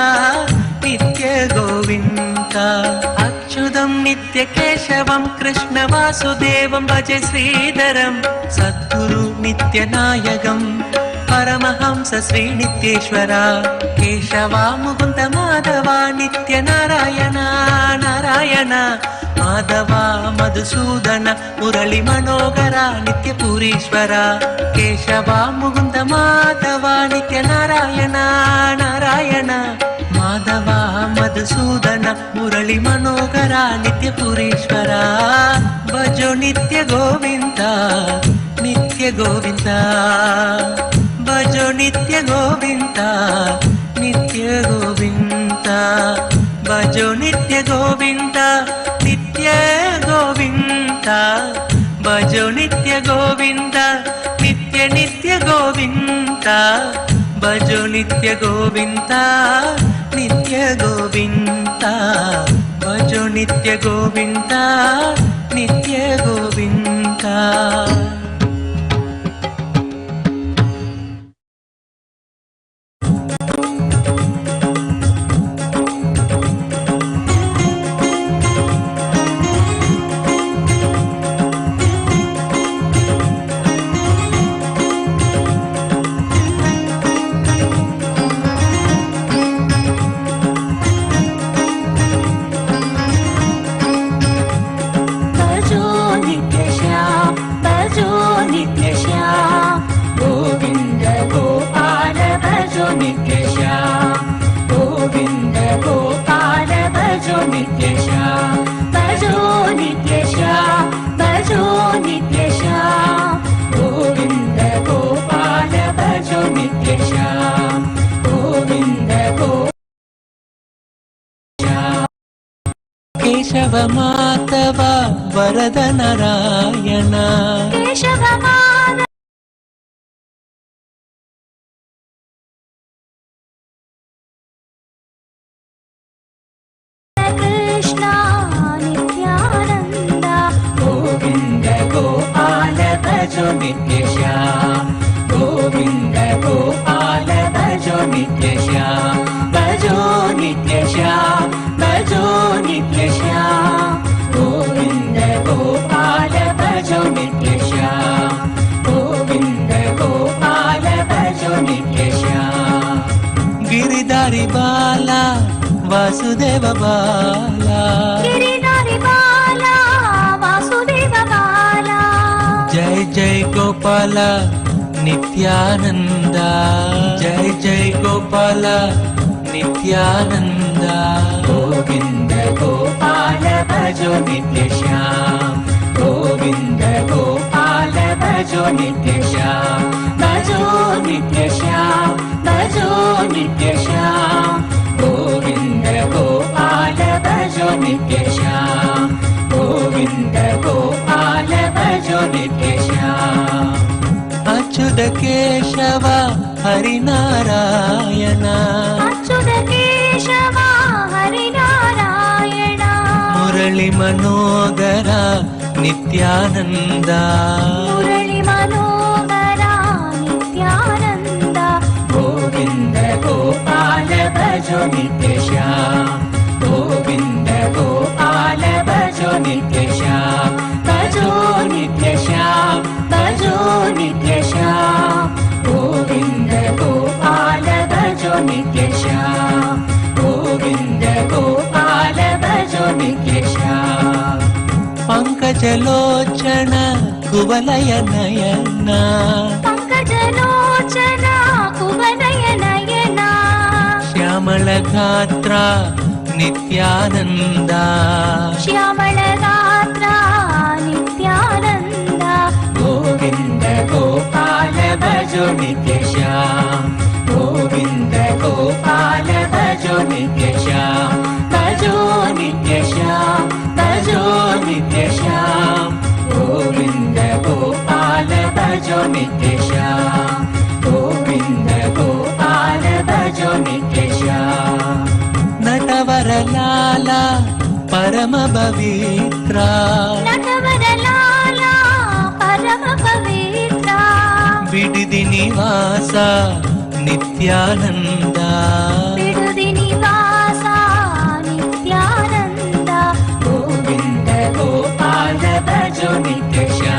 Nitya Govinda Achyudam Nitya Keshavam Krishna Vasudevam Bhaje Sridharam Sadguru Nitya Nayagam Paramahamsa Sri Nithyanandeshwara Keshava Mukunda Madhava Nitya Narayana Narayana Madhava Madhusudana Murali Manogara Nitya Purishwara Keshava Mukunda Madhava Nitya Narayana Narayana Madhava Madhusudana Murali Manogara Nitya Purishwara Bhajo Nitya Govinda Nitya Govinda Bhajo Nitya Govinda Nitya Govinda Bhajo Nitya Govinda Nitya Govinda Bhajo Nitya Govinda Nitya Nitya Govinda Bhajo Nitya Govinda Nitya Govinda Bhajo Nitya Govinda Nitya Govinda नित्यशा भजो नित्यशा भजो नित्यशा गोविन्द गोपाल भजो नित्यशा गोविन्द केशव माधव वरद नारायण केशव माधव कृष्ण नित्यानन्द गोविन्द गोपाल भजो नित्यशा गोविन्द गोपाल भजो नित्यशा भजो नित्यशा भजो नित्यशा गोविन्द गोपाल भजो नित्यशा गोविन्द गोपाल भजो नित्यशा गिरिधारी बाला वासुदेव बाला गिरिधारी बाला वासुदेव बाला जय जय गोपाल नित्यानंद जय जय गोपाल नित्यानंद गोविन्द गोपाल भजो नित्यशा गोविन्द गोपाल भजो नित्यशा भजो नित्यशा भजो नित्यशा गोविन्द गोपाल भजो नित्यशा गोविन्द गोपाल भजो नित्यशा अच्युत केशव हरिनारायण अच्युत केशव हरिनारायण मुरली मनोहर नित्यानन्द मुरली मनोहर नित्यानन्द गोविन्द गोपाल भजो नित्यशा गोविन्द गोपाल भजो नित्यशा भजो नित्यशा भजो नित्यशा गोविन्द गोपाल भजो नित्यशा गोविन्द गोपाल भजो नित्यशा पंकजलोचन कुवलय नयन पंकजलोचन कुवलय नयन श्यामल गात्रा नित्यानन्द श्यामल गात्रा नित्यानन्द गोविन्द गोपाल भजो नित्यशा गोविन्द गोपाल भजो नित्यशा भजो नित्यशा भजो नित्यशा गोविन्द गोपाल भजो नित्यशा गोविन्द गोपाल भजो नित्यशा नटवर लाला परम पवित्रा नटवर लाला परम पवित्रा बिडदि निवास नित्यानन्द बिडदि निवास नित्यानन्द गोविन्द गोपाल भजो नित्यशा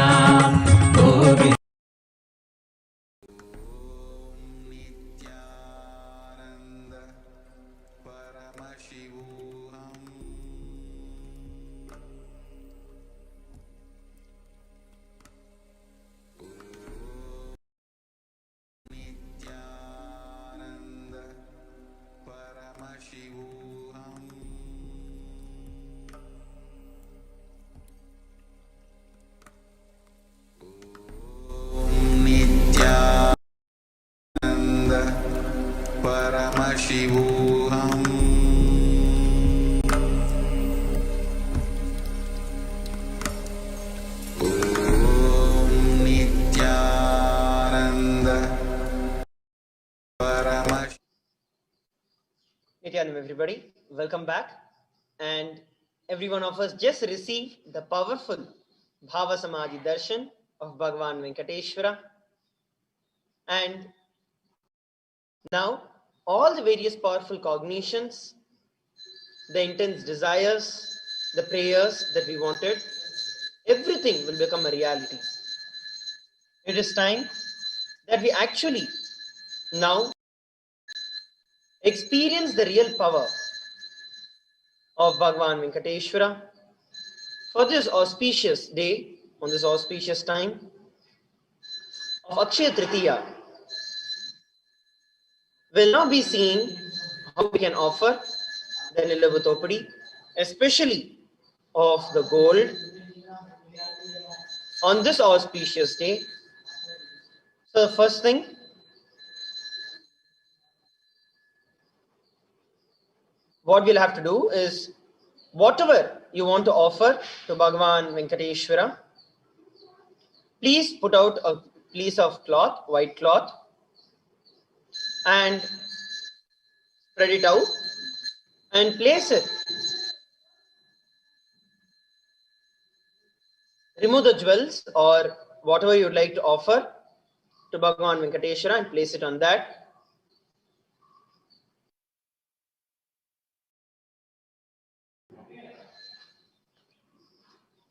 Govind
Paramashivam Om Nithyananda Paramashivam.
Nithyananda, everybody, welcome back. And every one of us just received the powerful Bhava Samadhi Darshan of Bhagavan Venkateshwara. And now all the various powerful cognitions, the intense desires, the prayers that we wanted, everything will become a reality. It is time that we actually now experience the real power of Bhagavan Venkateshwara. For this auspicious day, on this auspicious time of Akshaya Tritiya, we'll now be seeing how we can offer the Nilavutopadi especially of the gold, on this auspicious day. So the first thing, what we'll have to do is, whatever you want to offer to Bhagavan Venkateshwara, please put out a piece of cloth, white cloth, and spread it out and place it. Remove the jewels or whatever you'd like to offer to Bhagavan Venkateshwara and place it on that.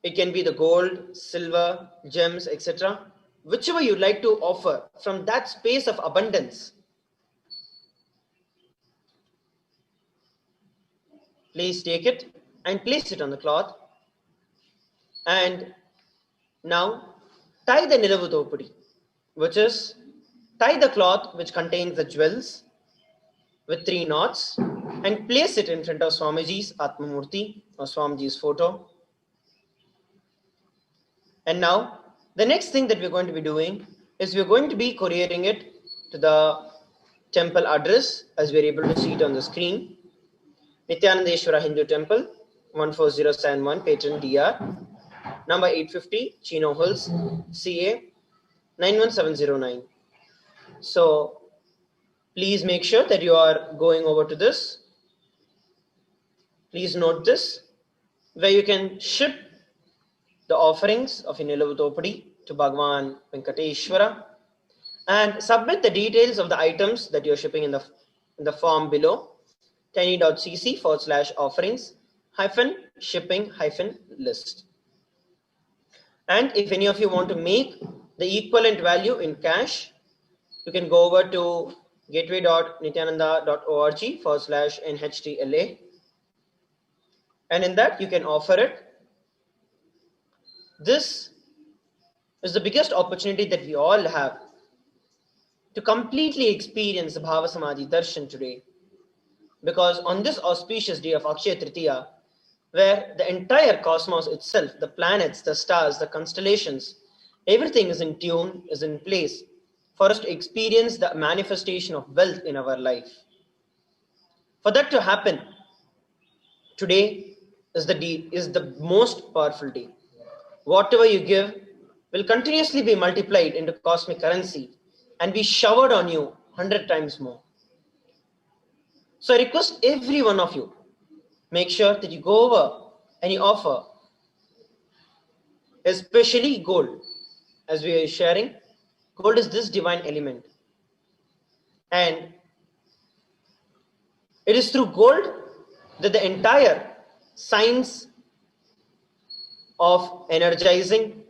It can be the gold, silver, gems, etc. Whichever you'd like to offer from that space of abundance. Please take it and place it on the cloth. And now tie the Nilavutopudi, which is tie the cloth which contains the jewels with 3 knots and place it in front of Swamiji's Atmamurti or Swamiji's photo. And now the next thing that we're going to be doing is we're going to be couriering it to the temple address, as we're able to see it on the screen. Nithyanandeshwara Hindu Temple, 14071 Patron DR, number 850 Chino Hills, CA 91709. So please make sure that you are going over to this. Please note this, where you can ship the offerings of Nilavutopadi to Bhagavan Venkateshwara and submit the details of the items that you're shipping in the form below, tiny.cc/offerings-shipping-list. And if any of you want to make the equivalent value in cash, you can go over to gateway.nityananda.org/NHTLA, and in that you can offer it. This is the biggest opportunity that we all have to completely experience the Bhava Samadhi Darshan today. Because on this auspicious day of Akshaya Tritiya, where the entire cosmos itself, the planets, the stars, the constellations, everything is in tune, is in place for us to experience the manifestation of wealth in our life. For that to happen, today is the most powerful day. Whatever you give will continuously be multiplied into cosmic currency and be showered on you 100 times more. So I request every one of you, make sure that you go over and you offer, especially gold. As we are sharing, gold is this divine element. And it is through gold that the entire science of energizing,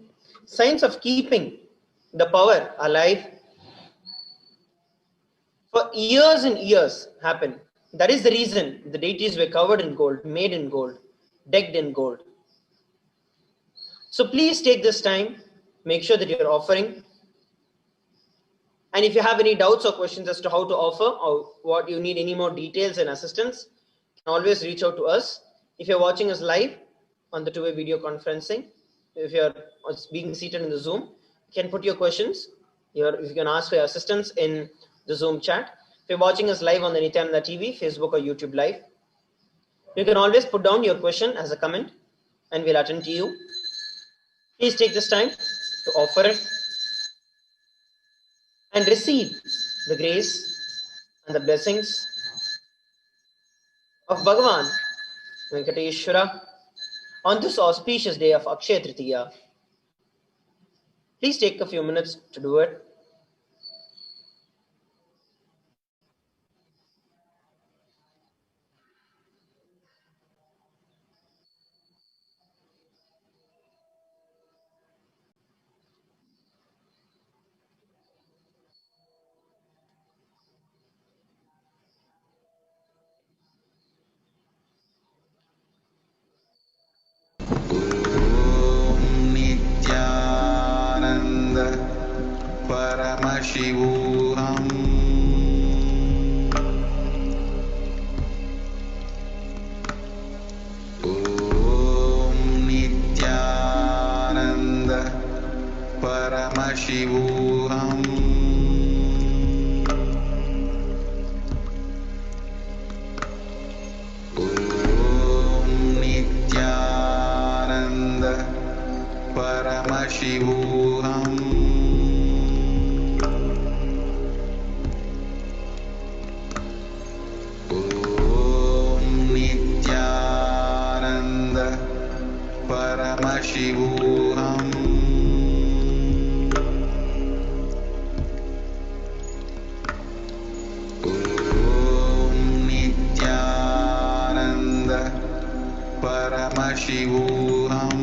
science of keeping the power alive for years and years happen. That is the reason the deities were covered in gold, made in gold, decked in gold. So please take this time, make sure that you're offering. And if you have any doubts or questions as to how to offer or what you need any more details and assistance, you can always reach out to us. If you're watching us live on the two-way video conferencing, if you're being seated in the Zoom, you can put your questions. You can ask for your assistance in the Zoom chat. If you're watching us live on the Nithyananda TV, Facebook or YouTube live, you can always put down your question as a comment and we'll attend to you. Please take this time to offer it and receive the grace and the blessings of Bhagavan Venkateshwara on this auspicious day of Akshaya Tritiya. Please take a few minutes to do it.
Nithyananda Paramashivam
Paramashivam. Om Nithyananda Paramashivam. Om Nithyananda Paramashivam. Om Nithyananda Paramashivam.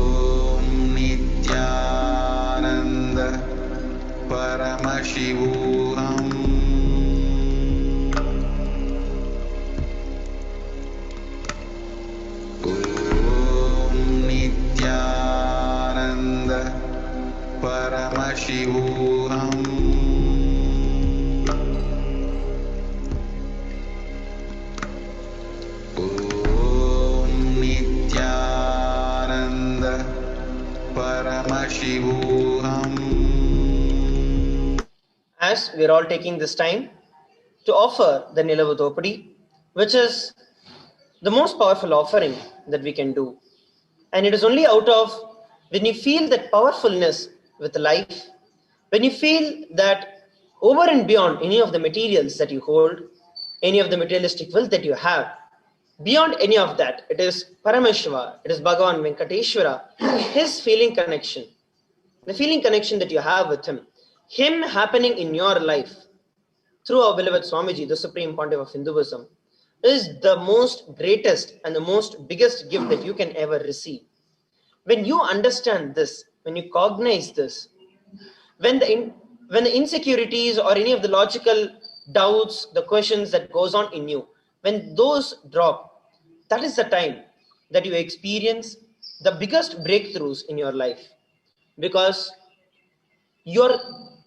Om Nithyananda Paramashivam. Om Nithyananda Paramashivam. Om Nithyananda Paramashivam.
As we are all taking this time to offer the Nilavadopadi, which is the most powerful offering that we can do. And it is only out of when you feel that powerfulness with life, when you feel that over and beyond any of the materials that you hold, any of the materialistic wealth that you have, beyond any of that, it is Paramashiva, it is Bhagavan Venkateshwara, his feeling connection, the feeling connection that you have with him happening in your life through our beloved Swamiji, the Supreme Pontiff of Hinduism, is the most greatest and the most biggest gift that you can ever receive. When you understand this, when you cognize this, when the insecurities or any of the logical doubts, the questions that goes on in you, when those drop, that is the time that you experience the biggest breakthroughs in your life, because you're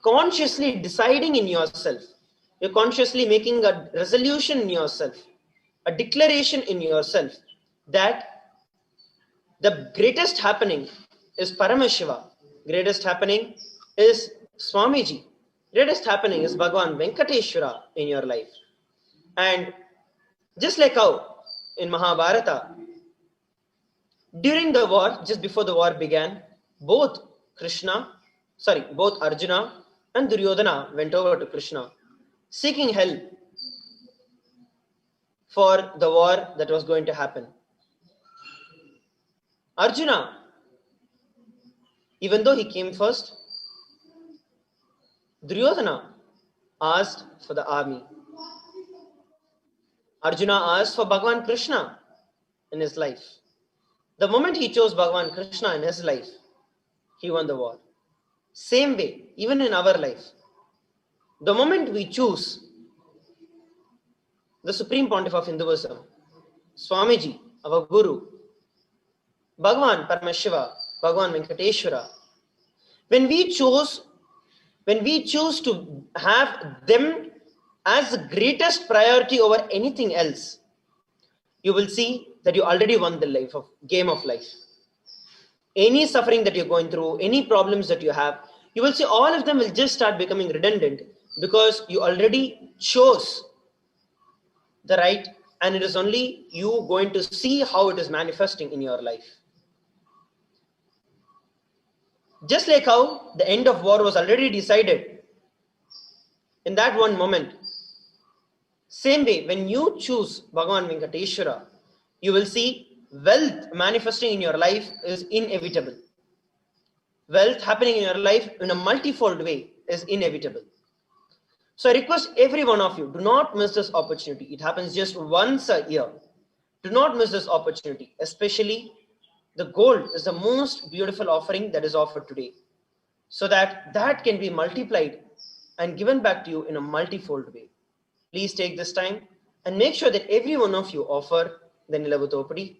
consciously deciding in yourself, you're consciously making a resolution in yourself, a declaration in yourself that the greatest happening is Paramashiva, greatest happening is Swamiji, greatest happening is Bhagavan Venkateshwara in your life. And just like how in Mahabharata, during the war, just before the war began, both Arjuna and Duryodhana went over to Krishna, seeking help for the war that was going to happen. Arjuna, even though he came first, Duryodhana asked for the army. Arjuna asked for Bhagavan Krishna in his life. The moment he chose Bhagavan Krishna in his life, he won the war. Same way, even in our life, the moment we choose the Supreme Pontiff of Hinduism, Swamiji, our Guru, Bhagavan Paramashiva, Bhagavan Venkateshwara, when we choose to have them as the greatest priority over anything else, you will see that you already won the game of life. Any suffering that you're going through, any problems that you have, you will see all of them will just start becoming redundant, because you already chose the right, and it is only you going to see how it is manifesting in your life. Just like how the end of war was already decided in that one moment, same way, when you choose Bhagavan Venkateshwara, you will see wealth manifesting in your life is inevitable. Wealth happening in your life in a multifold way is inevitable. So I request every one of you, do not miss this opportunity. It happens just once a year. Do not miss this opportunity. Especially the gold is the most beautiful offering that is offered today, so that can be multiplied and given back to you in a multifold way. Please take this time and make sure that every one of you offer the Nilavadopadi.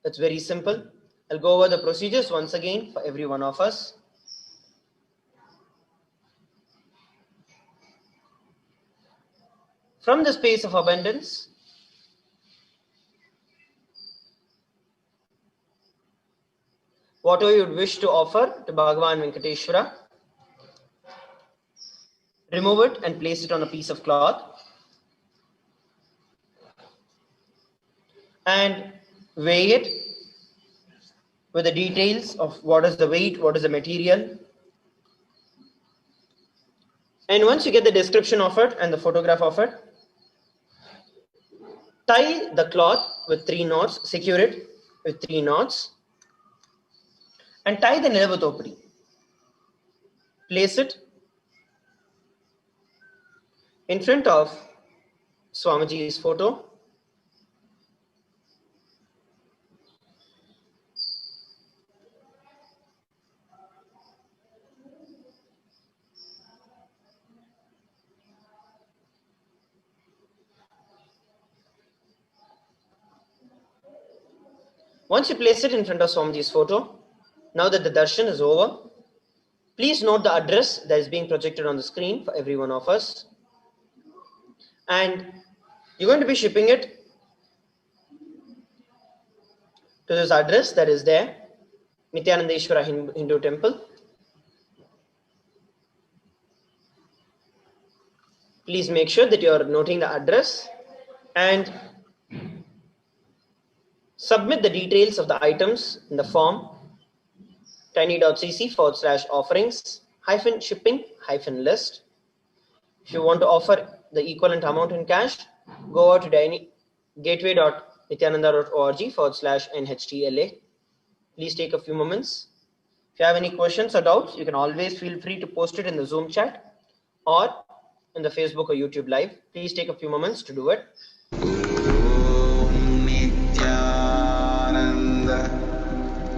It's very simple. I'll go over the procedures once again for every one of us. From the space of abundance, whatever you would wish to offer to Bhagavan Venkateshwara, remove it and place it on a piece of cloth and weigh it with the details of what is the weight, what is the material. And once you get the description of it and the photograph of it, tie the cloth with 3 knots, secure it with 3 knots, and tie the Nilavatopadi. Place it in front of Swamiji's photo. Once you place it in front of Swamiji's photo, now that the darshan is over, please note the address that is being projected on the screen for every one of us. And you're going to be shipping it to this address that is there, Nithyananda Hindu Temple. Please make sure that you are noting the address and submit the details of the items in the form tiny.cc/offerings-shipping-list. If you want to offer the equivalent amount in cash, go out to gateway.nithyananda.org/NHTLA. Please take a few moments. If you have any questions or doubts, you can always feel free to post it in the Zoom chat or in the Facebook or YouTube live. Please take a few moments to do it.
Nithyananda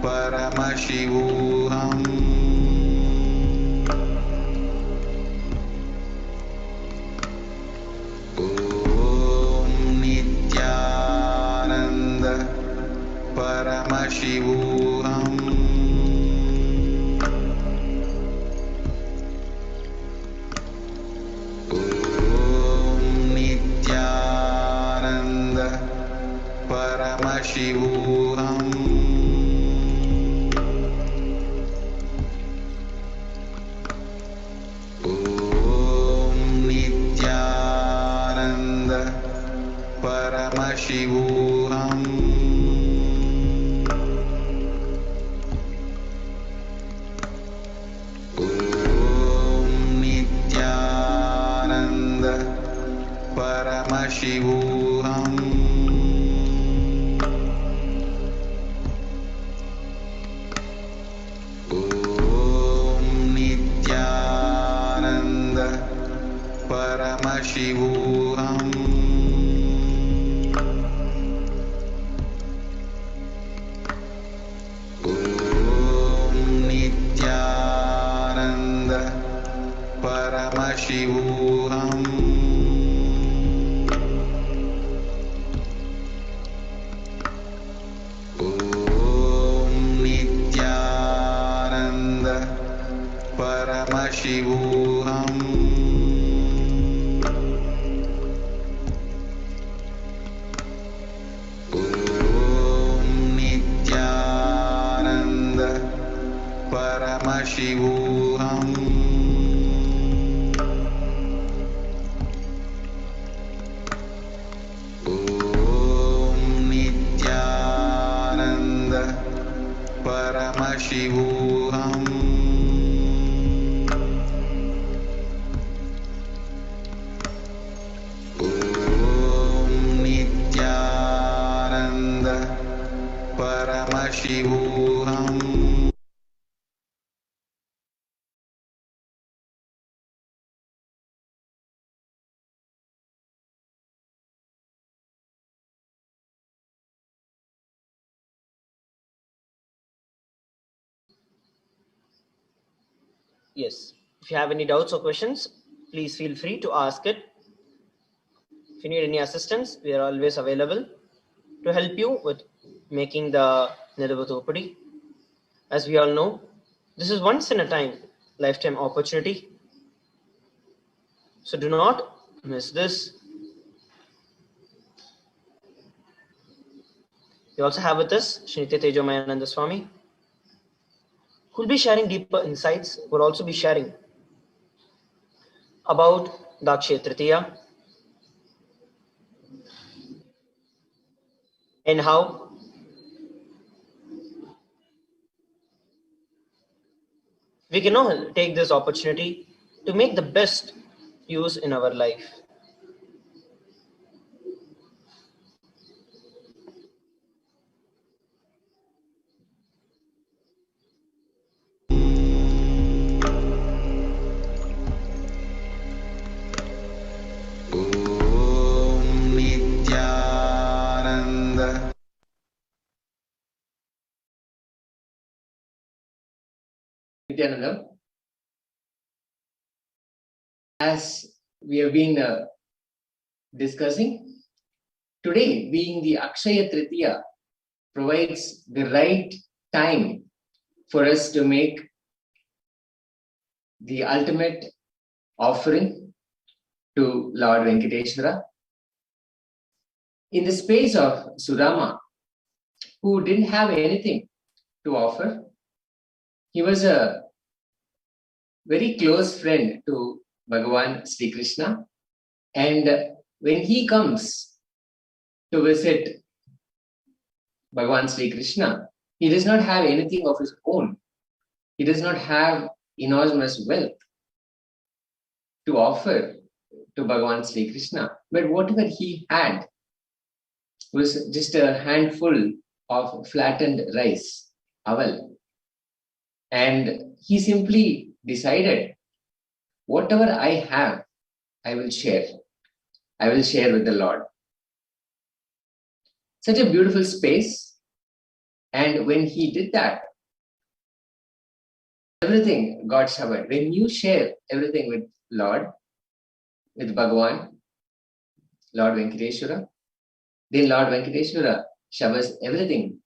Paramashivam Om Nithyananda Paramashivam Om Nithyananda Paramashivam Om Nithyananda Paramashivam Om Nithyananda Paramashivam Om Nithyananda Paramashivam Om Nithyananda Paramashivam Om Nithyananda Paramashivam Om Nithyananda Paramashivam Om Nithyananda Paramashivam Om Nithyananda Paramashivam
Yes. If you have any doubts or questions, please feel free to ask it. If you need any assistance, we are always available to help you with making the Nilavatopadi. As we all know, this is once in a lifetime opportunity. So do not miss this. We also have with us Sri Nithya Tejomayananda Swami. who'll be sharing deeper insights, will also be sharing about the Akshaya Tritiya and how we can all take this opportunity to make the best use in our life.
Nithyananda, as we have been discussing, today being the Akshaya Tritiya provides the right time for us to make the ultimate offering to Lord Venkateshwara. In the space of Sudama, who didn't have anything to offer, he was a very close friend to Bhagavan Sri Krishna. And when he comes to visit Bhagavan Sri Krishna, he does not have anything of his own. He does not have enormous wealth to offer to Bhagavan Sri Krishna. But whatever he had was just a handful of flattened rice, aval. And he simply decided, whatever I have, I will share. I will share with the Lord. Such a beautiful space. And when he did that, everything got showered. When you share everything with Lord, with Bhagavan, Lord Venkateshwara, then Lord Venkateshwara showers everything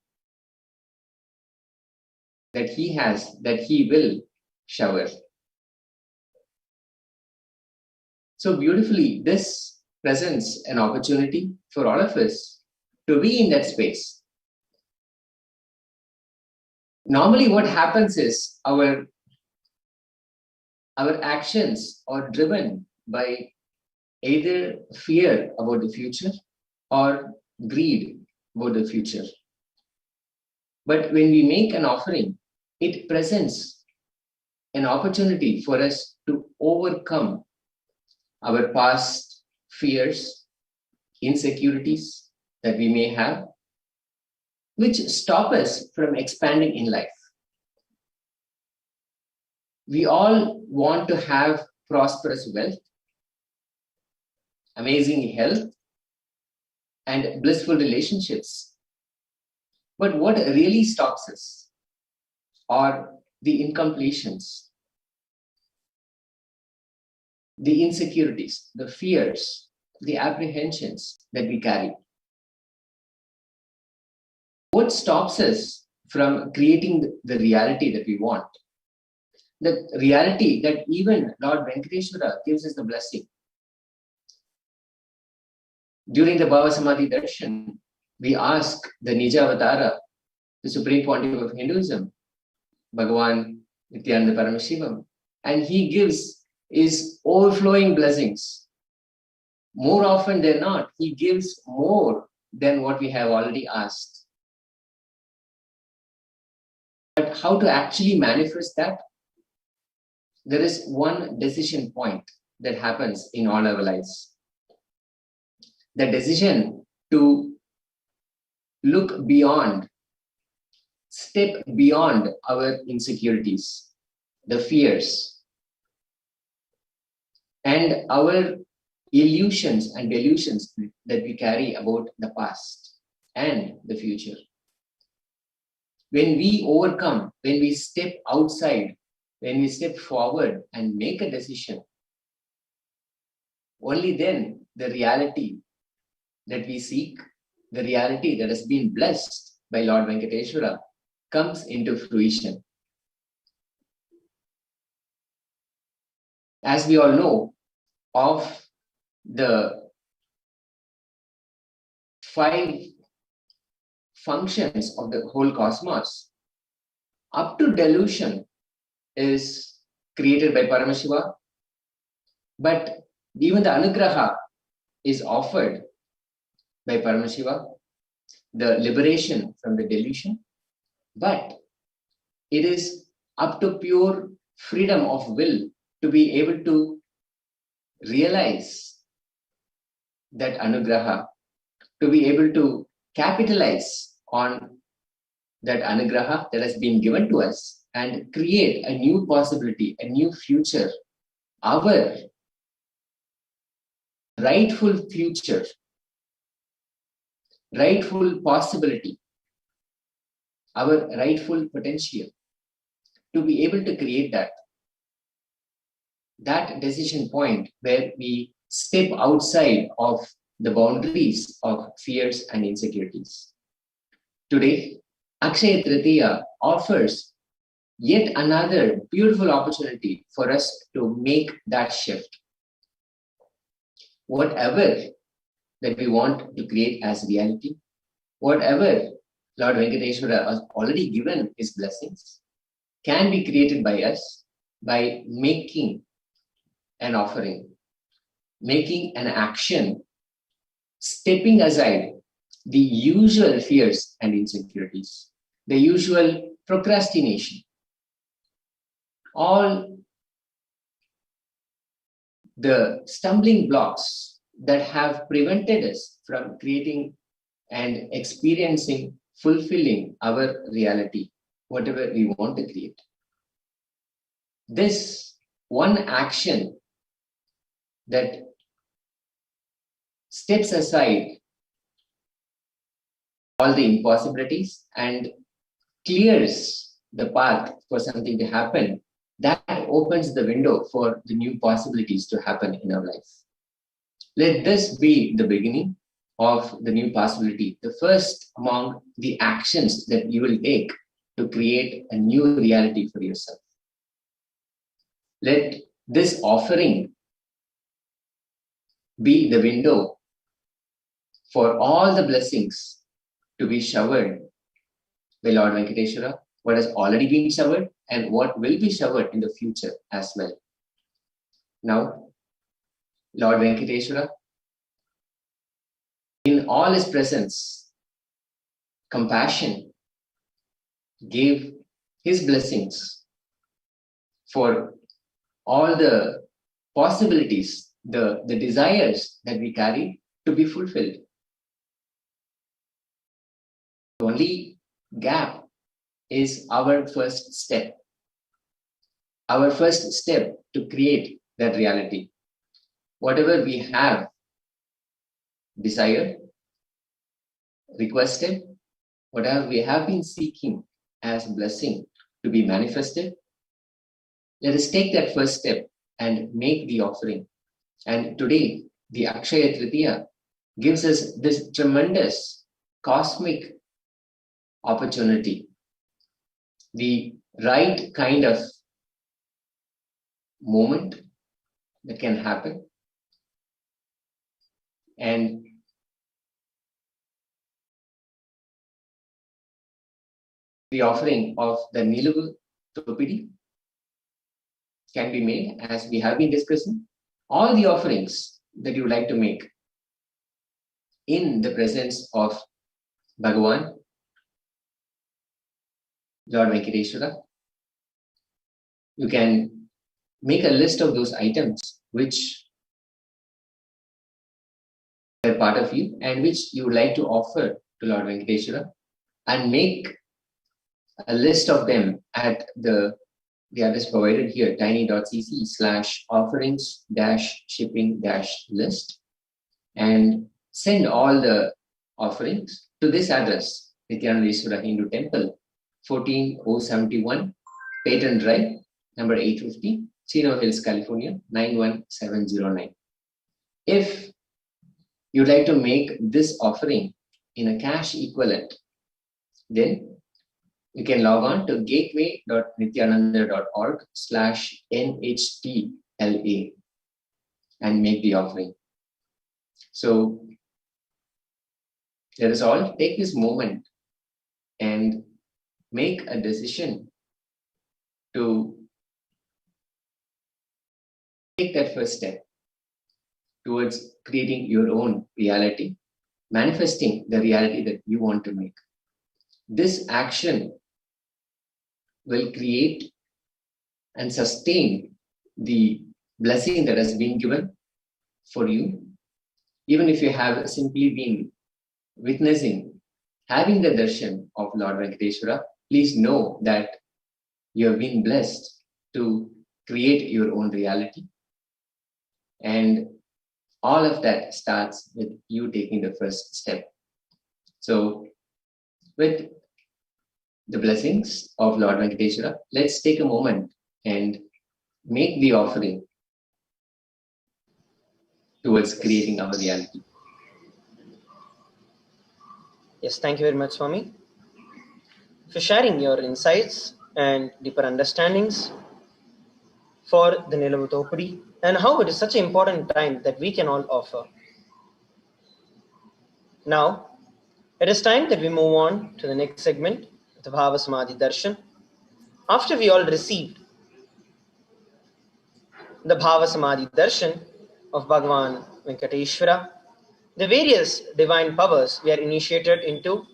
that he has, that he will shower. So beautifully, this presents an opportunity for all of us to be in that space. Normally what happens is our actions are driven by either fear about the future or greed about the future. But when we make an offering, it presents an opportunity for us to overcome our past fears, insecurities that we may have, which stop us from expanding in life. We all want to have prosperous wealth, amazing health, and blissful relationships. But what really stops us are the incompletions, the insecurities, the fears, the apprehensions that we carry. What stops us from creating the reality that we want? The reality that even Lord Venkateshwara gives us the blessing. During the Bhava Samadhi Darshan, we ask the Nija Avatara, the Supreme Pontiff of Hinduism, Bhagavan Nithyananda Paramashivam, and he gives his overflowing blessings. More often than not, he gives more than what we have already asked. But how to actually manifest that? There is one decision point that happens in all our lives. The decision to look beyond, step beyond our insecurities, the fears, and our illusions and delusions that we carry about the past and the future. When we overcome, when we step outside, when we step forward and make a decision, only then the reality that we seek, the reality that has been blessed by Lord Venkateshwara, comes into fruition. As we all know, of the 5 functions of the whole cosmos, up to delusion is created by Paramashiva, but even the Anugraha is offered by Paramashiva, the liberation from the delusion, but it is up to pure freedom of will to be able to realize that Anugraha, to be able to capitalize on that Anugraha that has been given to us and create a new possibility, a new future, our rightful future, rightful possibility, our rightful potential, to be able to create that decision point where we step outside of the boundaries of fears and insecurities. Today, Akshaya Tritiya offers yet another beautiful opportunity for us to make that shift. Whatever that we want to create as reality, whatever Lord Venkateshwara has already given his blessings, can be created by us by making an offering, making an action, stepping aside the usual fears and insecurities, the usual procrastination, all the stumbling blocks that have prevented us from creating and experiencing, fulfilling our reality, whatever we want to create. This one action that steps aside all the impossibilities and clears the path for something to happen, that opens the window for the new possibilities to happen in our life. Let this be the beginning of the new possibility, the first among the actions that you will take to create a new reality for yourself. Let this offering be the window for all the blessings to be showered by Lord Venkateshwara, what has already been showered and what will be showered in the future as well. Now, Lord Venkateshwara, in all his presence, compassion, gave his blessings for all the possibilities, the desires that we carry to be fulfilled. The only gap is our first step. Our first step to create that reality. Whatever we have desired, requested, whatever we have been seeking as blessing to be manifested, let us take that first step and make the offering. And today, the Akshaya Tritiya gives us this tremendous cosmic opportunity, the right kind of moment that can happen. And the offering of the Nilugu Topidi can be made, as we have been discussing. All the offerings that you would like to make in the presence of Bhagavan, Lord Venkateshwara, you can make a list of those items which are part of you and which you would like to offer to Lord Venkateshwara, and make a list of them at the address provided here, tiny.cc/offerings-shipping-list, and send all the offerings to this address, Nithyananda Hindu Temple, 14071 Peyton Drive, number 850, Chino Hills, California, 91709. If you'd like to make this offering in a cash equivalent, then you can log on to gateway.nithyananda.org/NHTLA and make the offering. So let us all take this moment and make a decision to take that first step towards creating your own reality, manifesting the reality that you want to make. This action will create and sustain the blessing that has been given for you. Even if you have simply been witnessing, having the darshan of Lord Venkateshwara, please know that you have been blessed to create your own reality. And all of that starts with you taking the first step. So, with the blessings of Lord Venkateshwara, let's take a moment and make the offering towards creating our reality.
Yes, thank you very much, Swami, for sharing your insights and deeper understandings for the Nilavutopudi and how it is such an important time that we can all offer. Now, it is time that we move on to the next segment, the Bhava Samadhi Darshan. After we all received the Bhava Samadhi Darshan of Bhagavan Venkateshwara, the various divine powers we are initiated into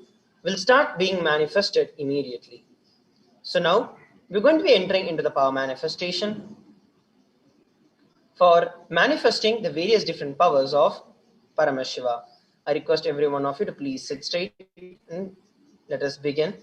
will start being manifested immediately. So now, we're going to be entering into the power manifestation for manifesting the various different powers of Paramashiva. I request every one of you to please sit straight and let us begin.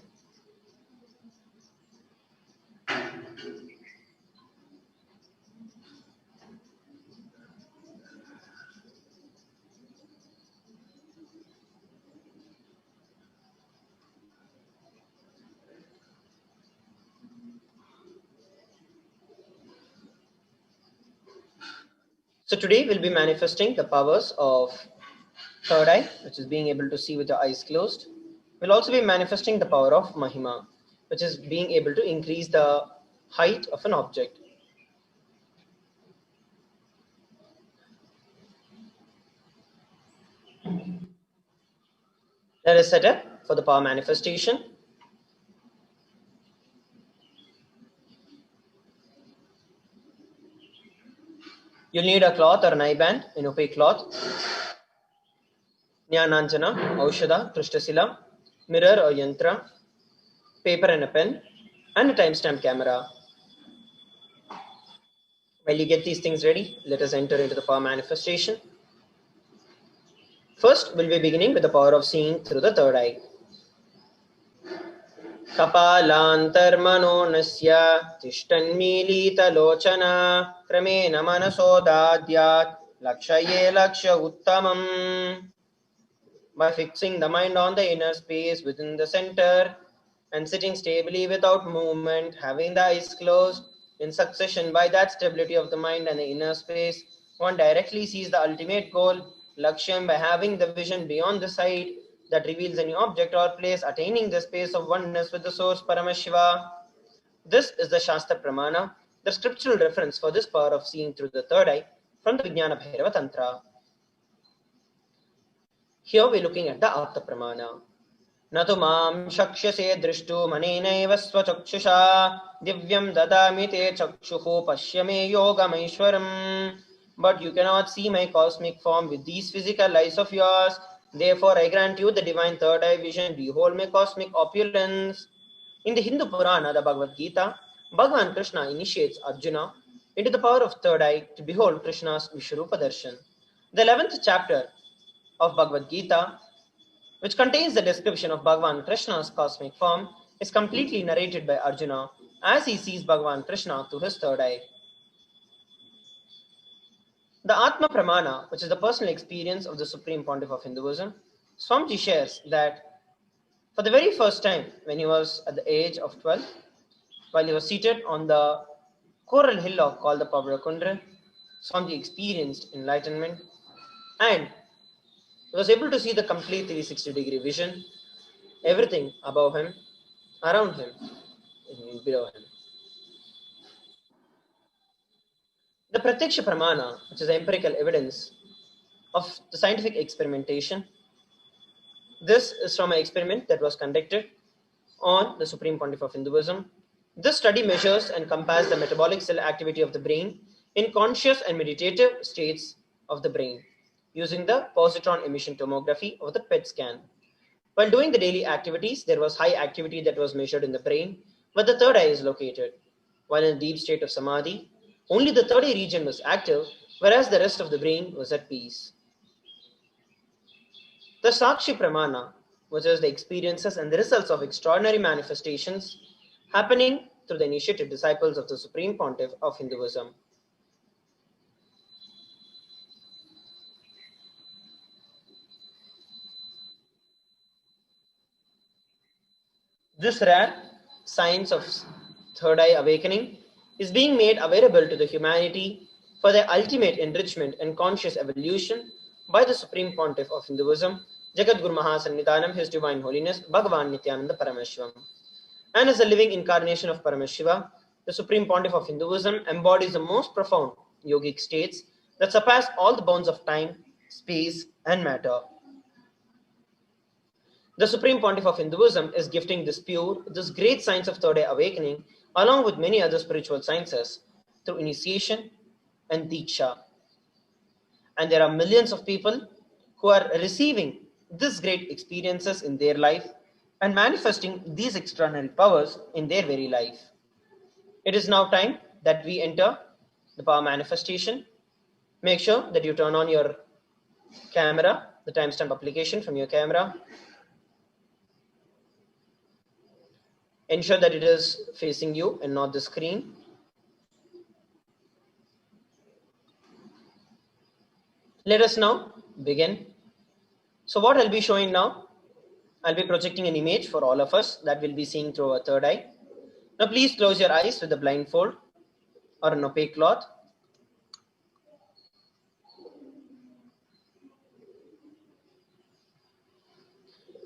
So today we'll be manifesting the powers of third eye, which is being able to see with your eyes closed. We'll also be manifesting the power of Mahima, which is being able to increase the height of an object. Let us set up for the power manifestation. You'll need a cloth or an eye band, an opaque cloth, Jnananjana, Aushadha, Krishtasila, mirror or yantra, paper and a pen, and a timestamp camera. While you get these things ready, let us enter into the power manifestation. First, we'll be beginning with the power of seeing through the third eye. Kapalantarmano nasya tishtanmilita lochana kramena manasodadyat lakshaye laksha uttamam. By fixing the mind on the inner space within the center and sitting stably without movement, having the eyes closed in succession, by that stability of the mind and the inner space, one directly sees the ultimate goal, Lakshyam, by having the vision beyond the sight that reveals any object or place, attaining the space of oneness with the source Paramashiva. This is the Shastra Pramana, the scriptural reference for this power of seeing through the third eye from the Vijnana Bhairava Tantra. Here we're looking at the Apta Pramana. Natu mam shakshase drishtu manenaiva svachakshisha divyam dadami te chakshuhu pashyame yogamaishwaram. But you cannot see my cosmic form with these physical eyes of yours. Therefore I grant you the divine third eye vision. Behold my cosmic opulence. In the Hindu Purana, the Bhagavad Gita, Bhagavan Krishna initiates Arjuna into the power of third eye to behold Krishna's Vishwarupa Darshan. The 11th chapter of Bhagavad Gita, which contains the description of Bhagavan Krishna's cosmic form, is completely narrated by Arjuna as he sees Bhagavan Krishna through his third eye. The Atma Pramana, which is the personal experience of the Supreme Pontiff of Hinduism, Swamiji shares that for the very first time, when he was at the age of 12, while he was seated on the coral hillock called the Pavrakundra, Swamiji experienced enlightenment and he was able to see the complete 360-degree vision, everything above him, around him, and below him. The Pratyaksha Pramana, which is the empirical evidence of the scientific experimentation, this is from an experiment that was conducted on the Supreme Pontiff of Hinduism, This study measures and compares the metabolic cell activity of the brain in conscious and meditative states of the brain using the positron emission tomography or the PET scan. While doing the daily activities, there was high activity that was measured in the brain where the third eye is located. While in a deep state of samadhi, only the third eye region was active, whereas the rest of the brain was at peace. The Sakshi Pramana, which is the experiences and the results of extraordinary manifestations happening through the initiated disciples of the Supreme Pontiff of Hinduism. This rare science of third eye awakening is being made available to the humanity for their ultimate enrichment and conscious evolution by the Supreme Pontiff of Hinduism, Jagadguru Mahasannidhanam, His Divine Holiness, Bhagavan Nithyananda Paramashivam. And as a living incarnation of Paramashiva, the Supreme Pontiff of Hinduism embodies the most profound yogic states that surpass all the bounds of time, space, and matter. The Supreme Pontiff of Hinduism is gifting this great science of third eye awakening, along with many other spiritual sciences, through initiation and Diksha. And there are millions of people who are receiving these great experiences in their life and manifesting these extraordinary powers in their very life. It is now time that we enter the power manifestation. Make sure that you turn on your camera, the timestamp application from your camera. Ensure that it is facing you and not the screen. Let us now begin. So what I'll be showing now, I'll be projecting an image for all of us that we'll be seeing through our third eye. Now please close your eyes with a blindfold or an opaque cloth.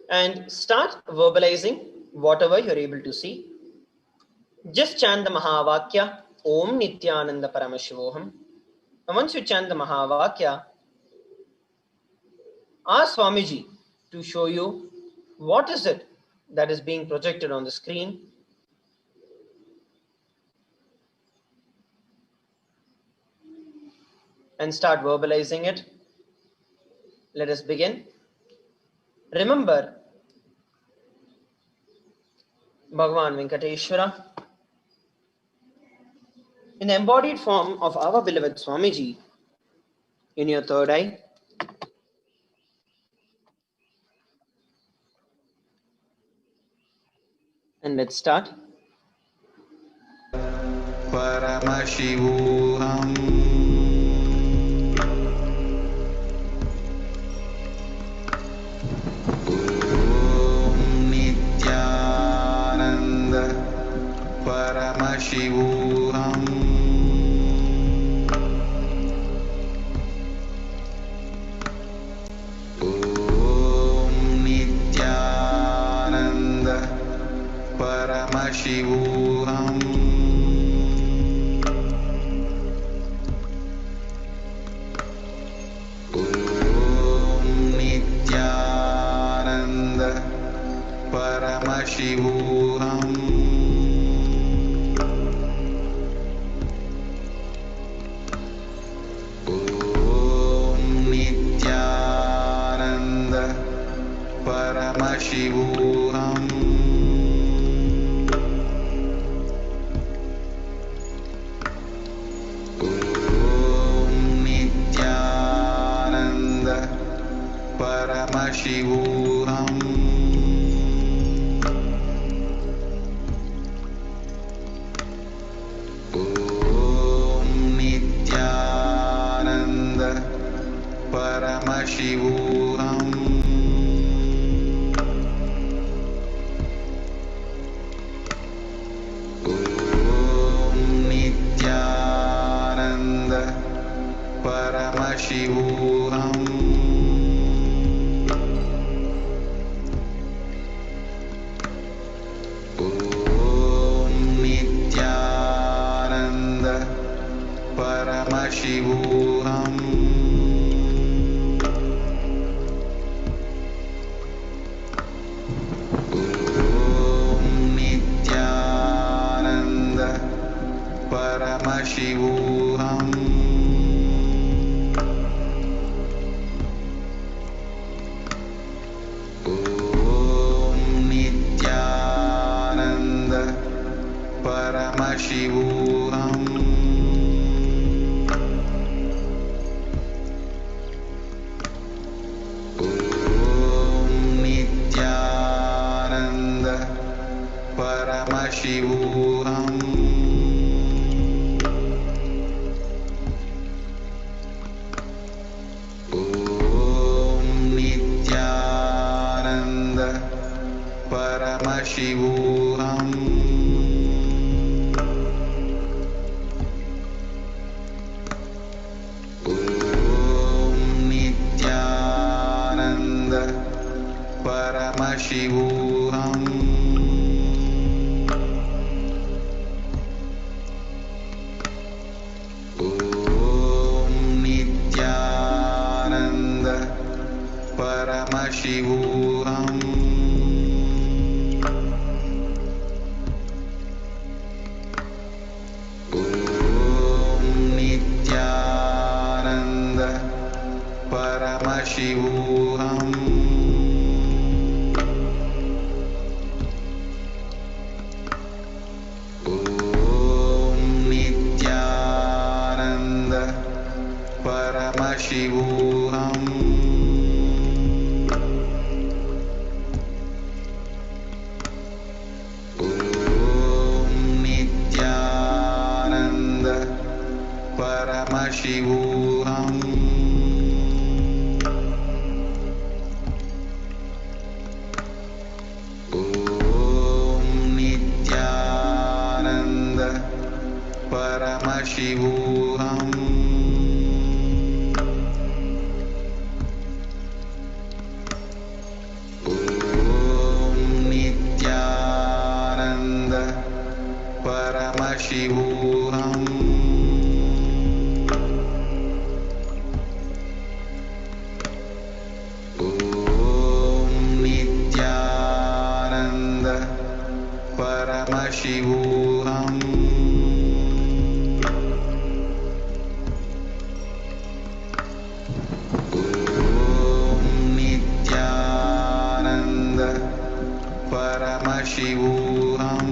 And start verbalizing whatever you're able to see. Just chant the Mahavakya, Om Nithyananda Paramashivoham. And once you chant the Mahavakya, ask Swamiji to show you what is it that is being projected on the screen. And start verbalizing it. Let us begin. Remember Bhagavan Venkateshwara in the embodied form of our beloved Swamiji in your third eye. And let's start.
Paramashivam. Paramashivam. Om Nithyananda Paramashivam. Om Nithyananda Paramashivam. Paramashivam. Om Nithyananda Paramashivam. Om Nithyananda Paramashivam. Paramashivam. Om Nithyananda Paramashivam. Om Nithyananda Paramashivam. Om Nithyananda Paramashivam. Om Nithyananda Paramashivam. Om Nithyananda Paramashivam. Om Nithyananda Paramashivam. Om Nithyananda Paramashivam. Om Nithyananda Paramashivam. Om Nithyananda Paramashivam. Om Nithyananda Paramashivam. Om Nithyananda Paramashivam. Om Nithyananda Paramashivam. Om Nithyananda Paramashivam.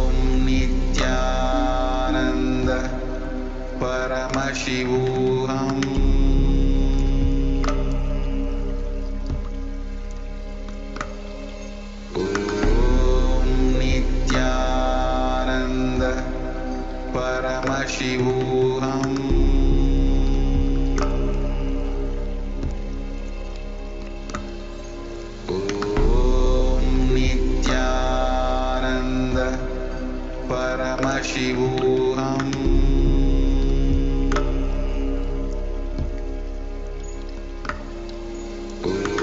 Om Nithyananda Paramashivam. Om Nithyananda Paramashivam. Om Nithyananda Paramashivam.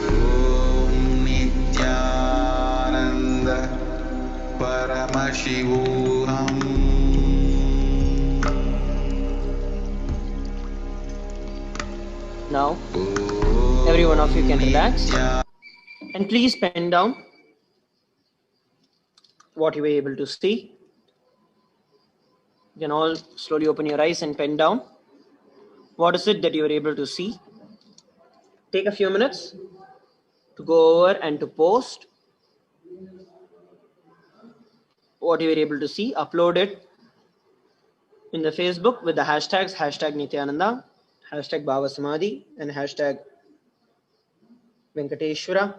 Om Nithyananda Paramashivam.
Now, every one of you can relax and please pen down what you were able to see. You can all slowly open your eyes and pen down. What is it that you were able to see? Take a few minutes to go over and to post what you were able to see. Upload it in the Facebook with the hashtags #Nithyananda, #Bhava Samadhi, and #Venkateshwara.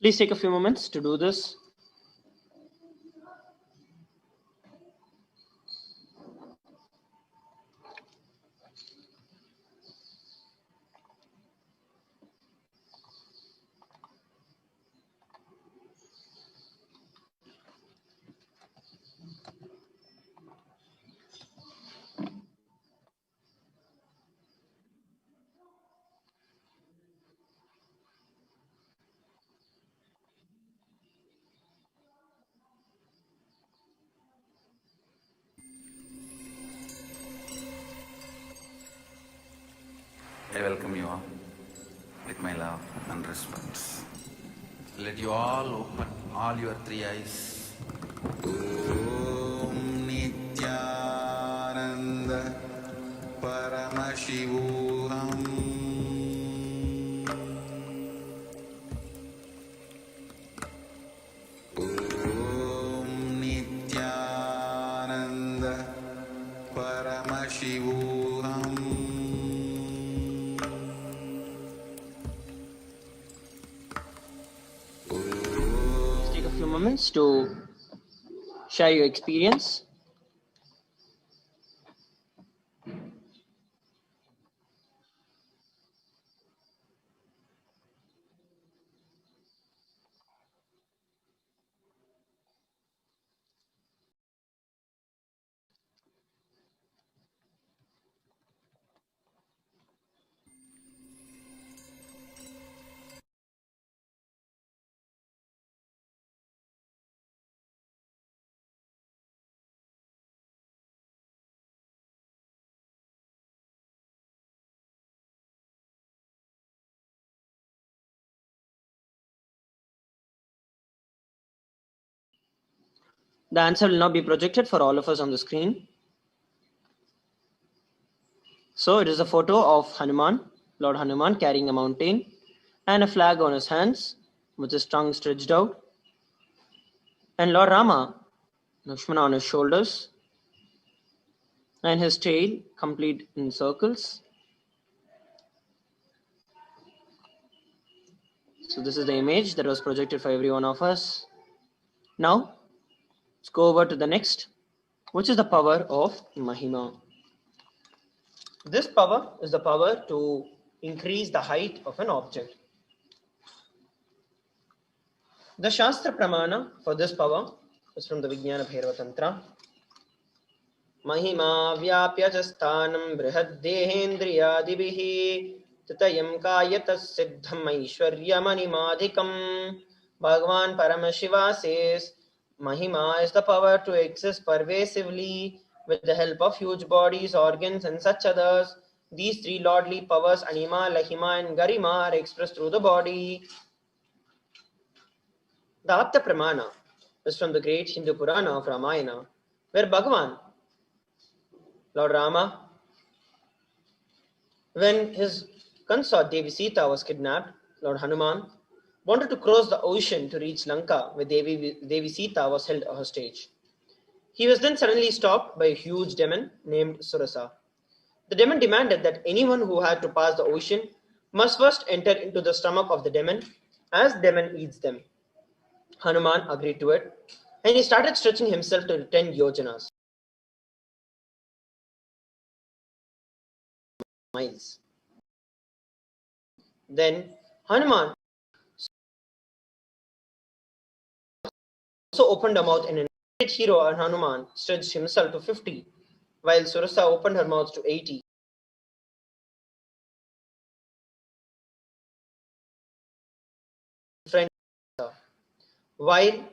Please take a few moments to do this.
I welcome you all with my love and respect. Let you all open all your three eyes. Om Nithyananda Paramashivam. Om Nithyananda Paramashivam.
Take a few moments to share your experience. The answer will now be projected for all of us on the screen. So it is a photo of Hanuman, Lord Hanuman carrying a mountain and a flag on his hands with his tongue stretched out. And Lord Rama, Lakshmana on his shoulders and his tail complete in circles. So this is the image that was projected for every one of us. Now, let's go over to the next, which is the power of Mahima. This power is the power to increase the height of an object. The Shastra Pramana for this power is from the Vijnana Bhairava Tantra. Mahima vyapya jasthanam brihad dehendriyadibihi tatayam kayatas siddham aishwaryam animadhikam. Bhagavan Paramashiva says, Mahima is the power to exist pervasively with the help of huge bodies, organs and such others. These three lordly powers, Anima, Lahima and Garima, are expressed through the body. The Apta Pramana is from the great Hindu Purana of Ramayana, where Bhagavan, Lord Rama, when his consort Devi Sita was kidnapped, Lord Hanuman wanted to cross the ocean to reach Lanka, where Devi Sita was held hostage. He was then suddenly stopped by a huge demon named Surasa. The demon demanded that anyone who had to pass the ocean must first enter into the stomach of the demon, as demon eats them. Hanuman agreed to it, and he started stretching himself to 10 yojanas, miles. Then Hanuman also opened her mouth, and a great hero Hanuman stretched himself to 50, while Surasa opened her mouth to 80. While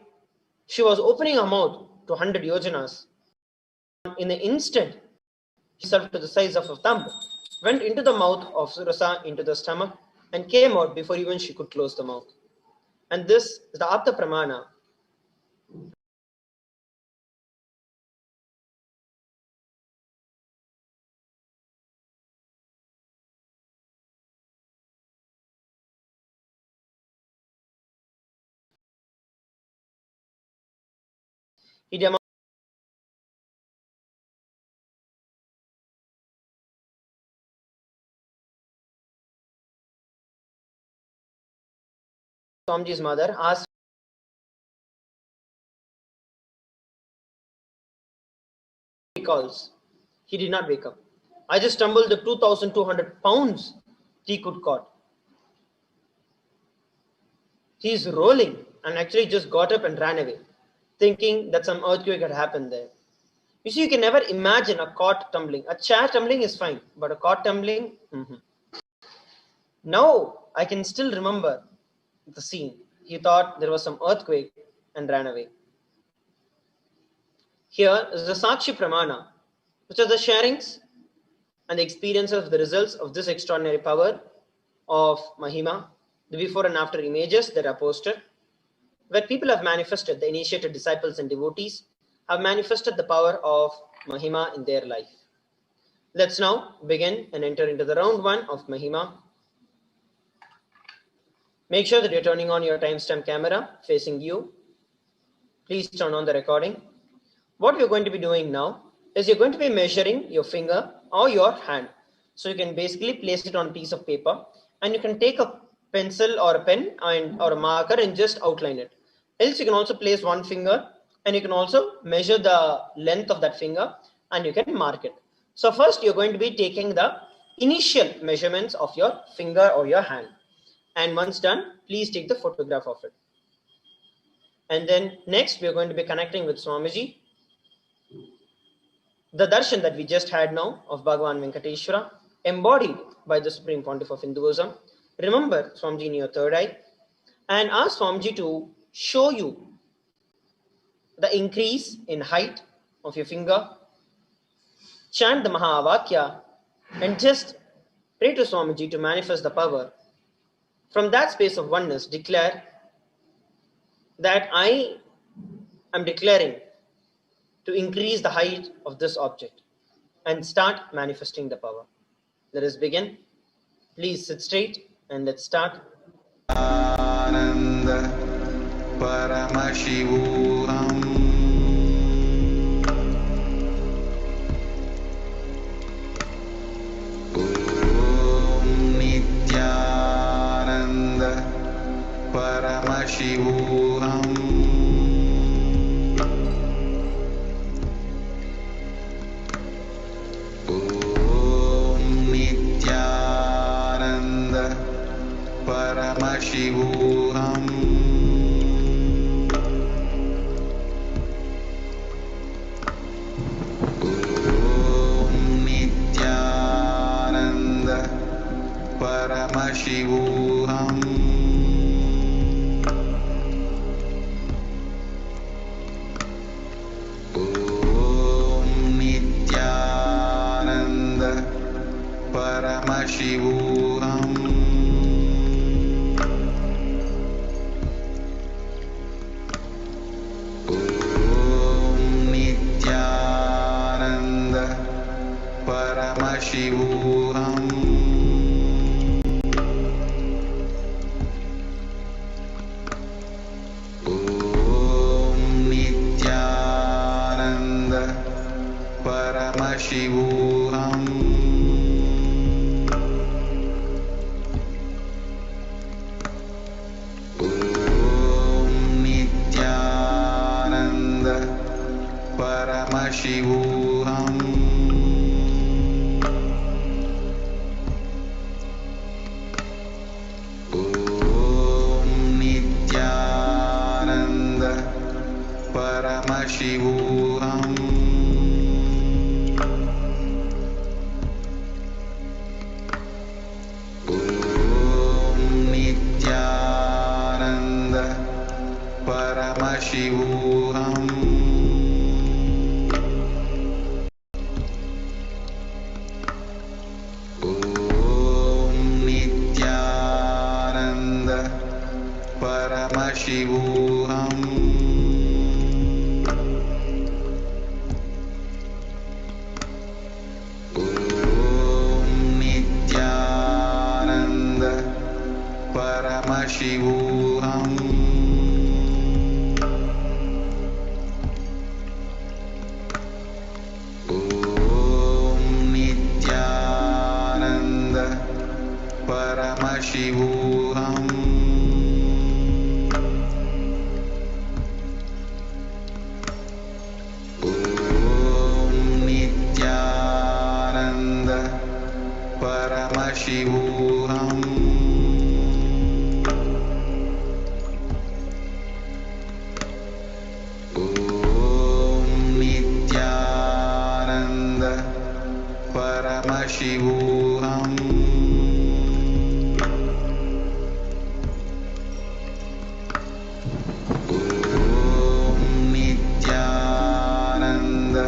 she was opening her mouth to 100 yojanas, in an instant, herself to the size of a thumb, went into the mouth of Surasa, into the stomach, and came out before even she could close the mouth. And this is the Apta Pramana. He demonstrated Swamiji's mother asked calls. He did not wake up. I just stumbled the 2,200 pounds he could caught. He's rolling and actually just got up and ran away, thinking that some earthquake had happened there. You see, you can never imagine a cot tumbling. A chair tumbling is fine, but a cot tumbling? Now I can still remember the scene. He thought there was some earthquake and ran away. Here is the Sakshi Pramana, which are the sharings and the experience of the results of this extraordinary power of Mahima, the before and after images that are posted where people have manifested, the initiated disciples and devotees have manifested the power of Mahima in their life. Let's now begin and enter into the round 1 of Mahima. Make sure that you're turning on your timestamp camera facing you. Please turn on the recording. What we're going to be doing now is you're going to be measuring your finger or your hand. So you can basically place it on a piece of paper, and you can take a pencil or a pen or a marker and just outline it. Else you can also place one finger and you can also measure the length of that finger and you can mark it. So first you're going to be taking the initial measurements of your finger or your hand. And once done, please take the photograph of it. And then next we are going to be connecting with Swamiji. The darshan that we just had now of Bhagavan Venkateshwara, embodied by the Supreme Pontiff of Hinduism. Remember Swamiji in your third eye and ask Swamiji to show you the increase in height of your finger. Chant the Mahavakya and just pray to Swamiji to manifest the power. From that space of oneness, declare that I am declaring to increase the height of this object and start manifesting the power. Let us begin. Please sit straight and let's start.
Ananda Paramashivam Om Nithyananda Paramashivam Paramashivam Om Nithyananda Paramashivam Om Nithyananda Paramashivam Paramashivam Om Nithyananda Paramashivam Om Nithyananda Paramashivam Paramashivam Om Nithyananda Paramashivam Om Nithyananda Paramashivam Paramashivam Om Nithyananda Paramashivam Om Nithyananda Paramashivam Paramashivam Om Nithyananda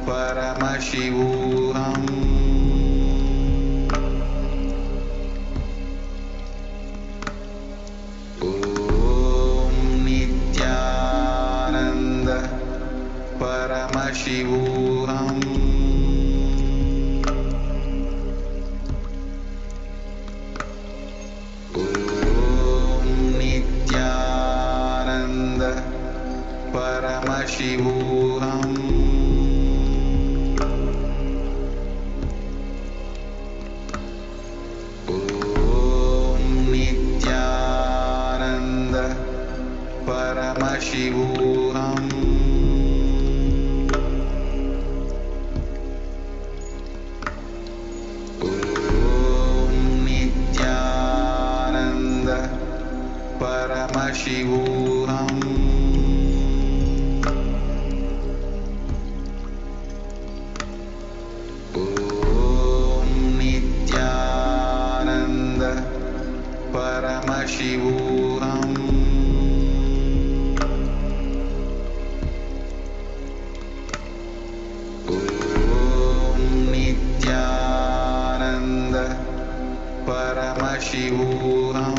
Paramashivam Om Paramashivam. Om Nithyananda Paramashivam. Om Nithyananda Paramashivam. Om Nithyananda Paramashivam.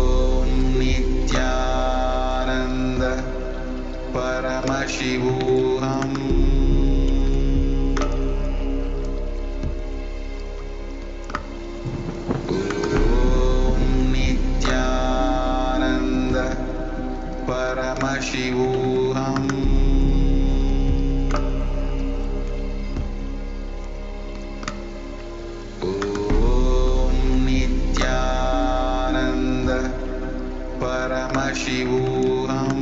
Om Nithyananda Paramashivam. Om Nithyananda Paramashivam. Om Nithyananda Paramashivam.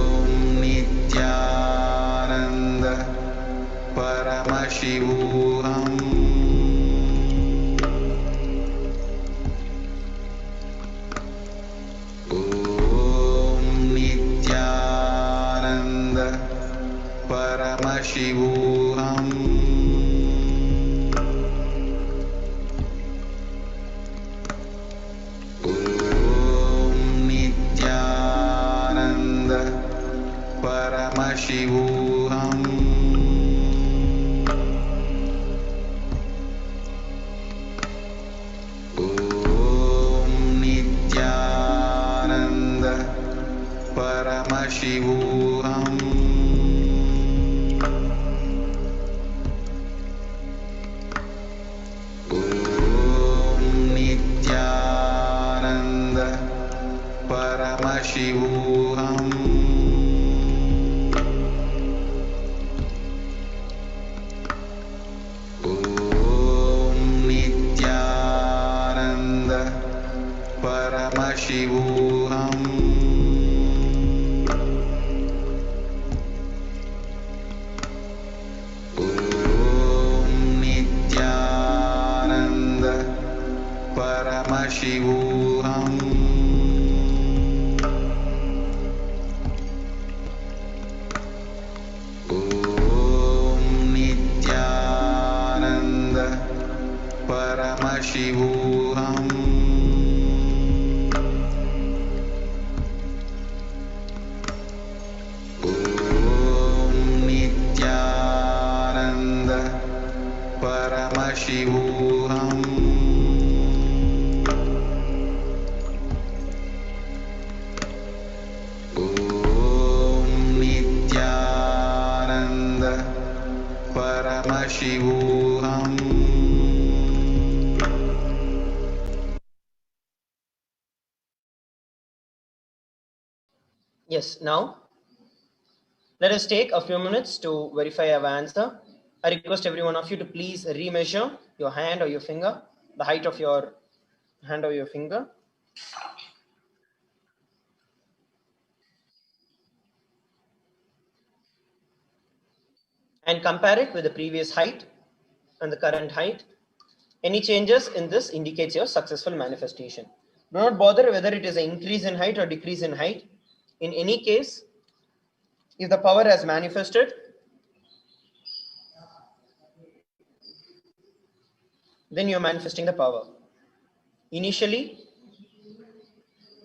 Om Nithyananda Paramashivam. Om Nithyananda Paramashivam. Om Nithyananda Paramashivam. Om Nithyananda Paramashivam. Om Nithyananda Paramashivam. Om Nithyananda Paramashivam. Om Nithyananda Paramashivam. Om Nithyananda Paramashivam. Om Nithyananda Paramashivam. Om Nithyananda Paramashivam.
Yes, now let us take a few minutes to verify our answer. I request every one of you to please remeasure your hand or your finger, the height of your hand or your finger. And compare it with the previous height and the current height. Any changes in this indicates your successful manifestation. Do not bother whether it is an increase in height or decrease in height. In any case, if the power has manifested, then you are manifesting the power. Initially,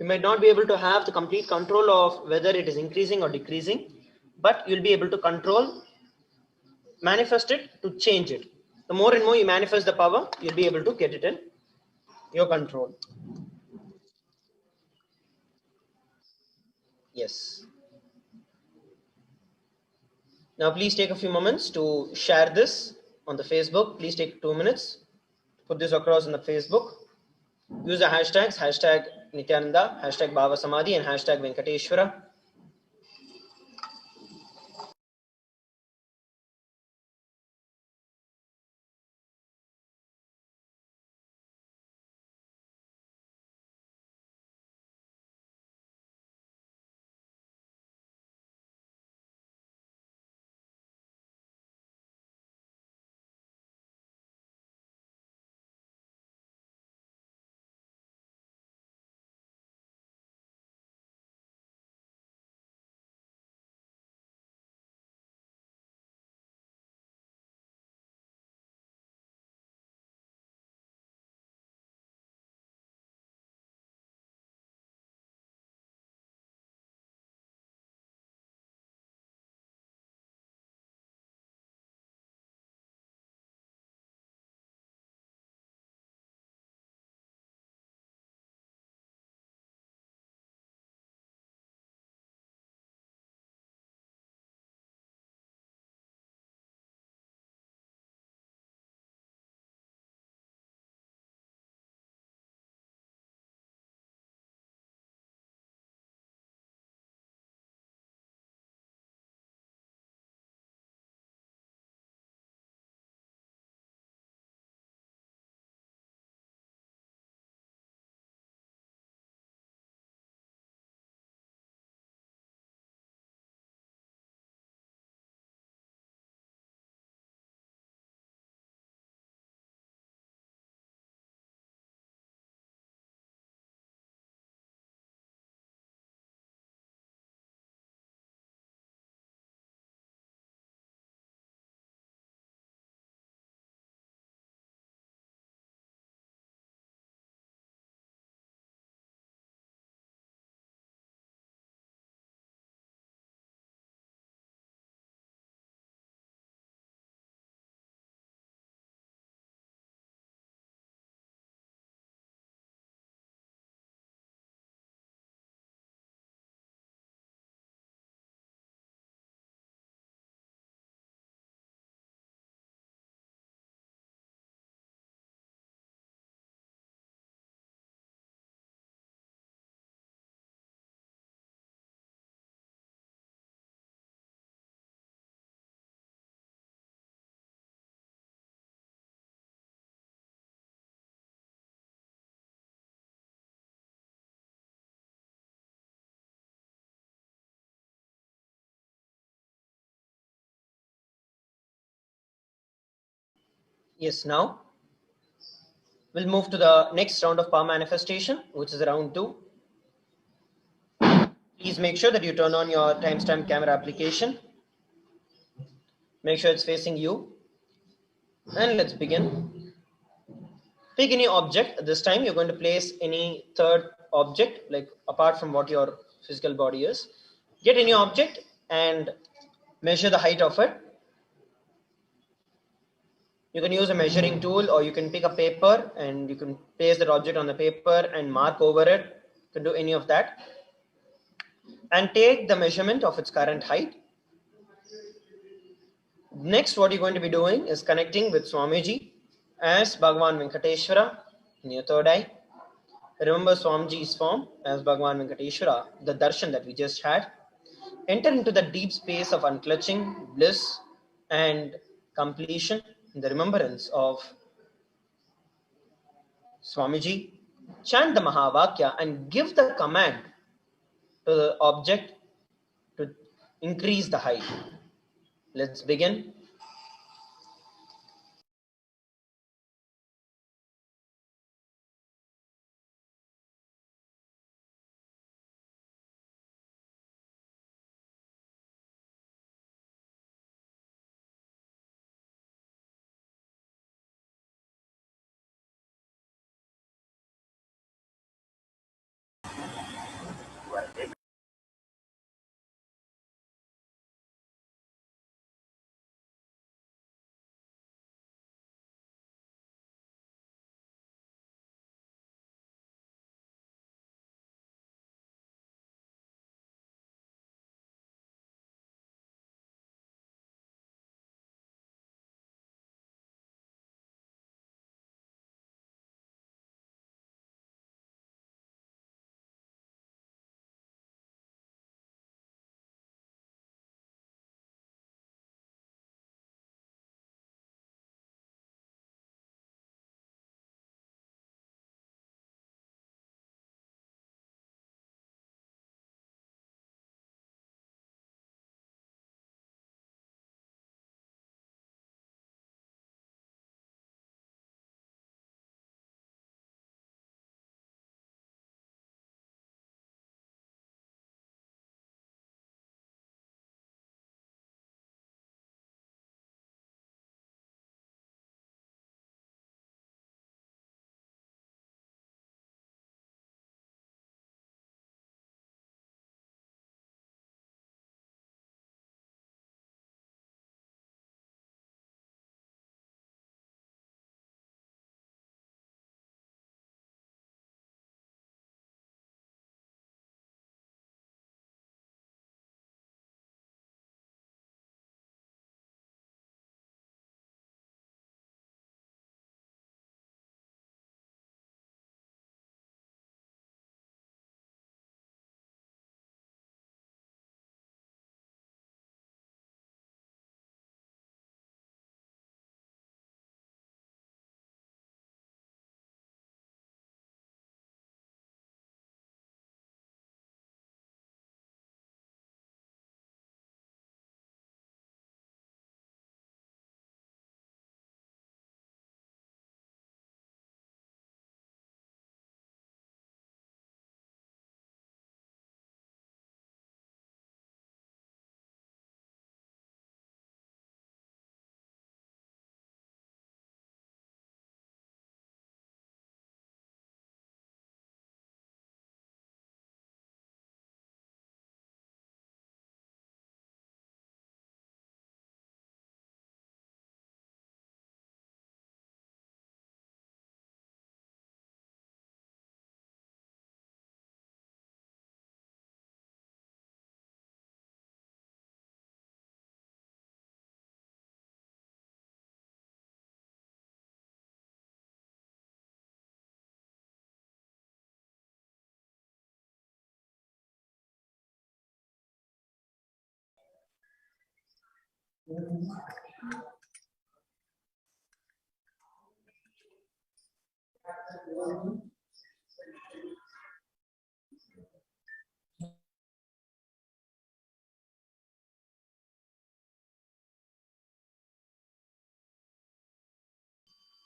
you might not be able to have the complete control of whether it is increasing or decreasing, but you'll be able to control, manifest it to change it. The more and more you manifest the power, you'll be able to get it in your control. Yes. Now, please take a few moments to share this on the Facebook. Please take 2 minutes to put this across on the Facebook. Use the hashtags, hashtag Nithyananda, hashtag Bhava Samadhi, and hashtag Venkateshwara. Yes, now we'll move to the next round of power manifestation, which is round 2. Please make sure that you turn on your timestamp camera application. Make sure it's facing you. And let's begin. Pick any object. This time you're going to place any third object, like apart from what your physical body is. Get any object and measure the height of it. You can use a measuring tool, or you can pick a paper and you can place that object on the paper and mark over it. You can do any of that. And take the measurement of its current height. Next, what you're going to be doing is connecting with Swamiji as Bhagavan Venkateshwara in your third eye. Remember Swamiji's form as Bhagavan Venkateshwara, the darshan that we just had. Enter into the deep space of unclutching, bliss, and completion in the remembrance of Swamiji. Chant the Mahavakya and give the command to the object to increase the height. Let's begin.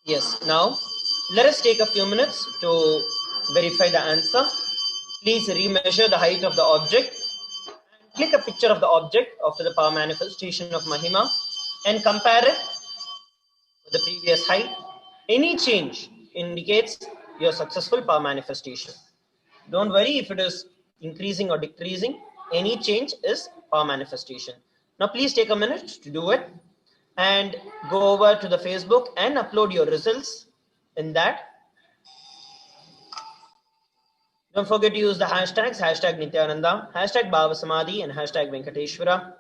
Yes, now let us take a few minutes to verify the answer. Please remeasure the height of the object. Click a picture of the object after the power manifestation of Mahima and compare it with the previous height. Any change indicates your successful power manifestation. Don't worry if it is increasing or decreasing. Any change is power manifestation. Now please take a minute to do it and go over to the Facebook and upload your results in that. Don't forget to use the hashtags, hashtag Nithyananda, hashtag Bhava Samadhi, and hashtag Venkateshwara.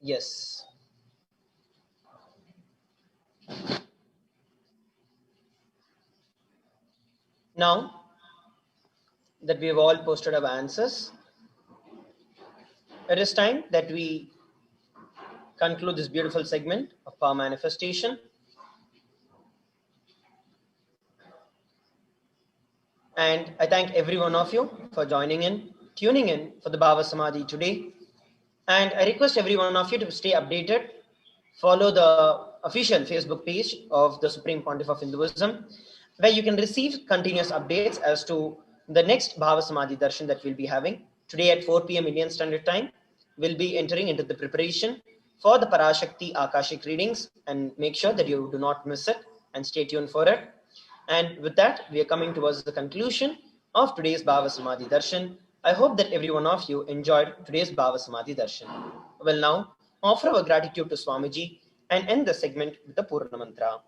Yes. Now that we have all posted our answers, it is time that we conclude this beautiful segment of power manifestation. And I thank every one of you for joining in, tuning in for the Bhava Samadhi today. And I request every one of you to stay updated. Follow the official Facebook page of the Supreme Pontiff of Hinduism, where you can receive continuous updates as to the next Bhava Samadhi Darshan that we'll be having. Today at 4 p.m. Indian Standard Time, we'll be entering into the preparation for the Parashakti Akashic readings, and make sure that you do not miss it and stay tuned for it. And with that, we are coming towards the conclusion of today's Bhava Samadhi Darshan. I hope that every one of you enjoyed today's Bhava Samadhi Darshan. We'll now offer our gratitude to Swamiji and end the segment with the Purna Mantra.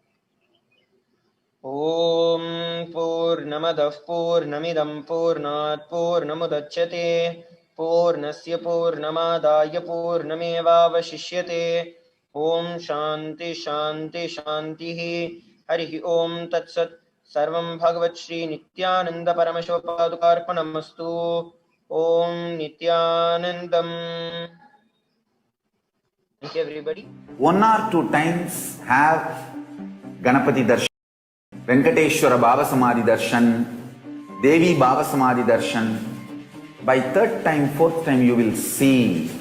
Om Purnamadah Purnamidam Purnat Purnamudachyate Purnasya Purnamadaya Purnamevavashishyate Om Shanti Shanti Shanti Harihi Om Tat Sat Sarvam Bhagavat Shri Nithyananda Paramashivam Padukarpanamastu. Nithyanandam. Thank you, everybody.
1 or 2 times have Ganapati Darshan, Venkateshwara Bhava Samadhi Darshan, Devi Bhava Samadhi Darshan. By 3rd time, 4th time, you will see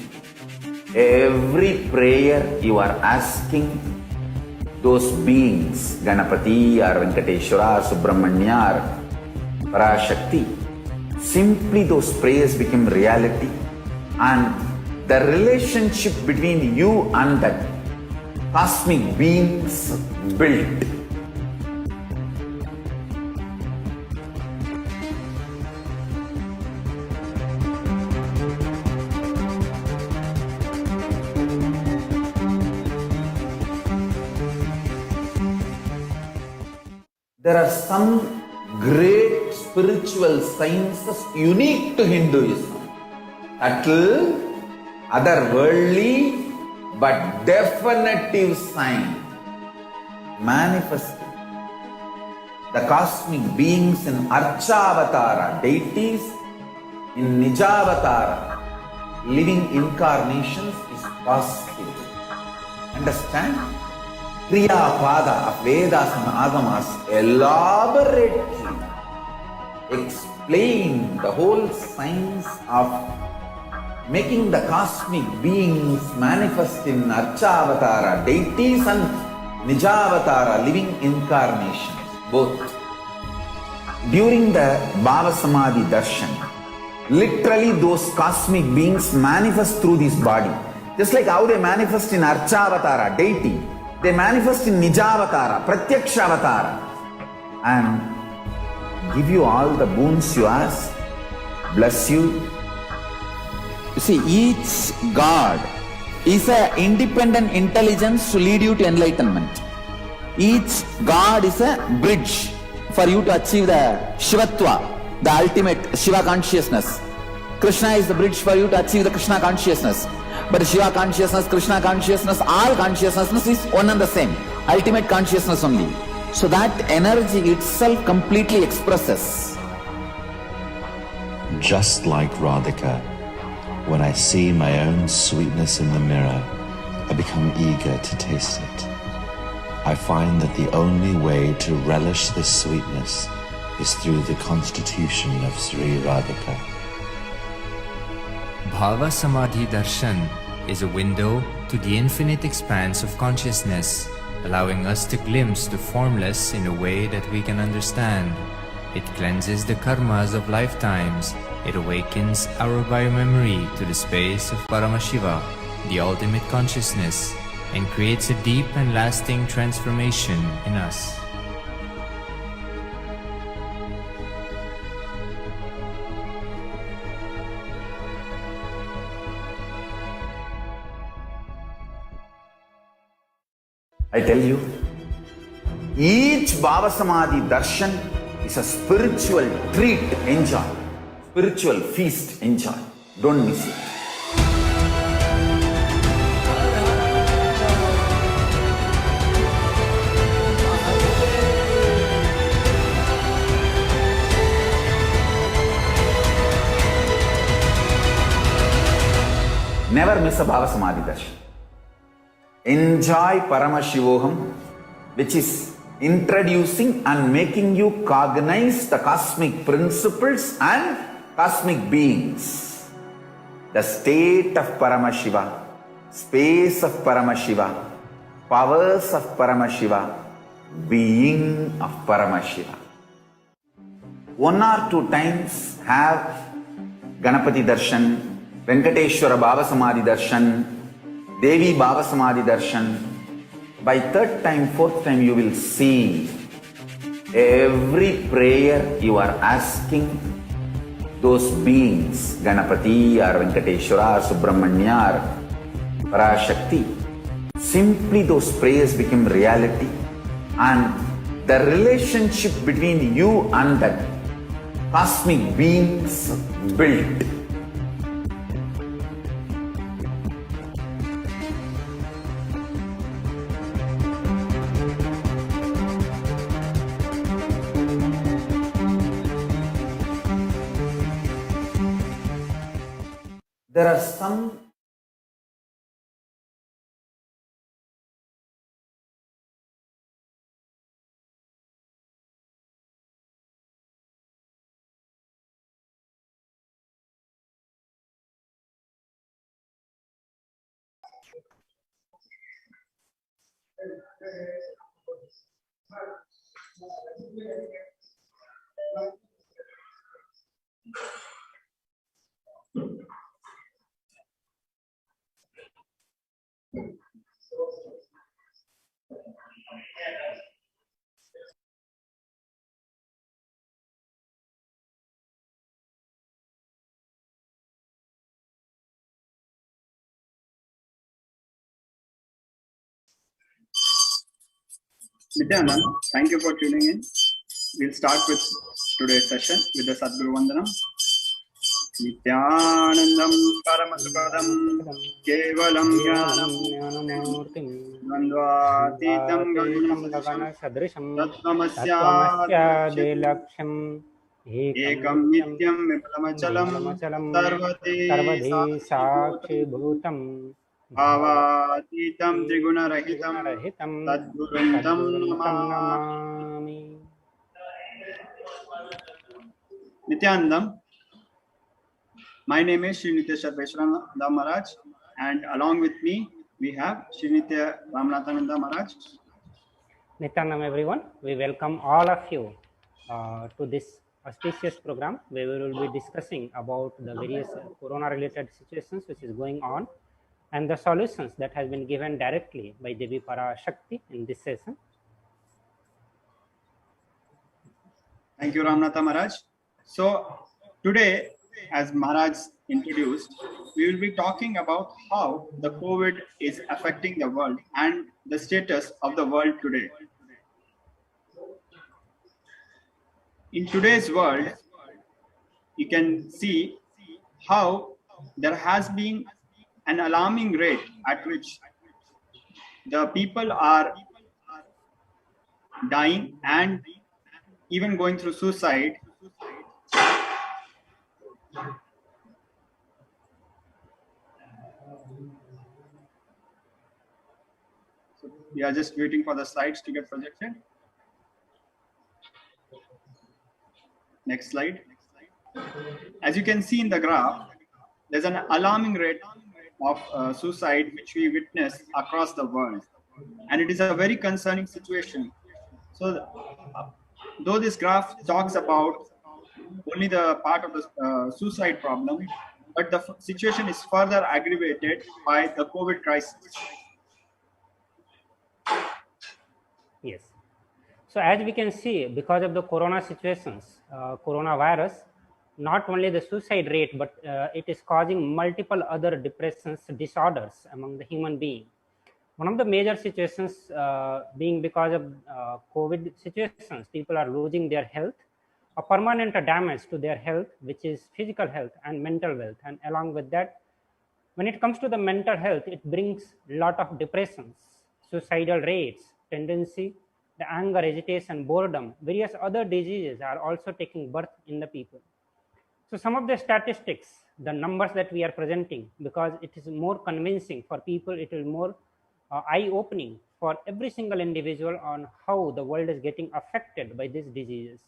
every prayer you are asking those beings, Ganapati or Venkateshwara or Subramanya or Parashakti, simply those prayers become reality, and the relationship between you and that cosmic beings built. There are some great spiritual sciences unique to Hinduism. Subtle, otherworldly, but definitive sign. Manifesting. The cosmic beings in Archavatara, deities in Nijavatara, living incarnations is possible. Understand? Kriya Pada of Vedas and Agamas elaborately explain the whole science of making the cosmic beings manifest in Archavatara, deities and Nijavatara, living incarnations, both. During the Bhava Samadhi Darshan, literally those cosmic beings manifest through this body. Just like how they manifest in Archavatara, deity, they manifest in Nijavatara, Pratyakshavatara, and give you all the boons you ask, bless you. You see, each God is an independent intelligence to lead you to enlightenment. Each God is a bridge for you to achieve the Shivatva, the ultimate Shiva consciousness. Krishna is the bridge for you to achieve the Krishna consciousness. But Shiva consciousness, Krishna consciousness, all consciousness is one and the same. Ultimate consciousness only. So that energy itself completely expresses.
Just like Radhika, when I see my own sweetness in the mirror, I become eager to taste it. I find that the only way to relish this sweetness is through the constitution of Sri Radhika.
Bhava Samadhi Darshan is a window to the infinite expanse of consciousness, allowing us to glimpse the formless in a way that we can understand. It cleanses the karmas of lifetimes. It awakens our biomemory to the space of Paramashivam, the ultimate consciousness, and creates a deep and lasting transformation in us.
I tell you, each Bhava Samadhi Darshan is a spiritual treat, enjoy. Spiritual feast, enjoy. Don't miss it. Never miss a Bhava Samadhi Darshan. Enjoy Paramashivam, which is introducing and making you cognize the cosmic principles and cosmic beings. The state of Paramashiva, space of Paramashiva, powers of Paramashiva, being of Paramashiva. 1 or 2 times have Ganapati Darshan, Venkateshwara Bhava Samadhi Darshan, Devi Bhava Samadhi Darshan. By 3rd time, 4th time, you will see every prayer you are asking those beings, Ganapati or Venkateshwara or Subramanya or Parashakti. Simply those prayers become reality, and the relationship between you and that cosmic beings built. There are some
Nithyananda, thank you for tuning in. We'll start with today's session with the Sadguru Vandanam. Nithyanandam Paramashivam Kevalam Jnanam Dvandvatitam
sadrisham
Tattvamasya Ekam Nityam Vipalamachalam Sarvate
Sarvadhi
Bhavatitam Trigunarahitam Tadgurum Tam Namah. Nithyanandam. My name is Sri Nithyananda Maharaj, and along with me we have Sri Nithya Ramanathananda Maharaj.
Nithyanandam, everyone. We welcome all of you to this auspicious program where we will be discussing about the various corona-related situations which is going on and the solutions that has been given directly by Devi Parashakti in this session.
Thank you, Ramanatha Maharaj. So today, as Maharaj introduced, we will be talking about how the COVID is affecting the world and the status of the world today. In today's world, you can see how there has been an alarming rate at which the people are dying and even going through suicide. So we are just waiting for the slides to get projected. Next slide. As you can see in the graph, there's an alarming rate of suicide which we witness across the world, and it is a very concerning situation. So though this graph talks about only the part of the suicide problem, but the situation is further aggravated by the COVID crisis.
Yes. So as we can see, because of the corona situations, coronavirus, not only the suicide rate, but it is causing multiple other depressions, disorders among the human being. One of the major situations being because of COVID situations, people are losing their health, a permanent damage to their health, which is physical health and mental health. And along with that, when it comes to the mental health, it brings a lot of depressions, suicidal rates, tendency, the anger, agitation, boredom, various other diseases are also taking birth in the people. So some of the statistics, the numbers that we are presenting, because it is more convincing for people, it is more eye-opening for every single individual on how the world is getting affected by these diseases.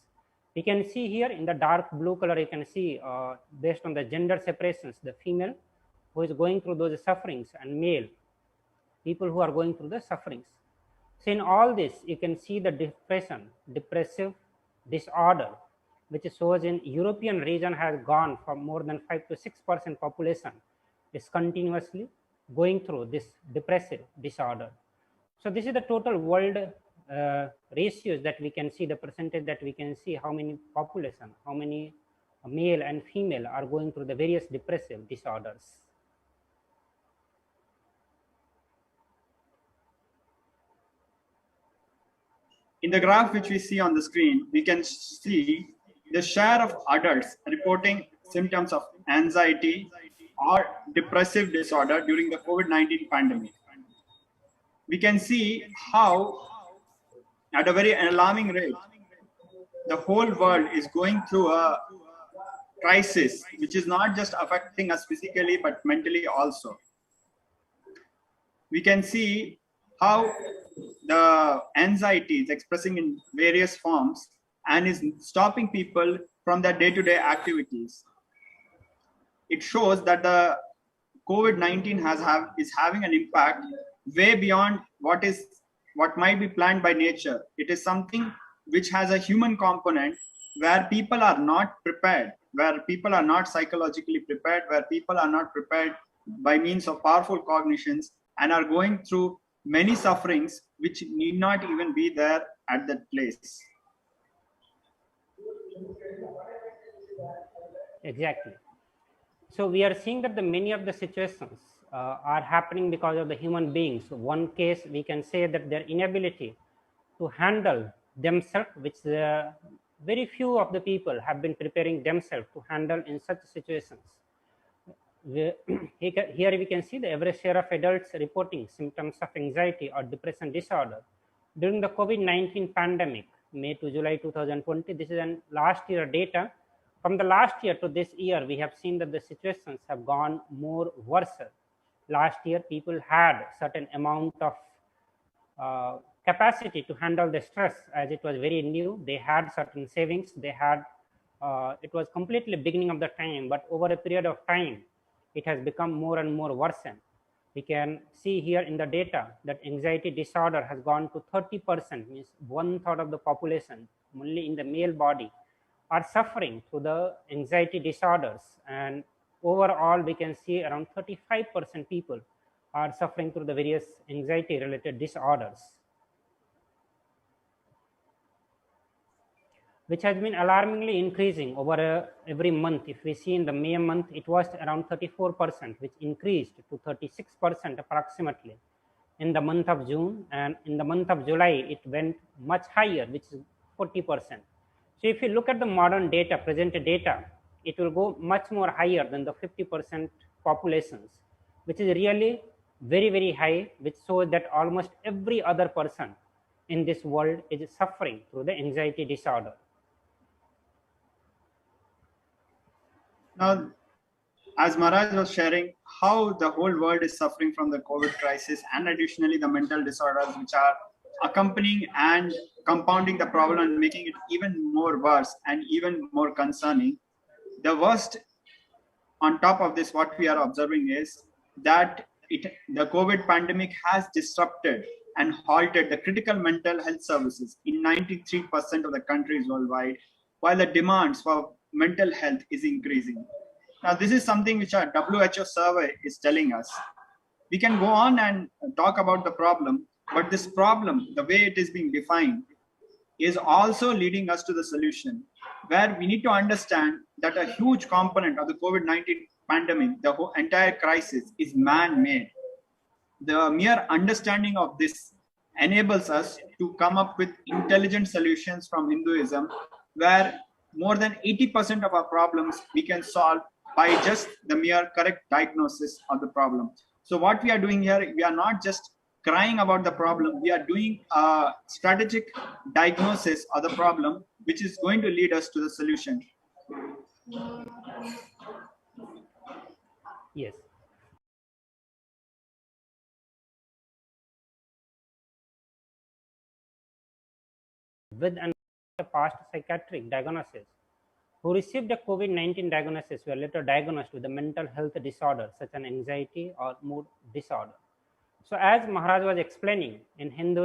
We can see here in the dark blue color, you can see based on the gender separations, the female who is going through those sufferings and male, people who are going through the sufferings. So in all this, you can see the depression, depressive disorder, which shows in European region has gone from more than 5 to 6% population is continuously going through this depressive disorder. So this is the total world ratios that we can see, the percentage that we can see, how many population, how many male and female are going through the various depressive disorders.
In the graph which we see on the screen, we can see the share of adults reporting symptoms of anxiety or depressive disorder during the COVID-19 pandemic. We can see how, at a very alarming rate, the whole world is going through a crisis, which is not just affecting us physically but mentally also. We can see how the anxiety is expressing in various forms and is stopping people from their day-to-day activities. It shows that the COVID-19 is having an impact way beyond what might be planned by nature. It is something which has a human component where people are not prepared, where people are not psychologically prepared, where people are not prepared by means of powerful cognitions and are going through many sufferings which need not even be there at that place.
Exactly. So we are seeing that the many of the situations are happening because of the human beings. So one case we can say that their inability to handle themselves, which very few of the people have been preparing themselves to handle in such situations. Here we can see the average share of adults reporting symptoms of anxiety or depression disorder during the COVID-19 pandemic, May to July 2020. This is an last year data. From the last year to this year, we have seen that the situations have gone more worse. Last year, people had certain amount of capacity to handle the stress as it was very new. They had certain savings. They had, it was completely beginning of the time, but over a period of time, it has become more and more worsened. We can see here in the data that anxiety disorder has gone to 30%, means 1/3 of the population, only in the male body, are suffering through the anxiety disorders. And overall, we can see around 35% people are suffering through the various anxiety related disorders, which has been alarmingly increasing over every month. If we see in the May month, it was around 34%, which increased to 36% approximately in the month of June. And in the month of July, it went much higher, which is 40%. So if you look at the modern data, present data, it will go much more higher than the 50% populations, which is really very, very high, which shows that almost every other person in this world is suffering through the anxiety disorder.
Now, as Maharaj was sharing how the whole world is suffering from the COVID crisis and additionally the mental disorders which are accompanying and compounding the problem and making it even more worse and even more concerning, the worst on top of this, what we are observing is that the COVID pandemic has disrupted and halted the critical mental health services in 93% of the countries worldwide, while the demands for mental health is increasing. Now, this is something which our WHO survey is telling us. We can go on and talk about the problem, but this problem, the way it is being defined, is also leading us to the solution, where we need to understand that a huge component of the COVID-19 pandemic, the whole entire crisis, is man-made. The mere understanding of this enables us to come up with intelligent solutions from Hinduism, where more than 80% of our problems we can solve by just the mere correct diagnosis of the problem. So what we are doing here, we are not just crying about the problem, we are doing a strategic diagnosis of the problem, which is going to lead us to the solution.
Yes. With a past psychiatric diagnosis, who received a COVID-19 diagnosis were later diagnosed with a mental health disorder such as anxiety or mood disorder. So as Maharaj was explaining, in Hindu